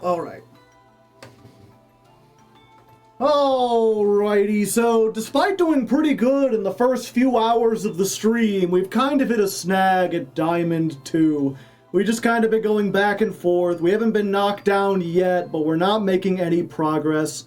Alright. Alrighty, so despite doing pretty good in the first few hours of the stream, we've kind of hit a snag at Diamond 2. We just kind of been going back and forth. We haven't been knocked down yet, but we're not making any progress.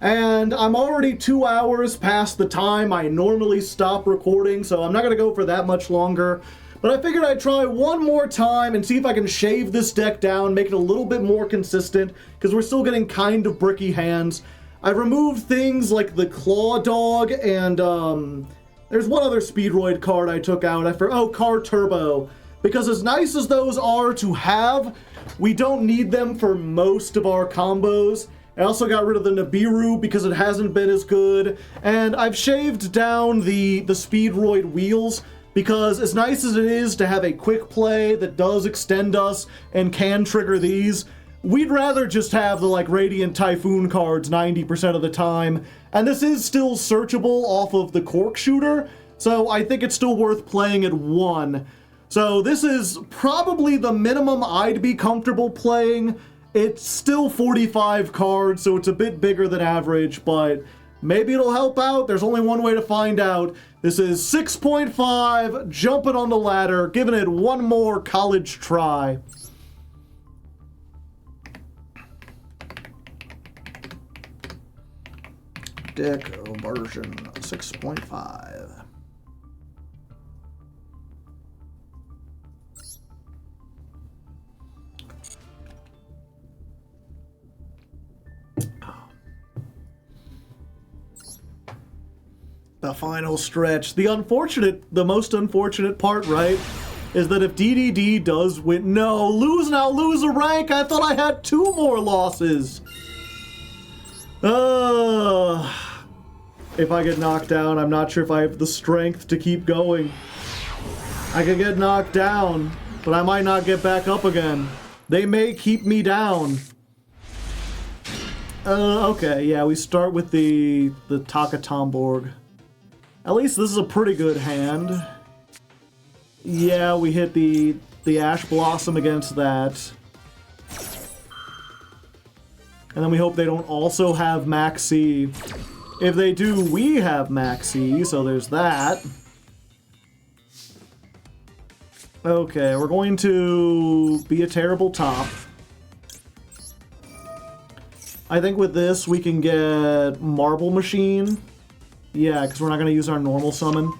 And I'm already 2 hours past the time I normally stop recording, so I'm not going to go for that much longer. But I figured I'd try one more time and see if I can shave this deck down, make it a little bit more consistent, because we're still getting kind of bricky hands. I've removed things like the Claw Dog and, there's one other Speedroid card I took out. Car Turbo. Because as nice as those are to have, we don't need them for most of our combos. I also got rid of the Nibiru because it hasn't been as good. And I've shaved down the Speedroid wheels because as nice as it is to have a quick play that does extend us and can trigger these, we'd rather just have the, Radiant Typhoon cards 90% of the time. And this is still searchable off of the Cork Shooter, so I think it's still worth playing at 1. So this is probably the minimum I'd be comfortable playing. It's still 45 cards, so it's a bit bigger than average, but maybe it'll help out. There's only one way to find out. This is 6.5, jumping on the ladder, giving it one more college try. Deck version 6.5. The final stretch. The most unfortunate part, right, is that if DDD does win, lose a rank. I thought I had 2 more losses. If I get knocked down, I'm not sure if I have the strength to keep going. I could get knocked down, but I might not get back up again. They may keep me down. Okay, yeah, we start with the Takatomborg. At least this is a pretty good hand. Yeah, we hit the Ash Blossom against that. And then we hope they don't also have Maxi. If they do, we have Maxi, so there's that. Okay, we're going to be a terrible top. I think with this we can get Marble Machine. Yeah, because we're not going to use our normal summon.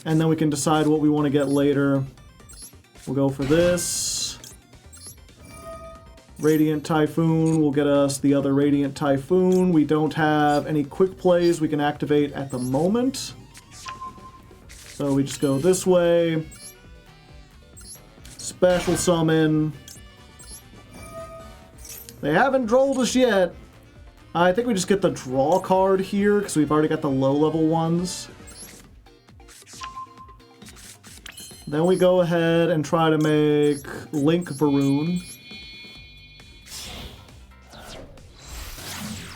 And then we can decide what we want to get later. We'll go for this. Radiant Typhoon will get us the other Radiant Typhoon. We don't have any quick plays we can activate at the moment. So we just go this way. Special summon. They haven't drolled us yet. I think we just get the draw card here because we've already got the low level ones. Then we go ahead and try to make Link Varun.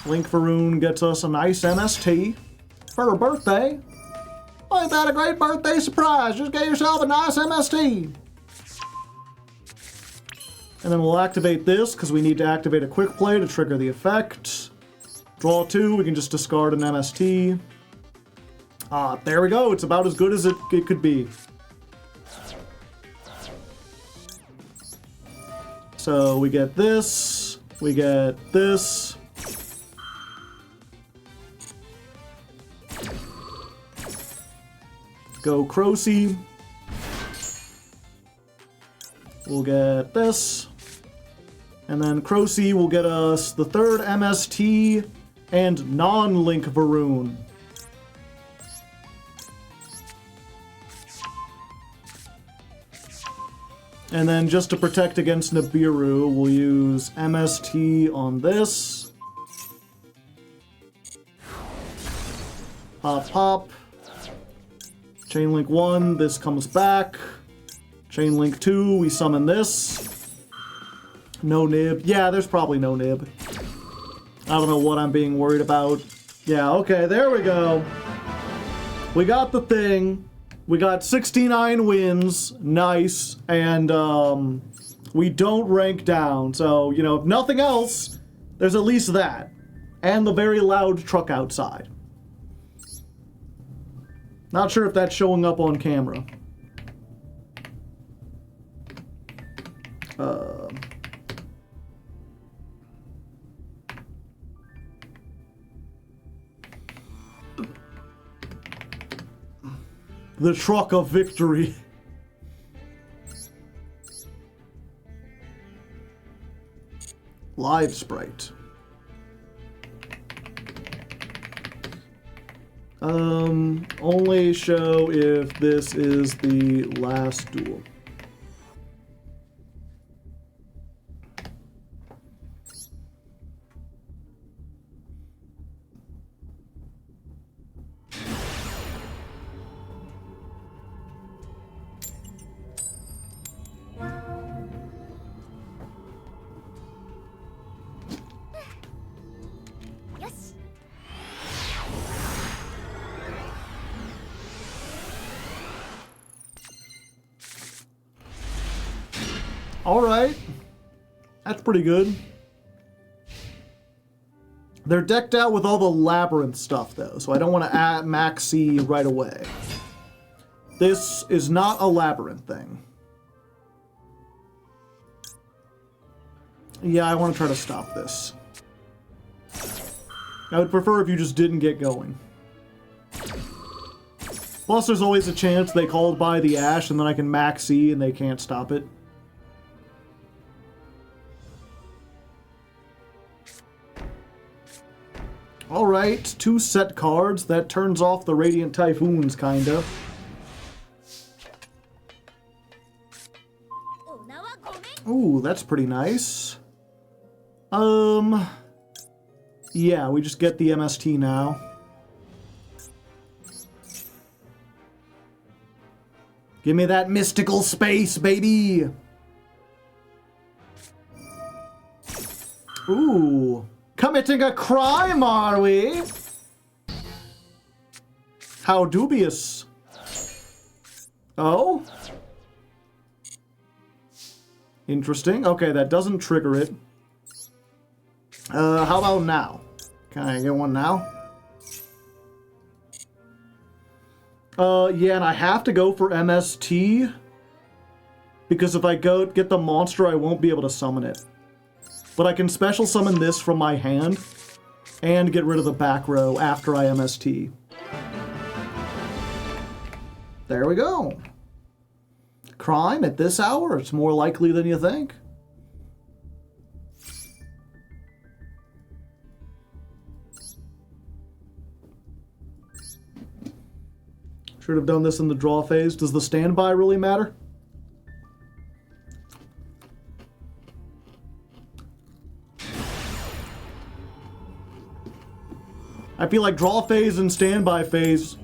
Link Varun gets us a nice MST for her birthday. Ain't that a great birthday surprise? Just get yourself a nice MST. And then we'll activate this because we need to activate a quick play to trigger the effect. Draw 2, we can just discard an MST. There we go. It's about as good as it could be. So we get this, we get this. Go Crocy. We'll get this. And then Crocy will get us the third MST and non-Link Varun. And then just to protect against Nibiru, we'll use MST on this. Pop, pop. Chain Link 1, this comes back. Chain Link 2, we summon this. No nib. Yeah, there's probably no nib. I don't know what I'm being worried about. Yeah, okay, there we go. We got the thing. We got 69 wins. Nice. And We don't rank down, so, you know, if nothing else, there's at least that. And the very loud truck outside. Not sure if that's showing up on camera. The truck of victory. Live sprite. Only show if this is the last duel. Yes. Alright. That's pretty good. They're decked out with all the labyrinth stuff, though, so I don't want to add max C right away. This is not a labyrinth thing. Yeah, I want to try to stop this. I would prefer if you just didn't get going. Plus, there's always a chance they called by the Ash, and then I can max C and they can't stop it. Alright, 2 set cards. That turns off the Radiant Typhoons, kinda. Ooh, that's pretty nice. Yeah, we just get the MST now. Give me that mystical space, baby! Ooh. Committing a crime, are we? How dubious. Oh? Interesting. Okay, that doesn't trigger it. How about now? Can I get one now? Yeah, and I have to go for MST. Because if I go get the monster, I won't be able to summon it. But I can special summon this from my hand and get rid of the back row after I MST. There we go. Crime at this hour? It's more likely than you think. Should have done this in the draw phase. Does the standby really matter? I feel like draw phase and standby phase,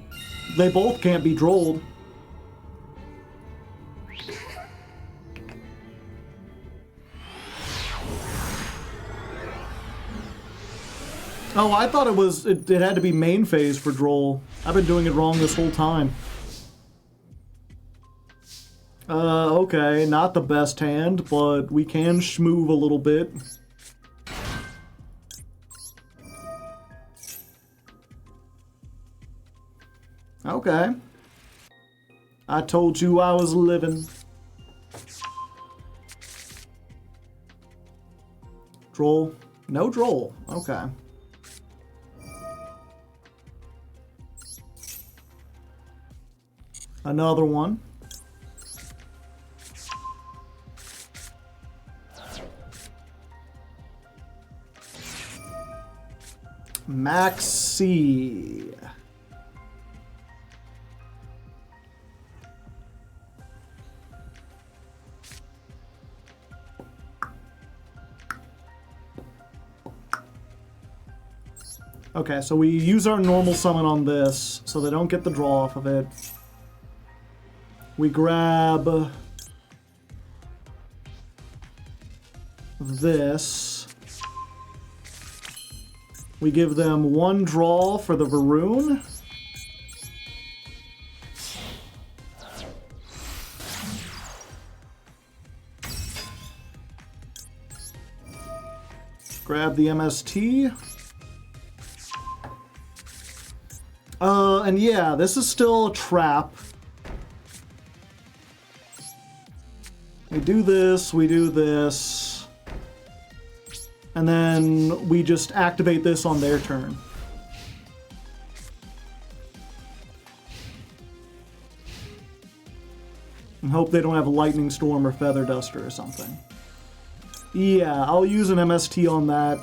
they both can't be drolled. Oh, I thought it had to be main phase for droll. I've been doing it wrong this whole time. Okay, not the best hand, but we can schmoove a little bit. Okay. I told you I was living. Droll? No droll. Okay. Another one. Maxi. Okay, so we use our normal summon on this, so they don't get the draw off of it. We grab this. We give them one draw for the Varun. Grab the MST. And yeah, this is still a trap. We do this, and then we just activate this on their turn. And hope they don't have a Lightning Storm or Feather Duster or something. Yeah, I'll use an MST on that.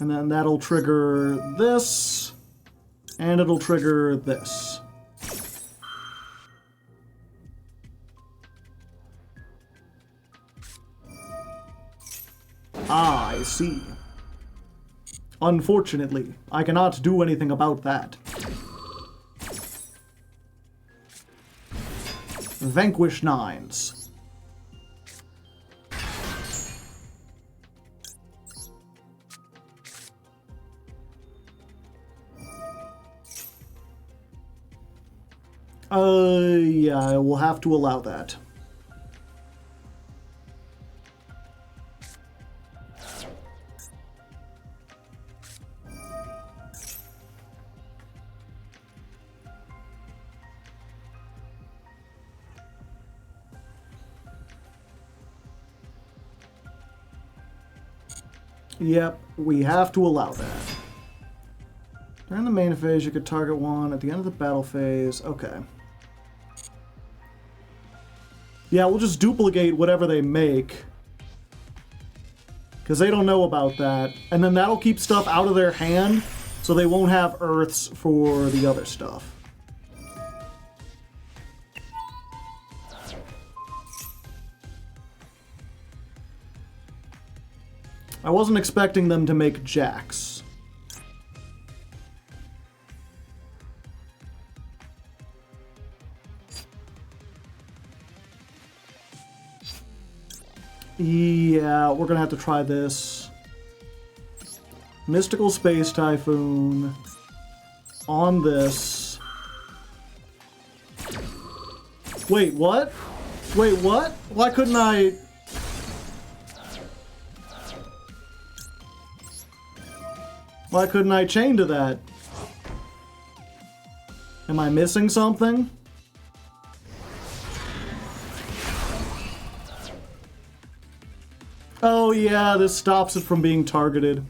And then that'll trigger this, and it'll trigger this. Ah, I see. Unfortunately, I cannot do anything about that. Vanquish Nines. Yeah, I will have to allow that. Yep, we have to allow that. During the main phase, you could target one. At the end of the battle phase, okay. Yeah, we'll just duplicate whatever they make. Because they don't know about that. And then that'll keep stuff out of their hand, so they won't have Earths for the other stuff. I wasn't expecting them to make Jacks. Yeah, we're gonna have to try this. Mystical Space Typhoon on this. Wait, what? Wait, what? Why couldn't I... Why couldn't I chain to that? Am I missing something? Oh yeah, this stops it from being targeted.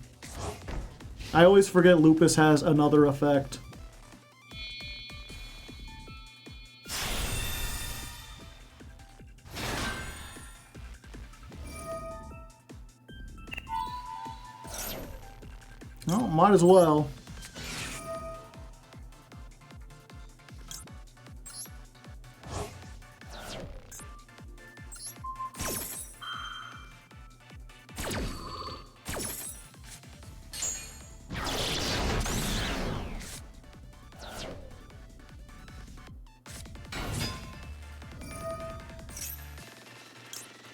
I always forget Lupus has another effect. Oh, might as well.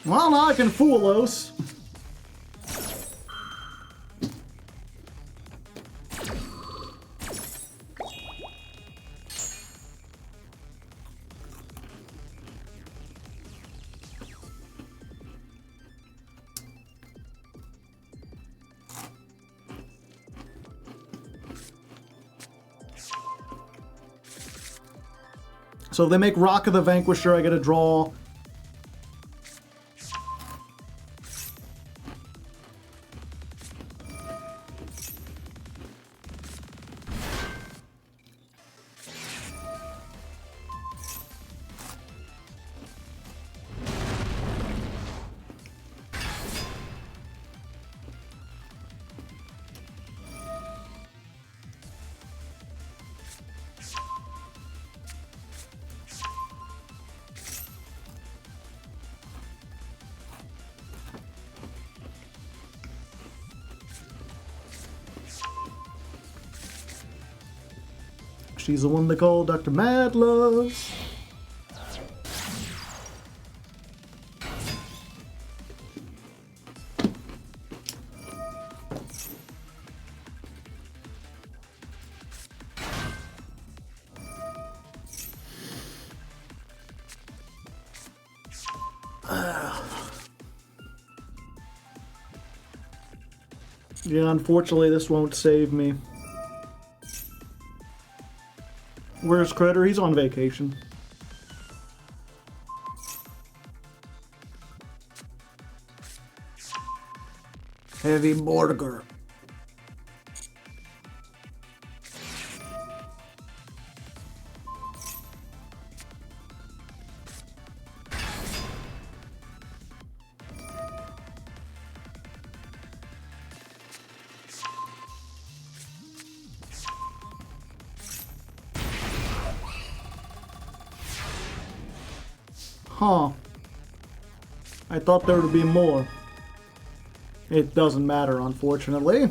Well, now I can fool Los. So if they make Rock of the Vanquisher, I get a draw. She's the one they call Dr. Madlove. Yeah, unfortunately, this won't save me. Where's Critter? He's on vacation. Heavy Mortimer. Huh. I thought there would be more. It doesn't matter, unfortunately.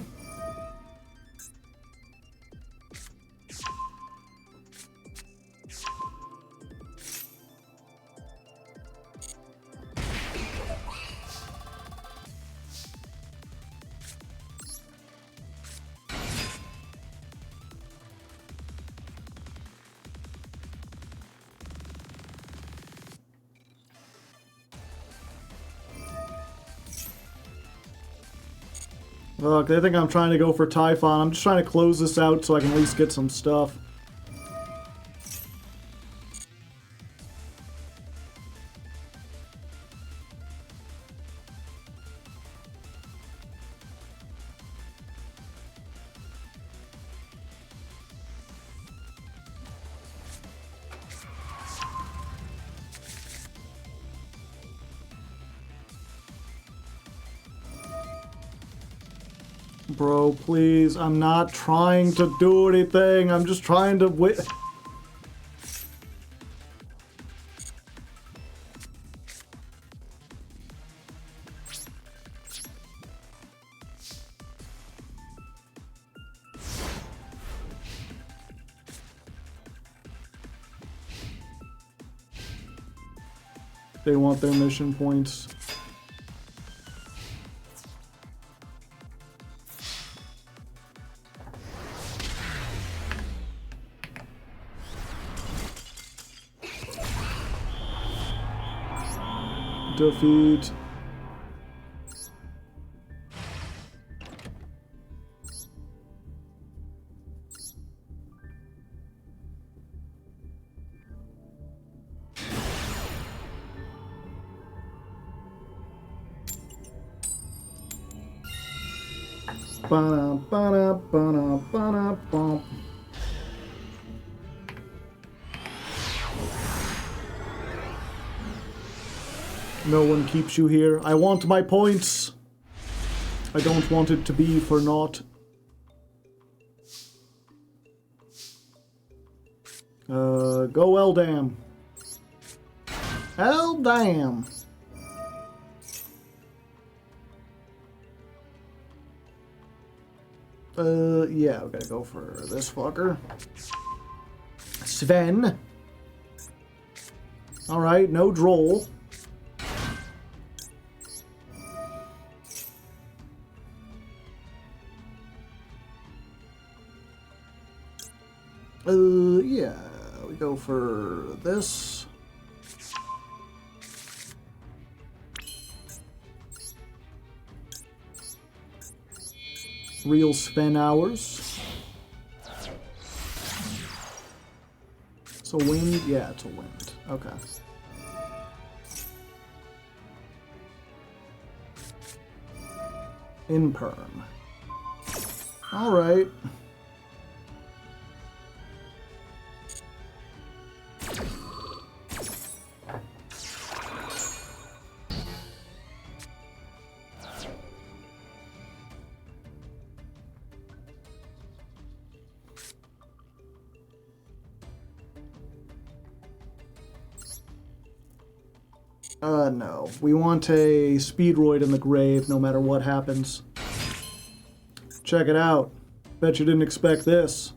Look, they think I'm trying to go for Typhon. I'm just trying to close this out so I can at least get some stuff. Bro, please, I'm not trying to do anything. I'm just trying to wait. They want their mission points. Defeat. Ba-da, ba-da, ba-da, ba-da, bum. No one keeps you here. I want my points. I don't want it to be for naught. Go Eldam. Eldam. Yeah, we gotta go for this fucker. Sven. Alright, no Droll. Yeah, we go for this. Real Sven hours. It's a wind? Yeah, it's a wind. Okay. Imperm. Alright. No. We want a Speedroid in the grave no matter what happens. Check it out. Bet you didn't expect this.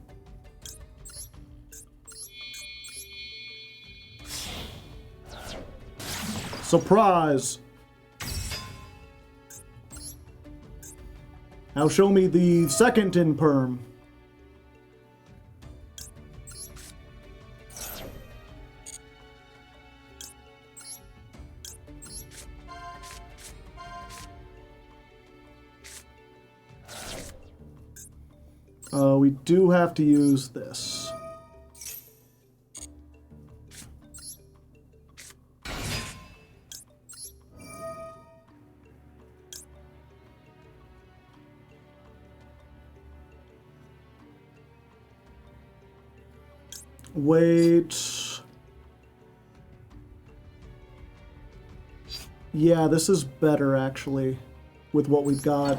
Surprise! Now show me the second in perm. We do have to use this. Wait. Yeah, this is better, actually, with what we've got.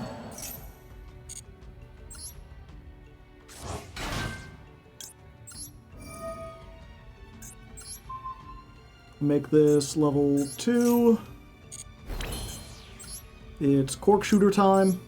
Make this level 2. It's cork shooter time.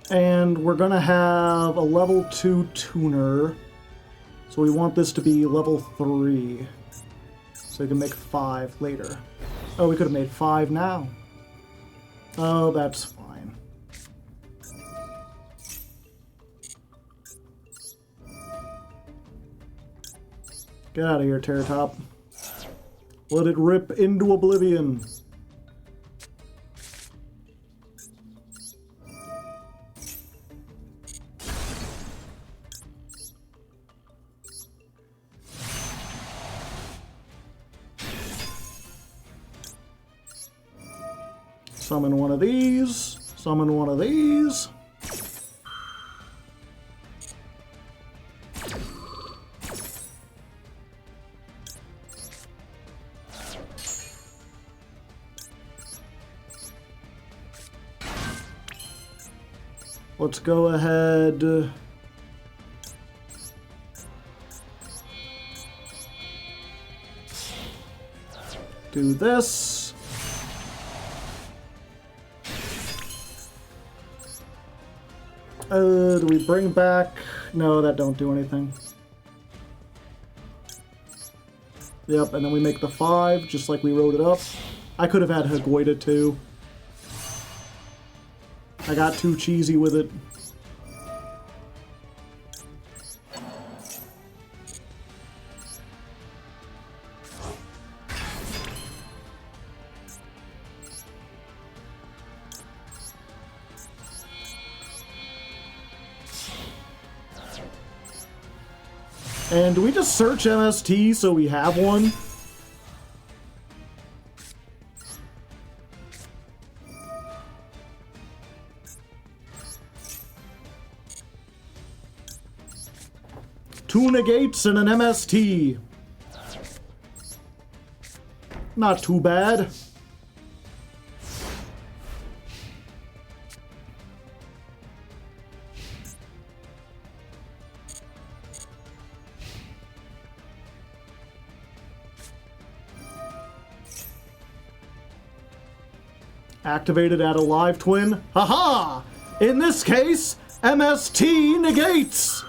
And we're gonna have a level 2 tuner. So we want this to be level 3. So we can make 5 later. Oh, we could have made 5 now. Oh, that's fine. Get out of here, Terratop. Let it rip into oblivion. Summon one of these. Summon one of these. Let's go ahead. Do this. Do we bring back? No, that don't do anything. Yep, and then we make the 5, just like we wrote it up. I could have had Hagoida too. I got too cheesy with it. And do we just search MST so we have one? Two negates and an MST. Not too bad. Activated at a live twin. Haha! In this case, MST negates!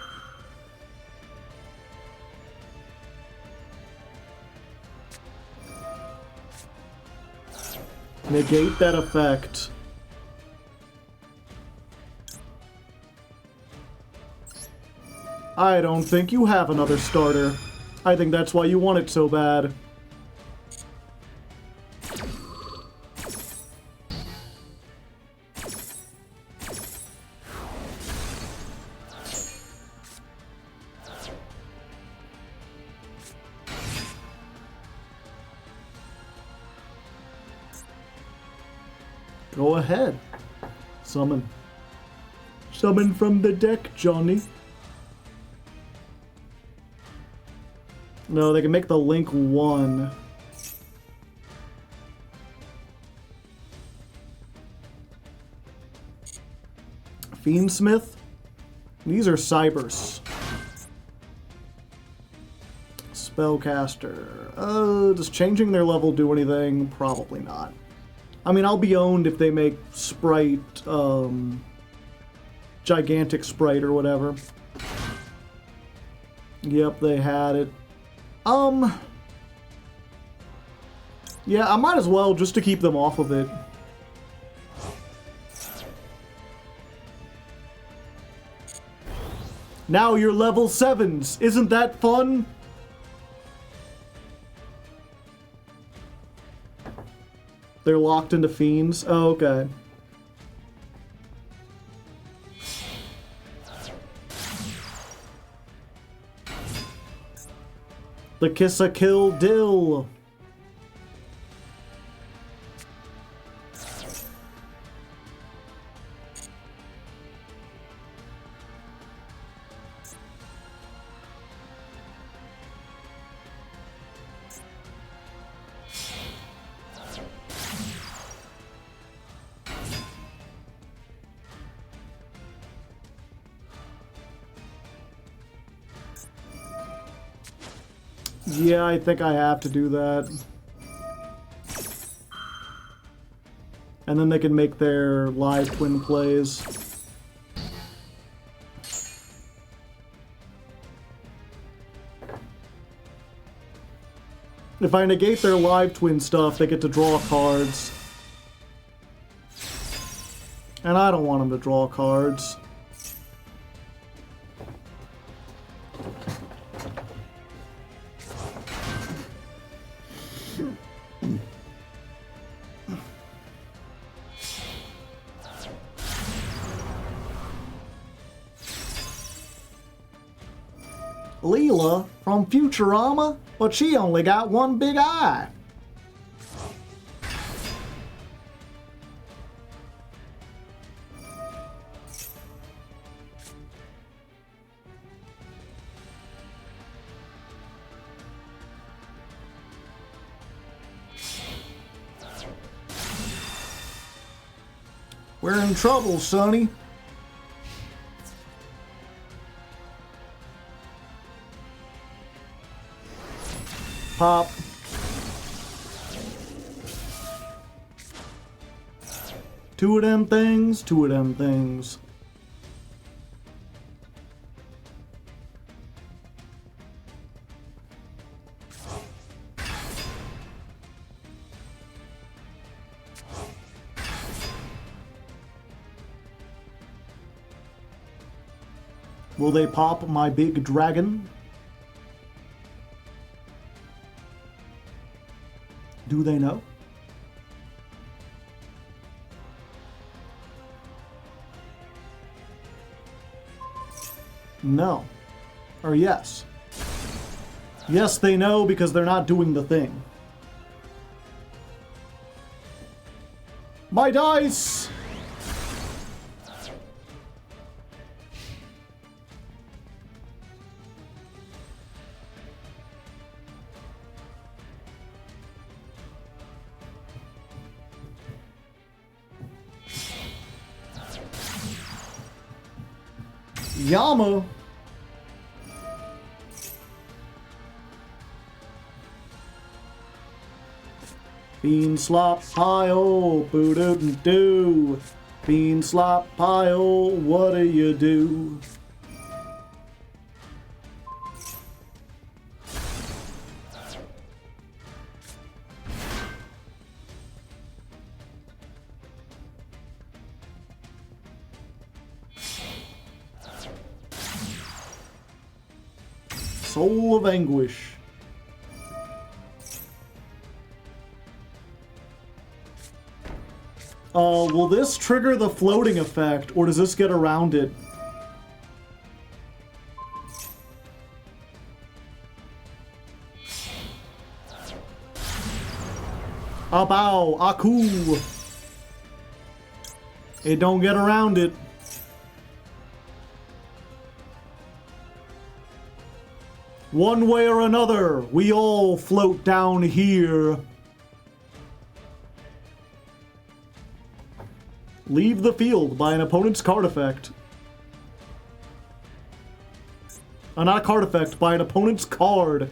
Negate that effect. I don't think you have another starter. I think that's why you want it so bad. Go ahead. Summon. Summon from the deck, Johnny. No, they can make the link 1. Fiendsmith? These are Cybers. Spellcaster. Does changing their level do anything? Probably not. I mean, I'll be owned if they make Sprite, Gigantic Sprite or whatever. Yep, they had it. Yeah, I might as well just to keep them off of it. Now you're level 7s. Isn't that fun? They're locked into fiends. Oh, okay. The kiss-a-kill dill. Yeah, I think I have to do that. And then they can make their live twin plays. If I negate their live twin stuff, they get to draw cards. And I don't want them to draw cards. Leela from Futurama, but she only got one big eye. We're in trouble, Sonny. Pop. Two of them things, two of them things. Will they pop my big dragon? Do they know? No. Or yes. Yes, they know because they're not doing the thing. My dice! Yama. Bean slop pile, boo doo doo. Bean slop pile, what do you do? Soul of Anguish. Will this trigger the floating effect, or does this get around it? Abao, Aku. It don't get around it. One way or another, we all float down here. Leave the field by an opponent's card effect. Not a card effect, by an opponent's card.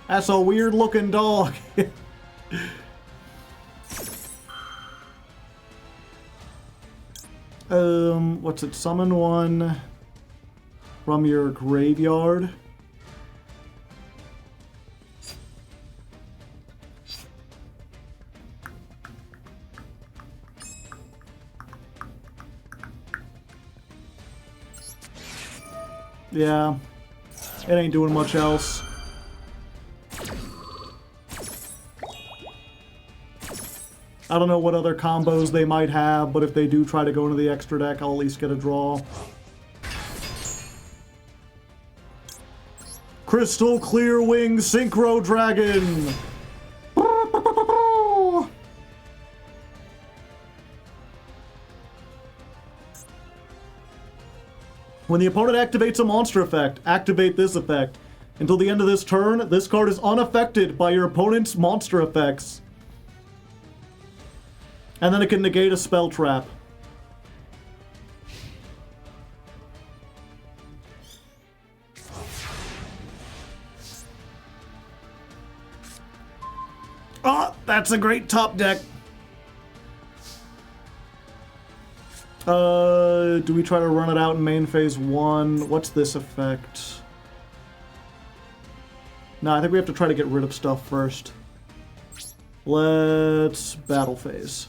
That's a weird looking dog. What's it? Summon one from your graveyard. Yeah, it ain't doing much else. I don't know what other combos they might have, but if they do try to go into the extra deck, I'll at least get a draw. Crystal Clear Wing Synchro Dragon! When the opponent activates a monster effect, activate this effect. Until the end of this turn, this card is unaffected by your opponent's monster effects. And then it can negate a spell trap. Oh, that's a great top deck. Do we try to run it out in main phase 1? What's this effect? No, I think we have to try to get rid of stuff first. Let's battle phase.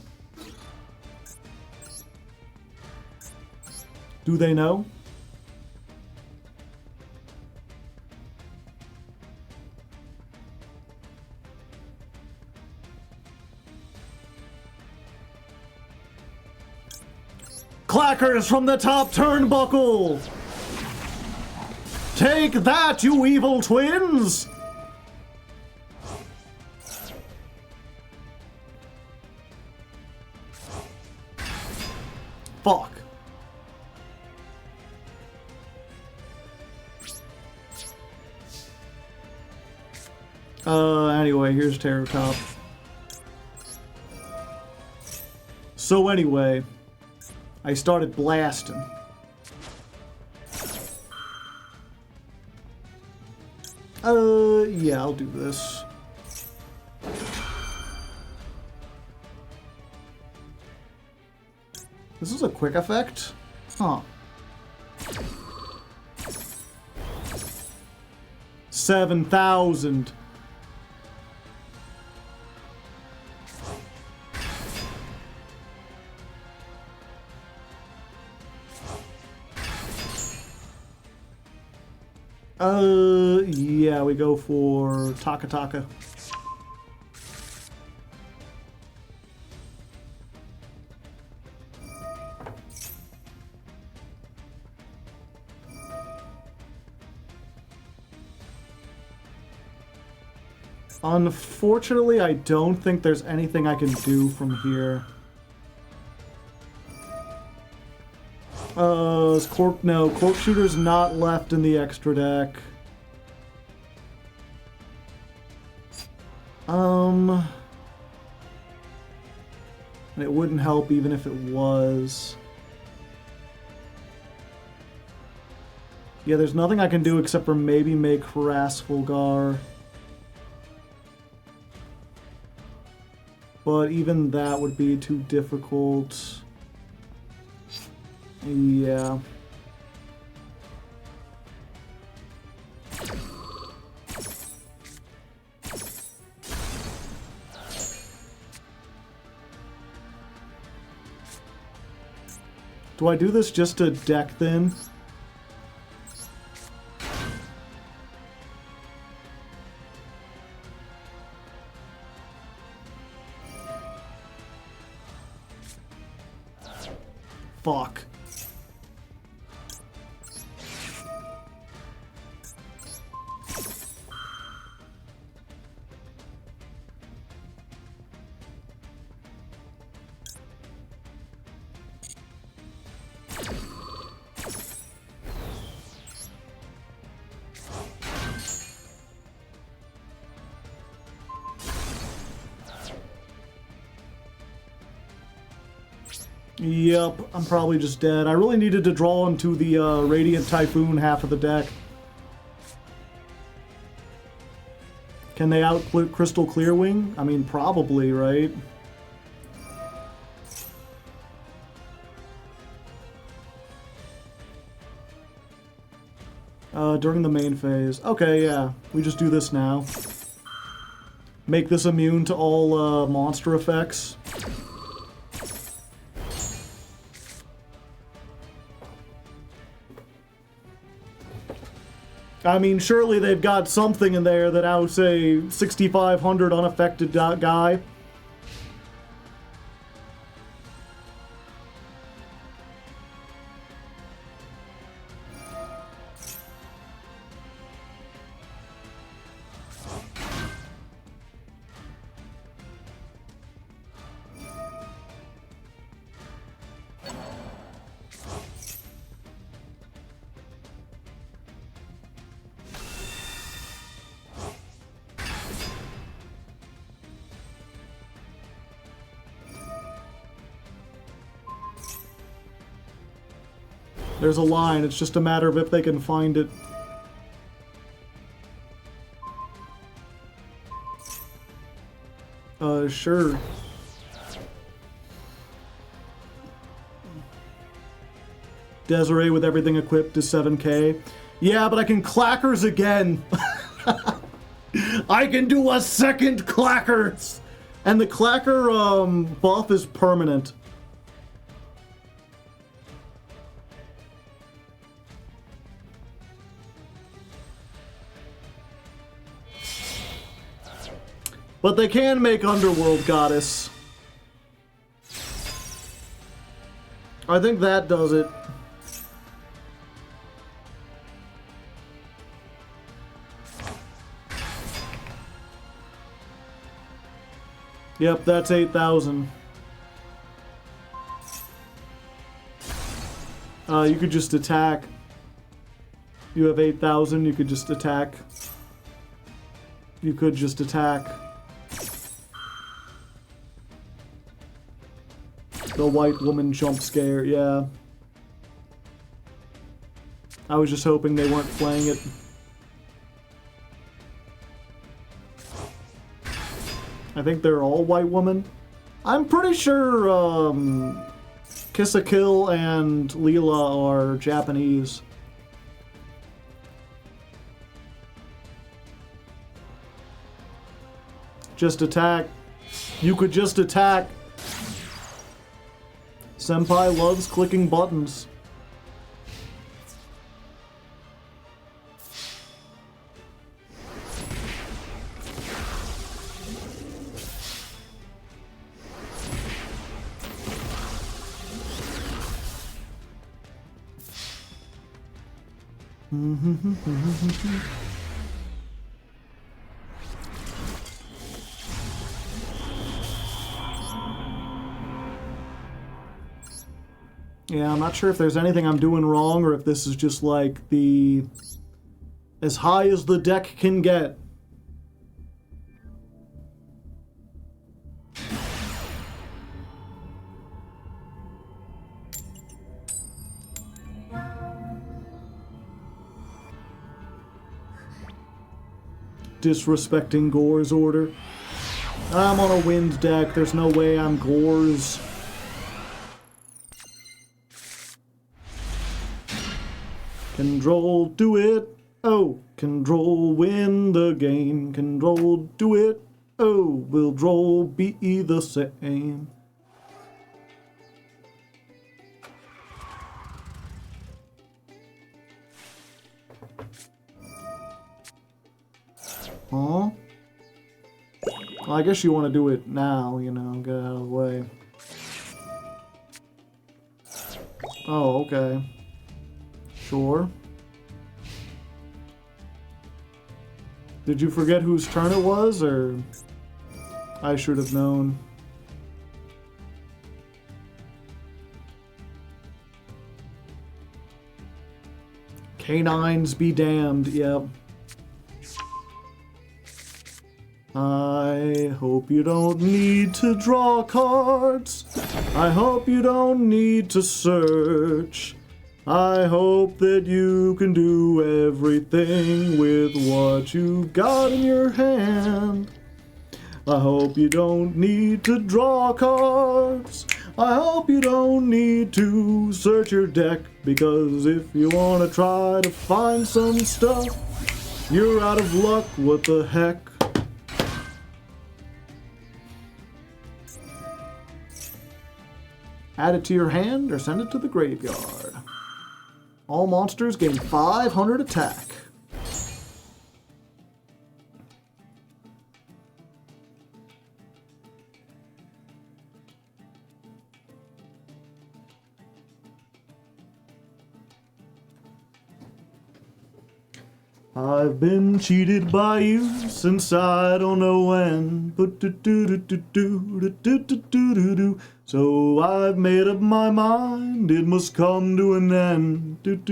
Do they know? Clackers from the top turnbuckle! Take that, you evil twins! Fuck. Anyway, here's Terror Top. So anyway, I started blasting. Yeah, I'll do this. This is a quick effect? Huh. 7,000. Yeah, we go for Taka Taka. Unfortunately, I don't think there's anything I can do from here. No, Cork Shooter's not left in the extra deck. And it wouldn't help even if it was. Yeah, there's nothing I can do except for maybe make Rasfulgar. But even that would be too difficult. Yeah. Do I do this just to deck thin? Fuck. Yep, I'm probably just dead. I really needed to draw into the Radiant Typhoon half of the deck. Can they out Crystal Clearwing? I mean, probably, right? During the main phase. Okay, yeah. We just do this now. Make this immune to all monster effects. I mean, surely they've got something in there that outs a 6,500 unaffected guy. There's a line, it's just a matter of if they can find it. Sure. Desiree with everything equipped is 7k. Yeah, but I can clackers again. I can do a second clackers! And the clacker buff is permanent. But they can make Underworld Goddess. I think that does it. Yep, that's 8,000. You could just attack. You have 8,000, you could just attack. You could just attack. The white woman jump scare, yeah. I was just hoping they weren't playing it. I think they're all white women. I'm pretty sure Kiss a Kill and Leela are Japanese. Just attack. You could just attack. Senpai loves clicking buttons. Yeah, I'm not sure if there's anything I'm doing wrong or if this is just like the as high as the deck can get. Disrespecting Gore's order. I'm on a wind deck, there's no way I'm Gore's. Control, do it. Oh, Control, win the game. Control, do it. Oh, will Droll be the same? Huh? Well, I guess you want to do it now, you know, get out of the way. Oh, okay. Sure. Did you forget whose turn it was, or I should have known? Canines be damned, yep. I hope you don't need to draw cards. I hope you don't need to search. I hope that you can do everything with what you got in your hand. I hope you don't need to draw cards. I hope you don't need to search your deck, because if you want to try to find some stuff, you're out of luck. What the heck? Add it to your hand or send it to the graveyard. All monsters gain 500 attack. I've been cheated by you since I don't know when. So I've made up my mind, it must come to an end. Look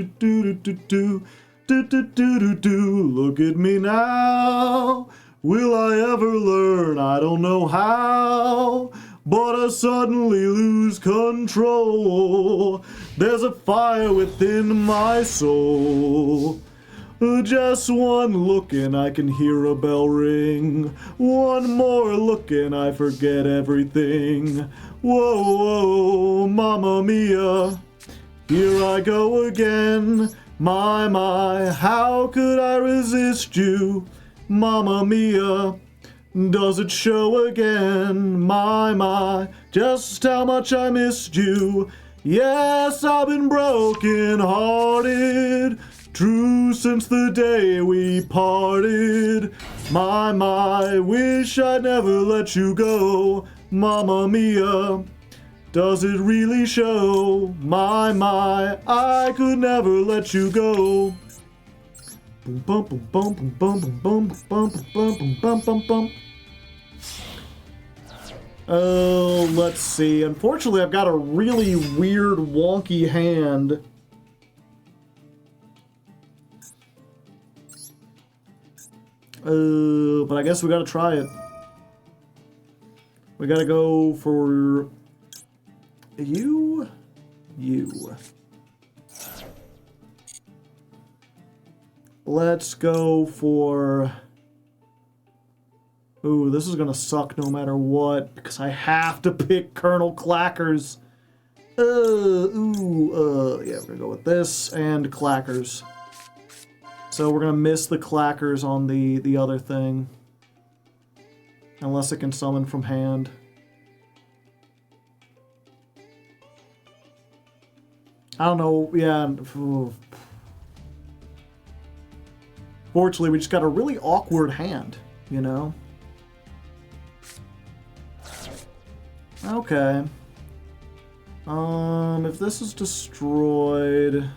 at me now. Will I ever learn? I don't know how. But I suddenly lose control. There's a fire within my soul. Just one look and I can hear a bell ring. One more look and I forget everything. Whoa, whoa, mamma mia. Here I go again. My, how could I resist you? Mamma mia. Does it show again? My, just how much I missed you. Yes, I've been broken hearted. True since the day we parted. My, wish I'd never let you go. Mamma mia, does it really show? My, I could never let you go. Boom, bum, boom, bum, boom, bum, boom, bum, bum, bum, bum, bum, bum, bum. Oh, let's see. Unfortunately, I've got a really weird, wonky hand. But I guess we gotta try it. We gotta go for you. Let's go for... Ooh, this is gonna suck no matter what, because I have to pick Colonel Clackers. Yeah, we're gonna go with this and Clackers. So we're gonna miss the Clackers on the other thing. Unless it can summon from hand. I don't know, yeah. Fortunately, we just got a really awkward hand, you know? Okay. If this is destroyed...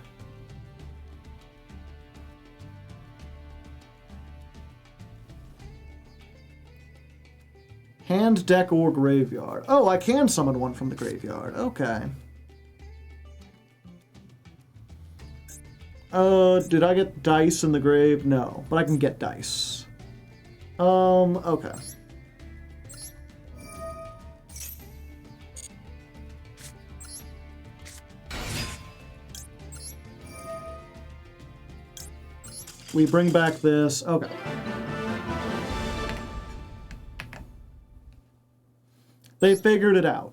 Hand, deck, or graveyard. Oh, I can summon one from the graveyard. Okay. Did I get dice in the grave? No, but I can get dice. Okay. We bring back this. Okay. They figured it out.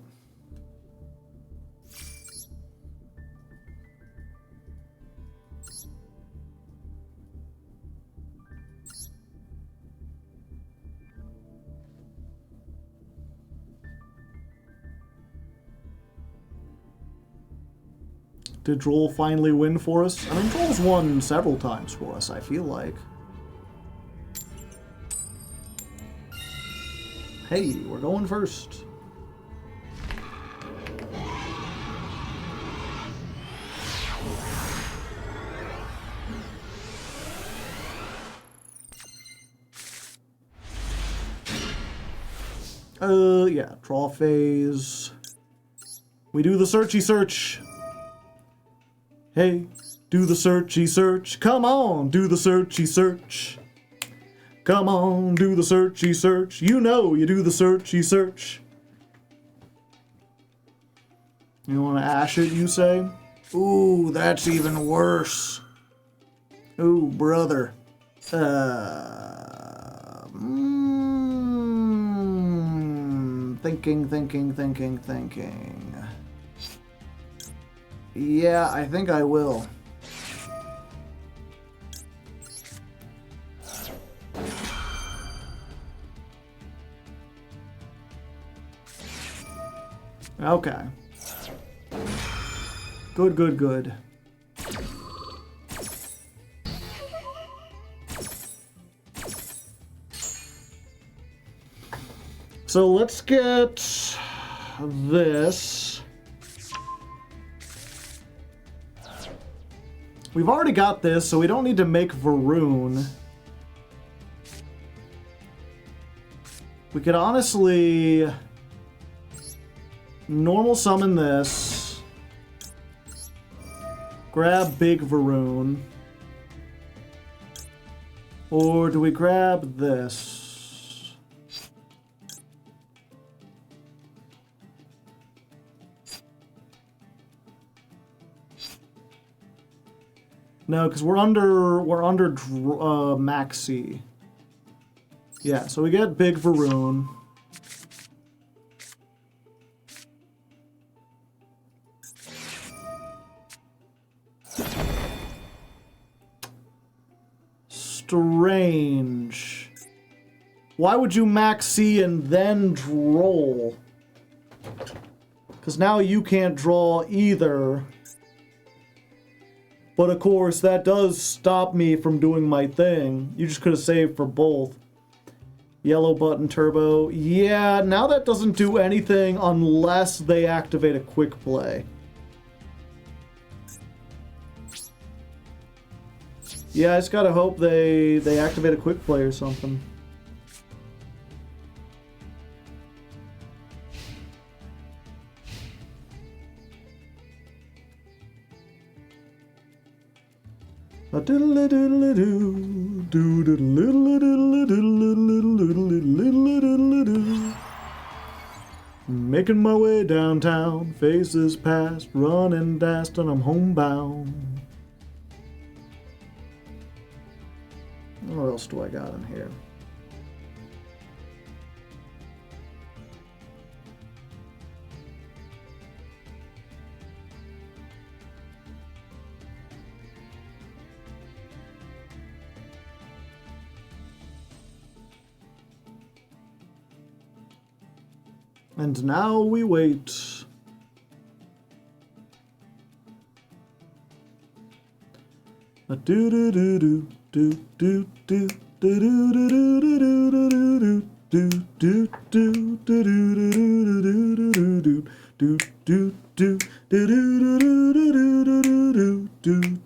Did Droll finally win for us? I mean, Droll's won several times for us, I feel like. Hey, we're going first. Yeah, draw phase. We do the searchy search. Hey, do the searchy search. Come on, do the searchy search. Come on, do the searchy search. You know you do the searchy search. You want to ash it, you say? Ooh, that's even worse. Ooh, brother. Thinking. Yeah, I think I will. Okay. Good, good, good. So let's get this. We've already got this, so we don't need to make Varun. We could honestly normal summon this. Grab Big Varun. Or do we grab this? No, because we're under Maxi. Yeah, so we get Big Varun. Strange. Why would you Maxi and then Droll? Because now you can't draw either. But of course, that does stop me from doing my thing. You just could have saved for both. Yellow button turbo. Yeah, now that doesn't do anything unless they activate a quick play. Yeah, I just gotta hope they activate a quick play or something. Making my way downtown, faces past, running fast, and I'm homebound. What else do I got in here? And now we wait. A do do do do do do do do do do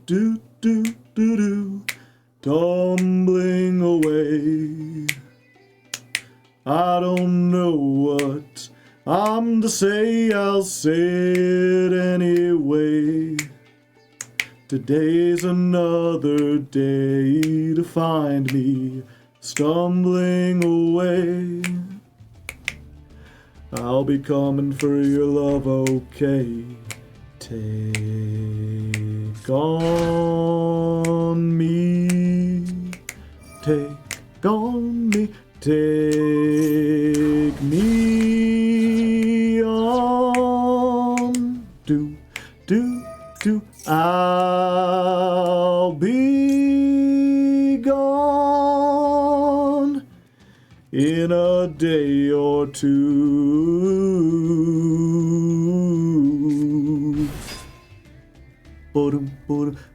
do do do do. Tumbling away. I don't know what I'm to say, I'll say it anyway. Today's another day to find me stumbling away. I'll be coming for your love, okay? Take on me, take on me, take me on. Do, do, do. I'll be gone in a day or two.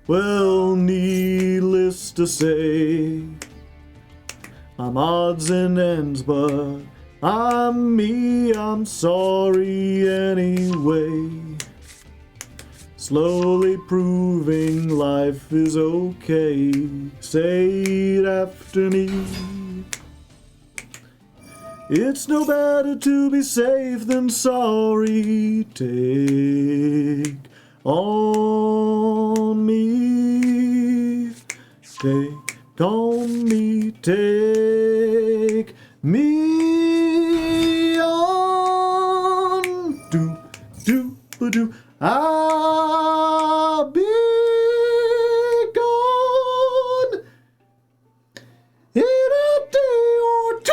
Well, needless to say, I'm odds and ends, but I'm me, I'm sorry anyway. Slowly proving life is okay. Say it after me. It's no better to be safe than sorry. Take on me. Take on me. Take me on. Do, do, do. I'll be gone in a day or two.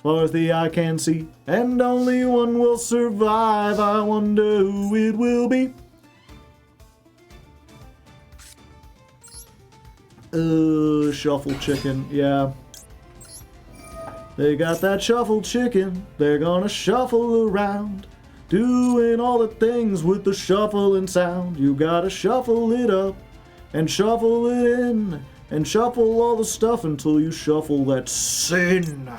As far as the eye can see, and only one will survive. I wonder who it will be. Shuffle chicken, yeah. They got that shuffle chicken, they're gonna shuffle around, doing all the things with the shuffling sound. You gotta shuffle it up, and shuffle it in, and shuffle all the stuff until you shuffle that sin.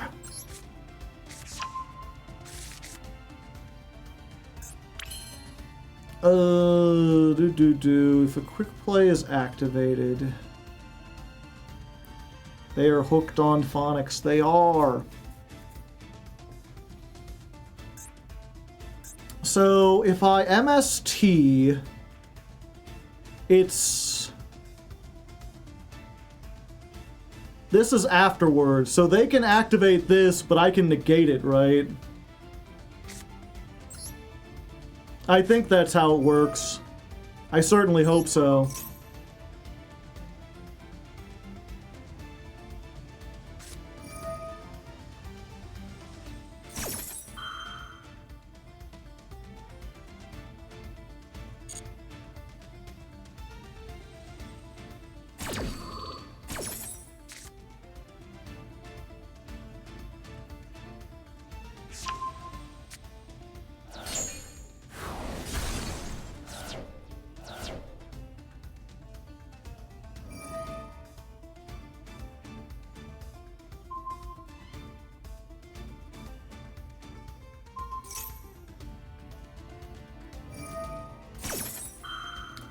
If a quick play is activated... They are hooked on phonics. They are. So if I MST, it's... This is afterwards. So they can activate this, but I can negate it, right? I think that's how it works. I certainly hope so.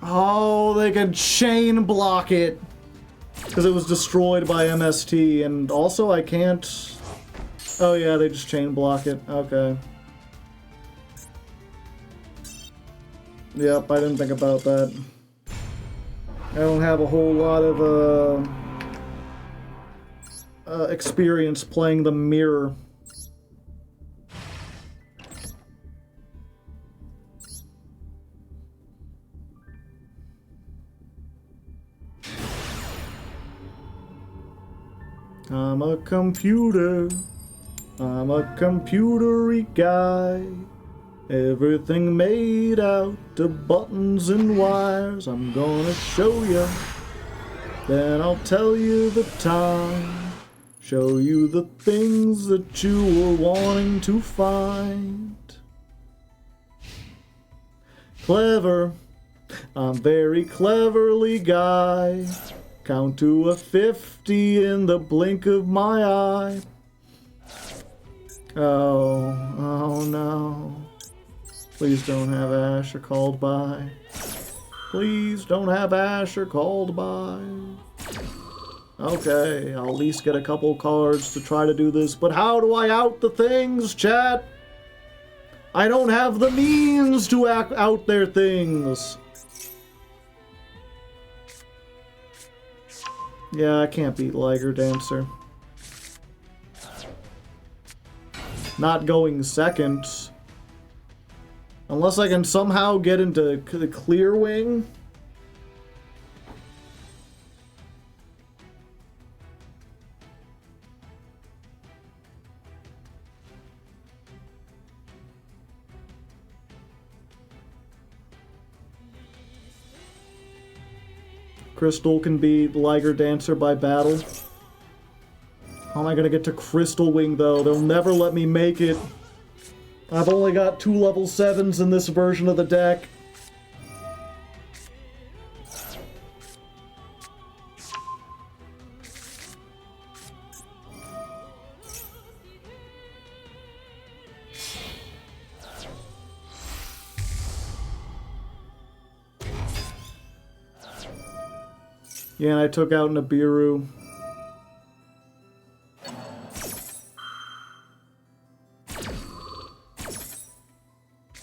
Oh, they can chain block it. Because it was destroyed by MST. And also I can't... Oh yeah, they just chain block it. Okay. Yep, I didn't think about that. I don't have a whole lot of experience playing the mirror. I'm a computer. I'm a computery guy. Everything made out of buttons and wires. I'm gonna show you. Then I'll tell you the time. Show you the things that you were wanting to find. Clever. I'm very cleverly guy. Count to a 50 in the blink of my eye. Oh no. Please don't have Asher called by. Please don't have Asher called by. Okay, I'll at least get a couple cards to try to do this, but how do I out the things, chat? I don't have the means to out their things. Yeah, I can't beat Liger Dancer. Not going second. Unless I can somehow get into the clear wing. Crystal can beat Liger Dancer by battle. How am I gonna get to Crystal Wing though? They'll never let me make it. I've only got 2 level 7s in this version of the deck. Yeah, and I took out Nibiru.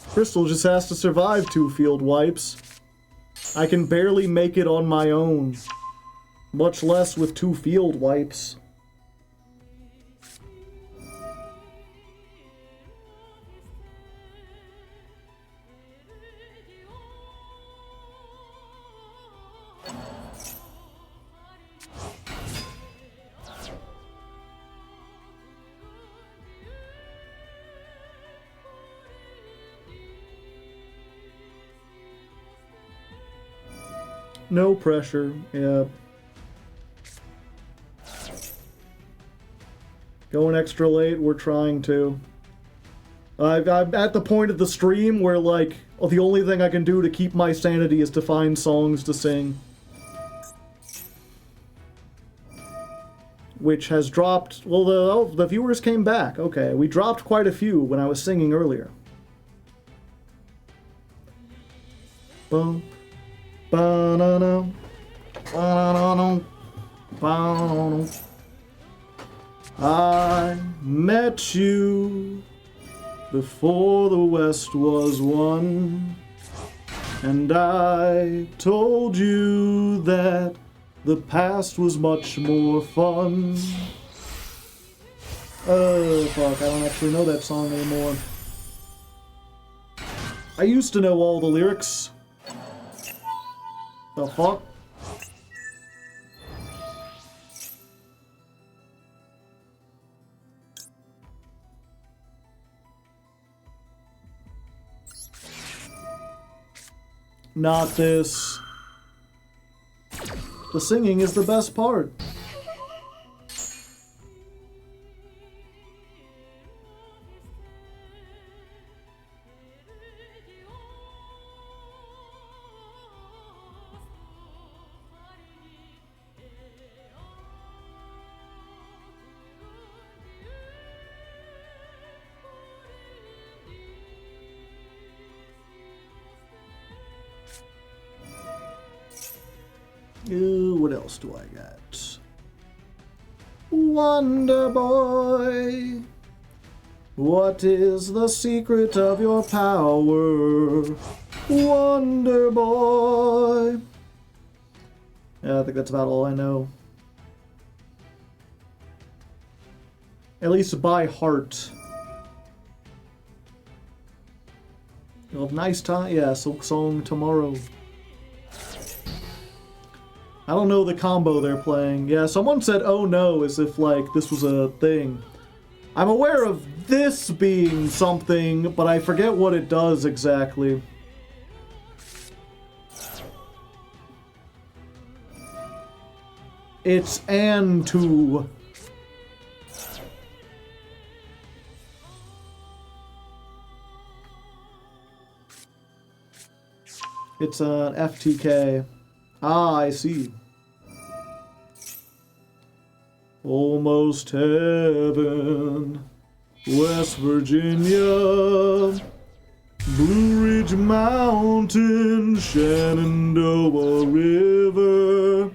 Crystal just has to survive 2 field wipes. I can barely make it on my own. Much less with 2 field wipes. No pressure. Yeah. Going extra late, we're trying to. I'm at the point of the stream where, like, the only thing I can do to keep my sanity is to find songs to sing. Which has dropped... Well, the viewers came back. Okay, we dropped quite a few when I was singing earlier. Boom. Ba-na-na. Ba-na-na. Ba-na-na. I met you before the West was won, and I told you that the past was much more fun. Oh, fuck, I don't actually know that song anymore. I used to know all the lyrics. The fuck? Not this. The singing is the best part. What else do I got? Wonder Boy, what is the secret of your power? Wonder Boy. Yeah, I think that's about all I know. At least by heart. You'll have a nice time. Yeah, Silk Song tomorrow. I don't know the combo they're playing. Yeah, someone said, oh no, as if, like, this was a thing. I'm aware of this being something, but I forget what it does exactly. It's Antu. It's an FTK. Ah, I see. Almost heaven, West Virginia, Blue Ridge Mountain, Shenandoah River.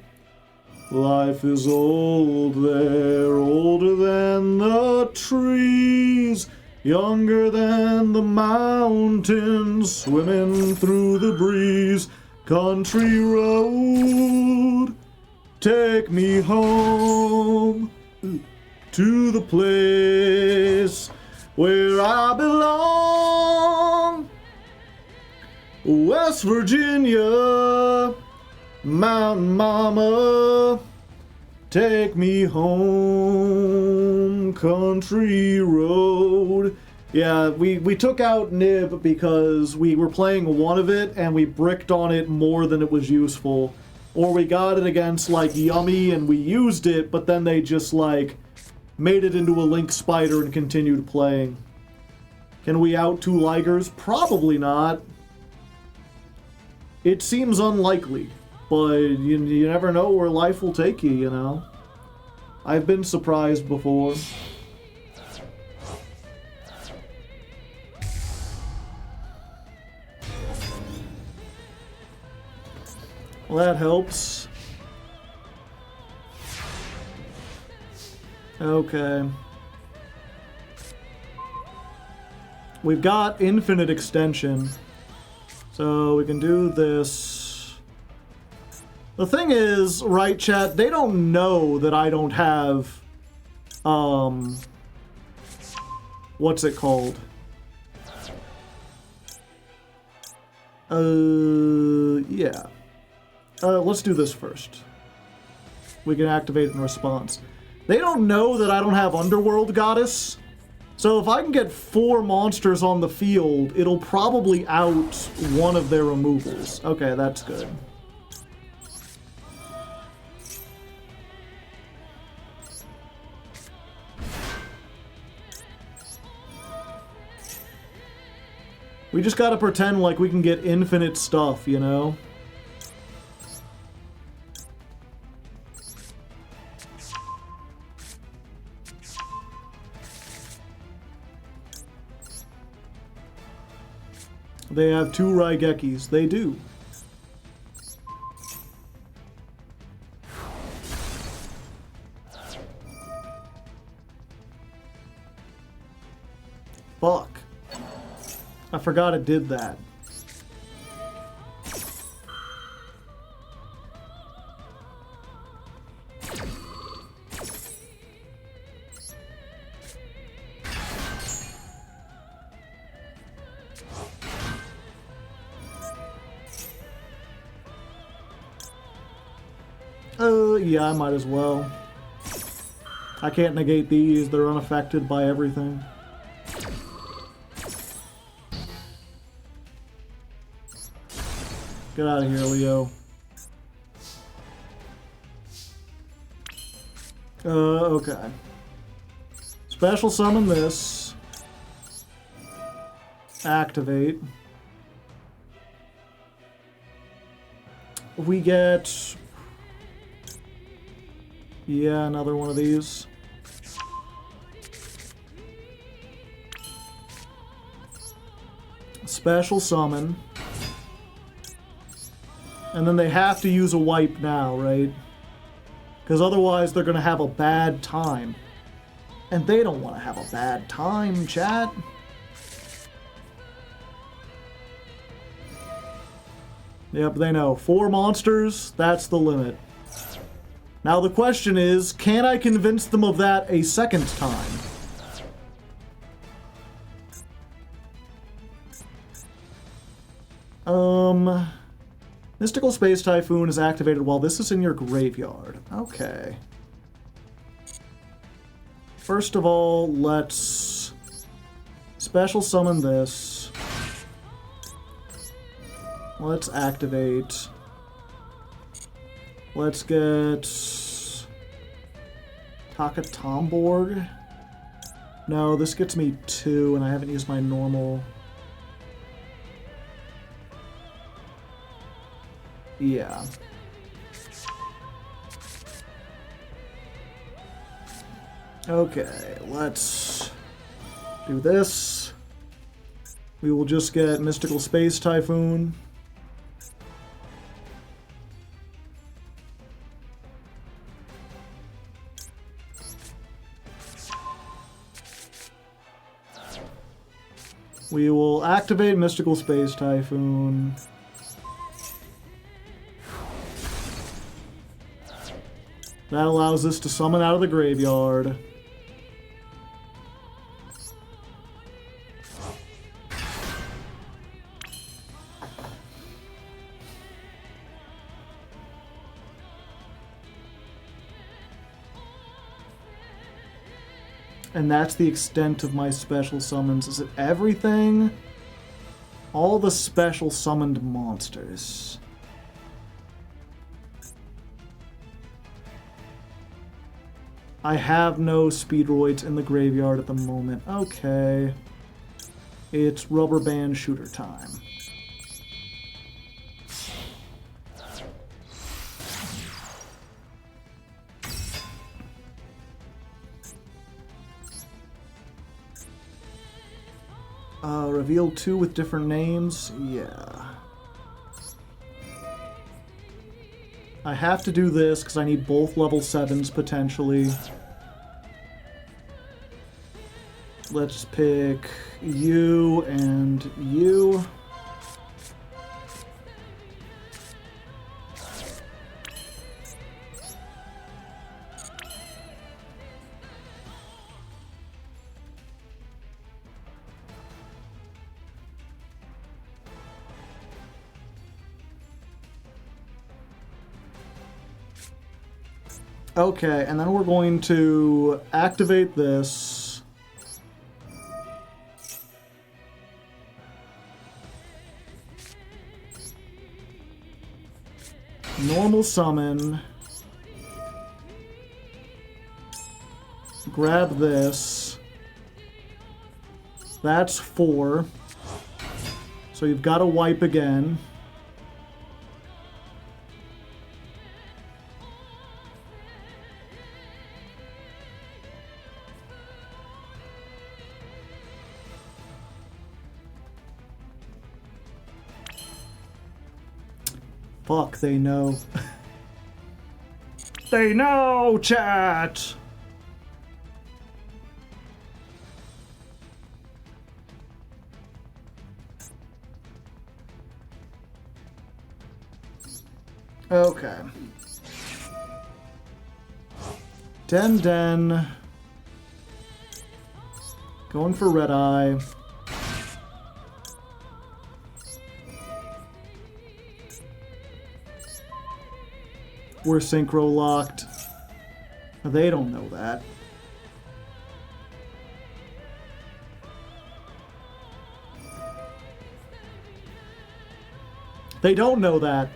Life is old there, older than the trees, younger than the mountains, swimming through the breeze. Country road, take me home to the place where I belong. West Virginia, Mountain Mama, take me home, country road. Yeah, we took out Nib because we were playing one of it and we bricked on it more than it was useful. Or we got it against, like, Yummy and we used it, but then they just, like, made it into a Link Spider and continued playing. Can we out two Ligers? Probably not. It seems unlikely, but you never know where life will take you, you know? I've been surprised before. Well, that helps. Okay. We've got infinite extension. So we can do this. The thing is, right, chat, they don't know that I don't have, what's it called? Yeah. Let's do this first. We can activate it in response. They don't know that I don't have Underworld Goddess. So if I can get 4 monsters on the field, it'll probably out one of their removals. Okay, that's good. We just gotta pretend like we can get infinite stuff, you know? They have 2 Raigekis. They do. Fuck. I forgot it did that. Yeah, I might as well. I can't negate these. They're unaffected by everything. Get out of here, Leo. Okay. Special summon this. Activate. We get... Yeah, another one of these. Special summon. And then they have to use a wipe now, right? Because otherwise they're going to have a bad time. And they don't want to have a bad time, chat. Yep, they know. 4 monsters, that's the limit. Now the question is, can I convince them of that a second time? Mystical Space Typhoon is activated while this is in your graveyard. Okay. First of all, let's special summon this. Let's activate. Let's get Takatomborg. No, this gets me 2, and I haven't used my normal. Yeah. Okay, let's do this. We will just get Mystical Space Typhoon. We will activate Mystical Space Typhoon. That allows us to summon out of the graveyard. And that's the extent of my special summons. Is it everything? All the special summoned monsters. I have no Speedroids in the graveyard at the moment. Okay. It's rubber band shooter time. Reveal 2 with different names? Yeah. I have to do this because I need both level 7s potentially. Let's pick you and you. Okay, and then we're going to activate this. Normal summon. Grab this. That's 4. So you've got to wipe again. Fuck, they know. They know, chat! Okay. Den. Going for red eye. We're synchro locked. They don't know that. They don't know that.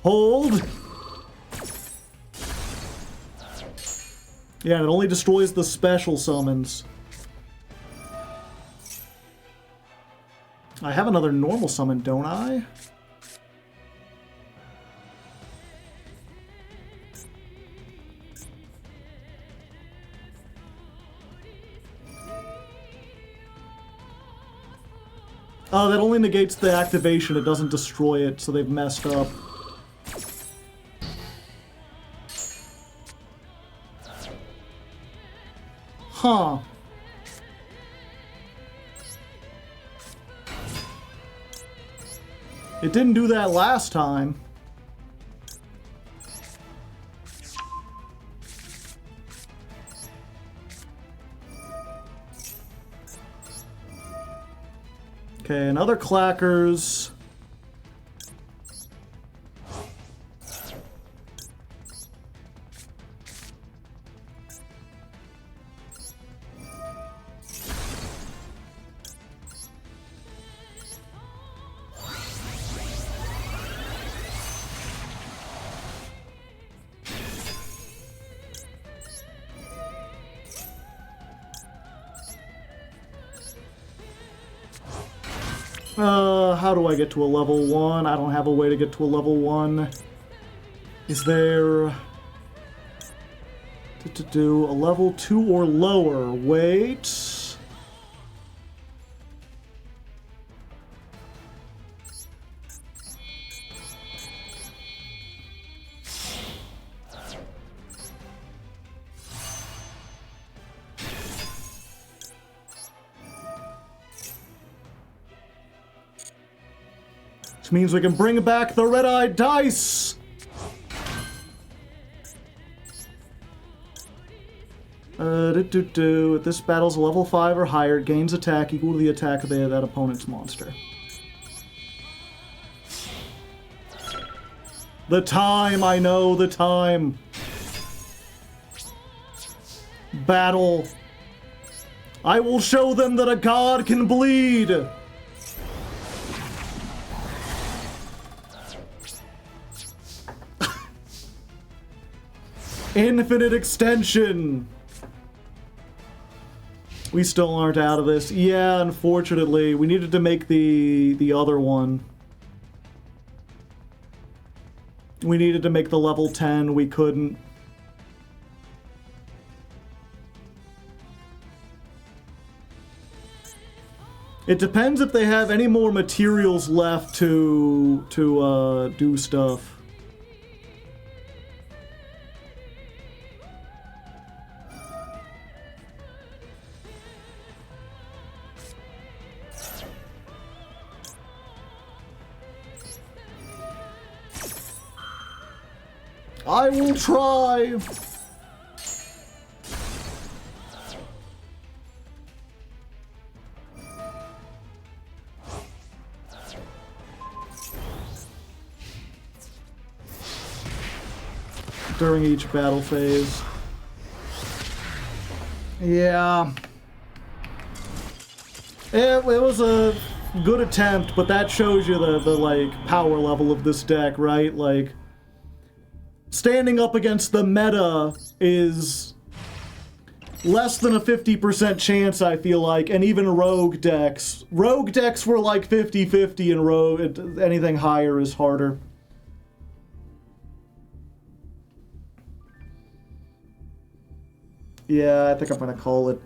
Hold. Yeah, it only destroys the special summons. I have another normal summon, don't I? Oh, that only negates the activation. It doesn't destroy it, so they've messed up. Huh. It didn't do that last time. Okay, another clackers. How do I get to a level 1? I don't have a way to get to a level 1. Is there... to do a level 2 or lower? Wait... Which means we can bring back the red-eyed dice! If this battle's a level 5 or higher, it gains attack equal to the attack of that opponent's monster. The time, I know, the time. Battle. I will show them that a god can bleed! Infinite extension! We still aren't out of this. Yeah, unfortunately. We needed to make the other one. We needed to make the level 10. We couldn't. It depends if they have any more materials left to do stuff. I will try! During each battle phase. Yeah. It was a good attempt, but that shows you the like, power level of this deck, right? Like... standing up against the meta is less than a 50% chance, I feel like, and even rogue decks. Rogue decks were like 50-50, and rogue, anything higher is harder. Yeah, I think I'm gonna call it.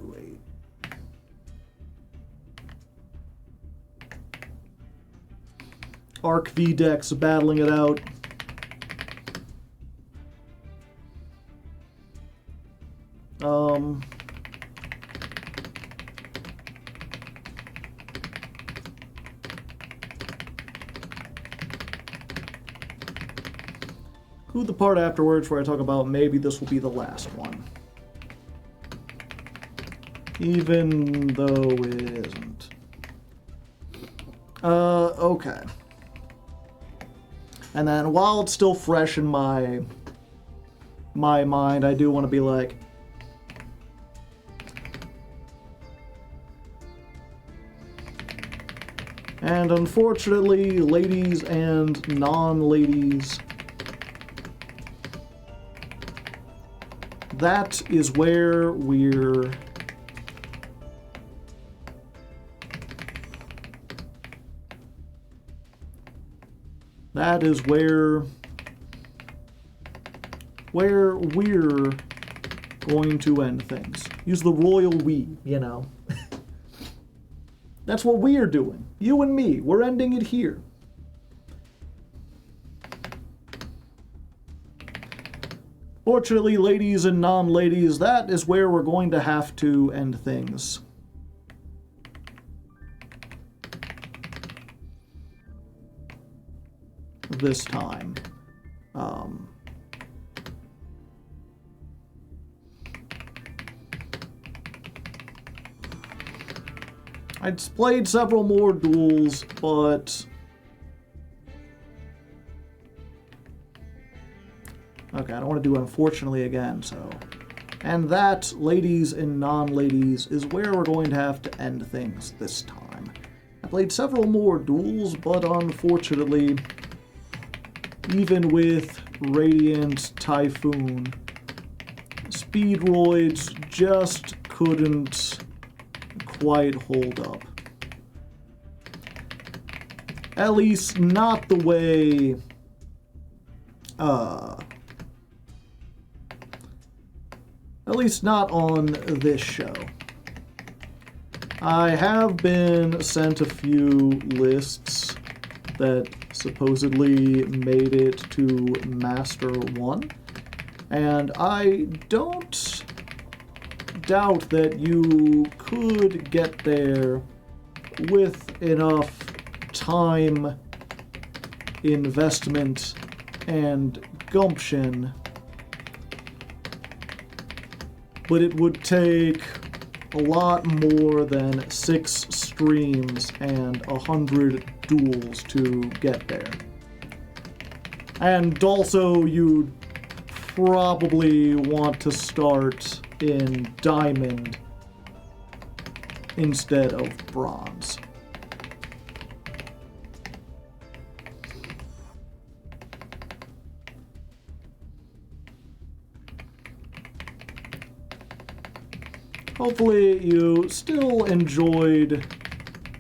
Wait. Arc V decks battling it out. Who the part afterwards where I talk about maybe this will be the last one. Even though it isn't. Okay. And then while it's still fresh in my mind, I do want to be like, and unfortunately, ladies and non-ladies, that is where we're we're going to end things. Use the royal we, you know. That's what we're doing. You and me, we're ending it here. Fortunately, ladies and non-ladies, that is where we're going to have to end things. This time. I'd played several more duels, but okay, I don't want to do unfortunately again, so. And that, ladies and non-ladies, is where we're going to have to end things this time. I played several more duels, but unfortunately, even with Radiant Typhoon, Speedroids just couldn't quite hold up. At least not the way at least not on this show. I have been sent a few lists that supposedly made it to Master 1, and I don't doubt that you could get there with enough time, investment, and gumption, but it would take a lot more than 6 streams and 100 duels to get there. And also, you'd probably want to start in Diamond instead of Bronze. Hopefully you still enjoyed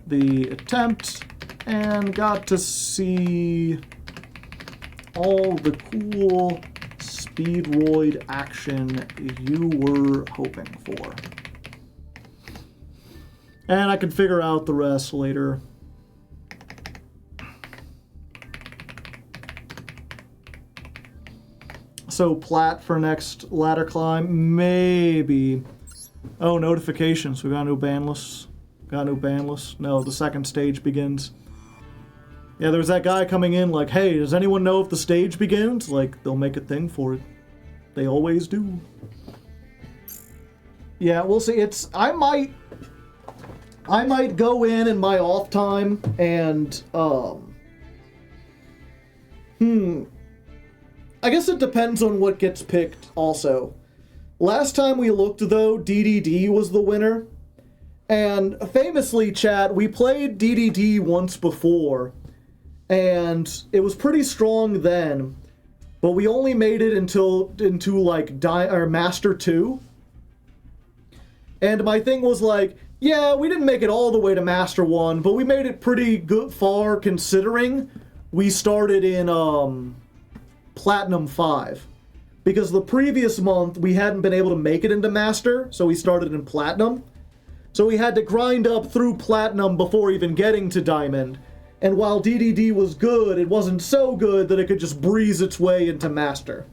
the attempt and got to see all the cool Speedroid action you were hoping for. And I can figure out the rest later. So plat for next ladder climb, maybe. Oh, notifications. We got a new ban list. Got a new ban list. No, the second stage begins. Yeah, there's that guy coming in like, hey, does anyone know if the stage begins? Like, they'll make a thing for it. They always do. Yeah, we'll see. I might go in my off time and, I guess it depends on what gets picked also. Last time we looked, though, DDD was the winner. And famously, chat, we played DDD once before, and it was pretty strong then, but we only made it into like Master 2. And my thing was like, yeah, we didn't make it all the way to Master 1, but we made it pretty good far considering we started in Platinum 5. Because the previous month we hadn't been able to make it into Master, so we started in Platinum. So we had to grind up through Platinum before even getting to Diamond. And while DDD was good, it wasn't so good that it could just breeze its way into Master.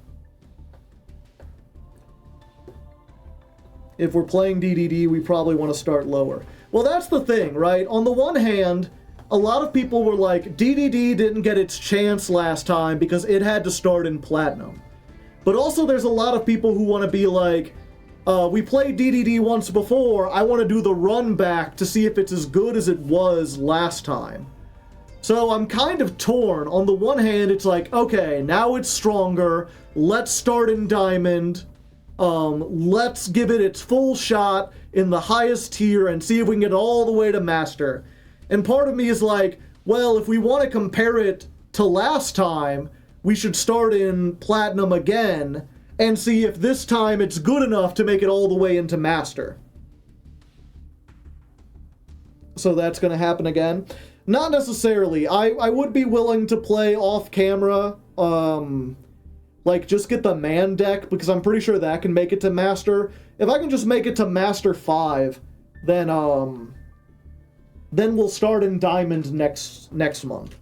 If we're playing DDD, we probably want to start lower. Well, that's the thing, right? On the one hand, a lot of people were like, DDD didn't get its chance last time because it had to start in Platinum. But also there's a lot of people who want to be like, we played DDD once before, I want to do the run back to see if it's as good as it was last time. So I'm kind of torn. On the one hand, it's like, okay, now it's stronger, let's start in Diamond, let's give it its full shot in the highest tier and see if we can get all the way to Master. And part of me is like, well, if we want to compare it to last time, we should start in Platinum again and see if this time it's good enough to make it all the way into Master. So that's going to happen again. Not necessarily. I would be willing to play off camera, like just get the man deck, because I'm pretty sure that can make it to Master. If I can just make it to Master 5, then we'll start in Diamond next month.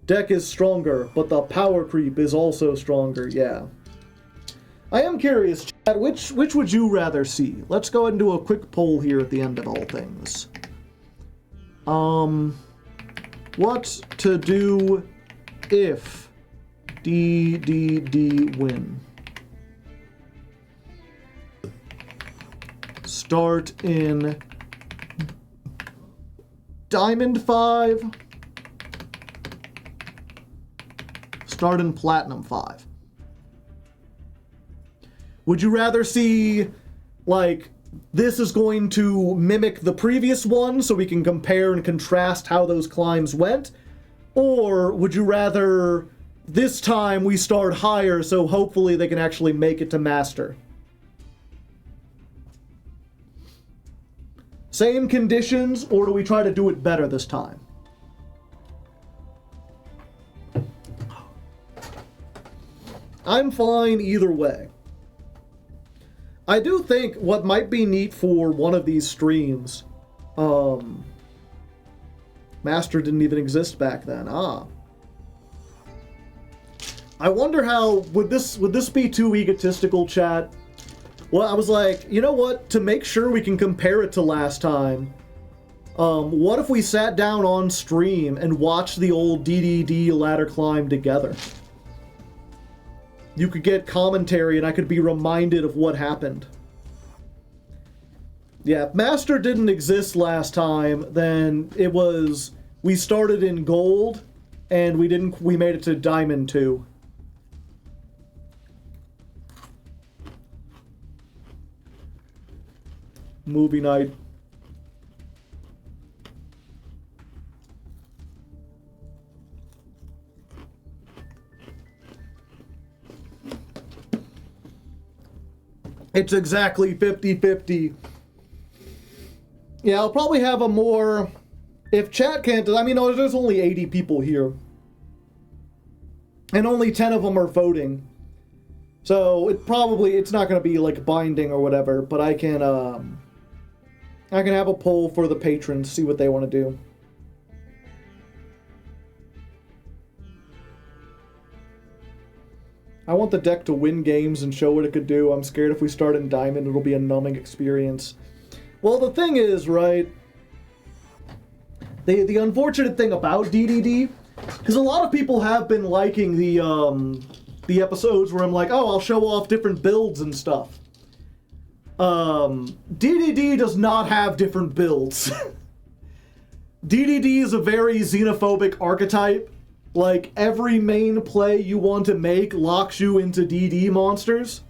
Deck is stronger, but the power creep is also stronger, yeah. I am curious, chat, which would you rather see? Let's go ahead and do a quick poll here at the end of all things. What to do if DDD win? Start in Diamond 5. Start in Platinum 5. Would you rather see, like, this is going to mimic the previous one so we can compare and contrast how those climbs went? Or would you rather this time we start higher so hopefully they can actually make it to Master? Same conditions, or do we try to do it better this time? I'm fine either way. I do think what might be neat for one of these streams, Master didn't even exist back then. I wonder how, would this be too egotistical, chat? Well, I was like, you know what, to make sure we can compare it to last time, what if we sat down on stream and watched the old DDD ladder climb together? You could get commentary and I could be reminded of what happened. Yeah, if Master didn't exist last time, then it was, we started in Gold and we made it to Diamond 2. Movie night. It's exactly 50-50. Yeah, I'll probably have a more... If chat can't... I mean, there's only 80 people here. And only 10 of them are voting. So, it's not going to be, like, binding or whatever. But I can have a poll for the patrons, see what they want to do. I want the deck to win games and show what it could do. I'm scared if we start in Diamond, it'll be a numbing experience. Well, the thing is, right, the unfortunate thing about DDD, because a lot of people have been liking the episodes where I'm like, oh, I'll show off different builds and stuff. DDD does not have different builds. DDD is a very xenophobic archetype. Like, every main play you want to make locks you into DD monsters.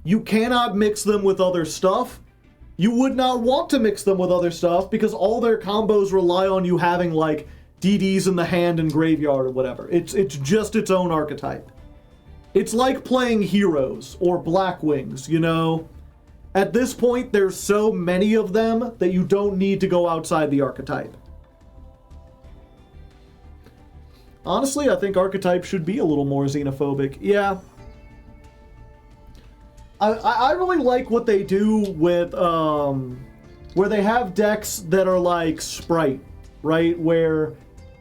You cannot mix them with other stuff. You would not want to mix them with other stuff because all their combos rely on you having, like, DDs in the hand and graveyard or whatever. It's just its own archetype. It's like playing Heroes or Blackwings, you know? At this point, there's so many of them that you don't need to go outside the archetype. Honestly, I think archetypes should be a little more xenophobic. Yeah. I really like what they do with, where they have decks that are like Sprite, right? Where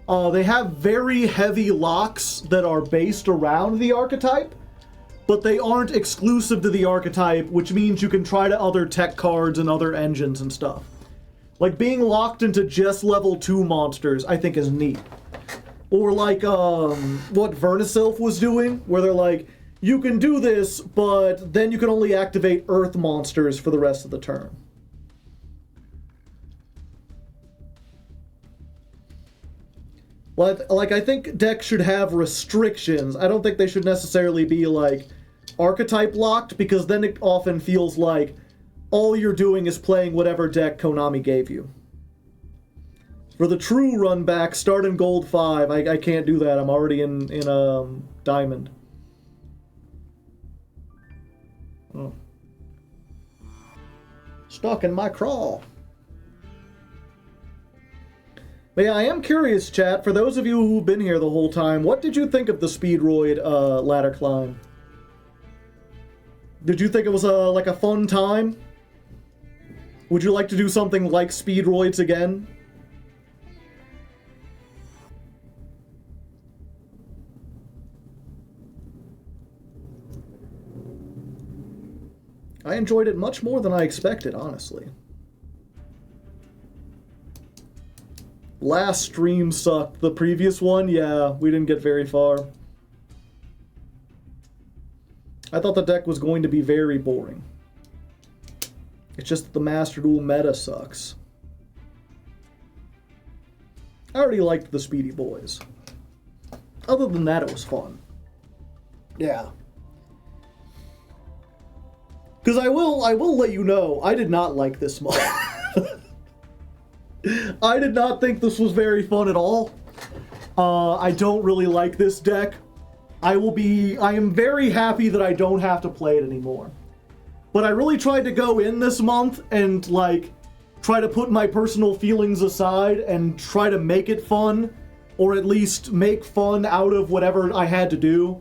they have very heavy locks that are based around the archetype, but they aren't exclusive to the archetype, which means you can try to other tech cards and other engines and stuff. Like, being locked into just level 2 monsters, I think is neat. Or like, what Vernisilf was doing, where they're like, you can do this, but then you can only activate Earth monsters for the rest of the turn. Like, I think decks should have restrictions. I don't think they should necessarily be, like, archetype locked, because then it often feels like all you're doing is playing whatever deck Konami gave you. For the true run back, start in Gold 5. I can't do that. I'm already in Diamond. Oh. Stuck in my crawl. But yeah, I am curious, chat, for those of you who've been here the whole time, what did you think of the Speedroid ladder climb? Did you think it was like a fun time? Would you like to do something like Speedroids again? I enjoyed it much more than I expected, honestly. Last stream sucked. The previous one, yeah, we didn't get very far. I thought the deck was going to be very boring. It's just that the Master Duel meta sucks. I already liked the Speedy Boys. Other than that, it was fun. Yeah. Because I will let you know, I did not like this mod. I did not think this was very fun at all. I don't really like this deck. I am very happy that I don't have to play it anymore. But I really tried to go in this month and, like, try to put my personal feelings aside and try to make it fun, or at least make fun out of whatever I had to do.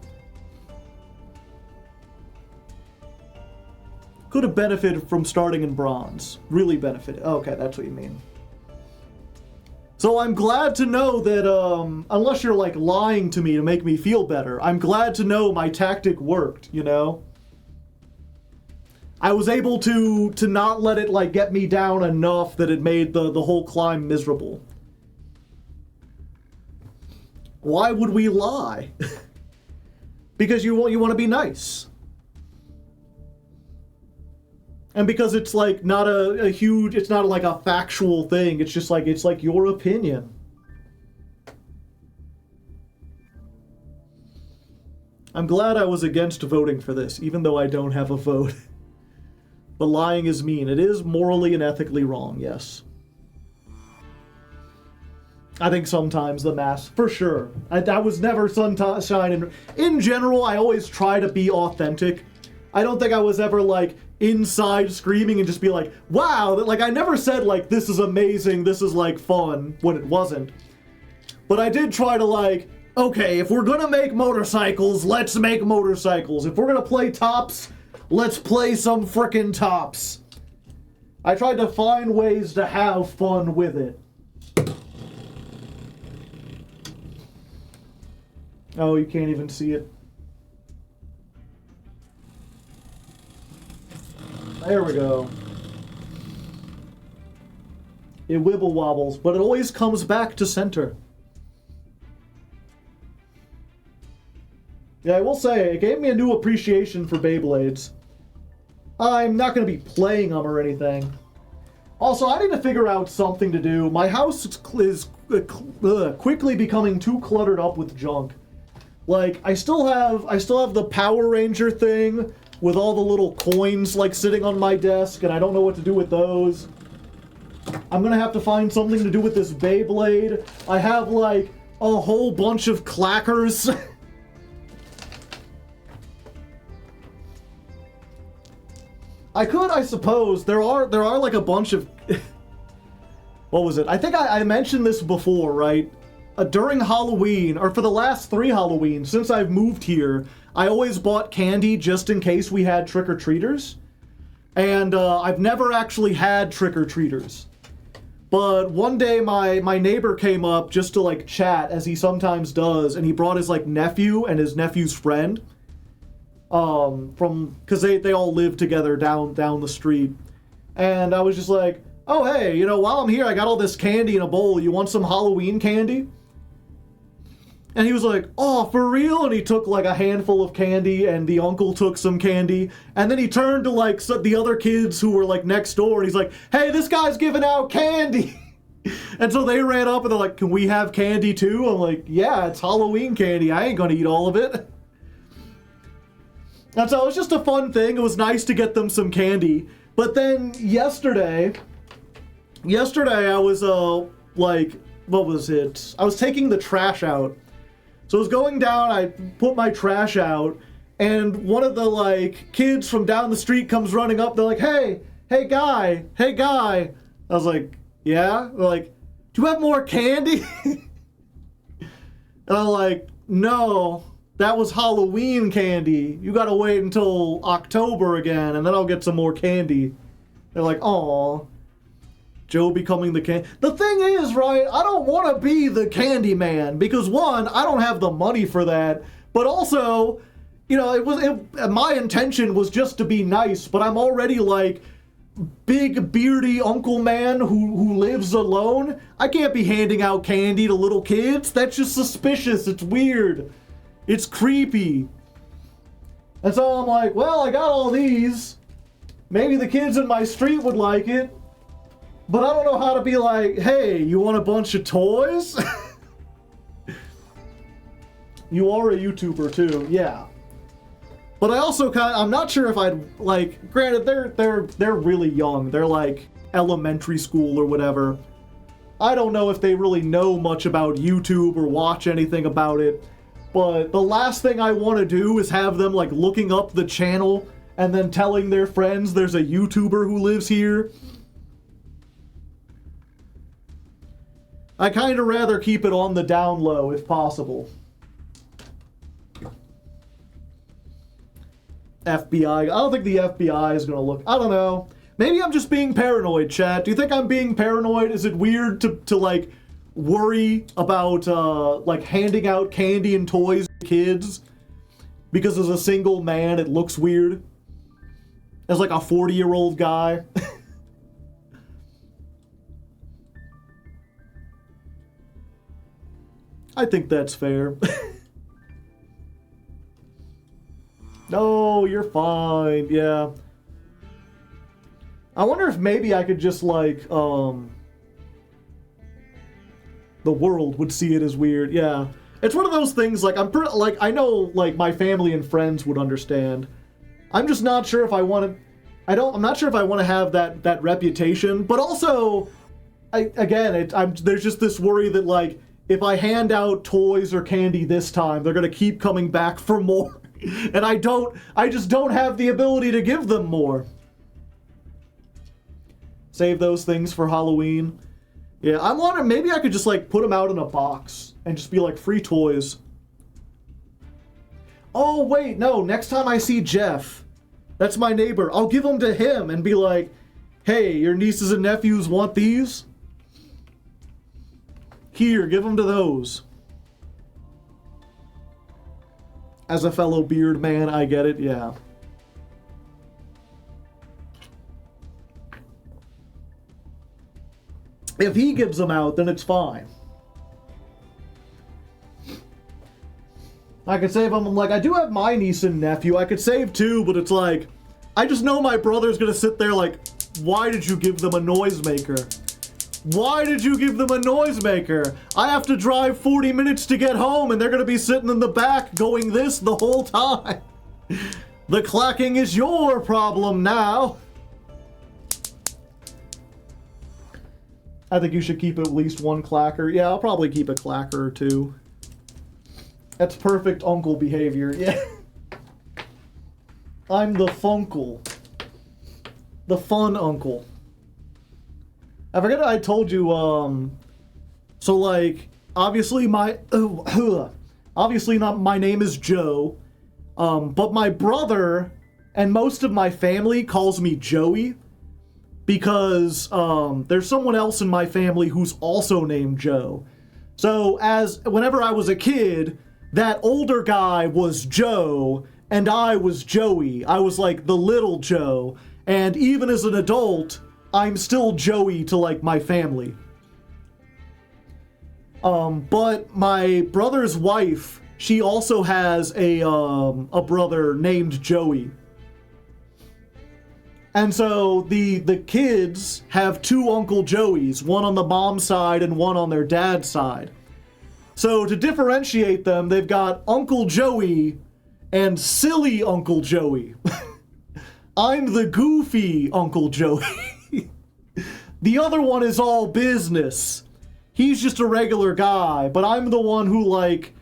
Could have benefited from starting in bronze. Really benefited. Okay, that's what you mean. So I'm glad to know that, unless you're, like, lying to me to make me feel better, I'm glad to know my tactic worked, you know? I was able to not let it, like, get me down enough that it made the whole climb miserable. Why would we lie? Because you want to be nice. And because it's, like, not a huge, it's not like a factual thing, it's just like, it's like your opinion. I'm glad I was against voting for this, even though I don't have a vote. But lying is mean. It is morally and ethically wrong, yes. I think sometimes the mass, for sure. I was never sunshine. In general, I always try to be authentic. I don't think I was ever, like, inside screaming and just be like, wow, like, I never said, like, this is amazing, this is, like, fun, when it wasn't. But I did try to, like, okay, if we're gonna make motorcycles, let's make motorcycles. If we're gonna play tops, let's play some frickin' tops. I tried to find ways to have fun with it. Oh, you can't even see it. There we go. It wibble wobbles, but it always comes back to center. Yeah, I will say, it gave me a new appreciation for Beyblades. I'm not going to be playing them or anything. Also, I need to figure out something to do. My house is quickly becoming too cluttered up with junk. Like, I still have the Power Ranger thing with all the little coins, like, sitting on my desk, and I don't know what to do with those. I'm gonna have to find something to do with this Beyblade. I have, like, a whole bunch of clackers. I could, I suppose. There are like a bunch of... What was it? I think I mentioned this before, right? During Halloween, or for the last 3 Halloweens, since I've moved here, I always bought candy just in case we had trick-or-treaters. And I've never actually had trick-or-treaters. But one day my neighbor came up just to like chat, as he sometimes does, and he brought his like nephew and his nephew's friend. Because they all live together down the street. And I was just like, oh hey, you know, while I'm here, I got all this candy in a bowl. You want some Halloween candy? And he was like, oh, for real? And he took like a handful of candy, and the uncle took some candy. And then he turned to like the other kids who were like next door, and he's like, hey, this guy's giving out candy. And so they ran up and they're like, can we have candy too? I'm like, yeah, it's Halloween candy. I ain't gonna eat all of it. And so it was just a fun thing. It was nice to get them some candy. But then yesterday I was like, what was it? I was taking the trash out. So I was going down, I put my trash out, and one of the like kids from down the street comes running up. They're like, hey guy. I was like, yeah? They're like, do you have more candy? And I'm like, no, that was Halloween candy. You gotta wait until October again, and then I'll get some more candy. They're like, aw. Joe becoming the candy. The thing is, right, I don't want to be the candy man, because one, I don't have the money for that, but also, you know, my intention was just to be nice, but I'm already like big beardy uncle man who lives alone. I can't be handing out candy to little kids. That's just suspicious. It's weird. It's creepy. And so I'm like, well, I got all these. Maybe the kids in my street would like it. But I don't know how to be like, hey, you want a bunch of toys? You are a YouTuber too, yeah. But I also I'm not sure if I'd like, granted they're really young. They're like elementary school or whatever. I don't know if they really know much about YouTube or watch anything about it. But the last thing I want to do is have them like looking up the channel and then telling their friends there's a YouTuber who lives here. I kind of rather keep it on the down low if possible. FBI. I don't think the FBI is going to look... I don't know. Maybe I'm just being paranoid, chat. Do you think I'm being paranoid? Is it weird to like, worry about, like, handing out candy and toys to kids? Because as a single man, it looks weird? As, like, a 40-year-old guy? I think that's fair. No, you're fine. Yeah. I wonder if maybe I could just like, the world would see it as weird. Yeah. It's one of those things, like, I know, like, my family and friends would understand. I'm just not sure if I want to, I'm not sure if I want to have that reputation, but also, there's just this worry that, like, if I hand out toys or candy this time, they're gonna keep coming back for more. And I just don't have the ability to give them more. Save those things for Halloween. Yeah, I'm wondering, maybe I could just, like, put them out in a box and just be like, free toys. Oh, wait, no, next time I see Jeff, that's my neighbor, I'll give them to him and be like, hey, your nieces and nephews want these? Here, give them to those. As a fellow beard man, I get it, yeah. If he gives them out, then it's fine. I could save them. I'm like, I do have my niece and nephew. I could save too, but it's like, I just know my brother's gonna sit there like, why did you give them a noisemaker? Why did you give them a noisemaker? I have to drive 40 minutes to get home, and they're gonna be sitting in the back going this the whole time. The clacking is your problem now. I think you should keep at least one clacker. Yeah, I'll probably keep a clacker or two. That's perfect uncle behavior. Yeah. I'm the funkle. The fun uncle. I forget I told you, so like, obviously obviously not my name is Joe, but my brother and most of my family calls me Joey. Because there's someone else in my family who's also named Joe. So whenever I was a kid, that older guy was Joe, and I was Joey. I was like the little Joe. And even as an adult, I'm still Joey to like my family. But my brother's wife, she also has a brother named Joey. And so the kids have two Uncle Joeys, one on the mom's side and one on their dad's side. So to differentiate them, they've got Uncle Joey and silly Uncle Joey. I'm the goofy Uncle Joey. The other one is all business. He's just a regular guy, but I'm the one who, like,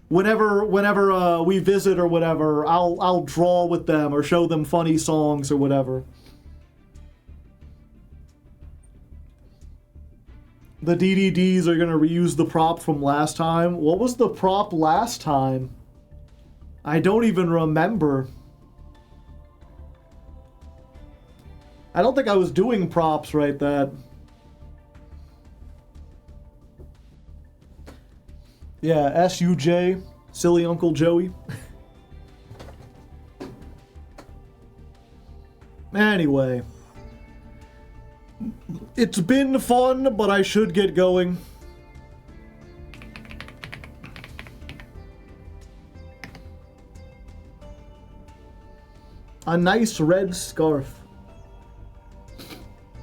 whenever we visit or whatever, I'll draw with them or show them funny songs or whatever. The DDDs are going to reuse the prop from last time. What was the prop last time? I don't even remember. I don't think I was doing props right then. Yeah, SUJ, silly Uncle Joey. Anyway. It's been fun, but I should get going. A nice red scarf.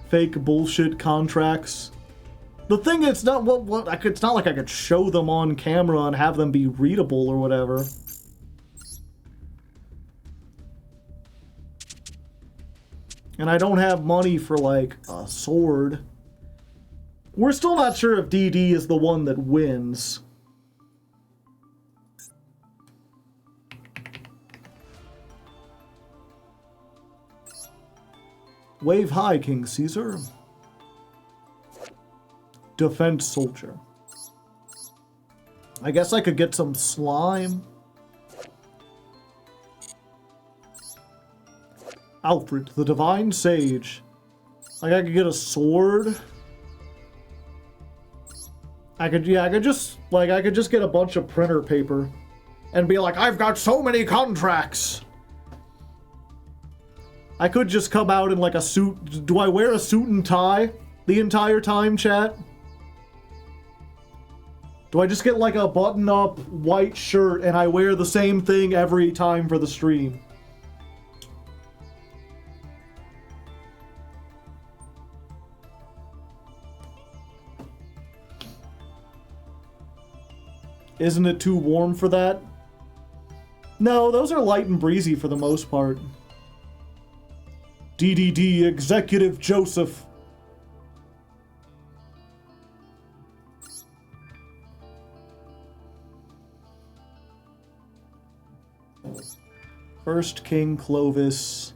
Fake bullshit contracts. The thing is, it's not it's not like I could show them on camera and have them be readable or whatever. And I don't have money for, like, a sword. We're still not sure if DD is the one that wins. Wave high, King Caesar. Defense soldier. I guess I could get some slime. Alfred, the Divine Sage. Like, I could get a sword. I could just get a bunch of printer paper and be like, I've got so many contracts. I could just come out in like a suit. Do I wear a suit and tie the entire time, chat? Do I just get like a button-up white shirt and I wear the same thing every time for the stream? Isn't it too warm for that? No, those are light and breezy for the most part. DDD Executive Joseph. First King Clovis.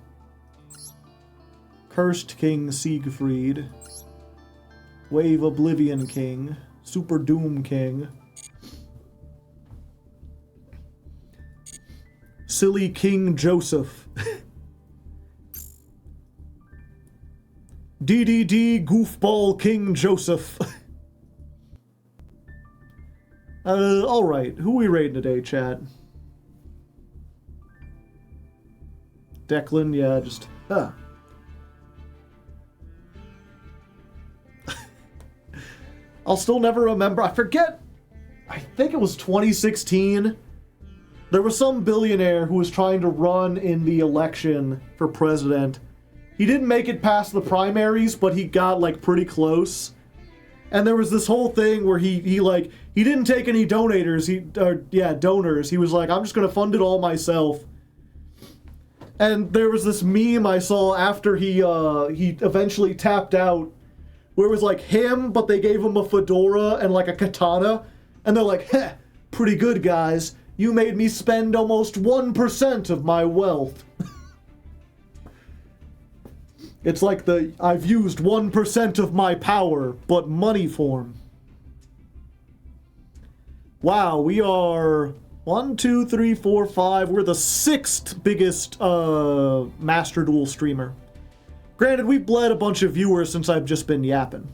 Cursed King Siegfried. Wave Oblivion King. Super Doom King. Silly King Joseph. DDD Goofball King Joseph. Alright. Who we raiding today, chat? Declan, yeah, just... I'll still never remember. I forget. I think it was 2016. There was some billionaire who was trying to run in the election for president. He didn't make it past the primaries, but he got, like, pretty close. And there was this whole thing where he didn't take any donors. He was like, I'm just gonna fund it all myself. And there was this meme I saw after he eventually tapped out, where it was like him, but they gave him a fedora and like a katana, and they're like, heh, pretty good, guys. You made me spend almost 1% of my wealth. It's like I've used 1% of my power, but money form. Wow, we are 1, 2, 3, 4, 5. We're the 6th biggest Master Duel streamer. Granted, we've bled a bunch of viewers since I've just been yapping.